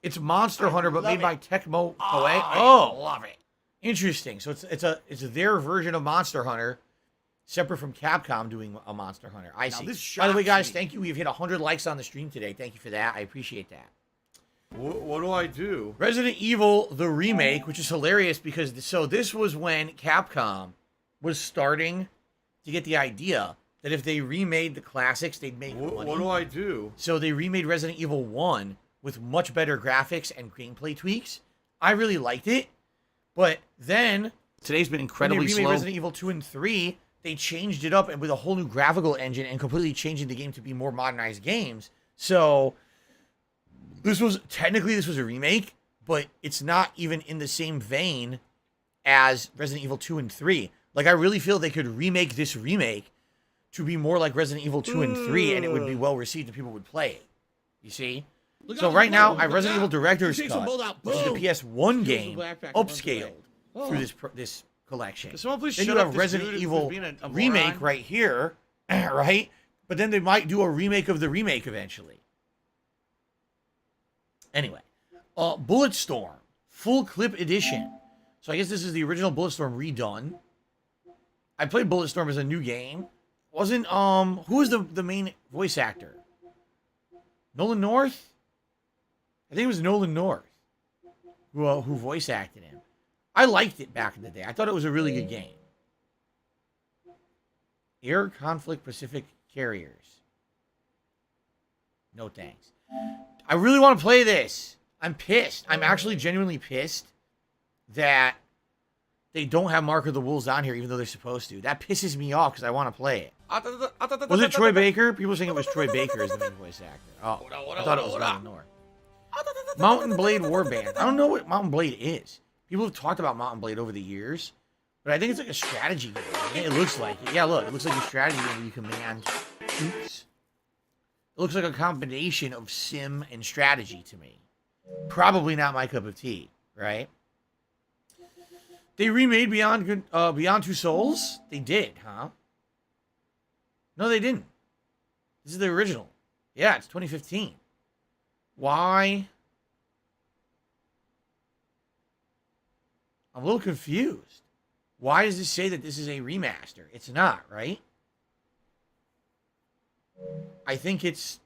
It's Monster Hunter, but made by Tecmo Koei. Oh, love it. Interesting. So it's their version of Monster Hunter, separate from Capcom doing a Monster Hunter. I see. By the way, guys, thank you. We've hit 100 likes on the stream today. Thank you for that. I appreciate that. What do I do? Resident Evil, the remake, which is hilarious because this was when Capcom was starting to get the idea that if they remade the classics, they'd make money. What do I do? So they remade Resident Evil 1 with much better graphics and gameplay tweaks. I really liked it. But then, today's been incredibly slow. When they remade Resident Evil 2 and 3, they changed it up and with a whole new graphical engine and completely changing the game to be more modernized games. So, this was a remake, but it's not even in the same vein as Resident Evil 2 and 3. Like, I really feel they could remake this remake to be more like Resident Evil 2 and 3, and it would be well received and people would play it. You see? So right now, I have Resident Evil Director's Cut, which is the PS1 game, upscaled through this collection. Then you have Resident Evil Remake right here, right? But then they might do a remake of the remake eventually. Anyway, Bulletstorm, full clip edition. So I guess this is the original Bulletstorm redone. I played Bulletstorm as a new game. Wasn't, who was the main voice actor? Nolan North? I think it was Nolan North who voice acted him. I liked it back in the day. I thought it was a really good game. Air Conflict Pacific Carriers. No thanks. I really want to play this. I'm pissed. I'm actually genuinely pissed that they don't have Mark of the Wolves on here even though they're supposed to. That pisses me off because I want to play it. Was it Troy Baker? People were saying it was Troy Baker as the main voice actor. Oh, I thought it was Nolan North. Mountain Blade Warband. I don't know what Mountain Blade is. People have talked about Mountain Blade over the years, but I think it's like a strategy game. It looks like it. Yeah, look, it looks like a strategy game where you command troops. It It looks like a combination of sim and strategy to me. Probably not my cup of tea, right? They remade Beyond Two Souls? They did, huh? No, they didn't. This is the original. Yeah, it's 2015. Why? I'm a little confused. Why does this say that this is a remaster? It's not, right? I think it's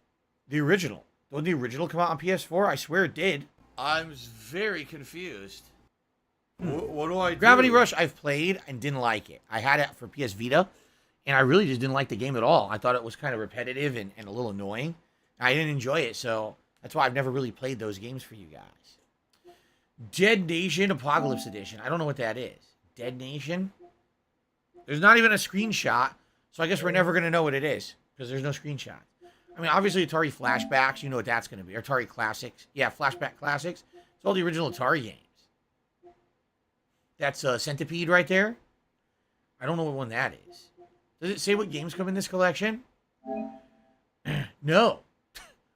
the original. Did the original come out on PS4? I swear it did. I'm very confused. What do I do? Gravity Rush I've played and didn't like it. I had it for PS Vita, and I really just didn't like the game at all. I thought it was kind of repetitive and a little annoying. I didn't enjoy it, so that's why I've never really played those games for you guys. Dead Nation Apocalypse Edition. I don't know what that is. Dead Nation? There's not even a screenshot, so I guess we're never going to know what it is, because there's no screenshot. I mean, obviously Atari Flashbacks, you know what that's going to be. Atari Classics. Yeah, Flashback Classics. It's all the original Atari games. That's Centipede right there. I don't know what one that is. Does it say what games come in this collection? No.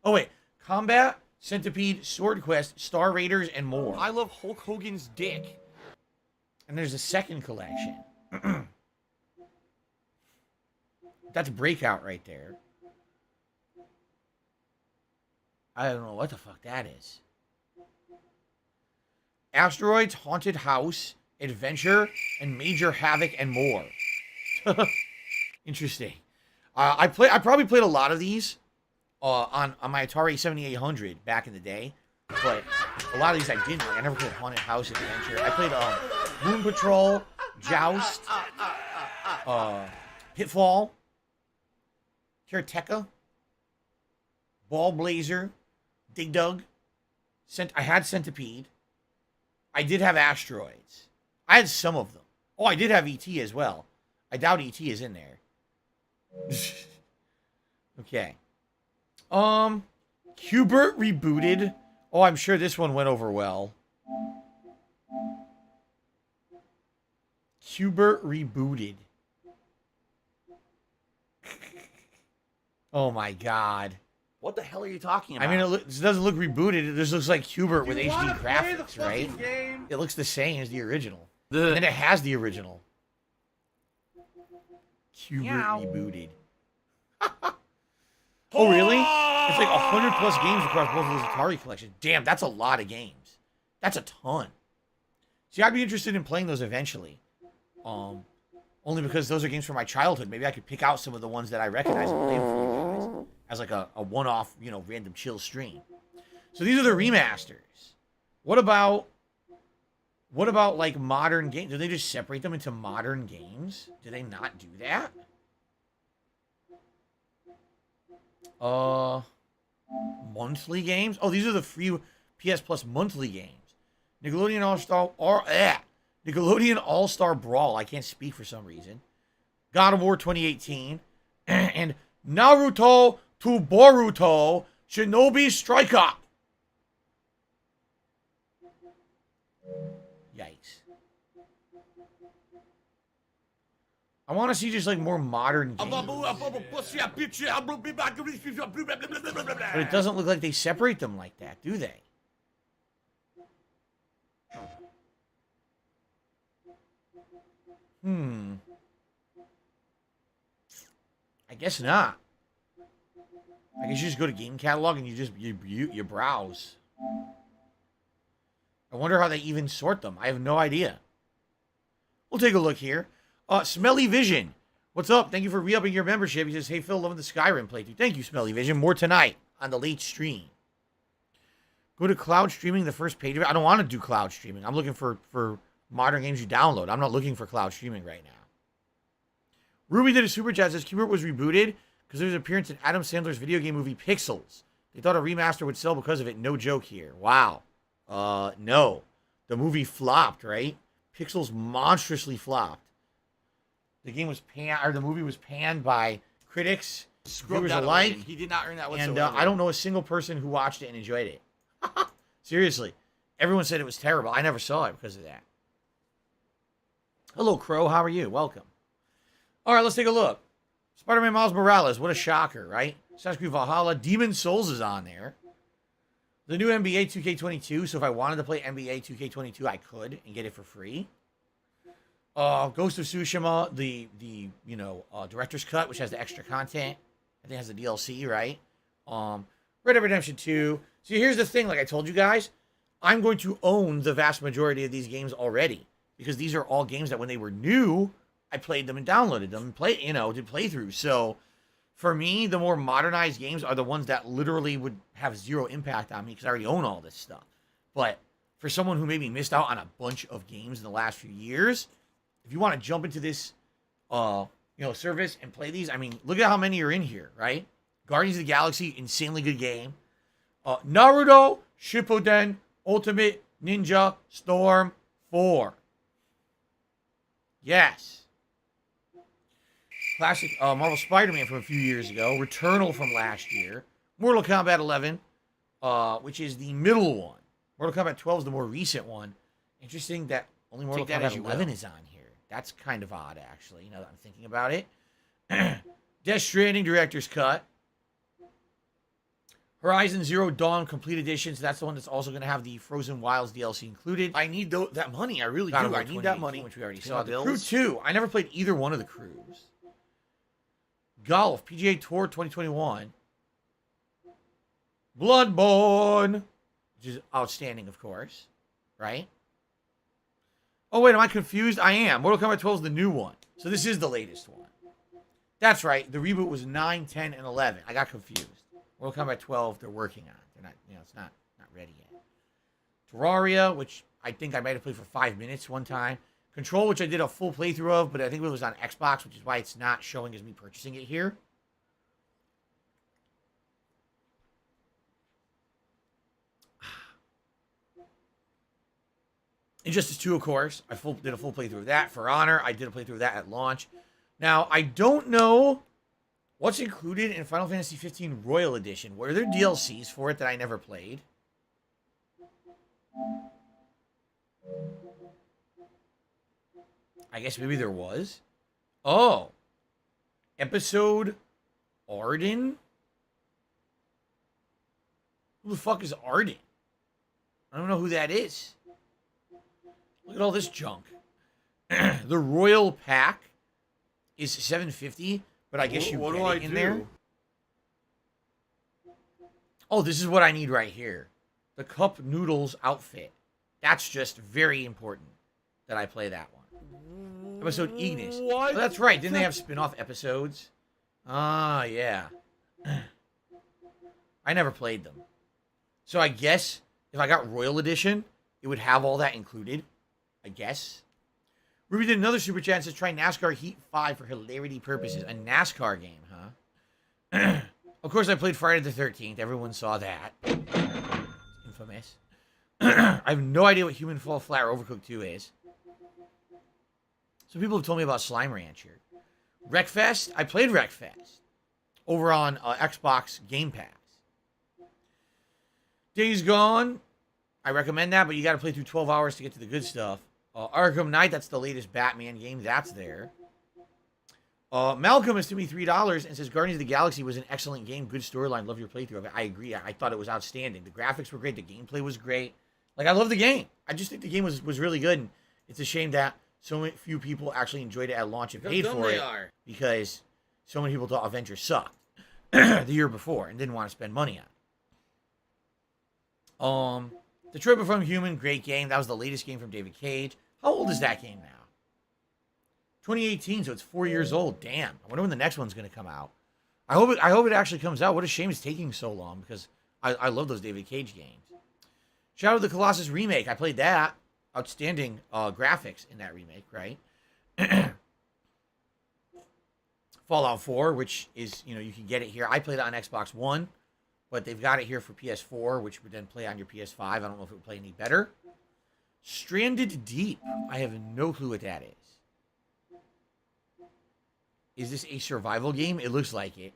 Oh, wait. Combat, Centipede, Sword Quest, Star Raiders, and more. I love Hulk Hogan's dick. And there's a second collection. That's Breakout right there. I don't know what the fuck that is. Asteroids, Haunted House, Adventure, and Major Havoc, and more. Interesting. I probably played a lot of these on my Atari 7800 back in the day, but a lot of these I didn't like. I never played Haunted House Adventure. I played Moon Patrol, Joust, Pitfall, Karateka, Ball Blazer, Dig Dug. I had Centipede. I did have Asteroids. I had some of them. Oh, I did have E.T. as well. I doubt E.T. is in there. Okay. Q*bert rebooted. Oh, I'm sure this one went over well. Q*bert rebooted. Oh my god. What the hell are you talking about? I mean, it doesn't look rebooted. It just looks like Q*bert with HD graphics, right? Game? It looks the same as the original. And then it has the original. Q*bert rebooted. Oh, really? It's like 100 plus games across both of those Atari collections. Damn, that's a lot of games. That's a ton. See, I'd be interested in playing those eventually. Only because those are games from my childhood. Maybe I could pick out some of the ones that I recognize and play them for you guys as like a one-off, you know, random chill stream. So these are the remasters. What about like modern games? Do they just separate them into modern games? Do they not do that? Monthly games? Oh, these are the free PS Plus monthly games. Nickelodeon All-Star Brawl. I can't speak for some reason. God of War 2018. And Naruto to Boruto Shinobi Strike Up. Yikes. I want to see just like more modern games. But it doesn't look like they separate them like that, do they? I guess not. I guess you just go to game catalog and you browse. I wonder how they even sort them. I have no idea. We'll take a look here. Smelly Vision. What's up? Thank you for re-upping your membership. He says, hey, Phil, loving the Skyrim playthrough. Thank you, Smelly Vision. More tonight on the late stream. Go to cloud streaming, the first page of it. I don't want to do cloud streaming. I'm looking for modern games you download. I'm not looking for cloud streaming right now. Ruby did a super chat. Says Q*bert was rebooted because there was an appearance in Adam Sandler's video game movie Pixels. They thought a remaster would sell because of it. No joke here. Wow. No. The movie flopped, right? Pixels monstrously flopped. The game was the movie was panned by critics, viewers alike. He did not earn that whatsoever. And I don't know a single person who watched it and enjoyed it. Seriously. Everyone said it was terrible. I never saw it because of that. Hello, Crow. How are you? Welcome. All right, let's take a look. Spider-Man Miles Morales. What a shocker, right? Assassin's Creed Valhalla. Demon Souls is on there. The new NBA 2K22. So if I wanted to play NBA 2K22, I could and get it for free. Ghost of Tsushima, the director's cut, which has the extra content. I think it has the DLC, right? Red Dead Redemption 2. See, here's the thing. Like I told you guys, I'm going to own the vast majority of these games already because these are all games that when they were new, I played them and downloaded them and did playthroughs. So for me, the more modernized games are the ones that literally would have zero impact on me because I already own all this stuff. But for someone who maybe missed out on a bunch of games in the last few years, if you want to jump into this, service and play these, I mean, look at how many are in here, right? Guardians of the Galaxy, insanely good game. Naruto Shippuden Ultimate Ninja Storm 4. Yes. Classic Marvel Spider-Man from a few years ago. Returnal from last year. Mortal Kombat 11, which is the middle one. Mortal Kombat 12 is the more recent one. Interesting that only Mortal Kombat 11 is on here. That's kind of odd, actually, now that I'm thinking about it. Death Stranding Director's Cut. Horizon Zero Dawn Complete Edition. So that's the one that's also going to have the Frozen Wilds DLC included. I need that money. I really do. I need that money. Which we already saw. The Crew 2. I never played either one of the crews. Golf. PGA Tour 2021. Bloodborne. Which is outstanding, of course. Right? Oh, wait. Am I confused? I am. Mortal Kombat 12 is the new one. So this is the latest one. That's right. The reboot was 9, 10, and 11. I got confused. Mortal Kombat 12, they're working on. They're not, it's not ready yet. Terraria, which I think I might have played for 5 minutes one time. Control, which I did a full playthrough of, but I think it was on Xbox, which is why it's not showing as me purchasing it here. Injustice 2, of course. I did a full playthrough of that. For Honor, I did a playthrough of that at launch. Now, I don't know what's included in Final Fantasy 15 Royal Edition. Were there DLCs for it that I never played? I guess maybe there was. Oh. Episode Arden? Who the fuck is Arden? I don't know who that is. Look at all this junk. The Royal Pack is $7.50, but I guess you get it in there. Oh, this is what I need right here. The Cup Noodles outfit. That's just very important that I play that one. Episode Ignis. Oh, that's right. Didn't they have spin-off episodes? Ah, yeah. I never played them. So I guess if I got Royal Edition, it would have all that included. I guess. Ruby did another super chat and says, try NASCAR Heat 5 for hilarity purposes. A NASCAR game, huh? Of course, I played Friday the 13th. Everyone saw that. Infamous. I have no idea what Human Fall Flat or Overcooked 2 is. Some people have told me about Slime Rancher. Wreckfest? I played Wreckfest. Over on Xbox Game Pass. Days Gone. I recommend that, but you got to play through 12 hours to get to the good stuff. Arkham Knight, that's the latest Batman game. That's there. Malcolm has given me $3 and says, Guardians of the Galaxy was an excellent game. Good storyline. Love your playthrough of it. I agree. I thought it was outstanding. The graphics were great. The gameplay was great. Like, I love the game. I just think the game was really good. And it's a shame that so few people actually enjoyed it at launch and paid for it. Because so many people thought Avengers sucked the year before and didn't want to spend money on it. Detroit Become Human, great game. That was the latest game from David Cage. How old is that game now? 2018, so it's 4 years old. Damn. I wonder when the next one's going to come out. I hope it actually comes out. What a shame it's taking so long because I love those David Cage games. Shadow of the Colossus remake. I played that. Outstanding graphics in that remake, right? Fallout 4, which is, you can get it here. I played it on Xbox One, but they've got it here for PS4, which would then play on your PS5. I don't know if it would play any better. Stranded Deep. I have no clue what that is. Is this a survival game? It looks like it.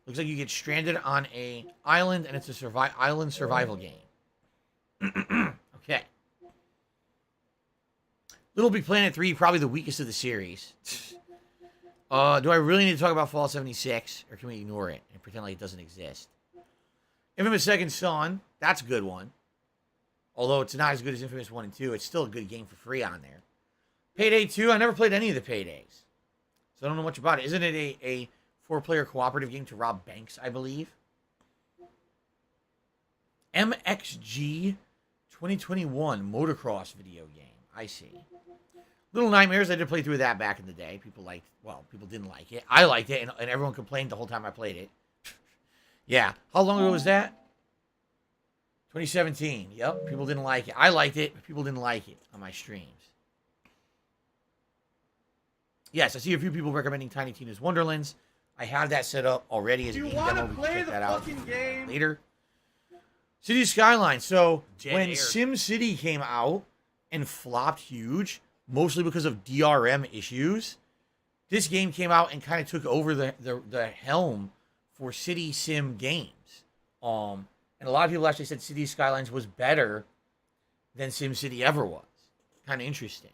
Looks like you get stranded on an island, and it's a island survival game. Okay. Little Big Planet 3, probably the weakest of the series. Do I really need to talk about Fallout 76, or can we ignore it and pretend like it doesn't exist? Infamous Second Son, that's a good one. Although it's not as good as Infamous 1 and 2, it's still a good game for free on there. Payday 2, I never played any of the Paydays. So I don't know much about it. Isn't it a 4-player cooperative game to rob banks, I believe? MXG 2021 motocross video game. I see. Little Nightmares, I did play through that back in the day. People didn't like it. I liked it, and everyone complained the whole time I played it. Yeah. How long ago was that? 2017. Yep. People didn't like it. I liked it, but people didn't like it on my streams. Yes, I see a few people recommending Tiny Tina's Wonderlands. I have that set up already as a game demo. We can check that out later. City Skylines. So when SimCity came out and flopped huge, mostly because of DRM issues, this game came out and kind of took over the helm for City Sim games. And a lot of people actually said City Skylines was better than SimCity ever was. Kind of interesting.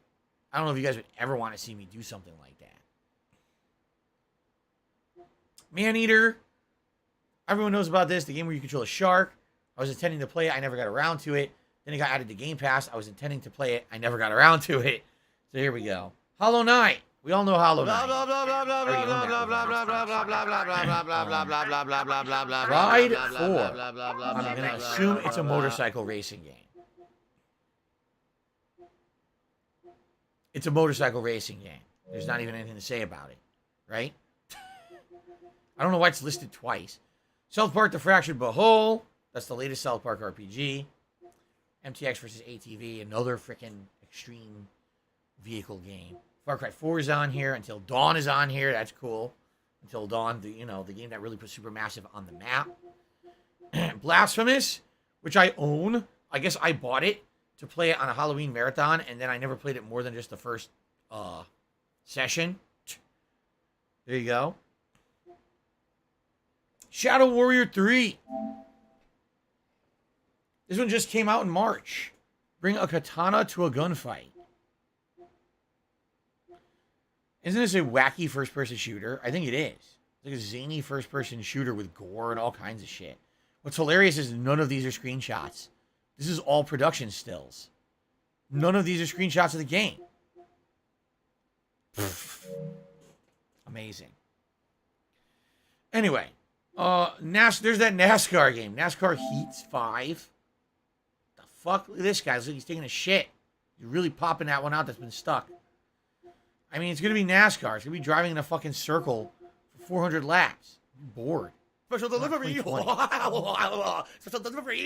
I don't know if you guys would ever want to see me do something like that. Maneater. Everyone knows about this. The game where you control a shark. I was intending to play it. I never got around to it. Then it got added to Game Pass. I was intending to play it. I never got around to it. So here we go. Hollow Knight. We all know Hollow Knight. Ride 4. I'm going to assume it's a motorcycle racing game. It's a motorcycle racing game. There's not even anything to say about it. Right? I don't know why it's listed twice. South Park The Fractured But Whole. That's the latest South Park RPG. MTX versus ATV. Another freaking extreme vehicle game. Far Cry 4 is on here. Until Dawn is on here. That's cool. Until Dawn, the game that really put Supermassive on the map. Blasphemous, which I own. I guess I bought it to play it on a Halloween marathon, and then I never played it more than just the first session. There you go. Shadow Warrior 3. This one just came out in March. Bring a katana to a gunfight. Isn't this a wacky first-person shooter? I think it is. It's like a zany first-person shooter with gore and all kinds of shit. What's hilarious is none of these are screenshots. This is all production stills. None of these are screenshots of the game. Amazing. Anyway, there's that NASCAR game. NASCAR Heats 5. The fuck? Look at this guy. Looks like he's taking a shit. He's really popping that one out that's been stuck. I mean, it's going to be NASCAR. It's going to be driving in a fucking circle for 400 laps. I'm bored. Special delivery. Special delivery.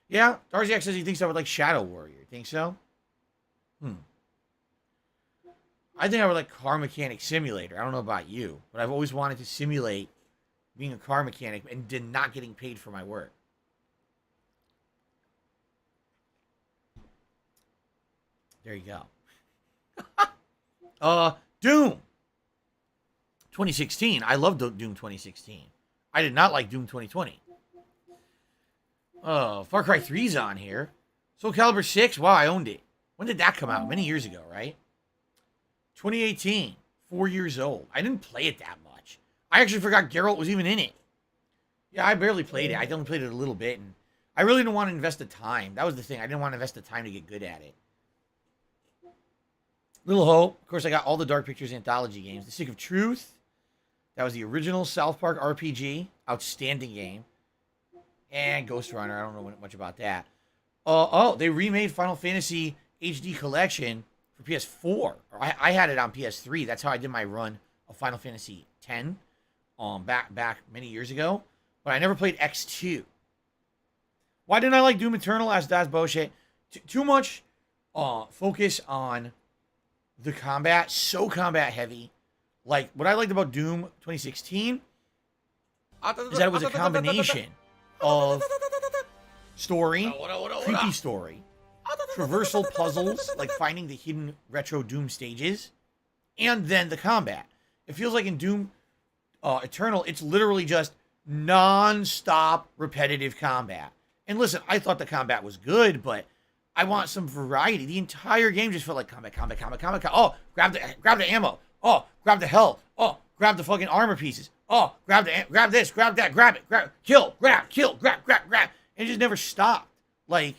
Yeah, Darziak says he thinks I would like Shadow Warrior. Think so? I think I would like Car Mechanic Simulator. I don't know about you, but I've always wanted to simulate being a car mechanic and not getting paid for my work. There you go. Doom 2016. I loved Doom 2016. I did not like Doom 2020. Far Cry 3's on here. Soul Calibur 6. Wow, I owned it. When did that come out? Many years ago, right? 2018. 4 years old. I didn't play it that much. I actually forgot Geralt was even in it. Yeah, I barely played it. I only played it a little bit, and I really didn't want to invest the time. That was the thing. I didn't want to invest the time to get good at it. Little Hope. Of course, I got all the Dark Pictures anthology games. The Stick of Truth. That was the original South Park RPG. Outstanding game. And Ghost Runner. I don't know much about that. They remade Final Fantasy HD Collection for PS4. I had it on PS3. That's how I did my run of Final Fantasy X. Back many years ago. But I never played X2. Why didn't I like Doom Eternal? Asked Das Bullshit. Too much focus on the combat. So combat heavy. Like, what I liked about Doom 2016 is that it was a combination of story, creepy story, traversal puzzles, like finding the hidden retro Doom stages, and then the combat. It feels like in Doom Eternal, it's literally just non-stop repetitive combat. And listen, I thought the combat was good, but I want some variety. The entire game just felt like combat. Oh, grab the ammo. Oh, grab the health. Oh, grab the fucking armor pieces. Oh, grab this, grab that, grab it, kill, grab, and it just never stopped. Like,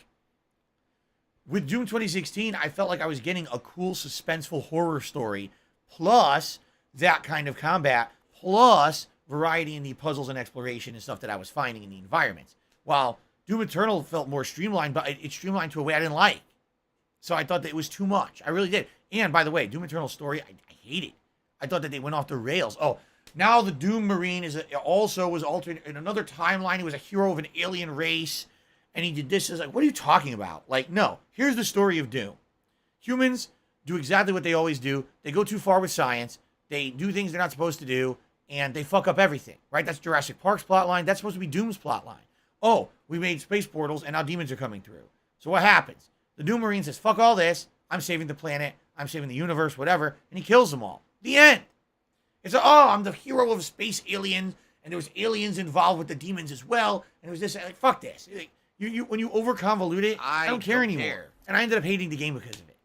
with Doom 2016, I felt like I was getting a cool, suspenseful horror story, plus that kind of combat, plus variety in the puzzles and exploration and stuff that I was finding in the environments. While Doom Eternal felt more streamlined, but it streamlined to a way I didn't like. So I thought that it was too much. I really did. And by the way, Doom Eternal story, I hate it. I thought that they went off the rails. Oh, now the Doom Marine also was altered in another timeline. He was a hero of an alien race, and he did this. It's like, what are you talking about? Like, no. Here's the story of Doom. Humans do exactly what they always do. They go too far with science. They do things they're not supposed to do, and they fuck up everything, right? That's Jurassic Park's plotline. That's supposed to be Doom's plotline. Oh, we made space portals, and now demons are coming through. So what happens? The Doom Marine says, fuck all this. I'm saving the planet. I'm saving the universe, whatever. And he kills them all. The end. It's I'm the hero of space aliens, and there was aliens involved with the demons as well, and it was this. Like, fuck this. Like, you when you over-convolute it, I don't care anymore. And I ended up hating the game because of it.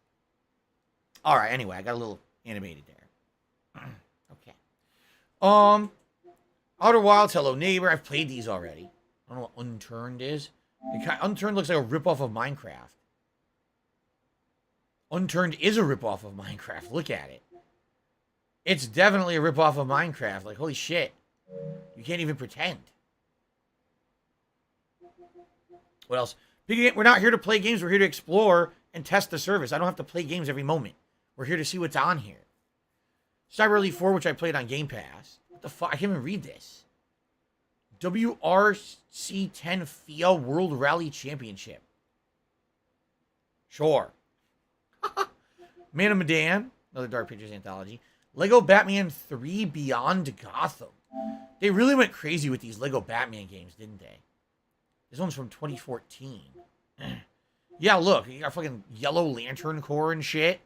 All right, anyway, I got a little animated there. Okay. Outer Wilds, Hello Neighbor. I've played these already. I don't know what Unturned is. Unturned looks like a ripoff of Minecraft. Unturned is a ripoff of Minecraft. Look at it. It's definitely a ripoff of Minecraft. Like, holy shit. You can't even pretend. What else? We're not here to play games. We're here to explore and test the service. I don't have to play games every moment. We're here to see what's on here. Cyber Elite 4, which I played on Game Pass. What the fuck? I can't even read this. WRC 10 F.E.A.R World Rally Championship. Sure. Man of Medan. Another Dark Pictures anthology. Lego Batman 3 Beyond Gotham. They really went crazy with these Lego Batman games, didn't they? This one's from 2014. Yeah, look. You got fucking Yellow Lantern Corps and shit.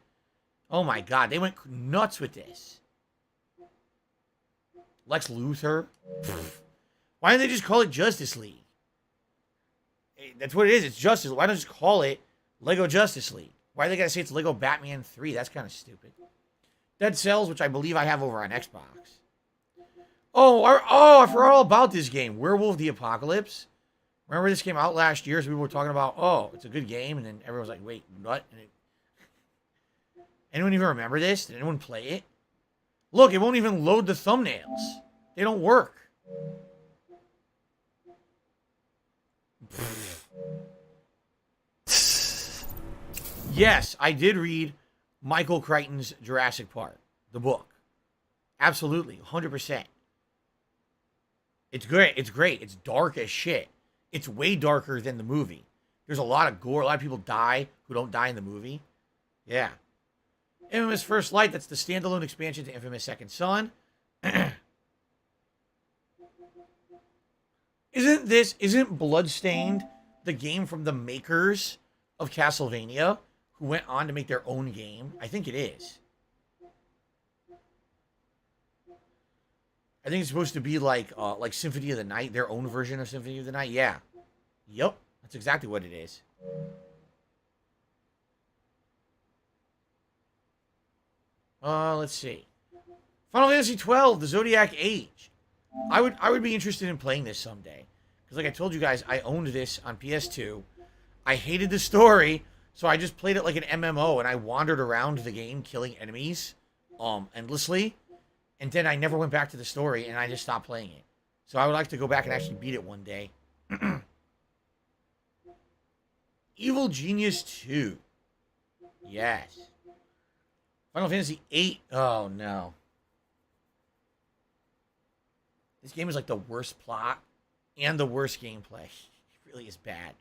Oh my god. They went nuts with this. Lex Luthor. Why don't they just call it Justice League? That's what it is. It's Justice League. Why don't they just call it Lego Justice League? Why do they gotta say it's Lego Batman 3? That's kind of stupid. Dead Cells, which I believe I have over on Xbox. I forgot all about this game. Werewolf the Apocalypse. Remember this came out last year, so people were talking about, it's a good game, and then everyone was like, wait, what? Anyone even remember this? Did anyone play it? Look, it won't even load the thumbnails. They don't work. Yes, I did read Michael Crichton's Jurassic Park, the book. Absolutely, 100%. It's great. It's great. It's dark as shit. It's way darker than the movie. There's a lot of gore. A lot of people die who don't die in the movie. Yeah. Infamous First Light, that's the standalone expansion to Infamous Second Son. Isn't Bloodstained the game from the makers of Castlevania, who went on to make their own game? I think it is. I think it's supposed to be like Symphony of the Night, their own version of Symphony of the Night. Yeah. Yep. That's exactly what it is. Let's see. Final Fantasy 12, the Zodiac Age. I would be interested in playing this someday. Because like I told you guys, I owned this on PS2. I hated the story, so I just played it like an MMO, and I wandered around the game killing enemies endlessly. And then I never went back to the story, and I just stopped playing it. So I would like to go back and actually beat it one day. Evil Genius 2. Yes. Final Fantasy 8. Oh, no. This game is like the worst plot and the worst gameplay. It really is bad.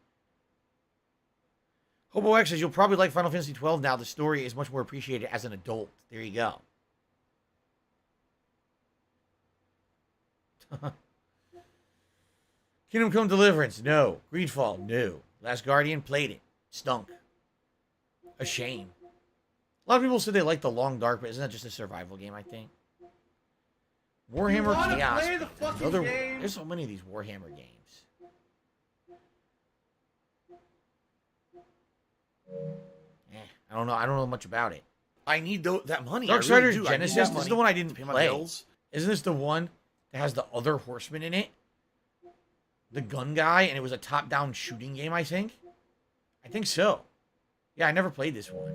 Hobo X says, you'll probably like Final Fantasy 12 now. The story is much more appreciated as an adult. There you go. Kingdom Come Deliverance, no. Greedfall, no. Last Guardian, played it. Stunk. A shame. A lot of people said they like the Long Dark, but isn't that just a survival game, I think? Warhammer Chaos. Play the fucking game? There's so many of these Warhammer games. I don't know much about it. I need that money. Darksiders I really Genesis. do. I need that This is money the one I to didn't pay my play. bills. Isn't this the one that has the other horseman in it? The gun guy, and it was a top-down shooting game, I think. I think so. Yeah, I never played this one.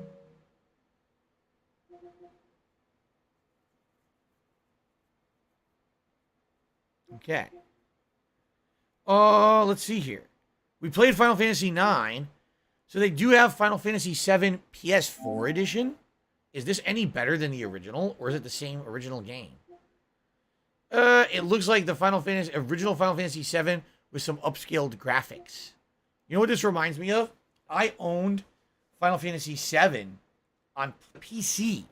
Okay. Let's see here. We played Final Fantasy IX. So they do have Final Fantasy VII PS4 edition. Is this any better than the original, or is it the same original game? It looks like the original Final Fantasy VII with some upscaled graphics. You know what this reminds me of? I owned Final Fantasy VII on PC.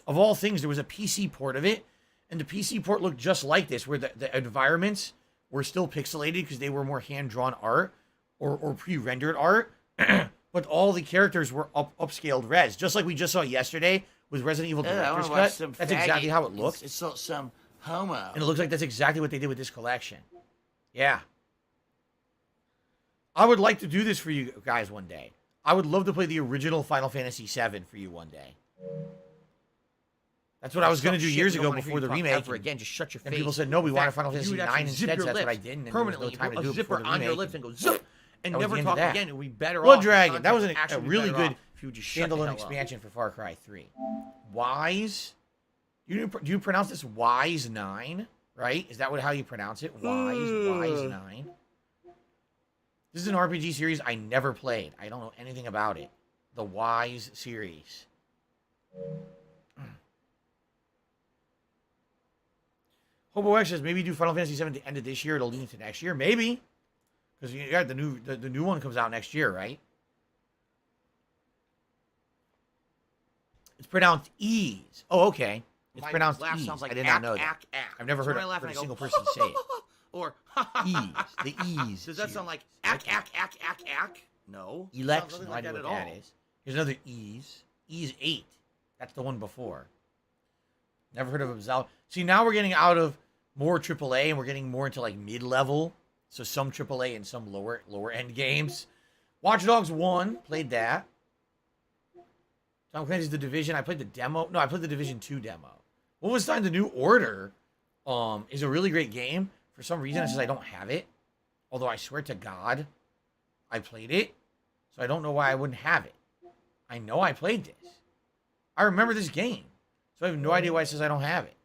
Of all things, there was a PC port of it, and the PC port looked just like this, where the environments were still pixelated because they were more hand-drawn art or pre-rendered art, but all the characters were upscaled res, just like we just saw yesterday with Resident Evil Director's Cut. That's exactly how it looked. It's some homo. And it looks like that's exactly what they did with this collection. Yeah. I would like to do this for you guys one day. I would love to play the original Final Fantasy VII for you one day. That's what I was going to do years ago before the remake. Ever again, just shut your face. And people said, no, we wanted Final Fantasy IX instead, so that's what I did. And permanently, there was no time to a do it zipper before the on your remake. lips and go zip, and That was never the end talk of that. again. It would be better Blood off. Dragon. That was a Actually really better good off if you would just shut the standalone hell up. expansion for Far Cry 3. Wise. Do you pronounce this Wise 9? Right? Is that how you pronounce it? Wise 9. This is an RPG series I never played. I don't know anything about it. The Wise series. Hobo X says maybe do Final Fantasy VII at the end of this year. It'll lead into next year. Maybe. Because you got the new one comes out next year, right? It's pronounced ease. Oh, okay. It's My pronounced laugh ease. sounds like I did not ack, know that. ack, ack. I've never So heard when I laugh and a I go, single person say it. Or Ease. The ease. Does that sound like ack, ack, ack, ack, ack? No. Elex. Sounds No like idea that what at that all. is. Here's another ease. Ease 8. That's the one before. Never heard of Absol. See, now we're getting out of more AAA and we're getting more into like mid-level. So some AAA and some lower end games. Watch Dogs 1. Played that. Tom Clancy's The Division. I played the demo. No, I played the Division 2 demo. Wolfenstein: The New Order is a really great game. For some reason, it says I don't have it. Although I swear to God, I played it. So I don't know why I wouldn't have it. I know I played this. I remember this game. So I have no idea why it says I don't have it.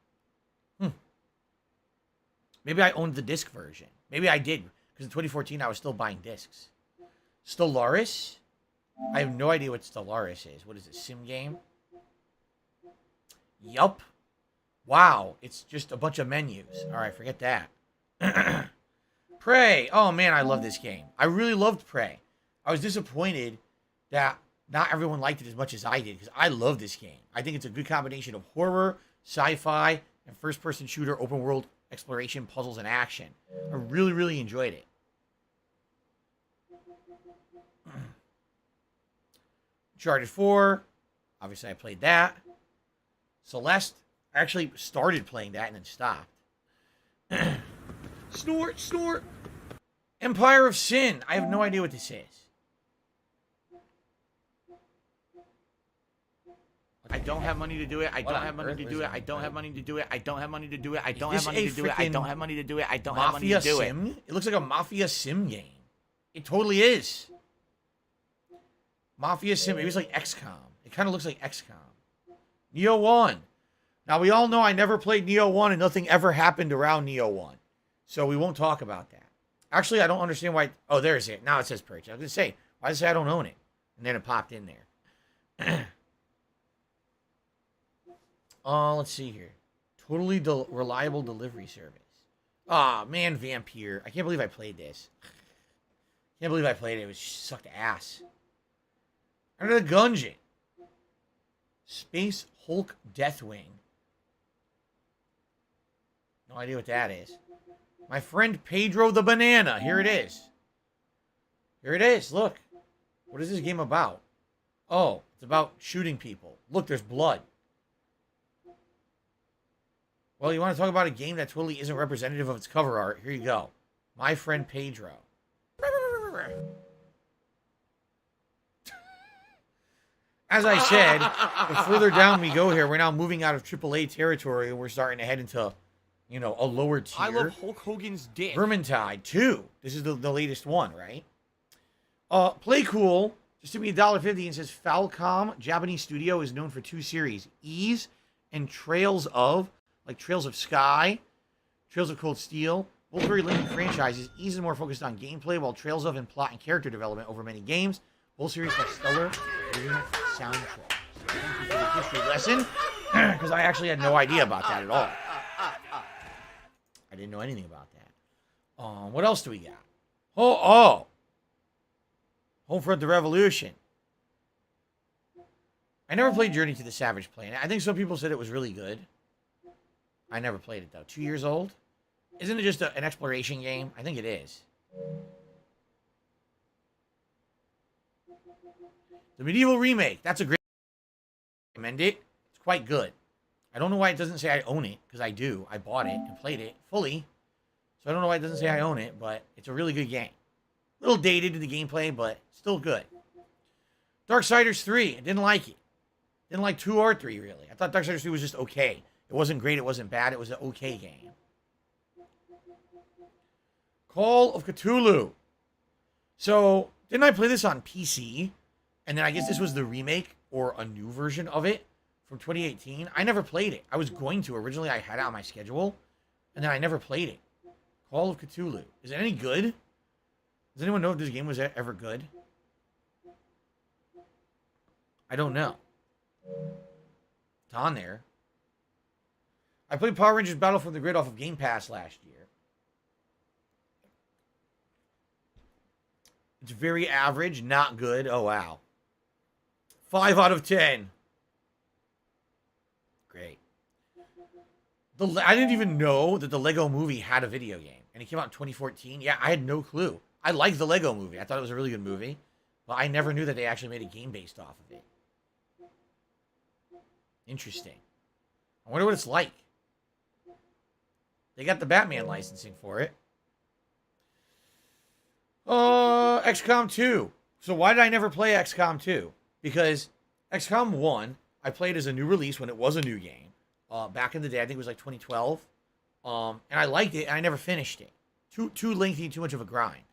Maybe I owned the disc version. Maybe I did. Because in 2014, I was still buying discs. Stellaris? I have no idea what Stellaris is. What is it? Sim game? Yup. Wow. It's just a bunch of menus. Alright, forget that. Prey. Oh man, I love this game. I really loved Prey. I was disappointed that not everyone liked it as much as I did, because I love this game. I think it's a good combination of horror, sci-fi, and first-person shooter, open world exploration, puzzles, and action. I really, really enjoyed it. Uncharted 4. Obviously, I played that. Celeste. I actually started playing that and then stopped. Snort, snort. Empire of Sin. I have no idea what this is. I don't have money to do it. I What don't on have money earth to is do it. that? I don't have money to do it. I don't have money to do it. I don't Is have this money a to do it. I don't freaking have money to do it. I don't have money Mafia to do it. Sim? It looks like a Mafia Sim game. It totally is. Mafia Sim. Maybe it's like XCOM. It kind of looks like XCOM. Neo 1. Now, we all know I never played Neo 1 and nothing ever happened around Neo 1. So we won't talk about that. Actually, I don't understand why... Oh, there's it. Now it says purchase. I was going to say, why does it say I don't own it? And then it popped in there. Let's see here. Totally reliable delivery service. Aw, man, Vampire. I can't believe I played this. Can't believe I played it. It was sucked ass. Under the Gungeon. Space Hulk Deathwing. No idea what that is. My friend Pedro the Banana. Here it is. Here it is. Look. What is this game about? Oh, it's about shooting people. Look, there's blood. Well, you want to talk about a game that totally isn't representative of its cover art? Here you go. My friend Pedro. as I said, the further down we go here, we're now moving out of AAA territory and we're starting to head into, you know, a lower tier. I love Hulk Hogan's dick. Vermintide 2. This is the latest one, right? Play Cool just to me $1.50 and says Falcom Japanese studio is known for 2 series, Ease and Trails of, like Trails of Sky, Trails of Cold Steel. Both very limited franchises. Ease is more focused on gameplay, while Trails of and plot and character development over many games. Both series have stellar soundtrack. So thank you for the history lesson, because I actually had no idea about that at all. I didn't know anything about that. What else do we got? Homefront: The Revolution. I never played Journey to the Savage Planet. I think some people said it was really good. I never played it, though. 2 years old? Isn't it just an exploration game? I think it is. The Medieval Remake. That's a great... I recommend it. It's quite good. I don't know why it doesn't say I own it, because I do. I bought it and played it fully. So I don't know why it doesn't say I own it, but it's a really good game. A little dated in the gameplay, but still good. Darksiders 3. I didn't like it. Didn't like 2 or 3, really. I thought Darksiders 3 was just okay. It wasn't great. It wasn't bad. It was an okay game. Call of Cthulhu. So, didn't I play this on PC? And then I guess this was the remake or a new version of it from 2018. I never played it. I was going to. Originally, I had it on my schedule. And then I never played it. Call of Cthulhu. Is it any good? Does anyone know if this game was ever good? I don't know. It's on there. I played Power Rangers Battle from the Grid off of Game Pass last year. It's very average, not good. Oh, wow. 5 out of 10. Great. I didn't even know that the Lego Movie had a video game. And it came out in 2014. Yeah, I had no clue. I liked the Lego Movie. I thought it was a really good movie. But I never knew that they actually made a game based off of it. Interesting. I wonder what it's like. They got the Batman licensing for it. XCOM 2. So why did I never play XCOM 2? Because XCOM 1, I played as a new release when it was a new game. Back in the day, I think it was like 2012. And I liked it, and I never finished it. Too lengthy, too much of a grind.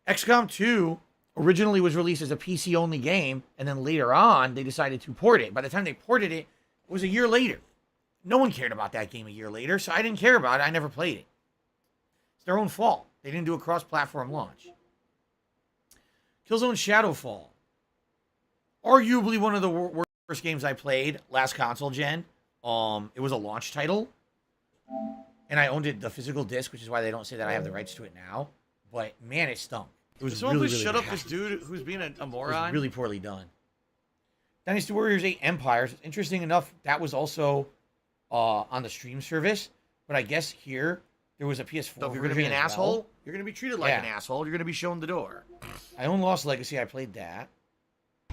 XCOM 2 originally was released as a PC-only game, and then later on, they decided to port it. By the time they ported it, it was a year later. No one cared about that game a year later, so I didn't care about it. I never played it. It's their own fault. They didn't do a cross-platform launch. Killzone Shadowfall. Arguably one of the worst games I played last console gen. It was a launch title. And I owned it, the physical disc, which is why they don't say that I have the rights to it now. But, man, it stunk. It was Someone really, please really shut bad. up this dude who's being a moron. It was really poorly done. Dynasty Warriors 8 Empires. Interesting enough, that was also on the stream service. But I guess here, there was a PS4 So if you're going to be an version as well. asshole, you're going to be treated like Yeah. an asshole. You're going to be shown the door. I own Lost Legacy. I played that.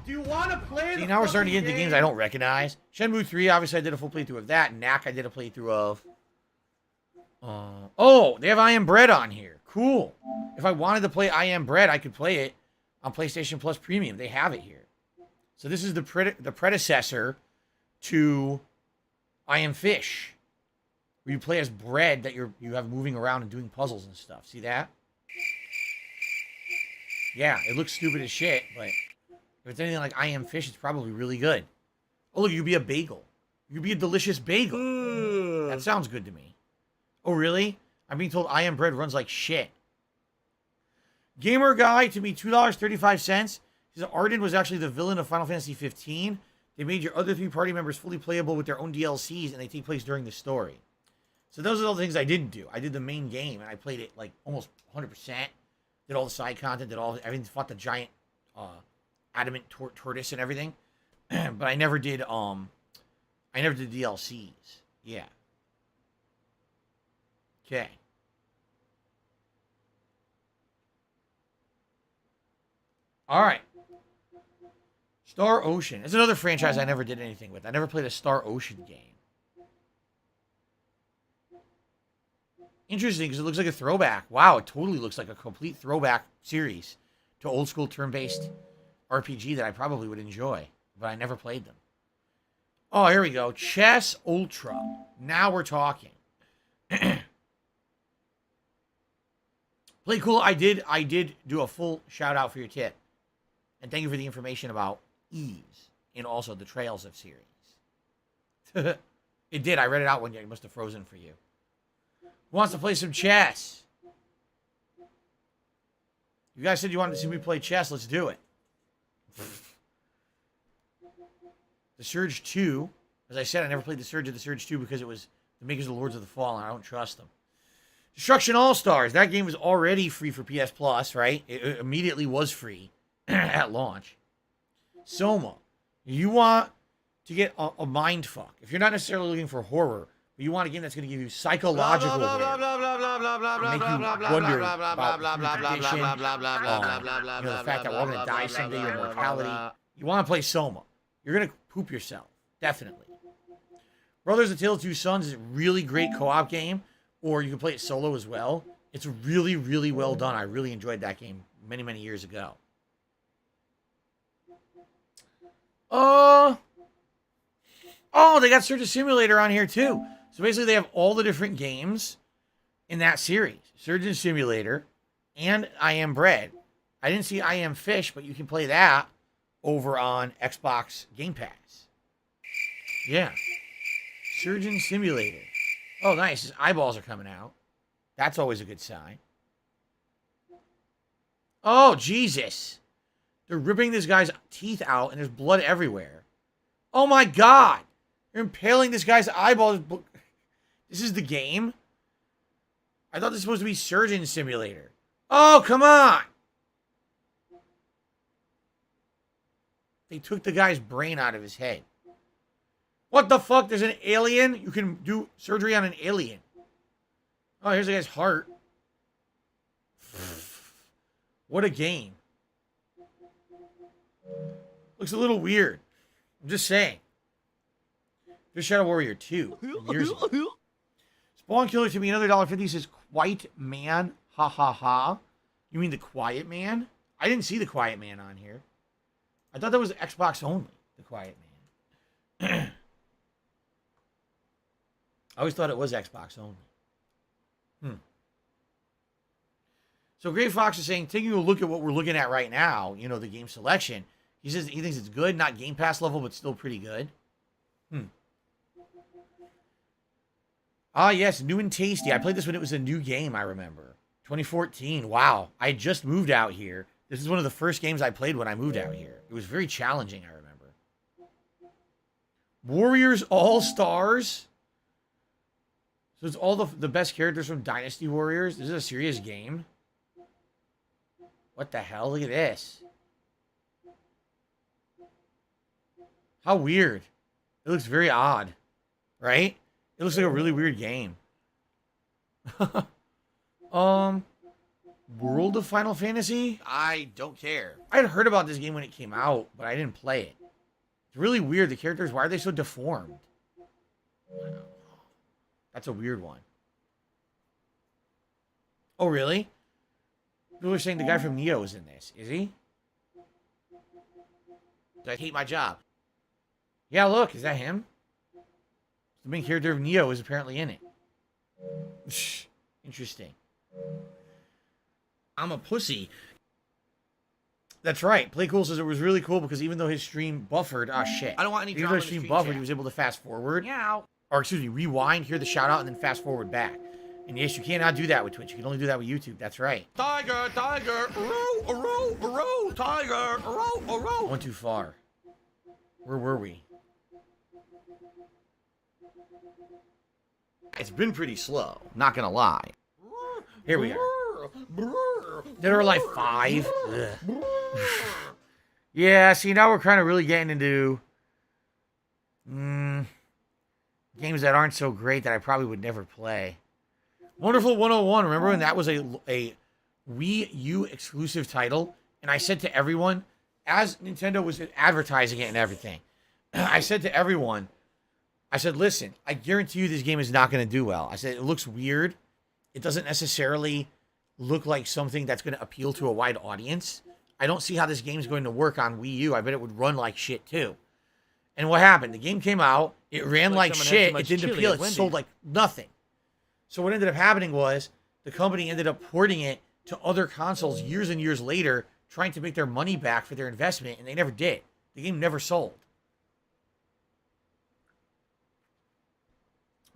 Do you want to play See, now we're starting to get into games I don't recognize. Shenmue 3, obviously I did a full playthrough of that. Knack, I did a playthrough of. Oh, they have I Am Bread on here. Cool. If I wanted to play I Am Bread, I could play it on PlayStation Plus Premium. They have it here. So this is the predecessor to I Am Fish, where you play as bread that you have moving around and doing puzzles and stuff. See that? Yeah, it looks stupid as shit, but if it's anything like I Am Fish, it's probably really good. Oh, look, you'd be a bagel. You'd be a delicious bagel. That sounds good to me. Oh, really? I'm being told I Am Bread runs like shit. Gamer Guy, to me, $2.35. He says Arden was actually the villain of Final Fantasy 15. They made your other 3 party members fully playable with their own DLCs, and they take place during the story. So those are all the things I didn't do. I did the main game, and I played it like almost 100%. Did all the side content, everything, fought the giant adamant tortoise and everything. But I never did DLCs. Yeah. Okay. All right. Star Ocean. It's another franchise I never did anything with. I never played a Star Ocean game. Interesting, because it looks like a throwback. Wow, it totally looks like a complete throwback series to old school turn-based RPG that I probably would enjoy. but I never played them. Oh, here we go. Chess Ultra. Now we're talking. Play cool. I did do a full shout out for your tip. And thank you for the information about Ease and also the Trails of series. It did. I read it out one day. It must have frozen for you. Who wants to play some chess? You guys said you wanted to see me play chess. Let's do it. The Surge 2. As I said, I never played the Surge of the Surge 2 because it was the makers of the Lords of the Fallen. I don't trust them. Destruction All-Stars. That game was already free for PS Plus, right? It immediately was free at launch. Soma. You want to get a mind fuck. If you're not necessarily looking for horror, but you want a game that's going to give you psychological make you wonder about tradition, the fact that we're all going to die someday, your mortality. You want to play Soma. You're going to poop yourself. Definitely. Brothers: A Tale of Two Sons is a really great co-op game, or you can play it solo as well. It's really, really well done. I really enjoyed that game many, many years ago. Oh, they got Surgeon Simulator on here too. So basically they have all the different games in that series. Surgeon Simulator and I Am Bread. I didn't see I Am Fish, but you can play that over on Xbox Game Pass. Yeah. Surgeon Simulator. Oh, nice. His eyeballs are coming out. That's always a good sign. Oh, Jesus. They're ripping this guy's teeth out and there's blood everywhere. Oh my God. They're impaling this guy's eyeballs. This is the game? I thought this was supposed to be Surgeon Simulator. Oh, come on. They took the guy's brain out of his head. What the fuck? There's an alien? You can do surgery on an alien. Oh, here's the guy's heart. What a game. Looks a little weird. I'm just saying. There's Shadow Warrior 2. Years ago. Spawn Killer to me another $1.50 says Quiet Man. Ha ha ha. You mean the Quiet Man? I didn't see the Quiet Man on here. I thought that was Xbox only. The Quiet Man. I always thought it was Xbox only. So Gray Fox is saying, taking a look at what we're looking at right now, you know, the game selection. He says he thinks it's good, not Game Pass level, but still pretty good. Ah, yes, new and tasty. I played this when it was a new game, I remember. 2014. Wow. I just moved out here. This is one of the first games I played when I moved out here. It was very challenging, I remember. Warriors All-Stars. So it's all the best characters from Dynasty Warriors. This is a serious game. What the hell? Look at this. How weird. It looks very odd. Right? It looks like a really weird game. World of Final Fantasy? I don't care. I had heard about this game when it came out, but I didn't play it. It's really weird. The characters, why are they so deformed? That's a weird one. Oh, really? People are saying the guy from Neo is in this. Is he? I hate my job. Yeah, look. Is that him? The main character of Neo is apparently in it. Interesting. I'm a pussy. That's right. Playcool says it was really cool because even though his stream buffered, shit. I don't want any Even though drama his in the stream stream buffered, chat. he was able to fast forward. Meow. Or excuse me, rewind, hear the shout out, and then fast forward back. And yes, you cannot do that with Twitch. You can only do that with YouTube. That's right. Tiger, tiger, row, tiger, row. Went too far. Where were we? It's been pretty slow, not gonna lie. Here we are. Dead or Alive 5. Yeah, see, now we're kind of really getting into games that aren't so great that I probably would never play. Wonderful 101, remember when that was a Wii U exclusive title? And I said to everyone, as Nintendo was advertising it and everything, I said to everyone, I said, listen, I guarantee you this game is not going to do well. I said, it looks weird. It doesn't necessarily look like something that's going to appeal to a wide audience. I don't see how this game's going to work on Wii U. I bet it would run like shit too. And what happened? The game came out, it ran like shit, it didn't appeal, it sold like nothing. So what ended up happening was the company ended up porting it to other consoles years and years later, trying to make their money back for their investment, and they never did. The game never sold.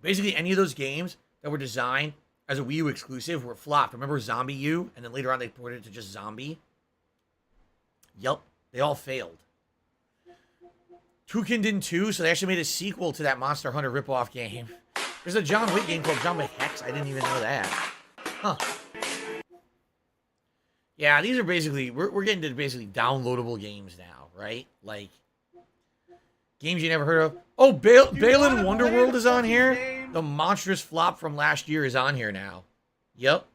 Basically, any of those games that were designed as a Wii U exclusive were flopped. Remember Zombie U? And then later on they ported it to just Zombie? Yup. They all failed. Toukenden 2, so they actually made a sequel to that Monster Hunter ripoff game. There's a John Wick game called John Wick Hex. I didn't even know that. Huh. Yeah, these are basically, we're getting to basically downloadable games now, right? Like, games you never heard of. Oh, Balin Wonderworld is on here. The monstrous flop from last year is on here now. Yep.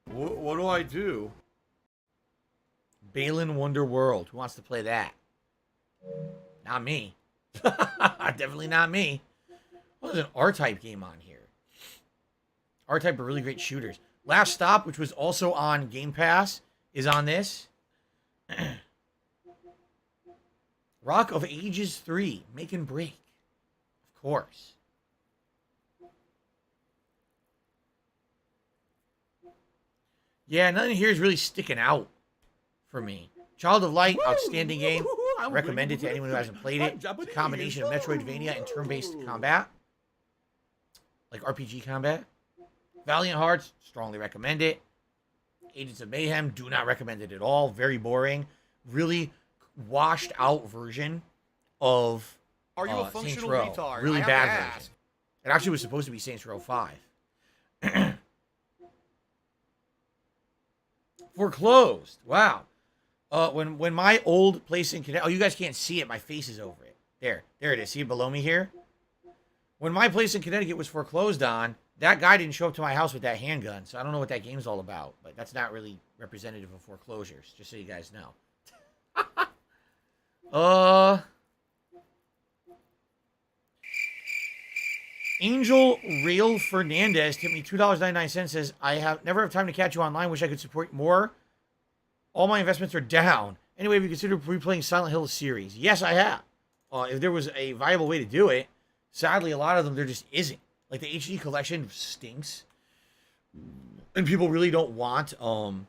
What do I do? Balin Wonderworld. Who wants to play that? Not me. Definitely not me. Well, there's an R-Type game on here. R-Type are really great shooters. Last Stop, which was also on Game Pass, is on this. Rock of Ages 3, Make and Break. Of course. Yeah, nothing here is really sticking out for me. Child of Light, outstanding game. Recommend it to anyone who hasn't played it. It's a combination of Metroidvania and turn-based combat. Like RPG combat. Valiant Hearts, strongly recommend it. Agents of Mayhem, do not recommend it at all. Very boring. Really washed out version of Are you a Saints functional Row. retard? Really I have bad to version. ask. It actually was supposed to be Saints Row 5. Foreclosed. Wow. When my old place in Connecticut... Oh, you guys can't see it. My face is over it. There it is. See it below me here? When my place in Connecticut was foreclosed on, that guy didn't show up to my house with that handgun, so I don't know what that game's all about. But that's not really representative of foreclosures, just so you guys know. Angel Rail Fernandez tipped me $2.99. Says, I have never have time to catch you online. Wish I could support more. All my investments are down. Anyway, have you considered replaying Silent Hill series? Yes, I have. If there was a viable way to do it. Sadly, a lot of them, there just isn't. Like, the HD collection stinks. And people really don't want to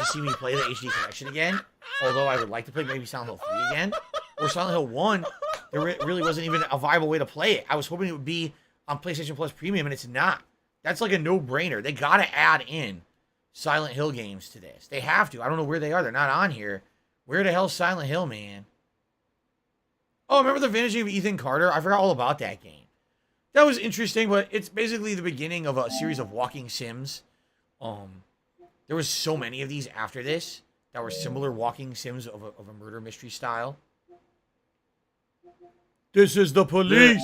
see me play the HD collection again. Although I would like to play maybe Silent Hill 3 again. Or Silent Hill 1. There really wasn't even a viable way to play it. I was hoping it would be on PlayStation Plus Premium, and it's not. That's like a no-brainer. They got to add in Silent Hill games to this. They have to. I don't know where they are. They're not on here. Where the hell's Silent Hill, man? Oh, remember The Vanishing of Ethan Carter? I forgot all about that game. That was interesting, but it's basically the beginning of a series of walking sims. There was so many of these after this that were similar walking sims of a murder mystery style. This is the police.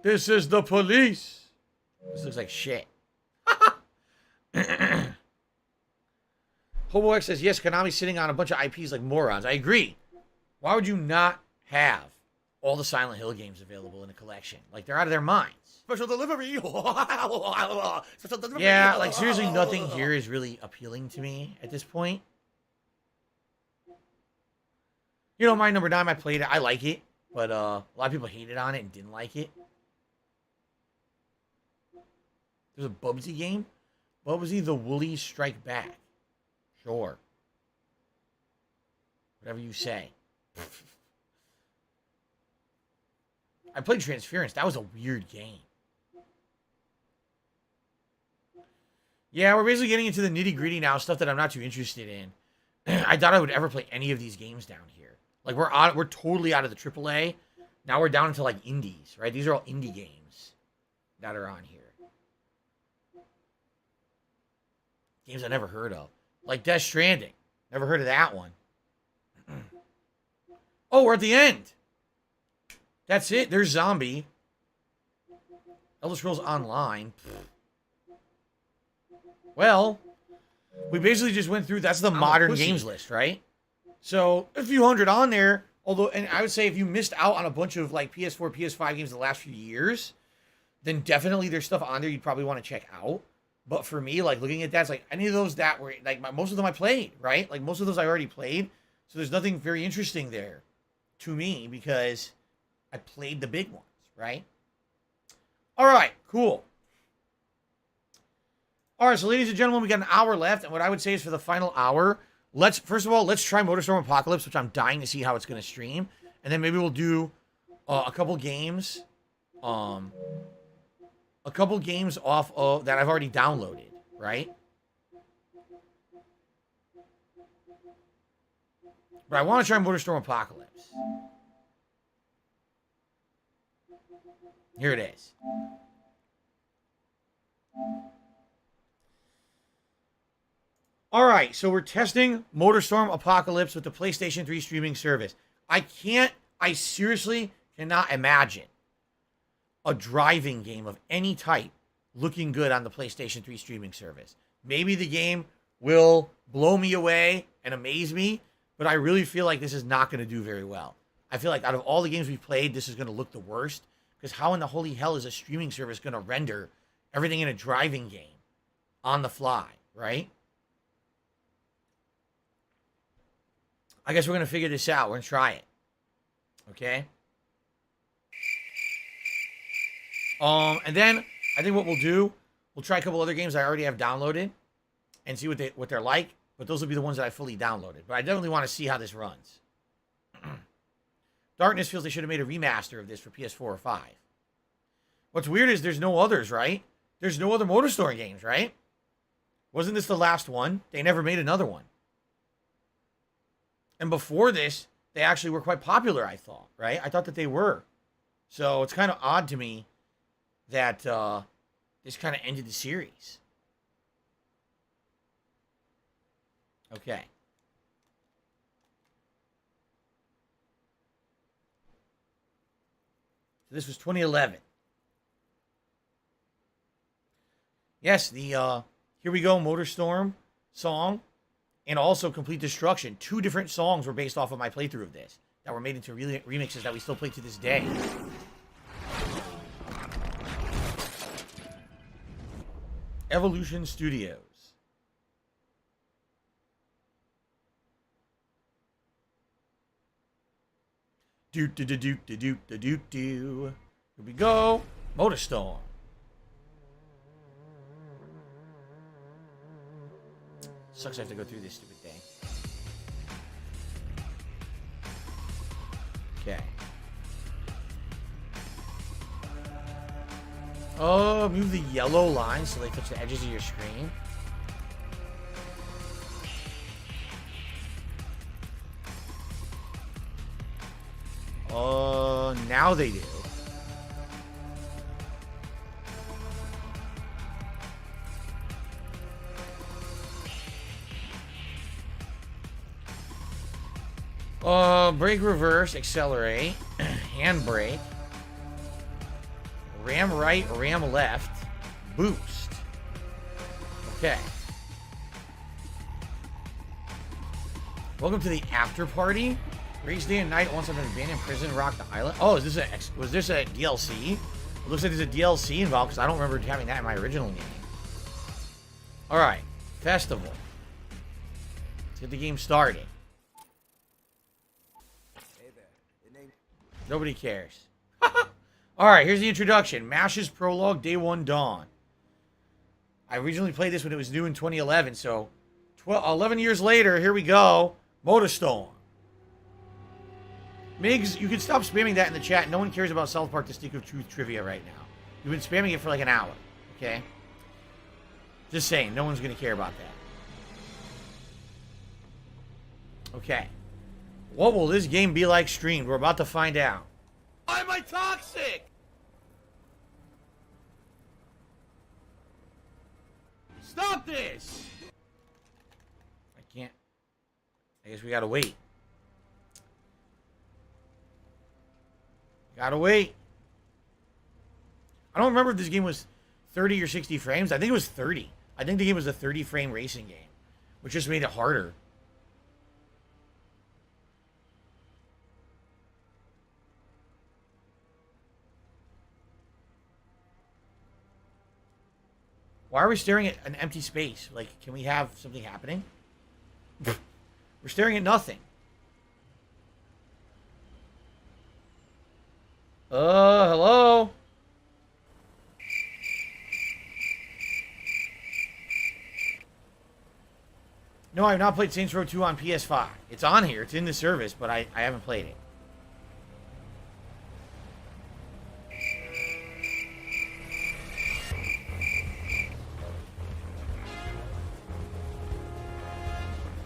This is the police. This looks like shit. Hobo X says, yes, Konami's sitting on a bunch of IPs like morons. I agree. Why would you not have all the Silent Hill games available in a collection? Like, they're out of their minds. Special delivery. Special delivery. Yeah, like, seriously, nothing here is really appealing to me at this point. You know, my number 9, I played it. I like it. But a lot of people hated on it and didn't like it. There's a Bubsy game. Bubsy the Woolies Strike Back. Sure. Whatever you say. I played Transference. That was a weird game. Yeah, we're basically getting into the nitty-gritty now. Stuff that I'm not too interested in. I doubt I would ever play any of these games down here. Like, we're totally out of the AAA. Now we're down into, like, indies, right? These are all indie games that are on here. Games I never heard of. Like Death Stranding. Never heard of that one. Oh, we're at the end. That's it. There's Zombie. Elder Scrolls Online. Well, we basically just went through, that's the modern games list, right? So, a few hundred on there. Although, and I would say if you missed out on a bunch of like PS4, PS5 games the last few years, then definitely there's stuff on there you'd probably want to check out. But for me, like looking at that, it's like any of those that were like most of them I played, right? Like most of those I already played. So there's nothing very interesting there to me because I played the big ones, right? All right, cool. All right, so ladies and gentlemen, we got an hour left. And what I would say is for the final hour, first of all, let's try Motorstorm Apocalypse, which I'm dying to see how it's going to stream. And then maybe we'll do a couple games. A couple games off of that I've already downloaded, right? But I want to try Motorstorm Apocalypse. Here it is. All right, so we're testing Motorstorm Apocalypse with the PlayStation 3 streaming service. I seriously cannot imagine a driving game of any type looking good on the PlayStation 3 streaming service. Maybe the game will blow me away and amaze me, but I really feel like this is not going to do very well. I feel like out of all the games we've played, this is going to look the worst, because how in the holy hell is a streaming service going to render everything in a driving game on the fly, right? I guess we're going to figure this out. We're going to try it. Okay? And then I think what we'll do, we'll try a couple other games I already have downloaded and see what they're like. But those will be the ones that I fully downloaded. But I definitely want to see how this runs. Darkness feels they should have made a remaster of this for PS4 or 5. What's weird is there's no others, right? There's no other Motorstorm games, right? Wasn't this the last one? They never made another one. And before this, they actually were quite popular, I thought, right? I thought that they were. So it's kind of odd to me that this kind of ended the series. Okay. So this was 2011. Yes, the Here We Go Motorstorm song and also Complete Destruction. 2 different songs were based off of my playthrough of this that were made into remixes that we still play to this day. Evolution Studios. Do do do do do do do do do. Here we go. Motorstorm. Sucks I have to go through this stupid thing. Okay. Oh, move the yellow lines so they touch the edges of your screen. Now they do. Brake, reverse, accelerate, handbrake, ram right, ram left, boost. Okay. Welcome to the after party. Race day and night once I've been abandoned prison, rock the island. Oh, was this a DLC? It looks like there's a DLC involved because I don't remember having that in my original game. All right, festival. Let's get the game started. Nobody cares. All right, here's the introduction. MASH's prologue, day 1 dawn. I originally played this when it was new in 2011, so 11 years later, here we go. Motorstorm. Migs, you can stop spamming that in the chat. No one cares about South Park: The Stick of Truth trivia right now. You've been spamming it for like an hour, okay? Just saying, no one's going to care about that. Okay. What will this game be like streamed? We're about to find out. Why am I toxic? Stop this! I can't. I guess we gotta wait. Gotta wait. I don't remember if this game was 30 or 60 frames. I think it was 30. I think the game was a 30 frame racing game, which just made it harder. Why are we staring at an empty space? Like, can we have something happening? We're staring at nothing. Hello? No, I have not played Saints Row 2 on PS5. It's on here. It's in the service, but I haven't played it.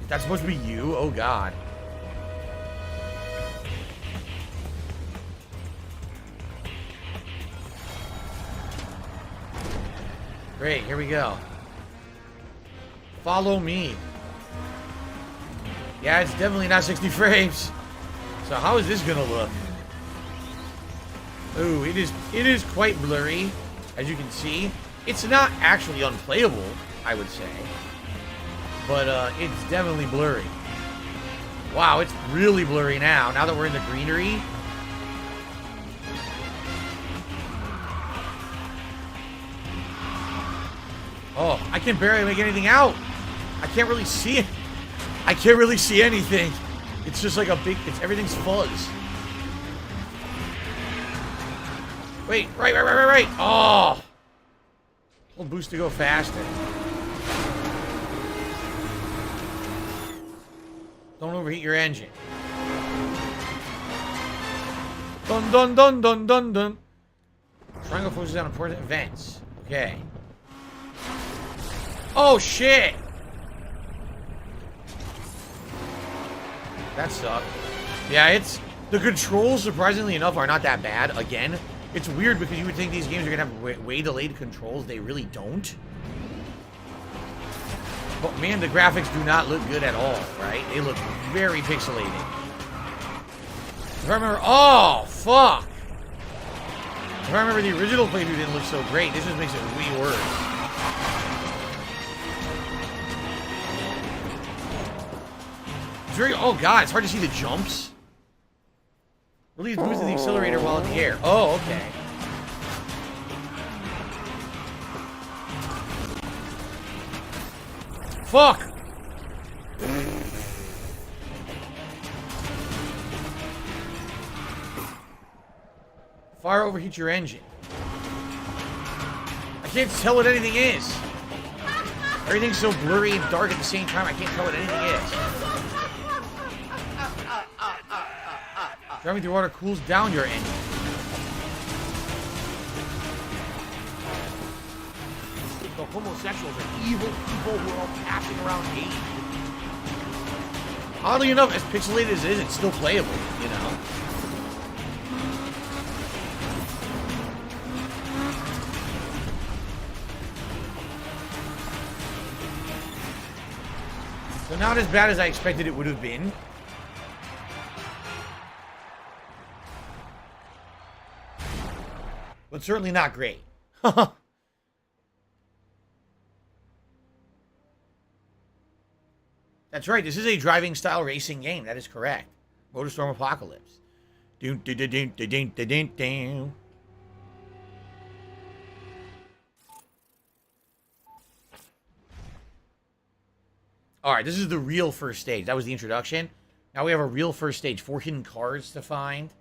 Is that supposed to be you? Oh, God. Great, here we go. Follow me. Yeah, it's definitely not 60 frames. So how is this gonna look? Ooh, it is quite blurry, as you can see. It's not actually unplayable, I would say. But it's definitely blurry. Wow, it's really blurry now that we're in the greenery. Oh, I can barely make anything out. I can't really see it. I can't really see anything. It's just like a big, everything's fuzz. Wait, right. Oh. A little boost to go faster. Don't overheat your engine. Dun dun dun dun dun dun. Triangle focuses on important events. Okay. Oh shit! That sucked. Yeah, it's... The controls, surprisingly enough, are not that bad. Again, it's weird because you would think these games are going to have way delayed controls. They really don't. But man, the graphics do not look good at all, right? They look very pixelated. If I remember... Oh, fuck! If I remember, the original playthrough didn't look so great. This just makes it way worse. It's very... Oh, God, it's hard to see the jumps. Release boost of the accelerator while in the air. Oh, okay. Fuck! Fire overheats your engine. I can't tell what anything is. Everything's so blurry and dark at the same time, I can't tell what anything is. Driving through water cools down your engine. The homosexuals are evil people who are all passing around hate. Oddly enough, as pixelated as it is, it's still playable, you know? So not as bad as I expected it would have been. But certainly not great. That's right, this is a driving style racing game. That is correct. Motorsport Apocalypse. Doom, doom, doom, doom, doom, doom, doom. Alright, this is the real first stage. That was the introduction. Now we have a real first stage. 4 hidden cars to find.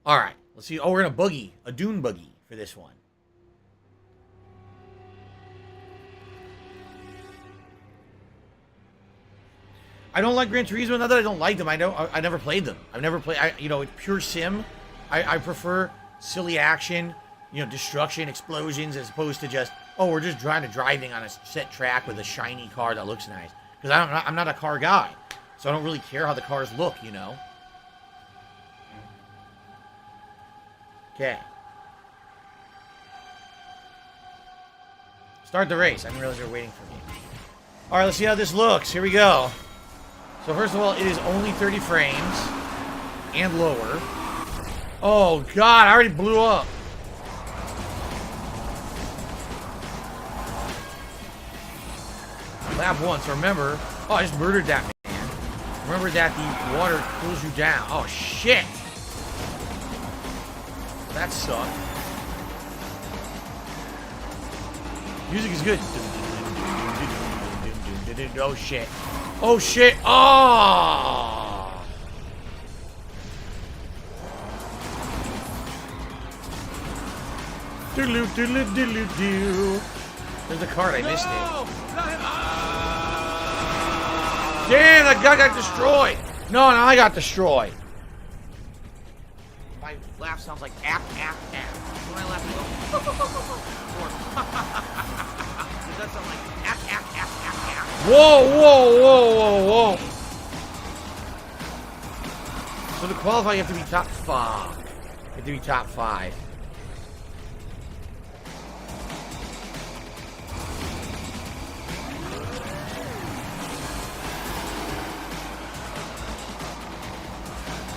Alright, let's see. Oh, we're gonna buggy. A dune buggy for this one. I don't like Gran Turismo. Not that I don't like them. I never played them. I've never played... you know, it's pure sim. I prefer silly action, you know, destruction, explosions, as opposed to just... Oh, we're just driving on a set track with a shiny car that looks nice. Because I'm not a car guy. So I don't really care how the cars look, you know? Okay. Start the race. I didn't realize you were waiting for me. Alright, let's see how this looks. Here we go. So first of all, it is only 30 frames. And lower. Oh, God. I already blew up. Lap 1. So remember... Oh, I just murdered that man. Remember that the water cools you down. Oh, shit. That sucked. Music is good. Oh shit. Oh shit. Oh. Doodaloo, doodaloo, doodaloo, doo. There's the card. I missed it. Damn, that guy got destroyed. No, I got destroyed. My laugh sounds like app. When I laugh, I go. Does that sound like app? Whoa. So to qualify, you have to be top 5. You have to be top 5.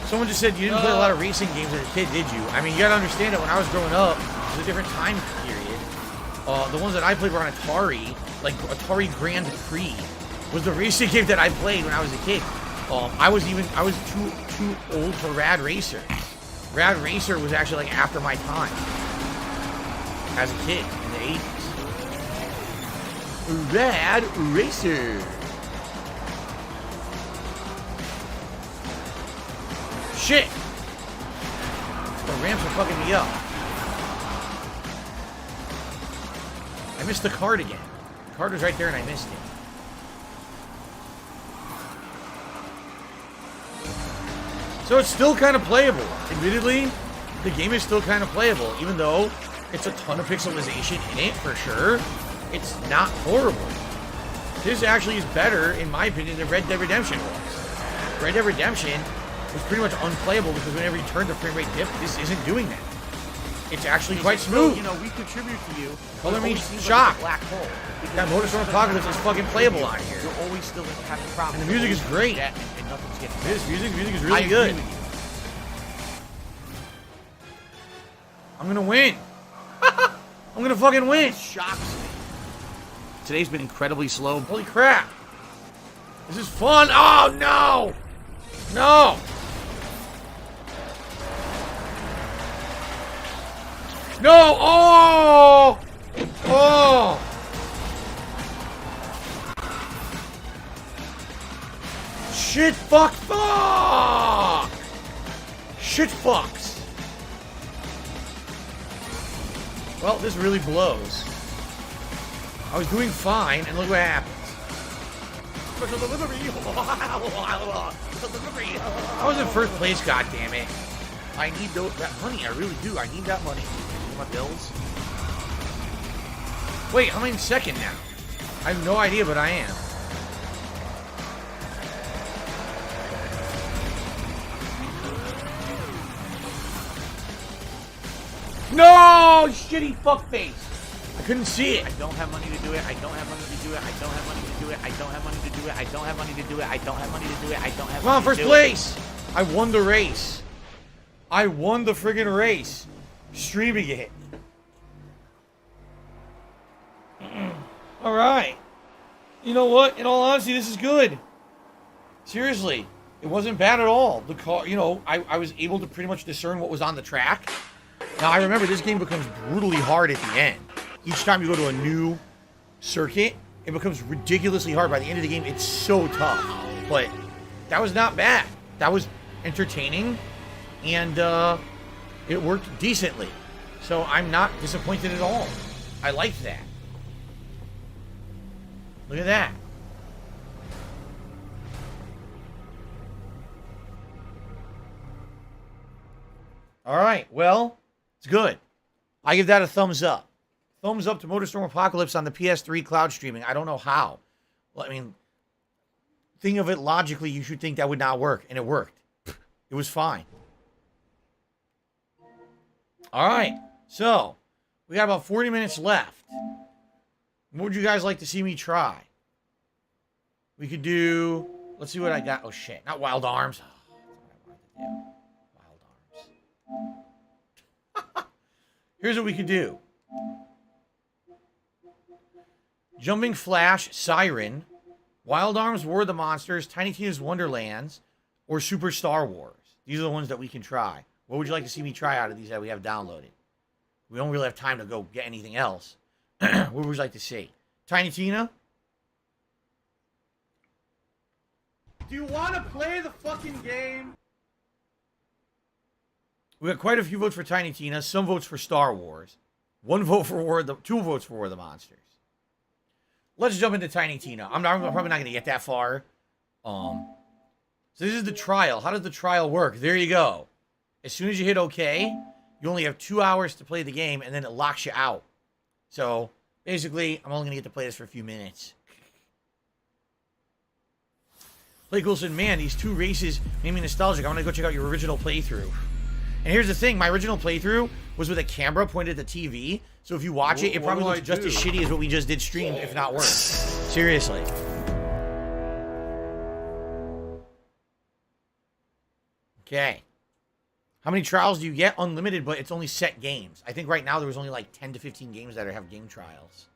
Someone just said you didn't play a lot of racing games as a kid, did you? I mean, you gotta understand that when I was growing up, it was a different time period. The ones that I played were on Atari, like Atari Grand Prix was the racing game that I played when I was a kid. I was too old for Rad Racer. Rad Racer was actually like after my time as a kid in the 80s. Rad Racer. Shit! The ramps are fucking me up. I missed the card again. The card was right there and I missed it. So it's still kind of playable. Admittedly, the game is still kind of playable, even though it's a ton of pixelization in it, for sure. It's not horrible. This actually is better, in my opinion, than Red Dead Redemption was. Red Dead Redemption was pretty much unplayable because whenever you turn the frame rate dip, this isn't doing that. It's actually quite smooth. You know, we contribute to you. Color me shocked. shocked. Black hole. That Motorsport Apocalypse is fucking playable on here. You're always still having problems. And the music is great. And nothing's getting This music is really good. I'm gonna win. I'm gonna fucking win. Shocks me. Today's been incredibly slow. Holy crap. This is fun. Oh, no. No. No. Oh. Oh. Shit, fuck. Shit, fucks. Well, this really blows. I was doing fine, and look what happens. Special delivery. I was in first place, goddammit. I need that money, I really do. I need that money. My bills. Wait, how am I in second now? I have no idea, but I am. No! Shitty fuckface! I couldn't see it. I don't have money to do it. I don't have money to do it. I don't have money to do it. I don't have money to do it. I don't have money to do it. I don't have money to do it. I don't have money to do it. Come on, first place! I won the race. I won the friggin' race. Streaming it. Alright. You know what? In all honesty, this is good. Seriously. It wasn't bad at all. The car, you know, I was able to pretty much discern what was on the track. Now, I remember this game becomes brutally hard at the end. Each time you go to a new circuit, it becomes ridiculously hard. By the end of the game, it's so tough. But that was not bad. That was entertaining, and it worked decently. So I'm not disappointed at all. I liked that. Look at that. All right, well, it's good. I give that a thumbs up. Thumbs up to Motorsport Apocalypse on the PS3 cloud streaming. I don't know how. Well, I mean, think of it logically, you should think that would not work, and it worked. It was fine. All right, so we got about 40 minutes left. What would you guys like to see me try? We could do, let's see what I got. Oh, shit, not Wild Arms. Oh, that's what I wanted to do. Here's what we could do. Jumping Flash, Siren, Wild Arms, War of the Monsters, Tiny Tina's Wonderlands, or Super Star Wars. These are the ones that we can try. What would you like to see me try out of these that we have downloaded? We don't really have time to go get anything else. What would you like to see? Tiny Tina? Do you want to play the fucking game? We got quite a few votes for Tiny Tina, some votes for Star Wars, 1 vote for War of the, 2 votes for War of the Monsters. Let's jump into Tiny Tina. I'm probably not going to get that far. So this is the trial. How does the trial work? There you go. As soon as you hit OK, you only have 2 hours to play the game, and then it locks you out. So basically, I'm only going to get to play this for a few minutes. Blake Wilson, man, these 2 races made me nostalgic. I want to go check out your original playthrough. And here's the thing, my original playthrough was with a camera pointed at the TV. So if you watch it, it probably looks just as shitty as what we just did streamed, if not worse. Seriously. Okay. How many trials do you get? Unlimited, but it's only set games. I think right now there was only like 10 to 15 games that have game trials.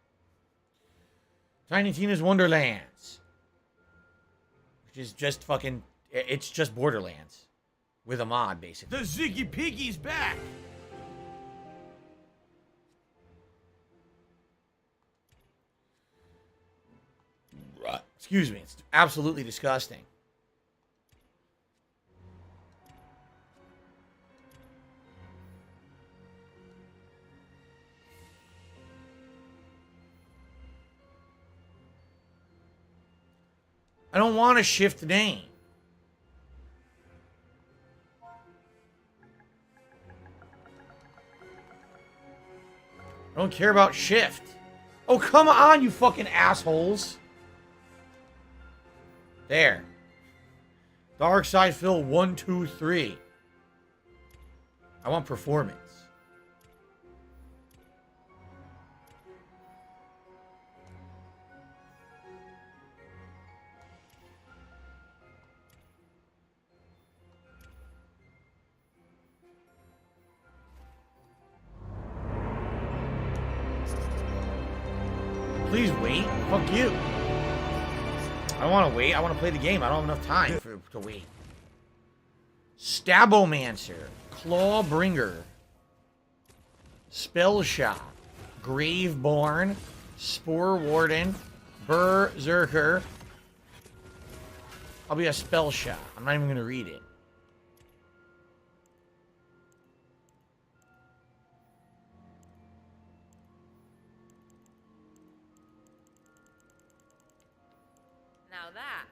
Tiny Tina's Wonderlands. Which is just fucking... It's just Borderlands. With a mod, basically. The Ziggy Piggy's back! Excuse me. It's absolutely disgusting. I don't want to shift name. I don't care about shift. Oh, come on, you fucking assholes. There. Dark Side Phil 1, 2, 3. I want performance. Please wait. Fuck you. I don't want to wait. I want to play the game. I don't have enough time to wait. Stabomancer. Clawbringer. Spell Shot. Graveborn. Spore Warden. Berserker. I'll be a Spell Shot. I'm not even going to read it. Now that.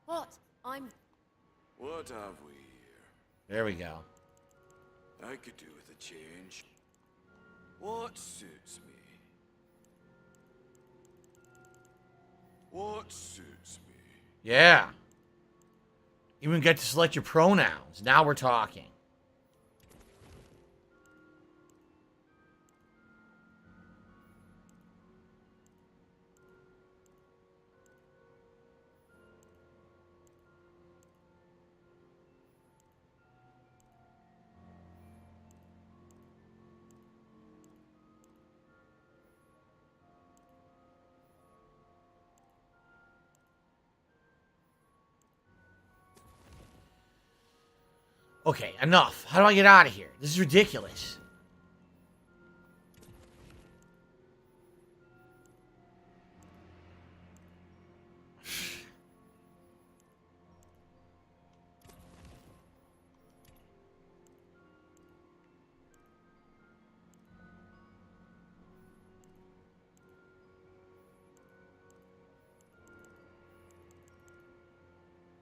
What? I'm... What have we here? There we go. I could do with a change. What suits me? What suits me? Yeah. Even get to select your pronouns. Now we're talking. Okay, enough. How do I get out of here? This is ridiculous.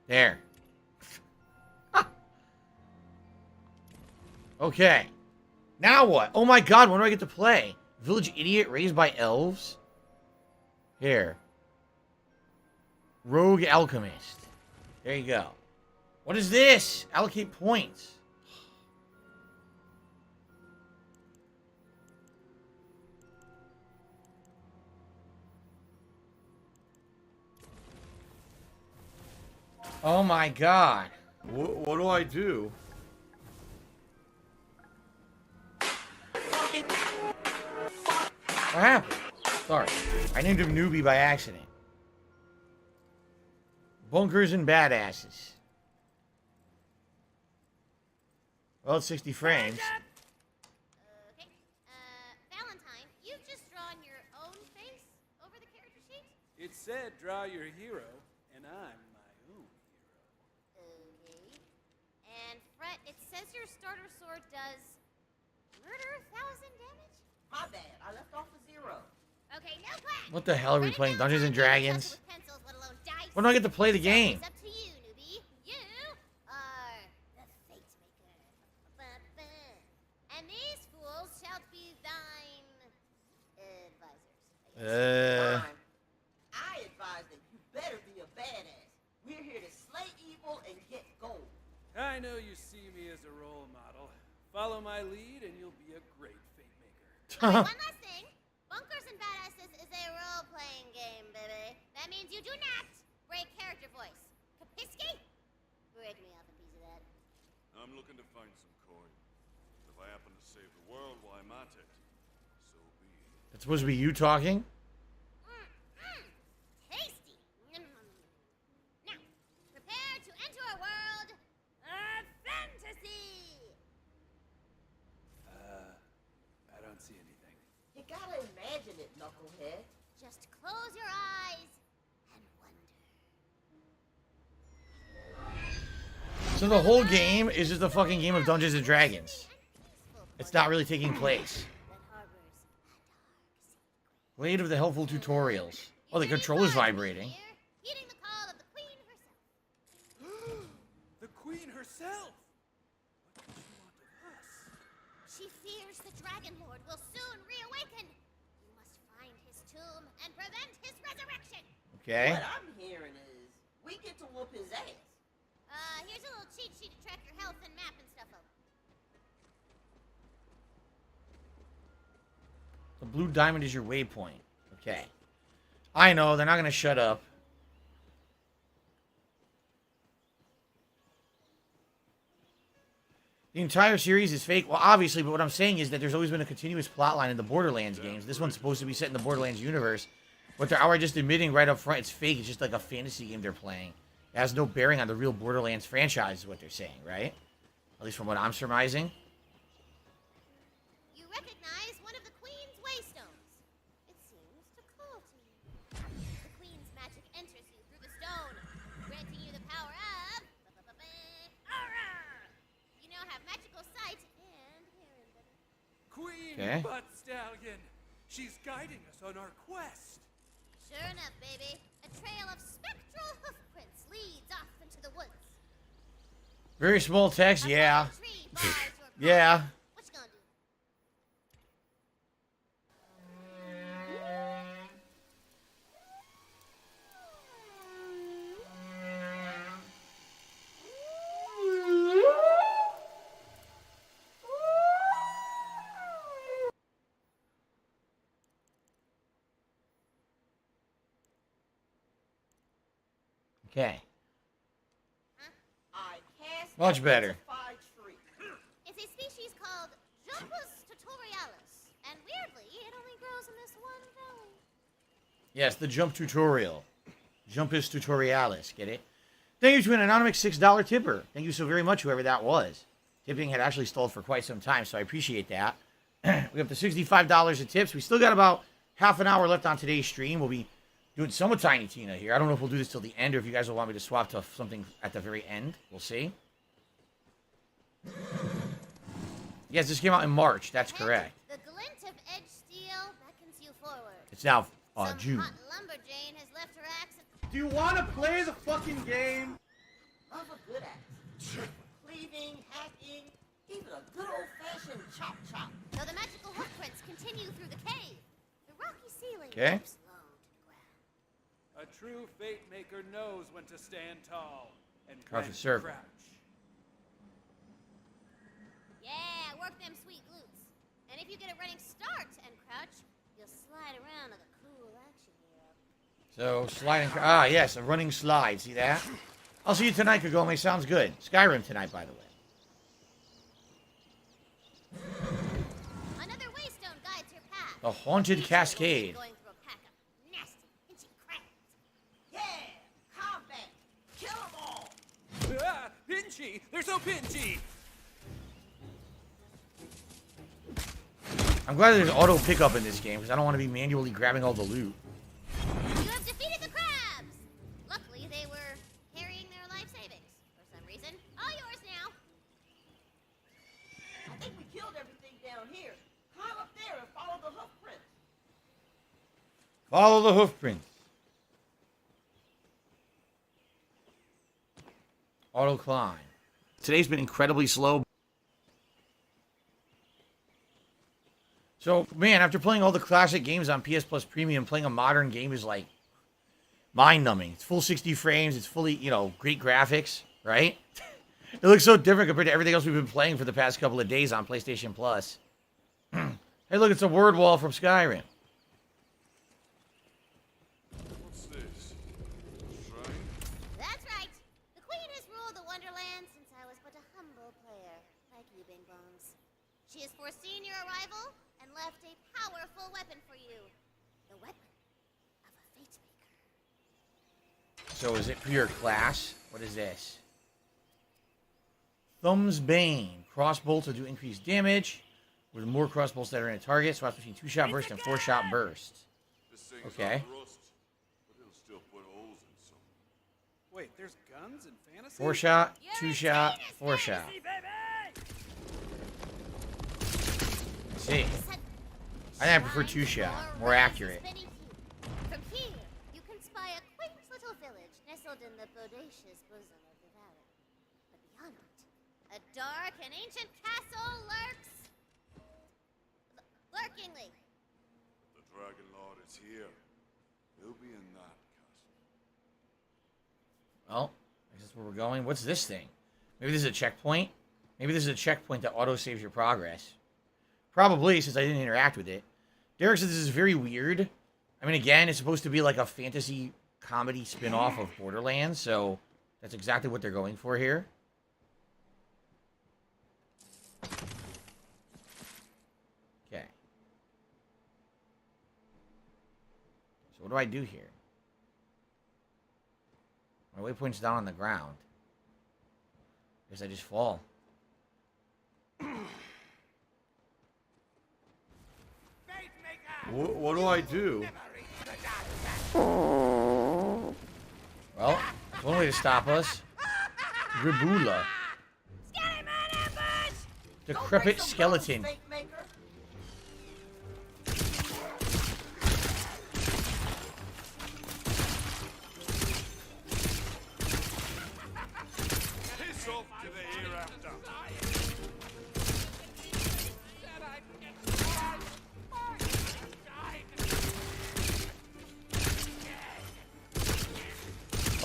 There. Okay. Now what? Oh my god, when do I get to play? Village Idiot raised by elves? Here. Rogue Alchemist. There you go. What is this? Allocate points. Oh my god. What do I do? What happened? Sorry. I named him Newbie by accident. Bunkers and badasses. Well, it's 60 frames. Okay. Valentine It said draw your hero, and I'm my own hero. Okay. And Fret, it says your starter sword does murder 1,000 damage? My bad. I left off a 0. Okay, no class. What the hell are we playing? Dungeons and Dragons? Pencils, let alone dice. When do I get to play the game? It's up to you, newbie. You are the Fate Maker. And these fools shall be thine advisors. I advise that you better be a badass. We're here to slay evil and get gold. I know you see me as a role model. Follow my lead and you'll be a great Fate Maker. Okay, one last thing. Bunkers and Badasses is a role-playing game, baby. That means you do not break character voice. Kapiski? Break me off a piece of that. I'm looking to find some coin. If I happen to save the world, why not it? So be it. It's supposed to be you talking? Tasty. Now, prepare to enter a world of fantasy. I don't see anything. You gotta imagine it, knucklehead. Just close your eyes and wonder. So the whole game is just a fucking game of Dungeons and Dragons. It's not really taking place. Wait of the helpful tutorials. Oh, the controller's vibrating. Heeding the call of the queen herself. The queen herself! What does she want of us? She fears the Dragon Lord will soon reawaken. You must find his tomb and prevent his resurrection. Okay. What I'm hearing is we get to whoop his ass. Here's a little cheat sheet to track your health and map and stuff over. The blue diamond is your waypoint. Okay. I know, they're not going to shut up. The entire series is fake. Well, obviously, but what I'm saying is that there's always been a continuous plotline in the Borderlands games. This one's supposed to be set in the Borderlands universe. But they're outright just admitting right up front it's fake. It's just like a fantasy game they're playing. It has no bearing on the real Borderlands franchise is what they're saying, right? At least from what I'm surmising. You recognize one of the Queen's waystones. It seems to call to you. The Queen's magic enters you through the stone, granting you the power of... Aura! You now have magical sight and hearing better. Queen Okay. Butt Stallion! She's guiding us on our quest! Sure enough, baby. A trail of spectral hoofprints leads off into the woods. Very small text, yeah. Yeah. What you gonna do? Okay. I cast Much better. It's a species called Jumpus tutorialis, and weirdly, it only grows in this one valley. Yes, the jump tutorial. Jumpus tutorialis. Get it? Thank you to an anonymous $6 tipper. Thank you so very much, whoever that was. Tipping had actually stalled for quite some time, so I appreciate that. We have the $65 in tips. We still got about half an hour left on today's stream. We'll be doing some with Tiny Tina here. I don't know if we'll do this till the end or if you guys will want me to swap to something at the very end. We'll see. Yes, this came out in March. That's correct. The glint of edge steel beckons you forward. It's now Some June. hot lumberjane has left her axe. Do you want to play the fucking game? Love a good axe. Cleaving, hacking, even a good old-fashioned chop-chop. Though the magical hoofprints continue through the cave, the rocky ceiling Okay. dips low to the ground. A true Fate Maker knows when to stand tall and Crouch when and to circle. crouch. Yeah, work them sweet glutes. And if you get a running start and crouch, you'll slide around like a cool action hero. So, sliding. Ah, yes, a running slide. See that? I'll see you tonight, Kagome. Sounds good. Skyrim tonight, by the way. Another waystone guides your path. The Haunted Cascade. Going through a pack of nasty, pinchy crabs. Yeah, combat. Kill them all. Ah, pinchy! They're so pinchy! I'm glad there's auto pickup in this game because I don't want to be manually grabbing all the loot. You have defeated Follow the hoof prints. Auto climb. Today's been incredibly slow. So, man, after playing all the classic games on PS Plus Premium, playing a modern game is like mind-numbing. It's full 60 frames. It's fully, great graphics, right? It looks so different compared to everything else we've been playing for the past couple of days on PlayStation Plus. Hey, look, it's a word wall from Skyrim. What's this? Shrine? That's right. The Queen has ruled the Wonderlands since I was but a humble player, like you, Bing Bongs. She has foreseen your arrival and left a powerful weapon for you. The weapon of a fate maker. So is it for your class? What is this? Thumb's Bane. Crossbolts will do increased damage. With more crossbolts that are in a target, swaps between 2-shot burst and 4-shot burst. Okay. But it'll still put holes in some. Wait, there's guns in fantasy? 4-shot, 2-shot, 4-shot. See. I think I prefer 2-shot. More accurate. From here, you can spy a quaint little village nestled in the bodacious bosom of the valley. But beyond it, a dark and ancient castle lurks. Lurkingly. The Dragon Lord is here. He'll be in that castle. Well, I guess that's where we're going. What's this thing? Maybe this is a checkpoint? Maybe this is a checkpoint that auto-saves your progress. Probably, since I didn't interact with it. Derek says this is very weird. I mean, again, it's supposed to be like a fantasy comedy spin-off of Borderlands, so that's exactly what they're going for here. Okay. So what do I do here? My waypoint's down on the ground. Guess I just fall. What do I do? Well, there's one way to stop us. Ribula. Decrepit skeleton. Piss off to the hereafter.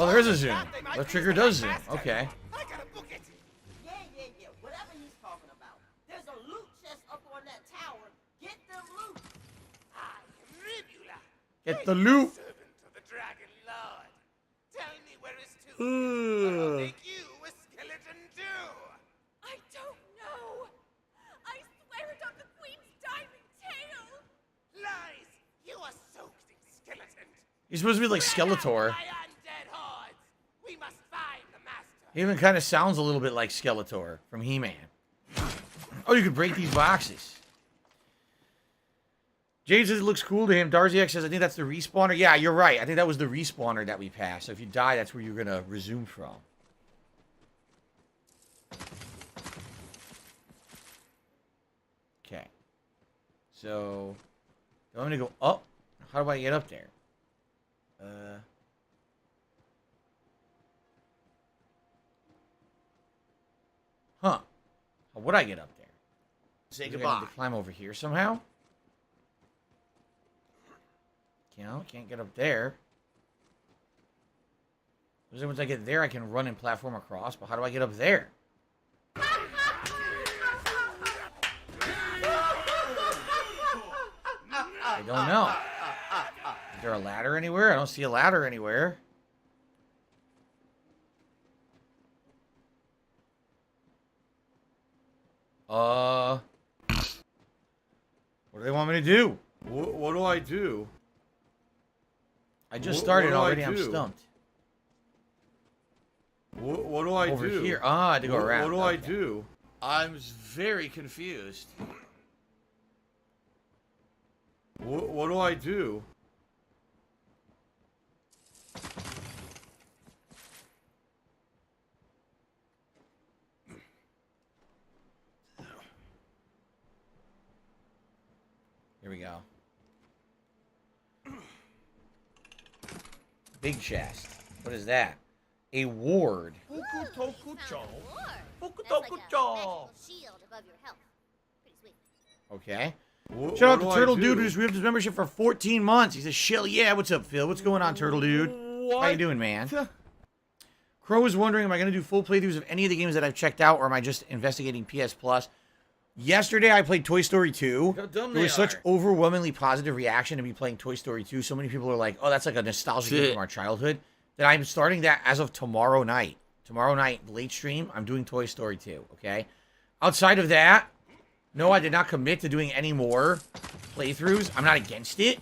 Oh, there is a zoom. The trigger does zoom. Okay. Yeah. Whatever he's talking about. There's a loot chest up on that tower. Get them loot. I am Ribula. Get the loot. Servant of the Dragon Lord. Tell me where is to. I'll make you a skeleton too. I don't know. I swear it on the Queen's diamond tail. Lies. You are soaked in skeleton. He's supposed to be like Skeletor. We must find the master. He even kind of sounds a little bit like Skeletor from He-Man. Oh, you could break these boxes. Jade says it looks cool to him. Darziak says, I think that's the respawner. Yeah, you're right. I think that was the respawner that we passed. So if you die, that's where you're going to resume from. Okay. So, do I want me to go up? How do I get up there? Huh. How would I get up there? Say I goodbye. need to climb over here somehow. Can't get up there. Once I get there, I can run and platform across. But how do I get up there? I don't know. Is there a ladder anywhere? I don't see a ladder anywhere. What do they want me to do? What do I do? I just started already. I'm stumped. What do I Over do? here. Ah, I had to go around. What do I do? I'm very confused. What do I do? Here we go. Big chest. What is that? A ward. Fukutokucho. That's like a magical shield above your health. Pretty sweet. Okay. What Shout out do to I Turtle do? Dude who just re-upped his membership for 14 months. He says, "Shill, yeah, what's up, Phil? What's going on, Turtle Dude? How you doing, man?" Crow is wondering, am I going to do full playthroughs of any of the games that I've checked out, or am I just investigating PS Plus? Yesterday, I played Toy Story 2. How dumb There was they such are. overwhelmingly positive reaction to me playing Toy Story 2. So many people are like, oh, that's like a nostalgia game from our childhood, that I'm starting that as of tomorrow night. Tomorrow night, late stream, I'm doing Toy Story 2, okay? Outside of that, no, I did not commit to doing any more playthroughs. I'm not against it,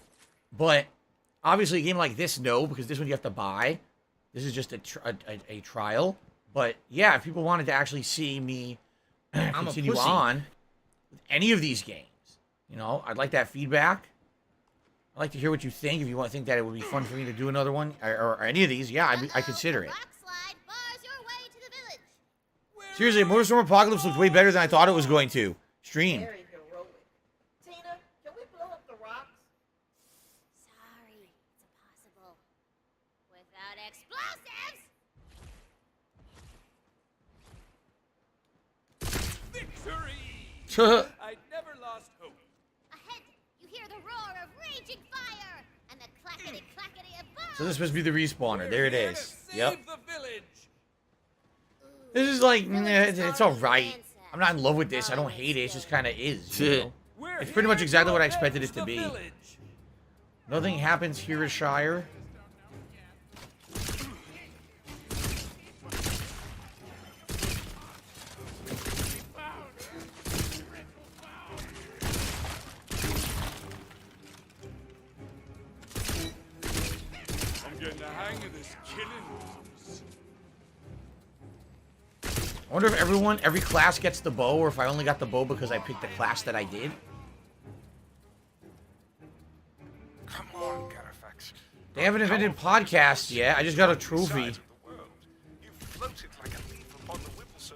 but obviously a game like this, no, because this one you have to buy. This is just a trial. But yeah, if people wanted to actually see me continue on with any of these games, you know, I'd like that feedback. I'd like to hear what you think. If you want to think that it would be fun for me to do another one or any of these, yeah, I consider it. Seriously, Motorsport Apocalypse looked way better than I thought it was going to. Stream. Very heroic. Tina, can we blow up the rocks? Sorry, it's impossible. Without explosives! Victory! I never lost hope. Ahead, you hear the roar of raging fire and the clackety-clackety of bombs. So this must be the respawner. There it is. Yep. The village. This is like, it's alright. I'm not in love with this. I don't hate it. It just kind of is. You know? It's pretty much exactly what I expected it to be. Nothing happens here at Shire. I'm getting the hang of this killing business. I wonder if every class gets the bow, or if I only got the bow because I picked the class that I did. Come on, Carafax. They haven't invented podcasts yet. I just got a trophy.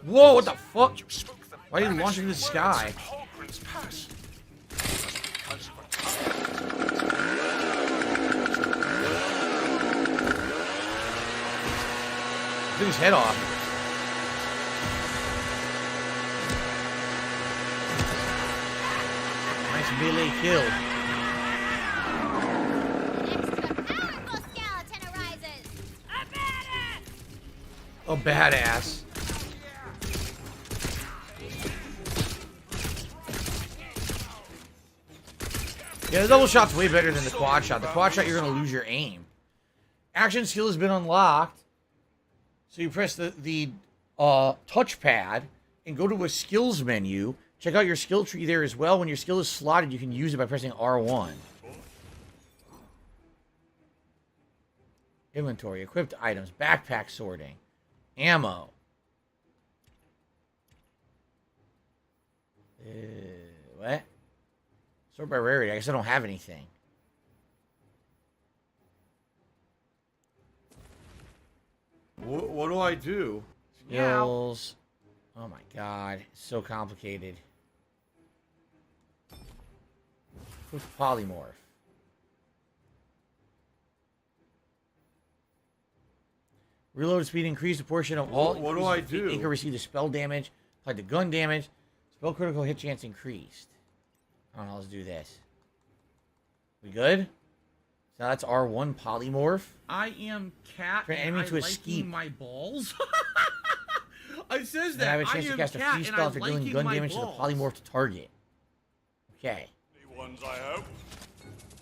Whoa, what the fuck? Why are you launching the sky? Took his head off. Nice melee kill. A badass. Yeah, the double shot's way better than the quad shot. The quad shot, you're going to lose your aim. Action skill has been unlocked. So you press the touchpad and go to a skills menu. Check out your skill tree there as well. When your skill is slotted, you can use it by pressing R1. Inventory, equipped items, backpack sorting, ammo. What? Sort by rarity. I guess I don't have anything. What do I do? Skills. Oh my god. It's so complicated. Who's polymorph? Reload speed increased. A portion of all. What do I do? Anchor received the spell damage. Applied to gun damage. Spell critical hit chance increased. I don't know. Let's do this. We good? So that's R1 polymorph. I am cat. Turn an and enemy I to a liking skeep. my balls. It says Then I that have a chance to am cast a cat free and spell I'm after dealing liking gun my damage to the balls. polymorph target. Okay. Any ones, I hope.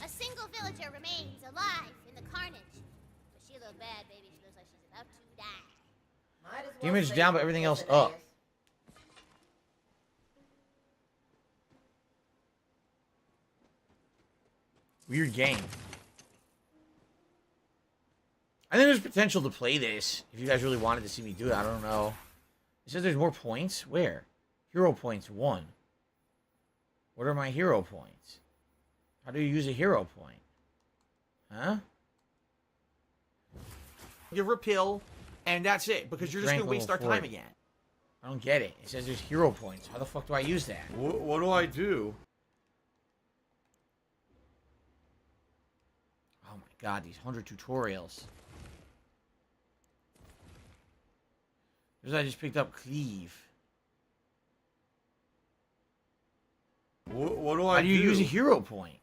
A single villager remains alive in the carnage. But she looks bad, baby. She looks like she's about to die. Might as well Damage save down, but it everything for else today. up. Weird game. I think there's potential to play this. If you guys really wanted to see me do it, I don't know. It says there's more points. Where? Hero points 1. What are my hero points? How do you use a hero point? Huh? Give her a pill, and that's it. Because you're just Strength gonna waste our level time 40. again. I don't get it. It says there's hero points. How the fuck do I use that? What do I do? Oh my god, these 100 tutorials. I just picked up cleave. What do I do? How do you use a hero point?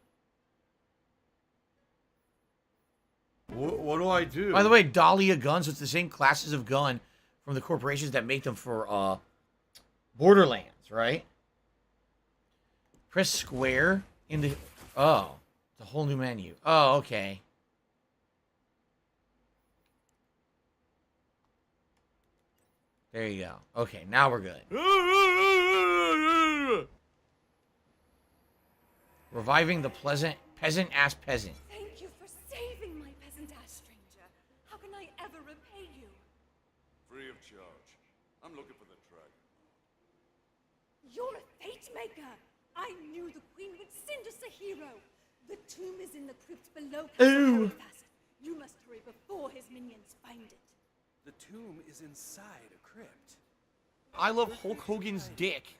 What do I do? By the way, Dahlia guns, it's the same classes of gun from the corporations that make them for Borderlands, right? Press square in the... Oh, it's a whole new menu. Oh, okay. There you go. Okay, now we're good. Reviving the peasant-ass peasant. Thank you for saving my peasant-ass stranger. How can I ever repay you? Free of charge. I'm looking for the dragon. You're a fate maker. I knew the queen would send us a hero. The tomb is in the crypt below Castle Hellfast. You must hurry before his minions find it. The tomb is inside a crypt. I love Hulk Hogan's dick.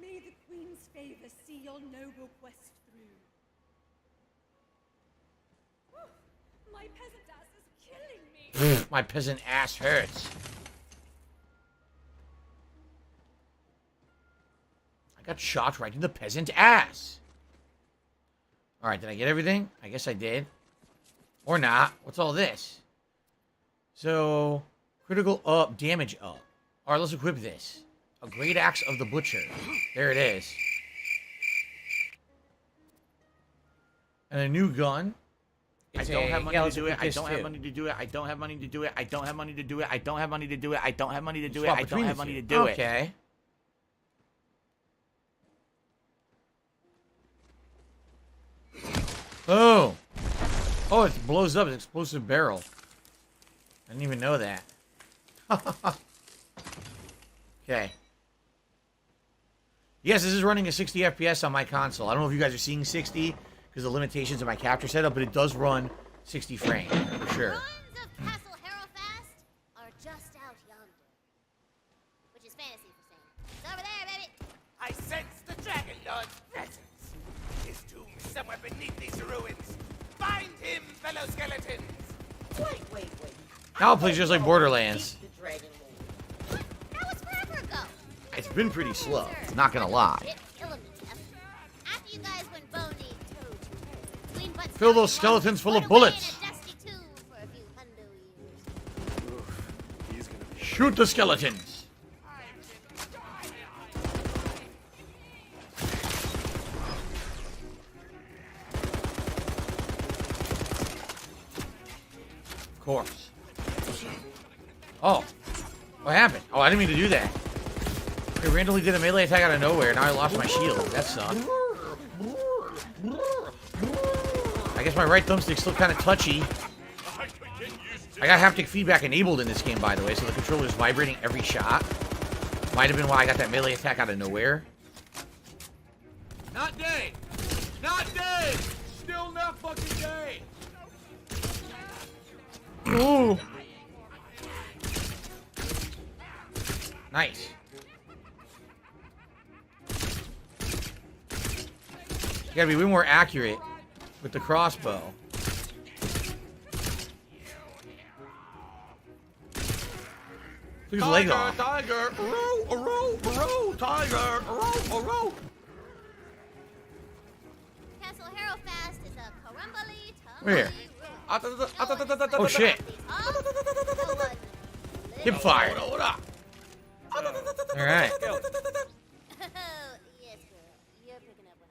May the queen's favor see your noble quest through. My peasant ass is killing me. My peasant ass hurts. I got shot right in the peasant ass. Alright, did I get everything? I guess I did. Or not. What's all this? So, critical up, damage up. Alright, let's equip this. A great axe of the butcher. There it is. And a new gun. I don't have money to do it. I don't have money to do it. I don't have money to do it. I don't have money to do it. I don't have money to do it. I don't have money to do it. I don't have money to do it. Okay. Oh. Oh, it blows up. It's an explosive barrel. I didn't even know that. Okay. Yes, this is running a 60 FPS on my console. I don't know if you guys are seeing 60 because of the limitations of my capture setup, but it does run 60 frames for sure. Ruins of Castle Hellfast are just out yonder. Which is fantasy for saying. It's over there, baby. I sense the Dragon Lord's presence. His tomb is somewhere beneath these ruins. Find him, fellow skeletons. Wait. Now it plays just like Borderlands. The Dragon Lord. That was forever ago. It's been pretty slow. Not gonna lie. It killed me. After you guys went bony toad to Queen Butt Fill those skeletons full of bullets. Shoot the skeletons. Of course. Oh. What happened? Oh, I didn't mean to do that. I randomly did a melee attack out of nowhere. Now I lost my shield. That sucked. I guess my right thumbstick's still kind of touchy. I got haptic feedback enabled in this game, by the way, so the controller's vibrating every shot. Might have been why I got that melee attack out of nowhere. Not dead. Not dead. Still not fucking dead. Ooh. Nice. You gotta be way more accurate with the crossbow. Look his leg off. Tiger, row, tiger, row. Castle Hellfast is a crumbly, Where? Oh shit. Hip fire. Alright. Yes, girl. You're picking up what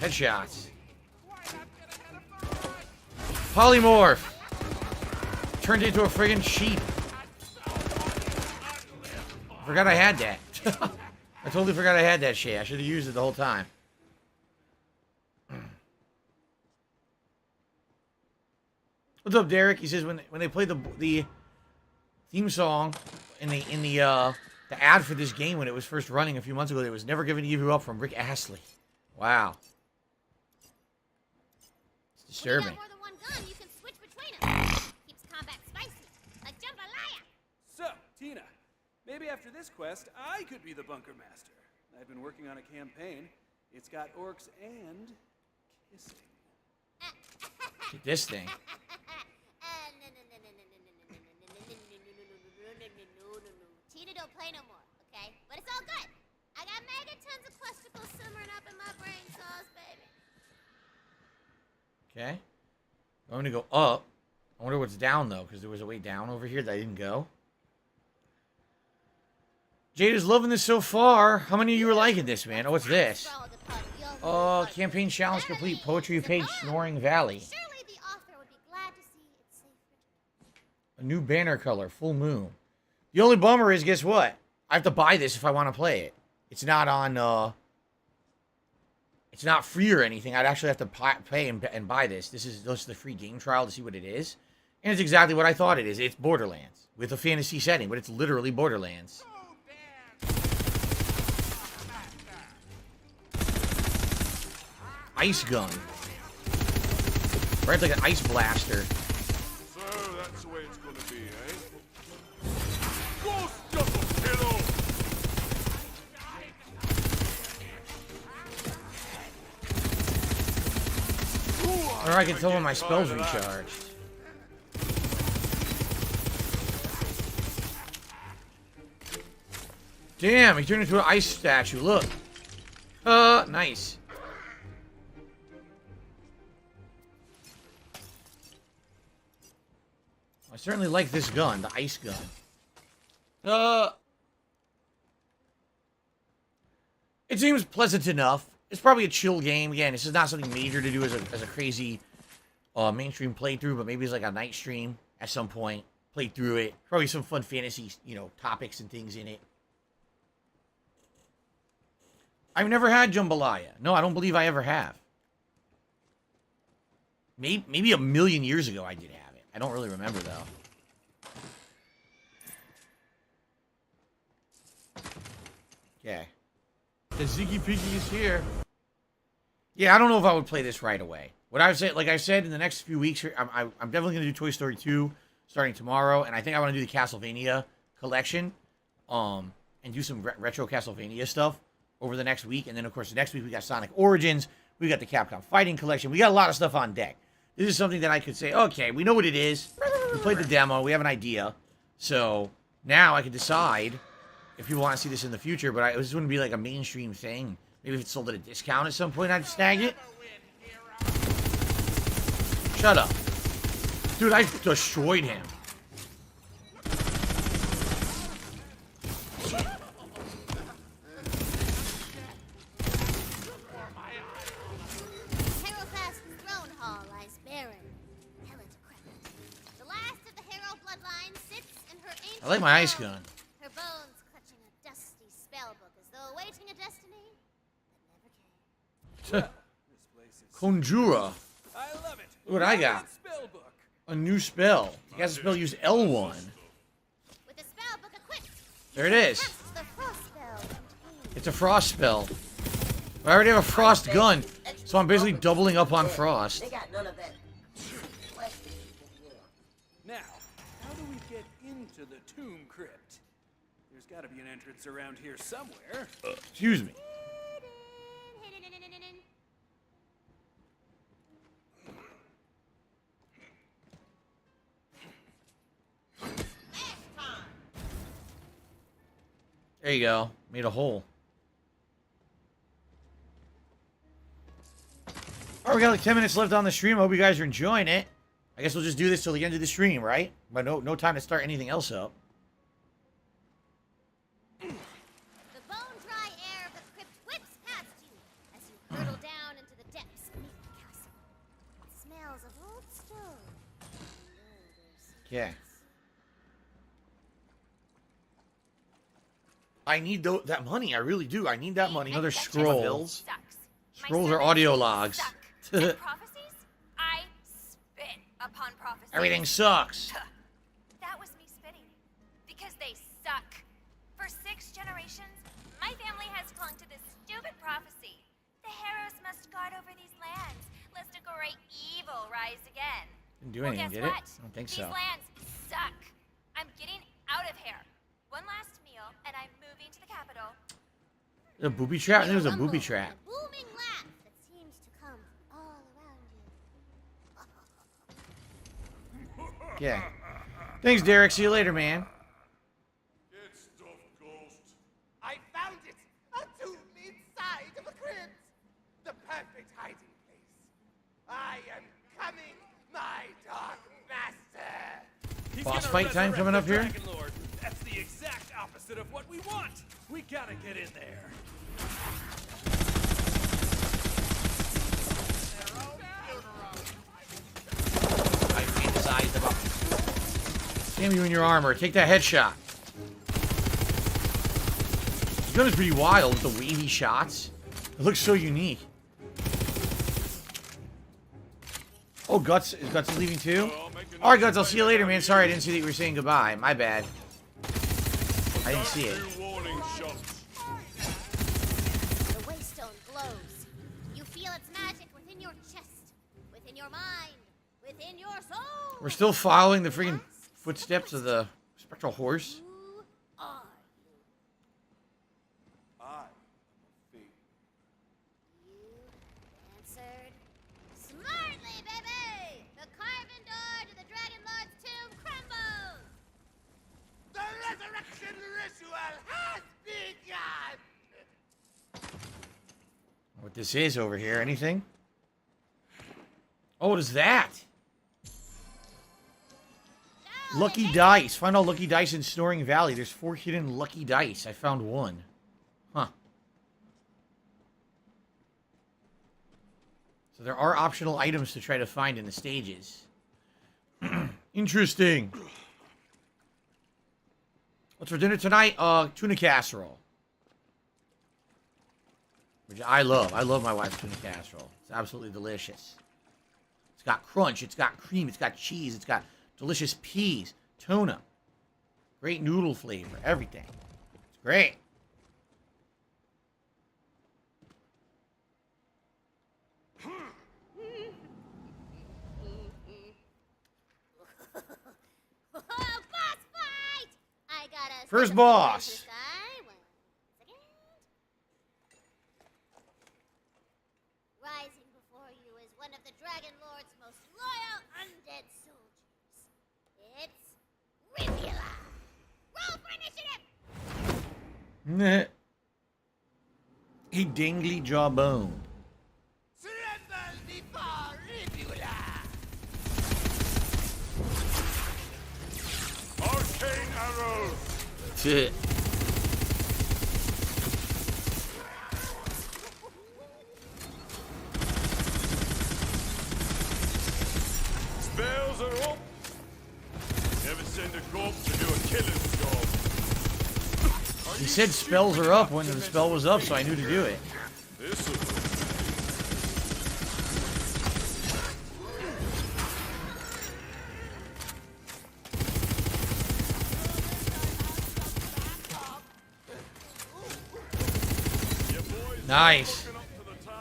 I'm Headshots. Polymorph. Turned into a friggin' sheep. Forgot I had that. I totally forgot I had that shit. I should have used it the whole time. What's up, Derek? He says when they played the theme song in the ad for this game when it was first running a few months ago, it was "Never Giving You Up" from Rick Astley. Wow, it's disturbing. more than one gun, you can switch between them. Keeps combat spicy, like jambalaya. So, Tina, maybe after this quest, I could be the bunker master. I've been working on a campaign. It's got orcs and kissing. This thing. Tina don't play no more, okay? But it's all good. I got megatons of questicles simmering up in my brain sauce, baby. Okay. I'm gonna go up. I wonder what's down though, because there was a way down over here that I didn't go. Jade is loving this so far. How many of you are liking this, man? Oh, what's this? Oh, campaign challenge complete. Poetry page, Snoring Valley. Surely the author would be glad to see it's safe. A new banner color, full moon. The only bummer is, guess what? I have to buy this if I want to play it. It's not on, it's not free or anything. I'd actually have to pay and buy this. This is just the free game trial to see what it is. And it's exactly what I thought it is. It's Borderlands with a fantasy setting, but it's literally Borderlands. Ice gun. Right, like an ice blaster. So that's the way it's gonna be, eh? Go stuff a pillow! Or I can tell when my spells recharged. Damn, he turned into an ice statue. Look. Nice. I certainly like this gun, the ice gun. It seems pleasant enough. It's probably a chill game. Again, this is not something major to do as a crazy mainstream playthrough, but maybe it's like a night stream at some point. Play through it. Probably some fun fantasy, topics and things in it. I've never had jambalaya. No, I don't believe I ever have. Maybe a million years ago I did have it. I don't really remember, though. Okay. The Ziggy Piggy is here. Yeah, I don't know if I would play this right away. What I would say, like I said, in the next few weeks, I'm definitely going to do Toy Story 2 starting tomorrow, and I think I want to do the Castlevania collection, and do some retro Castlevania stuff over the next week. And then, of course, the next week we got Sonic Origins, we got the Capcom Fighting Collection, we got a lot of stuff on deck. This is something that I could say, okay, we know what it is. We played the demo. We have an idea. So now I can decide if people want to see this in the future, but this wouldn't be like a mainstream thing. Maybe if it's sold at a discount at some point, I'd snag it. Shut up. Dude, I destroyed him. I like my ice gun. Her bones clutching a dusty spell book as though awaiting a destiny that never came. Conjura. I love it. Look what I got. A new spell. You guys spell use L1. With the spell book equipped. There it is. The frost spell. It's a frost spell. I already have a frost gun, so I'm basically doubling up on frost. They got none of that. Now, how do we get into the tomb crypt? There's got to be an entrance around here somewhere. Excuse me. There you go. Made a hole. Alright, we got like 10 minutes left on the stream. I hope you guys are enjoying it. I guess we'll just do this till the end of the stream, right? But no time to start anything else up. The bone-dry air of the crypt whips past you as you hurtle down into the depths beneath the castle. It smells of old stone. Okay. I need that money. I really do. I need that money. Another scroll. Scrolls are audio logs. Prophecies? I spit upon prophecies. Everything sucks. That was me spitting. Because they suck. For 6 generations, my family has clung to this stupid prophecy. The Harrows must guard over these lands, lest a great evil rise again. Didn't do anything, did it? I don't think so. These lands suck. I'm getting out of here. One last meal, and I'm moving to the capital. A booby trap? There was a booby trap. A booming laugh that seems to come from all around you. Yeah. Thanks, Derek. See you later, man. Get stuff hiding place. I am coming, my Dark Master. He's Boss gonna fight time resurrect coming the up here? Dragon Lord. That's the exact opposite of what we want. We gotta get in there. I fantasized about. Damn you in your armor. Take that headshot. This gun is pretty wild with the wavy shots. It looks so unique. Oh, Guts. Is Guts leaving too? Alright, Guts. I'll see you later, man. Sorry, I didn't see that you were saying goodbye. My bad. I didn't see it. The Waystone glows. You feel its magic within your chest, within your mind, within your soul. We're still following the freaking footsteps of the spectral horse. Answered smartly, baby! The carven door to the Dragon Lord's tomb crumbles! The resurrection ritual has begun! What this is over here? Anything? Oh, what is that? Lucky dice. Find all lucky dice in Snoring Valley. There's 4 hidden lucky dice. I found 1. Huh. So there are optional items to try to find in the stages. Interesting. What's for dinner tonight? Tuna casserole. Which I love. I love my wife's tuna casserole. It's absolutely delicious. It's got crunch. It's got cream. It's got cheese. It's got delicious peas, tuna, great noodle flavor, everything. It's great. Boss fight! I gotta First boss. Rising before you is one of the Dragon Lord's most loyal undead soldiers. It's Rivula. Roll for initiative! A dingly jawbone. Tremble before Rivula! Arcane arrows! Shit. Spells are up! Never send a corpse to do a killing job. He said spells are up when the spell was up, so I knew to do it. This'll Nice.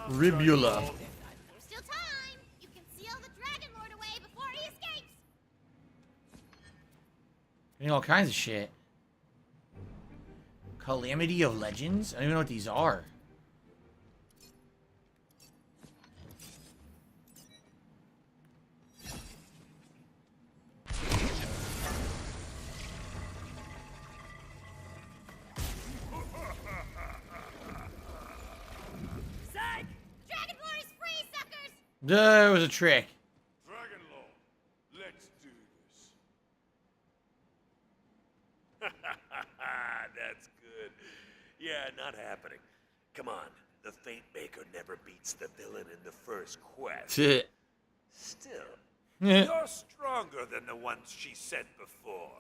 Ribula. There's still time. You can seal the Dragon Lord away before he escapes. Getting all kinds of shit. Calamity of Legends? I don't even know what these are. Psych! Dragon Lord is free, suckers! There was a trick. Dragon Lord, let's do this. That's good. Yeah, not happening. Come on, the Fate Maker never beats the villain in the first quest. Shit. Still, Yeah. you're stronger than the ones she sent before.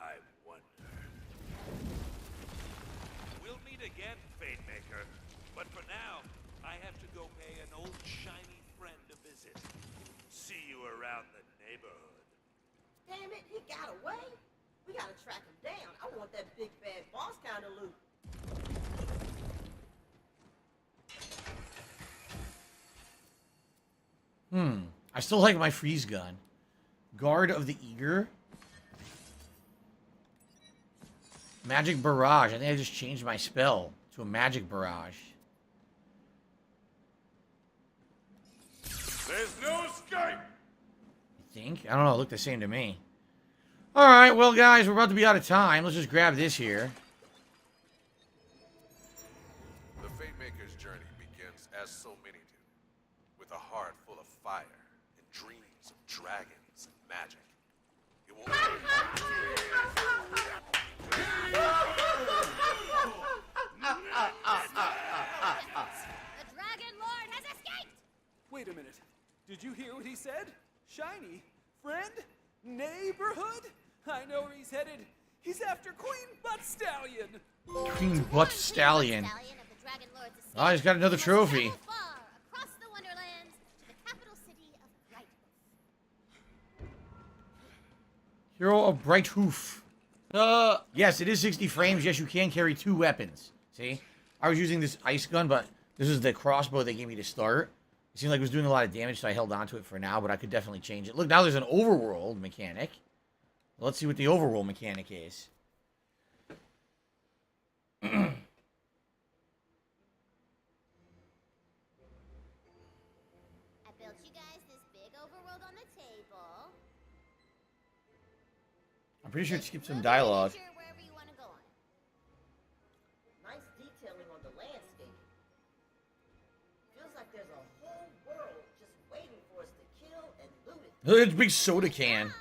I wonder. We'll meet again, Fate Maker. But for now, I have to go pay an old shiny friend a visit. See you around the neighborhood. Damn it, he got away. We gotta track him down. I want that big bad boss kind of loot. I still like my freeze gun. Guard of the Eager. Magic Barrage. I think I just changed my spell to a Magic Barrage. There's no escape! I think. I don't know. It looked the same to me. Alright, well, guys, we're about to be out of time. Let's just grab this here. as so many do, with a heart full of fire and dreams of dragons and magic. It will The Dragon Lord has escaped! Wait a minute. Did you hear what he said? Shiny? Friend? Neighborhood? I know where he's headed. He's after Queen Butt Stallion. Queen Butt Stallion. Of the Dragon Lord's escape. Oh, he's got another trophy. Travel far across the Wonderlands to the capital city of Brighthoof. Hero of Bright Hoof. Yes, it is 60 frames. Yes, you can carry 2 weapons. See? I was using this ice gun, but this is the crossbow they gave me to start. It seemed like it was doing a lot of damage, so I held on to it for now, but I could definitely change it. Look, now there's an overworld mechanic. Let's see what the overworld mechanic is. I built you guys this big overworld on the table. I'm pretty sure it skipped some dialogue. Wherever you want to go on. Nice detailing on the landscape. Feels like there's a whole world just waiting for us to kill and loot it. Look at this big soda can.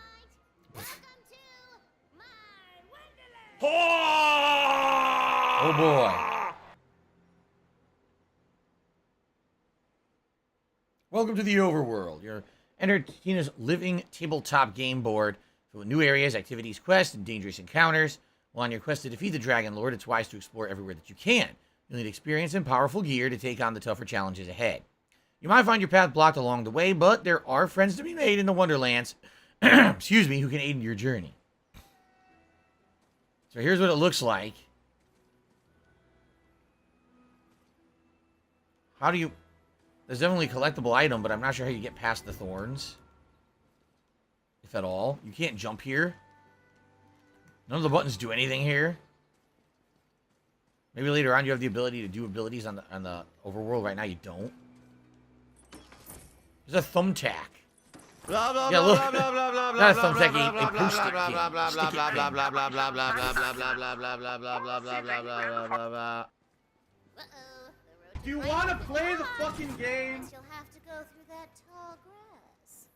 Oh boy. Welcome to the overworld. You're enter Tina's living tabletop game board filled with new areas, activities, quests, and dangerous encounters. While on your quest to defeat the Dragon Lord, it's wise to explore everywhere that you can. You'll need experience and powerful gear to take on the tougher challenges ahead. You might find your path blocked along the way, but there are friends to be made in the Wonderlands, excuse me, who can aid in your journey. So here's what it looks like. How do you... There's definitely a collectible item, but I'm not sure how you get past the thorns. If at all. You can't jump here. None of the buttons do anything here. Maybe later on you have the ability to do abilities on the overworld. Right now you don't. There's a thumbtack. Blah blah Yeah, blah look. blah blah blah blah Not a blah thumbtack, blah a blah post-it blah pin. blah blah Stick it blah pin. blah blah blah blah blah blah blah blah blah blah blah blah blah blah blah blah blah blah. Do you want to play the fucking game? You'll have to go through that tall grass.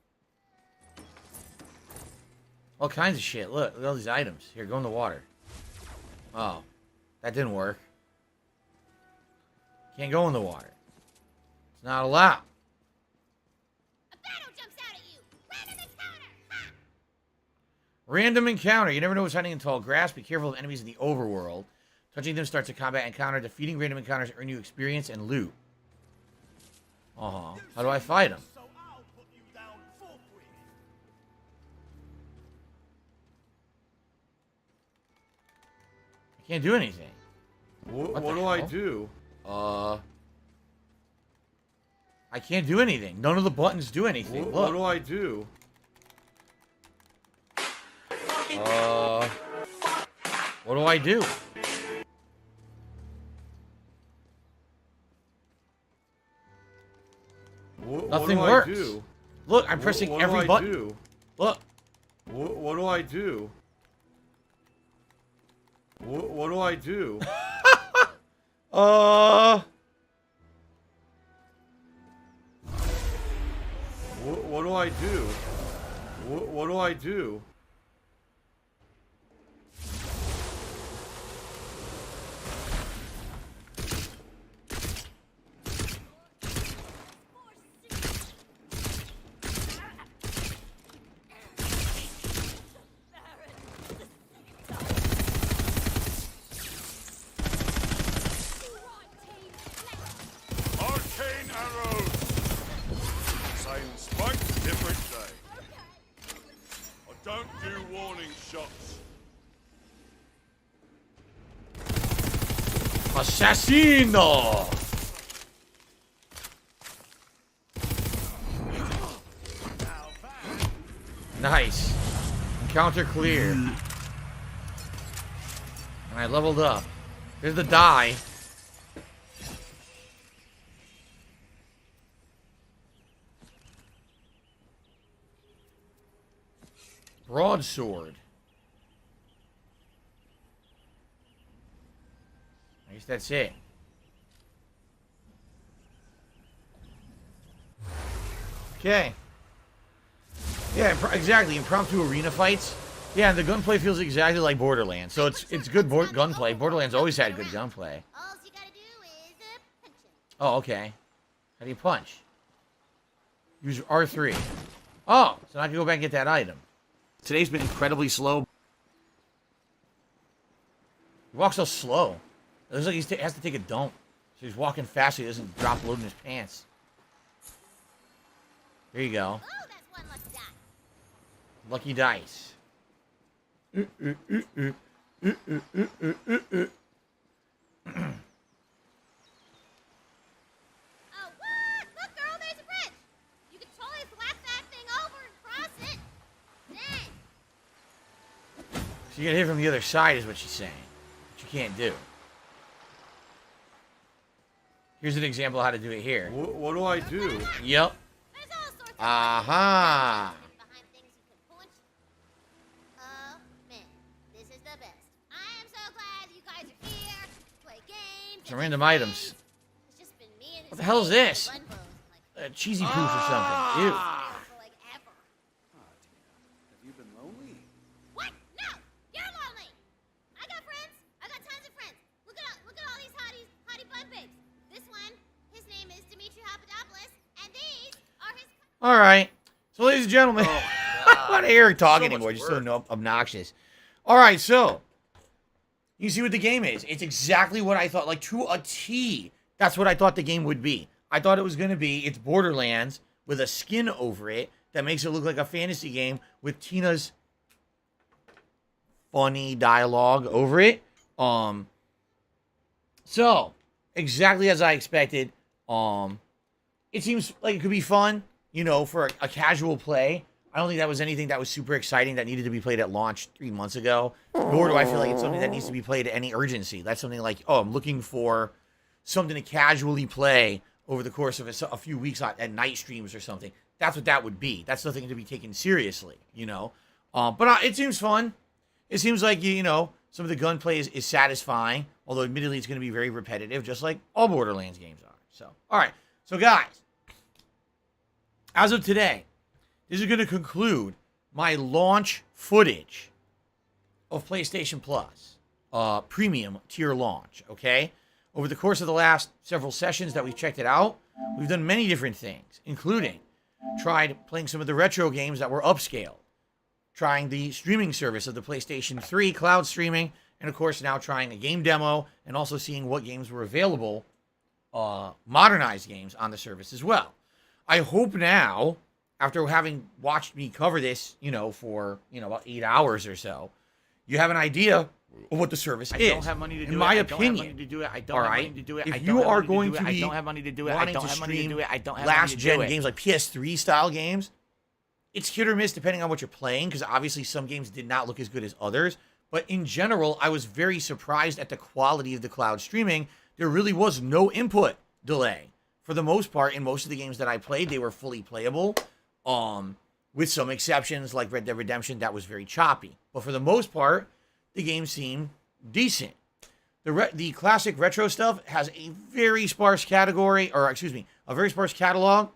All kinds of shit. Look at all these items. Here, go in the water. Oh, that didn't work. Can't go in the water. It's not allowed. A battle jumps out at you. Random encounter. Ha! Random encounter. You never know what's hiding in tall grass. Be careful of enemies in the overworld. Touching them starts a combat encounter. Defeating random encounters earn you experience and loot. How do I fight them? I can't do anything. What do I do? I can't do anything. None of the buttons do anything. What Look. do I do? What do I do? Nothing what do works. I do? Look, I'm pressing what every do I button. do? Look. What do I do? What do I do? What do I do? What do I do? Arcane arrows! Same spike, different day. I don't do warning shots. Assassino! Nice. Encounter clear. And I leveled up. Here's the die. Broadsword. I guess that's it. Okay. Yeah, exactly. Impromptu arena fights. Yeah, and the gunplay feels exactly like Borderlands. So it's good gunplay. Borderlands always had good gunplay. Oh, okay. How do you punch? Use R3. Oh, so I can go back and get that item. Today's been incredibly slow. He walks so slow. It looks like he has to take a dump. So he's walking fast so he doesn't drop load in his pants. There you go. Oh, that's one Lucky lucky die. dice. Oh, what? Look, girl, there's a bridge. You can totally flap that thing over and cross it. Dang. So you gotta hit from the other side is what she's saying. Which you can't do. Here's an example of how to do it here. What do I do? Yep. Aha. Oh, man. This is the best. I am so glad you guys are here to play games. Some random items. It's just been me and What the hell is this? Cheesy poof or something. Ew. Have you been lonely? What? No! You're lonely! I got friends. I got tons of friends. Look at all these hottie bun babes. This one, his name is Dimitri Papadopoulos, and these are his... All right. So, ladies and gentlemen, I don't want to hear her talk So anymore. much Just so obnoxious. All right, so you see what the game is. It's exactly what I thought, like to a T. That's what I thought the game would be. I thought it was going to be, it's Borderlands with a skin over it that makes it look like a fantasy game with Tina's funny dialogue over it. So, exactly as I expected. It seems like it could be fun, you know, for a casual play. I don't think that was anything that was super exciting that needed to be played at launch 3 months ago. Nor do I feel like it's something that needs to be played at any urgency. That's something like, oh, I'm looking for something to casually play over the course of a few weeks at night streams or something. That's what that would be. That's nothing to be taken seriously, you know. But it seems fun. It seems like, you know, some of the gunplay is satisfying. Although, admittedly, it's going to be very repetitive, just like all Borderlands games are. So, all right. So, guys, as of today, this is going to conclude my launch footage of PlayStation Plus, premium tier launch, okay? Over the course of the last several sessions that we've checked it out, we've done many different things, including tried playing some of the retro games that were upscaled, trying the streaming service of the PlayStation 3, cloud streaming, and of course now trying a game demo and also seeing what games were available, modernized games on the service as well. I hope now, after having watched me cover this, you know, for, you know, about 8 hours or so, you have an idea of what the service is. I don't have money to do it. In my I don't have opinion, money to do it. I don't all have right, money to do it. if I don't you have are money to going do to it. be I don't have money to do it. I wanting don't to have money to stream do it. I don't have money last to gen do it. games like PS3 style games, it's hit or miss depending on what you're playing, because obviously some games did not look as good as others. But in general, I was very surprised at the quality of the cloud streaming. There really was no input delay. For the most part, in most of the games that I played, they were fully playable. With some exceptions, like Red Dead Redemption, that was very choppy. But for the most part, the game seemed decent. The classic retro stuff has a very sparse category, or excuse me, a very sparse catalog.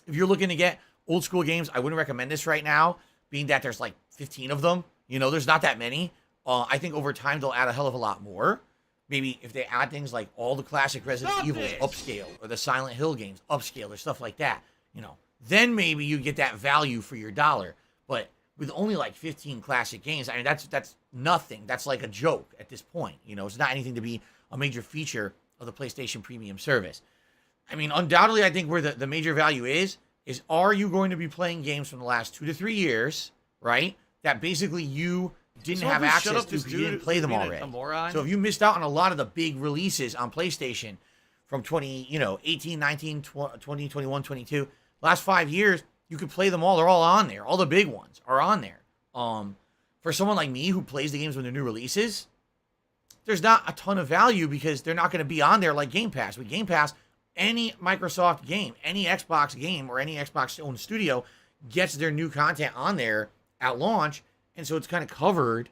If you're looking to get old school games, I wouldn't recommend this right now, being that there's like 15 of them. You know, there's not that many. I think over time they'll add a hell of a lot more. Maybe if they add things like all the classic Resident Evils upscale, or the Silent Hill games upscale, or stuff like that, you know, then maybe you get that value for your dollar. But with only like 15 classic games, I mean, that's nothing. That's like a joke at this point. You know, it's not anything to be a major feature of the PlayStation Premium service. I mean, undoubtedly, I think where the major value is are you going to be playing games from the last 2 to 3 years, right? That basically you didn't have access to because you didn't play them already. So if you missed out on a lot of the big releases on PlayStation from 18, 19, 20, 21, 22, last 5 years, you could play them all. They're all on there. All the big ones are on there. For someone like me who plays the games when they're new releases, there's not a ton of value because they're not going to be on there like Game Pass. With Game Pass, any Microsoft game, any Xbox game, or any Xbox-owned studio gets their new content on there at launch, and so it's kind of covered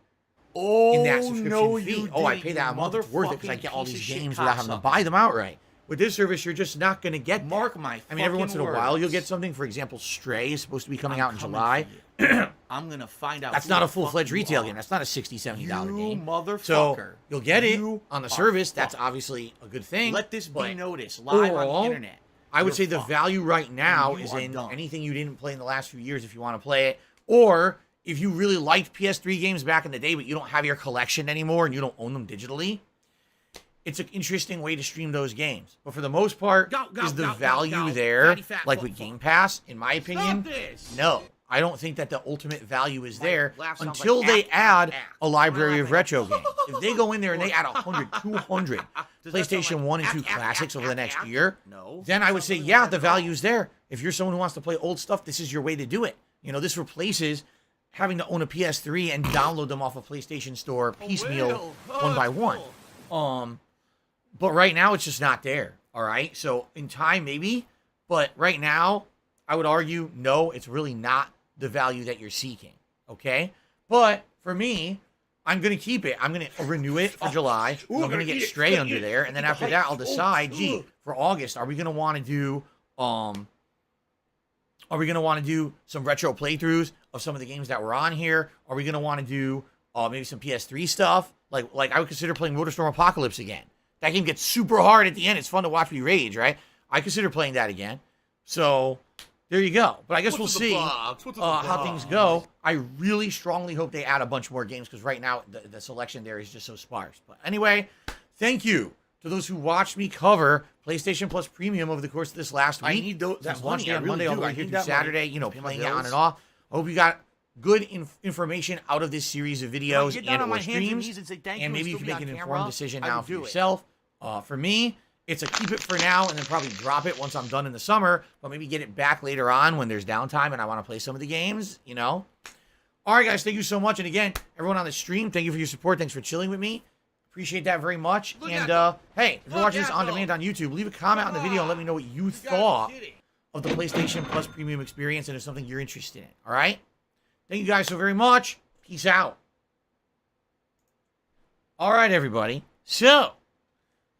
in that subscription fee. I pay that a month. It's worth it because I get all these games without having to buy them outright. with this service, you're just not going to get. Mark my. I mean, every once in a while, you'll get words. something. For example, Stray is supposed to be coming I'm out in coming July. I'm gonna find out. That's who not the a full-fledged fuck you retail are. game. That's not a $60, $70 game. Motherfucker. So you'll get it You on the are service. That's fucked. obviously a good thing. Let this be but noticed live on overall, the internet. I would You're say the fucked. value right now You is are in done. anything you didn't play in the last few years if you want to play it, or if you really liked PS3 games back in the day, but you don't have your collection anymore and you don't own them digitally. It's an interesting way to stream those games. But for the most part, is the value there, Fatty fat like fuck with fuck. Game Pass, in my opinion? this. No. I don't think that the ultimate value is there laugh sounds until like they act, add a library of retro games. If they go in there and they add 100, 200 PlayStation 1 and 2 classics over the next year, then I would say, yeah, the value's there. If you're someone who wants to play old stuff, this is your way to do it. You know, this replaces having to own a PS3 and download them off a PlayStation Store piecemeal one by one. But right now, it's just not there. All right. So in time, maybe. But right now, I would argue, no, it's really not the value that you're seeking. Okay. But for me, I'm going to keep it. I'm going to renew it for July. I'm going to get Stray under there. And then after that, I'll decide, gee, for August, are we going to want to do, some retro playthroughs of some of the games that were on here? Are we going to want to do maybe some PS3 stuff? Like I would consider playing Motorsport Apocalypse again. That game gets super hard at the end. It's fun to watch me rage, right? I consider playing that again. So there you go. But I guess we'll see how things go. I really strongly hope they add a bunch more games because right now the selection there is just so sparse. But anyway, thank you to those who watched me cover PlayStation Plus Premium over the course of this last week. I need that Since money. launch day I on really Monday all do. the way I here need through that money. Saturday, you know, Pay my playing it on bills. and off. I hope you got good information out of this series of videos get down and on my or hands and streams. knees and say thank you And and maybe you still can be make an on informed camera, decision I now would for do it. yourself. For me, it's a keep it for now and then probably drop it once I'm done in the summer, but maybe get it back later on when there's downtime and I want to play some of the games, you know? All right, guys, thank you so much. And again, everyone on the stream, thank you for your support. Thanks for chilling with me. Appreciate that very much. And hey, if you're watching this on demand on YouTube, leave a comment on the video and let me know what you thought of the PlayStation Plus Premium experience and if something you're interested in. All right? Thank you guys so very much. Peace out. All right, everybody. So,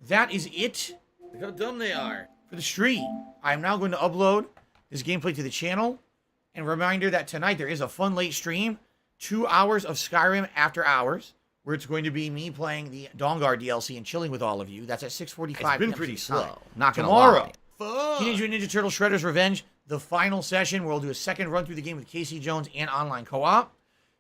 that is it. Look how dumb they are. For the stream. I am now going to upload this gameplay to the channel. And a reminder that tonight there is a fun late stream. 2 hours of Skyrim After Hours, where it's going to be me playing the Dawnguard DLC and chilling with all of you. That's at 6:45 It's been PM pretty Central slow. Time. Not gonna Tomorrow, lie. Teenage Mutant Ninja Turtles Shredder's Revenge, the final session where we'll do a second run through the game with Casey Jones and online co-op.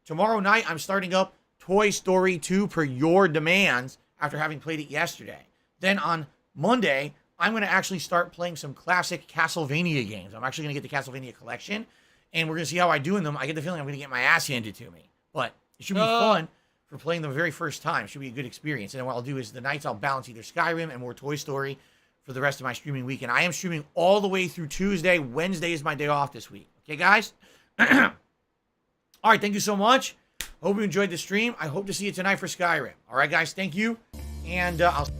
Tomorrow night, I'm starting up Toy Story 2 per your demands after having played it yesterday. Then on Monday, I'm going to actually start playing some classic Castlevania games. I'm actually going to get the Castlevania collection, and we're going to see how I do in them. I get the feeling I'm going to get my ass handed to me, but it should be fun for playing them the very first time. It should be a good experience. And then what I'll do is the nights I'll balance either Skyrim and more Toy Story for the rest of my streaming week. And I am streaming all the way through Tuesday. Wednesday is my day off this week. Okay, guys? All right, thank you so much. Hope you enjoyed the stream. I hope to see you tonight for Skyrim. All right, guys, thank you. And I'll...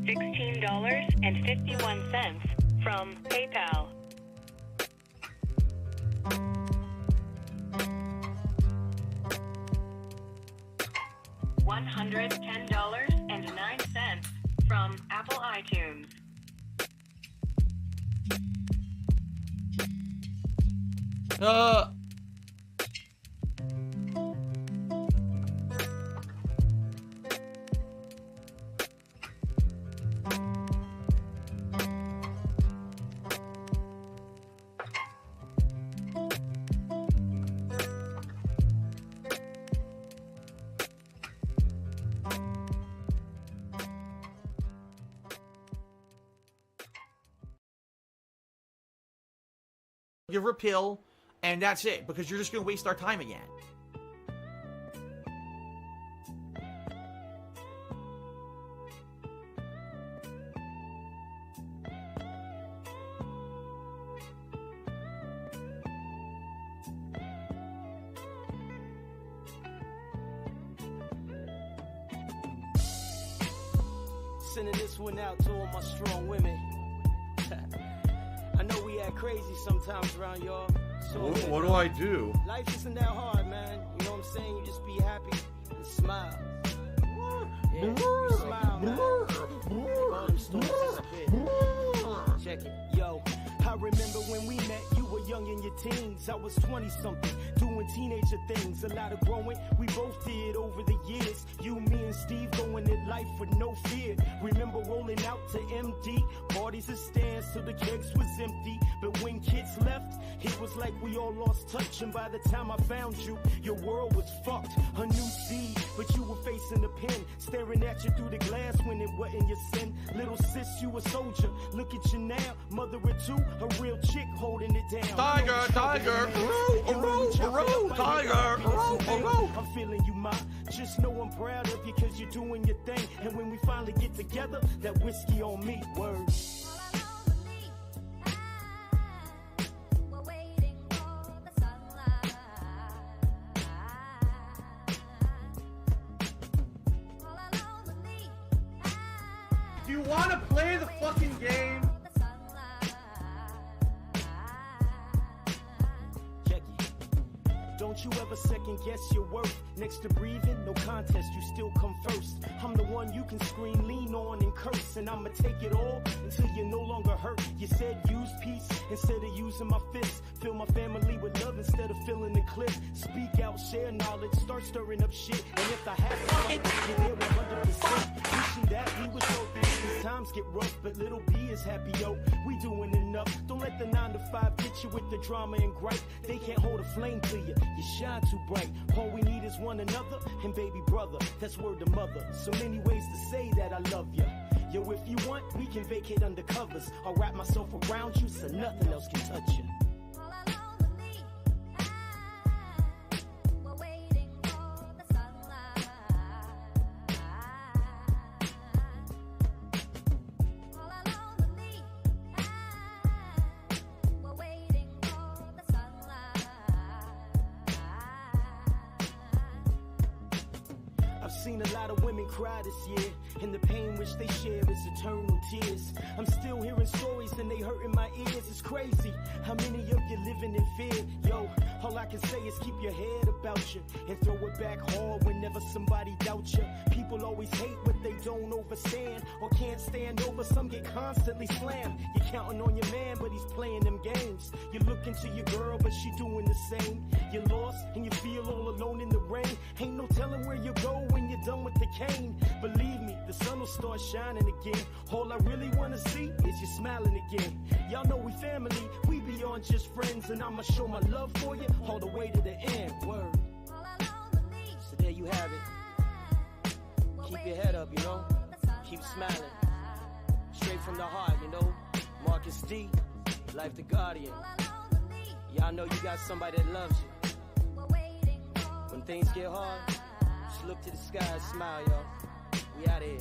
$16.51 from PayPal. $110.09 from Apple iTunes. give her a pill, and that's it, because you're just going to waste our time again. Sending this one out to all my strong women. I know we act crazy sometimes around y'all. So What do I do? Life isn't that hard, man. You know what I'm saying? You just be happy and smile. Yeah, you smile, man. Make all them stories disappear. Check it, yo. I remember when we met, you were young in your teens. I was 20-something, doing teenager things. A lot of growing we both did over the years. You, me, and Steve going at life with no fear. Remember rolling out to MD, parties and stands till the kegs was empty. But when kids left, it was like we all lost touch. And by the time I found you, your world was fucked. A new seed, but you were facing the pen, staring at you through the glass when it wasn't your sin. Little sis, you a soldier. Look at you now, mother of two, a real chick holding it down. Tiger, tiger, tiger, I'm feeling you, ma. Just know I'm proud of you because you're doing your thing. And when we finally get together, that whiskey on me, word. Do you want to play the fucking game? Don't you ever second guess your worth. Next to breathing, no contest, you still come first. I'm the one you can scream, lean on, and curse. And I'ma take it all until you're no longer hurt. You said use peace instead of using my fists. Fill my family with love instead of filling the clip. Speak out, share knowledge, start stirring up shit. And if I have to fight, you're there 100%. Wishing that we was so these times get rough, but little B is happy, yo. We doing enough. Don't let the 9 to 5 get you with the drama and gripe. They can't hold a flame to you. You shine too bright. All we need is one another and baby brother. That's word to mother. So many ways to say that I love you. Yo, if you want, we can vacate under covers. I'll wrap myself around you so nothing else can touch you. Seen a lot of women cry this year, and the pain which they share is eternal tears. I'm still hearing stories and they hurt in my ears. It's crazy how many of you living in fear. Yo, all I can say is keep your head about you and throw it back hard whenever somebody doubts you. People always hate what they don't understand or can't stand over. Some get constantly slammed. You're counting on your man, but he's playing them games. You look into your girl, but she doing the same. You're lost and you feel all alone in the rain. Ain't no telling where you go when you're done with the cane. Believe me, the sun will start shining again. All I really wanna see is you smiling again. Y'all know we family, we beyond just friends, and I'ma show my love for you all the way to the end. Word. So there you have it. Keep your head up, you know. Keep smiling. Straight from the heart, you know. Marcus D, Life the Guardian. Y'all know you got somebody that loves you. When things get hard, just look to the sky and smile, y'all. We out here.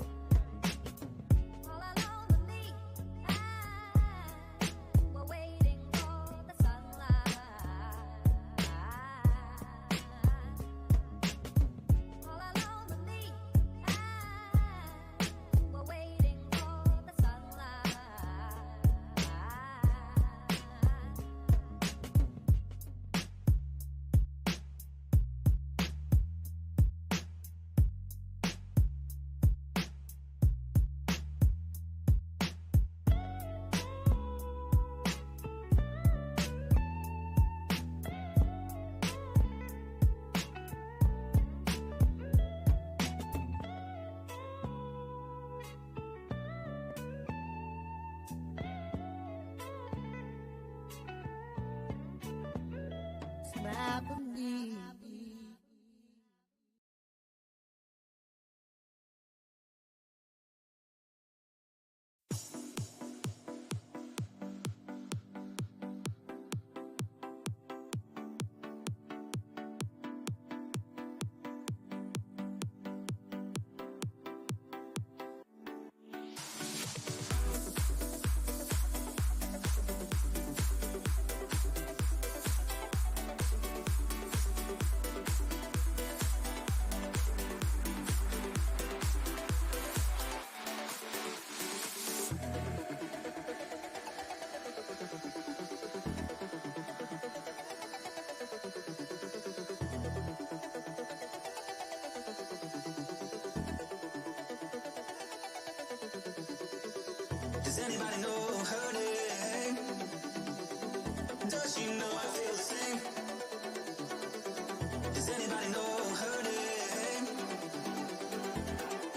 Does anybody know her name? Does she know I feel the same? Does anybody know her name?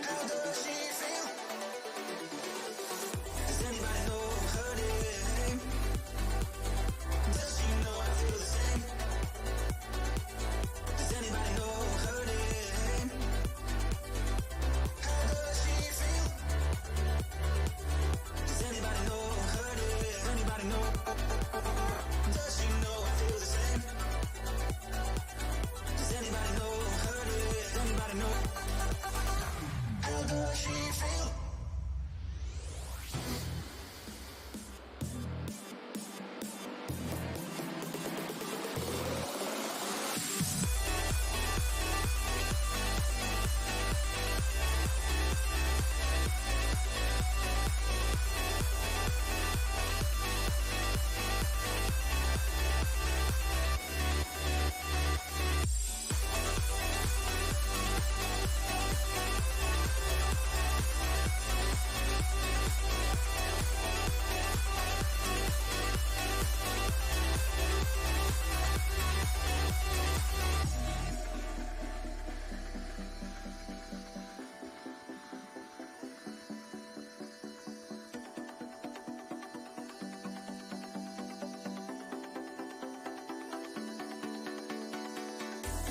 How does she feel? Does anybody know her name? Does she know I feel the same? Does anybody know her name? How does she feel? Does anybody know her name? Anybody know? Does she know I feel the same? Does anybody know her name? Anybody know? How does she feel?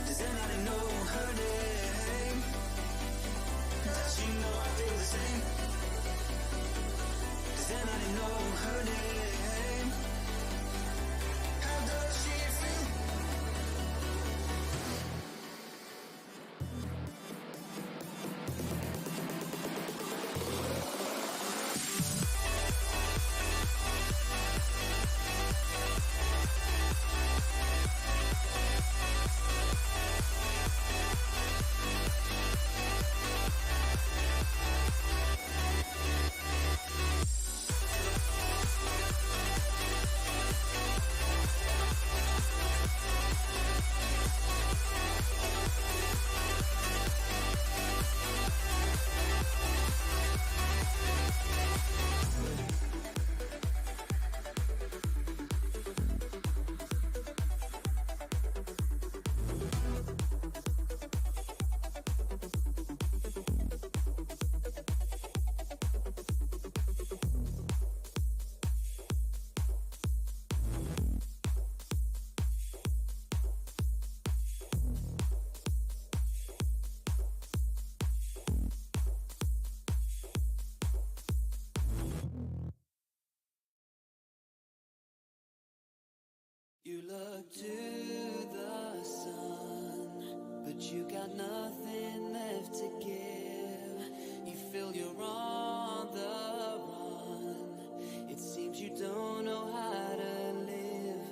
Does anybody know her name? Does she know I feel the same? Does anybody know her name? How does she feel? You look to the sun, but you got nothing left to give. You feel you're on the run. It seems you don't know how to live.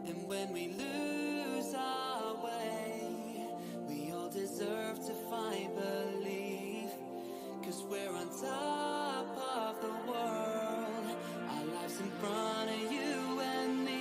And when we lose our way, we all deserve to find belief. 'Cause we're on top of the world. Our lives in front of you and me.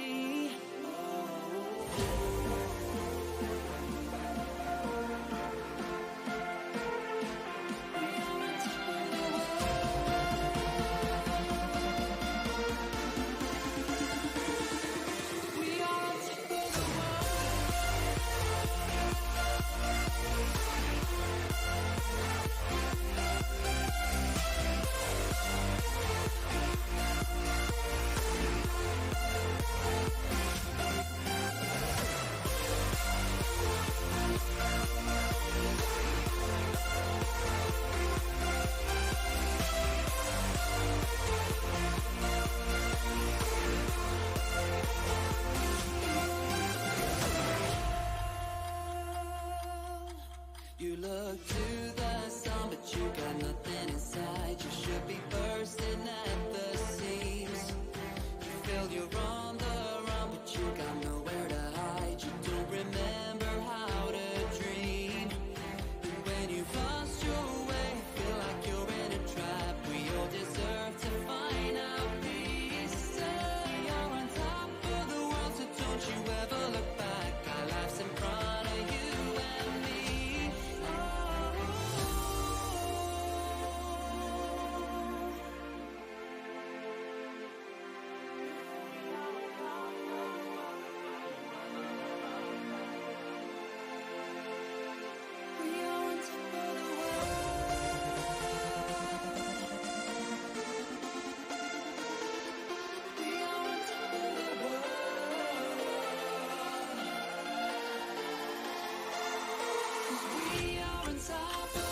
top of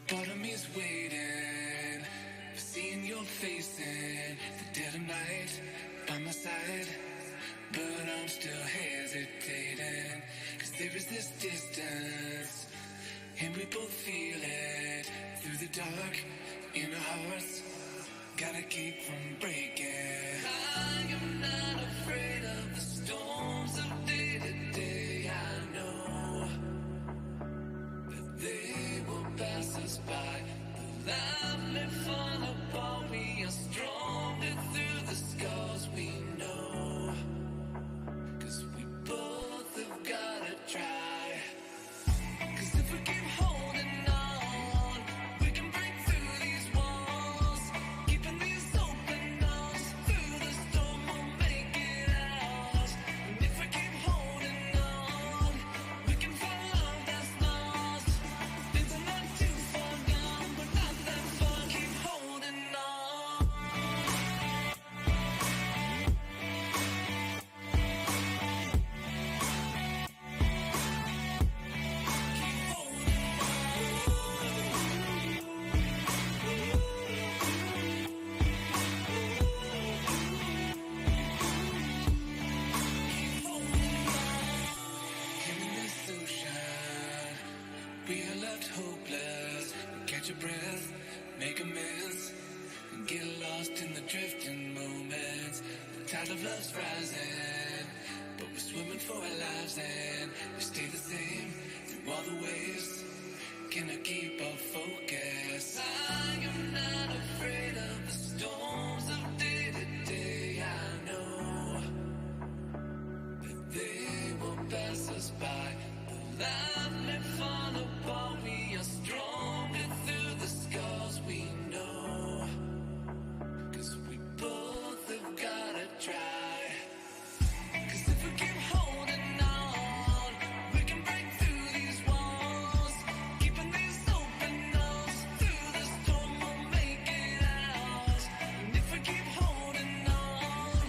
Part of me's waiting for seeing your face in the dead of night by my side. But I'm still hesitating, 'cause there is this distance, and we both feel it through the dark in our hearts. Gotta keep from breaking. I am not afraid of the storms of day to day. I know that they will pass us by. The life may fall apart. We are stronger through the scars we know. 'Cause we both have gotta try. 'Cause if we keep holding on, we can break through these walls. Keeping these open arms through the storm, we'll make it out. And if we keep holding on, we can find love that's lost. Things are not too far gone, but not that far. Keep holding on. In this ocean, we are left hopeless. Catch a breath, make amends, and get lost in the drifting moments. The tide of love's rising, but we're swimming for our lives, and we stay the same through all the waves. Can I keep our focus? I am not afraid of the storms of day to day. I know that they will pass us by. The life may fall apart. We are stronger through the scars we know. 'Cause we both have gotta try. 'Cause if we keep holding on, we can break through these walls. Keeping these open arms through the storm, we'll make it out. And if we keep holding on,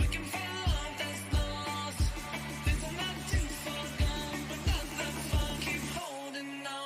we can find love that's lost. Things are not too far gone, but not that far. Keep holding on.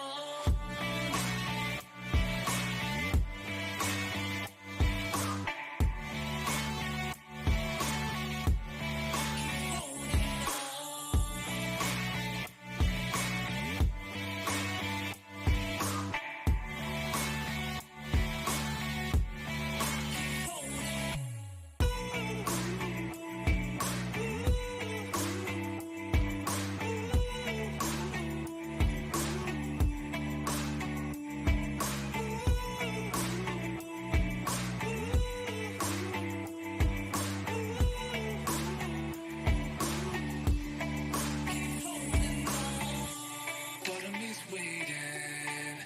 Part of me's waiting,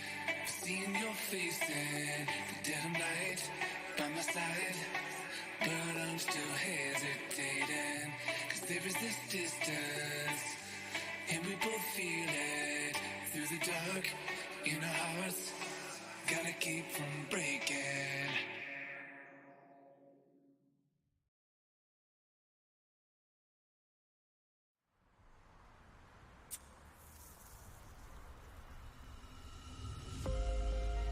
seeing your face in the dead of night by my side. But I'm still hesitating, 'cause there is this distance, and we both feel it through the dark in our hearts. Gotta keep from breaking.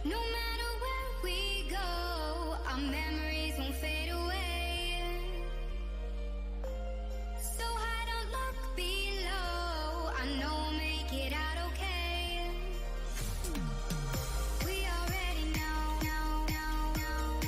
No matter where we go, our memories won't fade away. So high, don't look below. I know we'll make it out okay. We already know, know, know, know.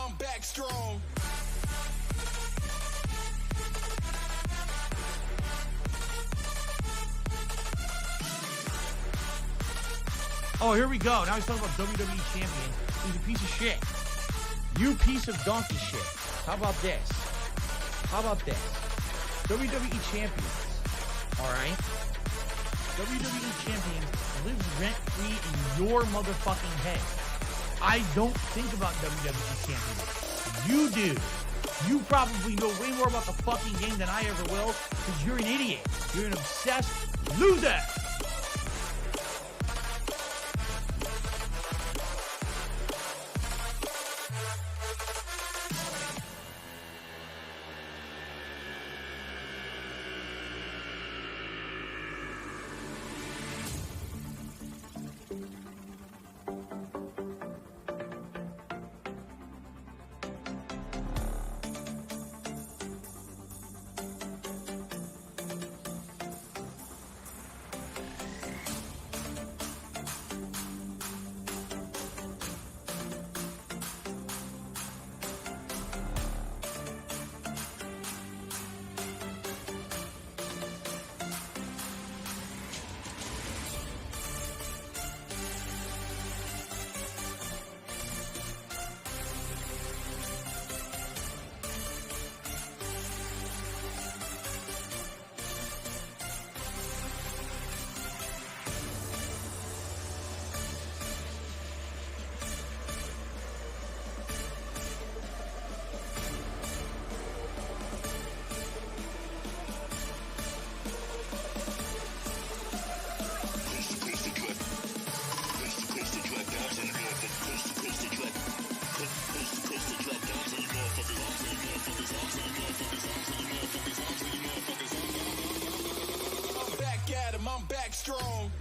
I'm back strong. Oh, here we go. Now he's talking about WWE champion. He's a piece of shit. You piece of donkey shit. How about this? How about this? WWE champions. Alright? WWE champions lives rent-free in your motherfucking head. I don't think about WWE champions. You do. You probably know way more about the fucking game than I ever will, because you're an idiot. You're an obsessed loser. I'm back strong.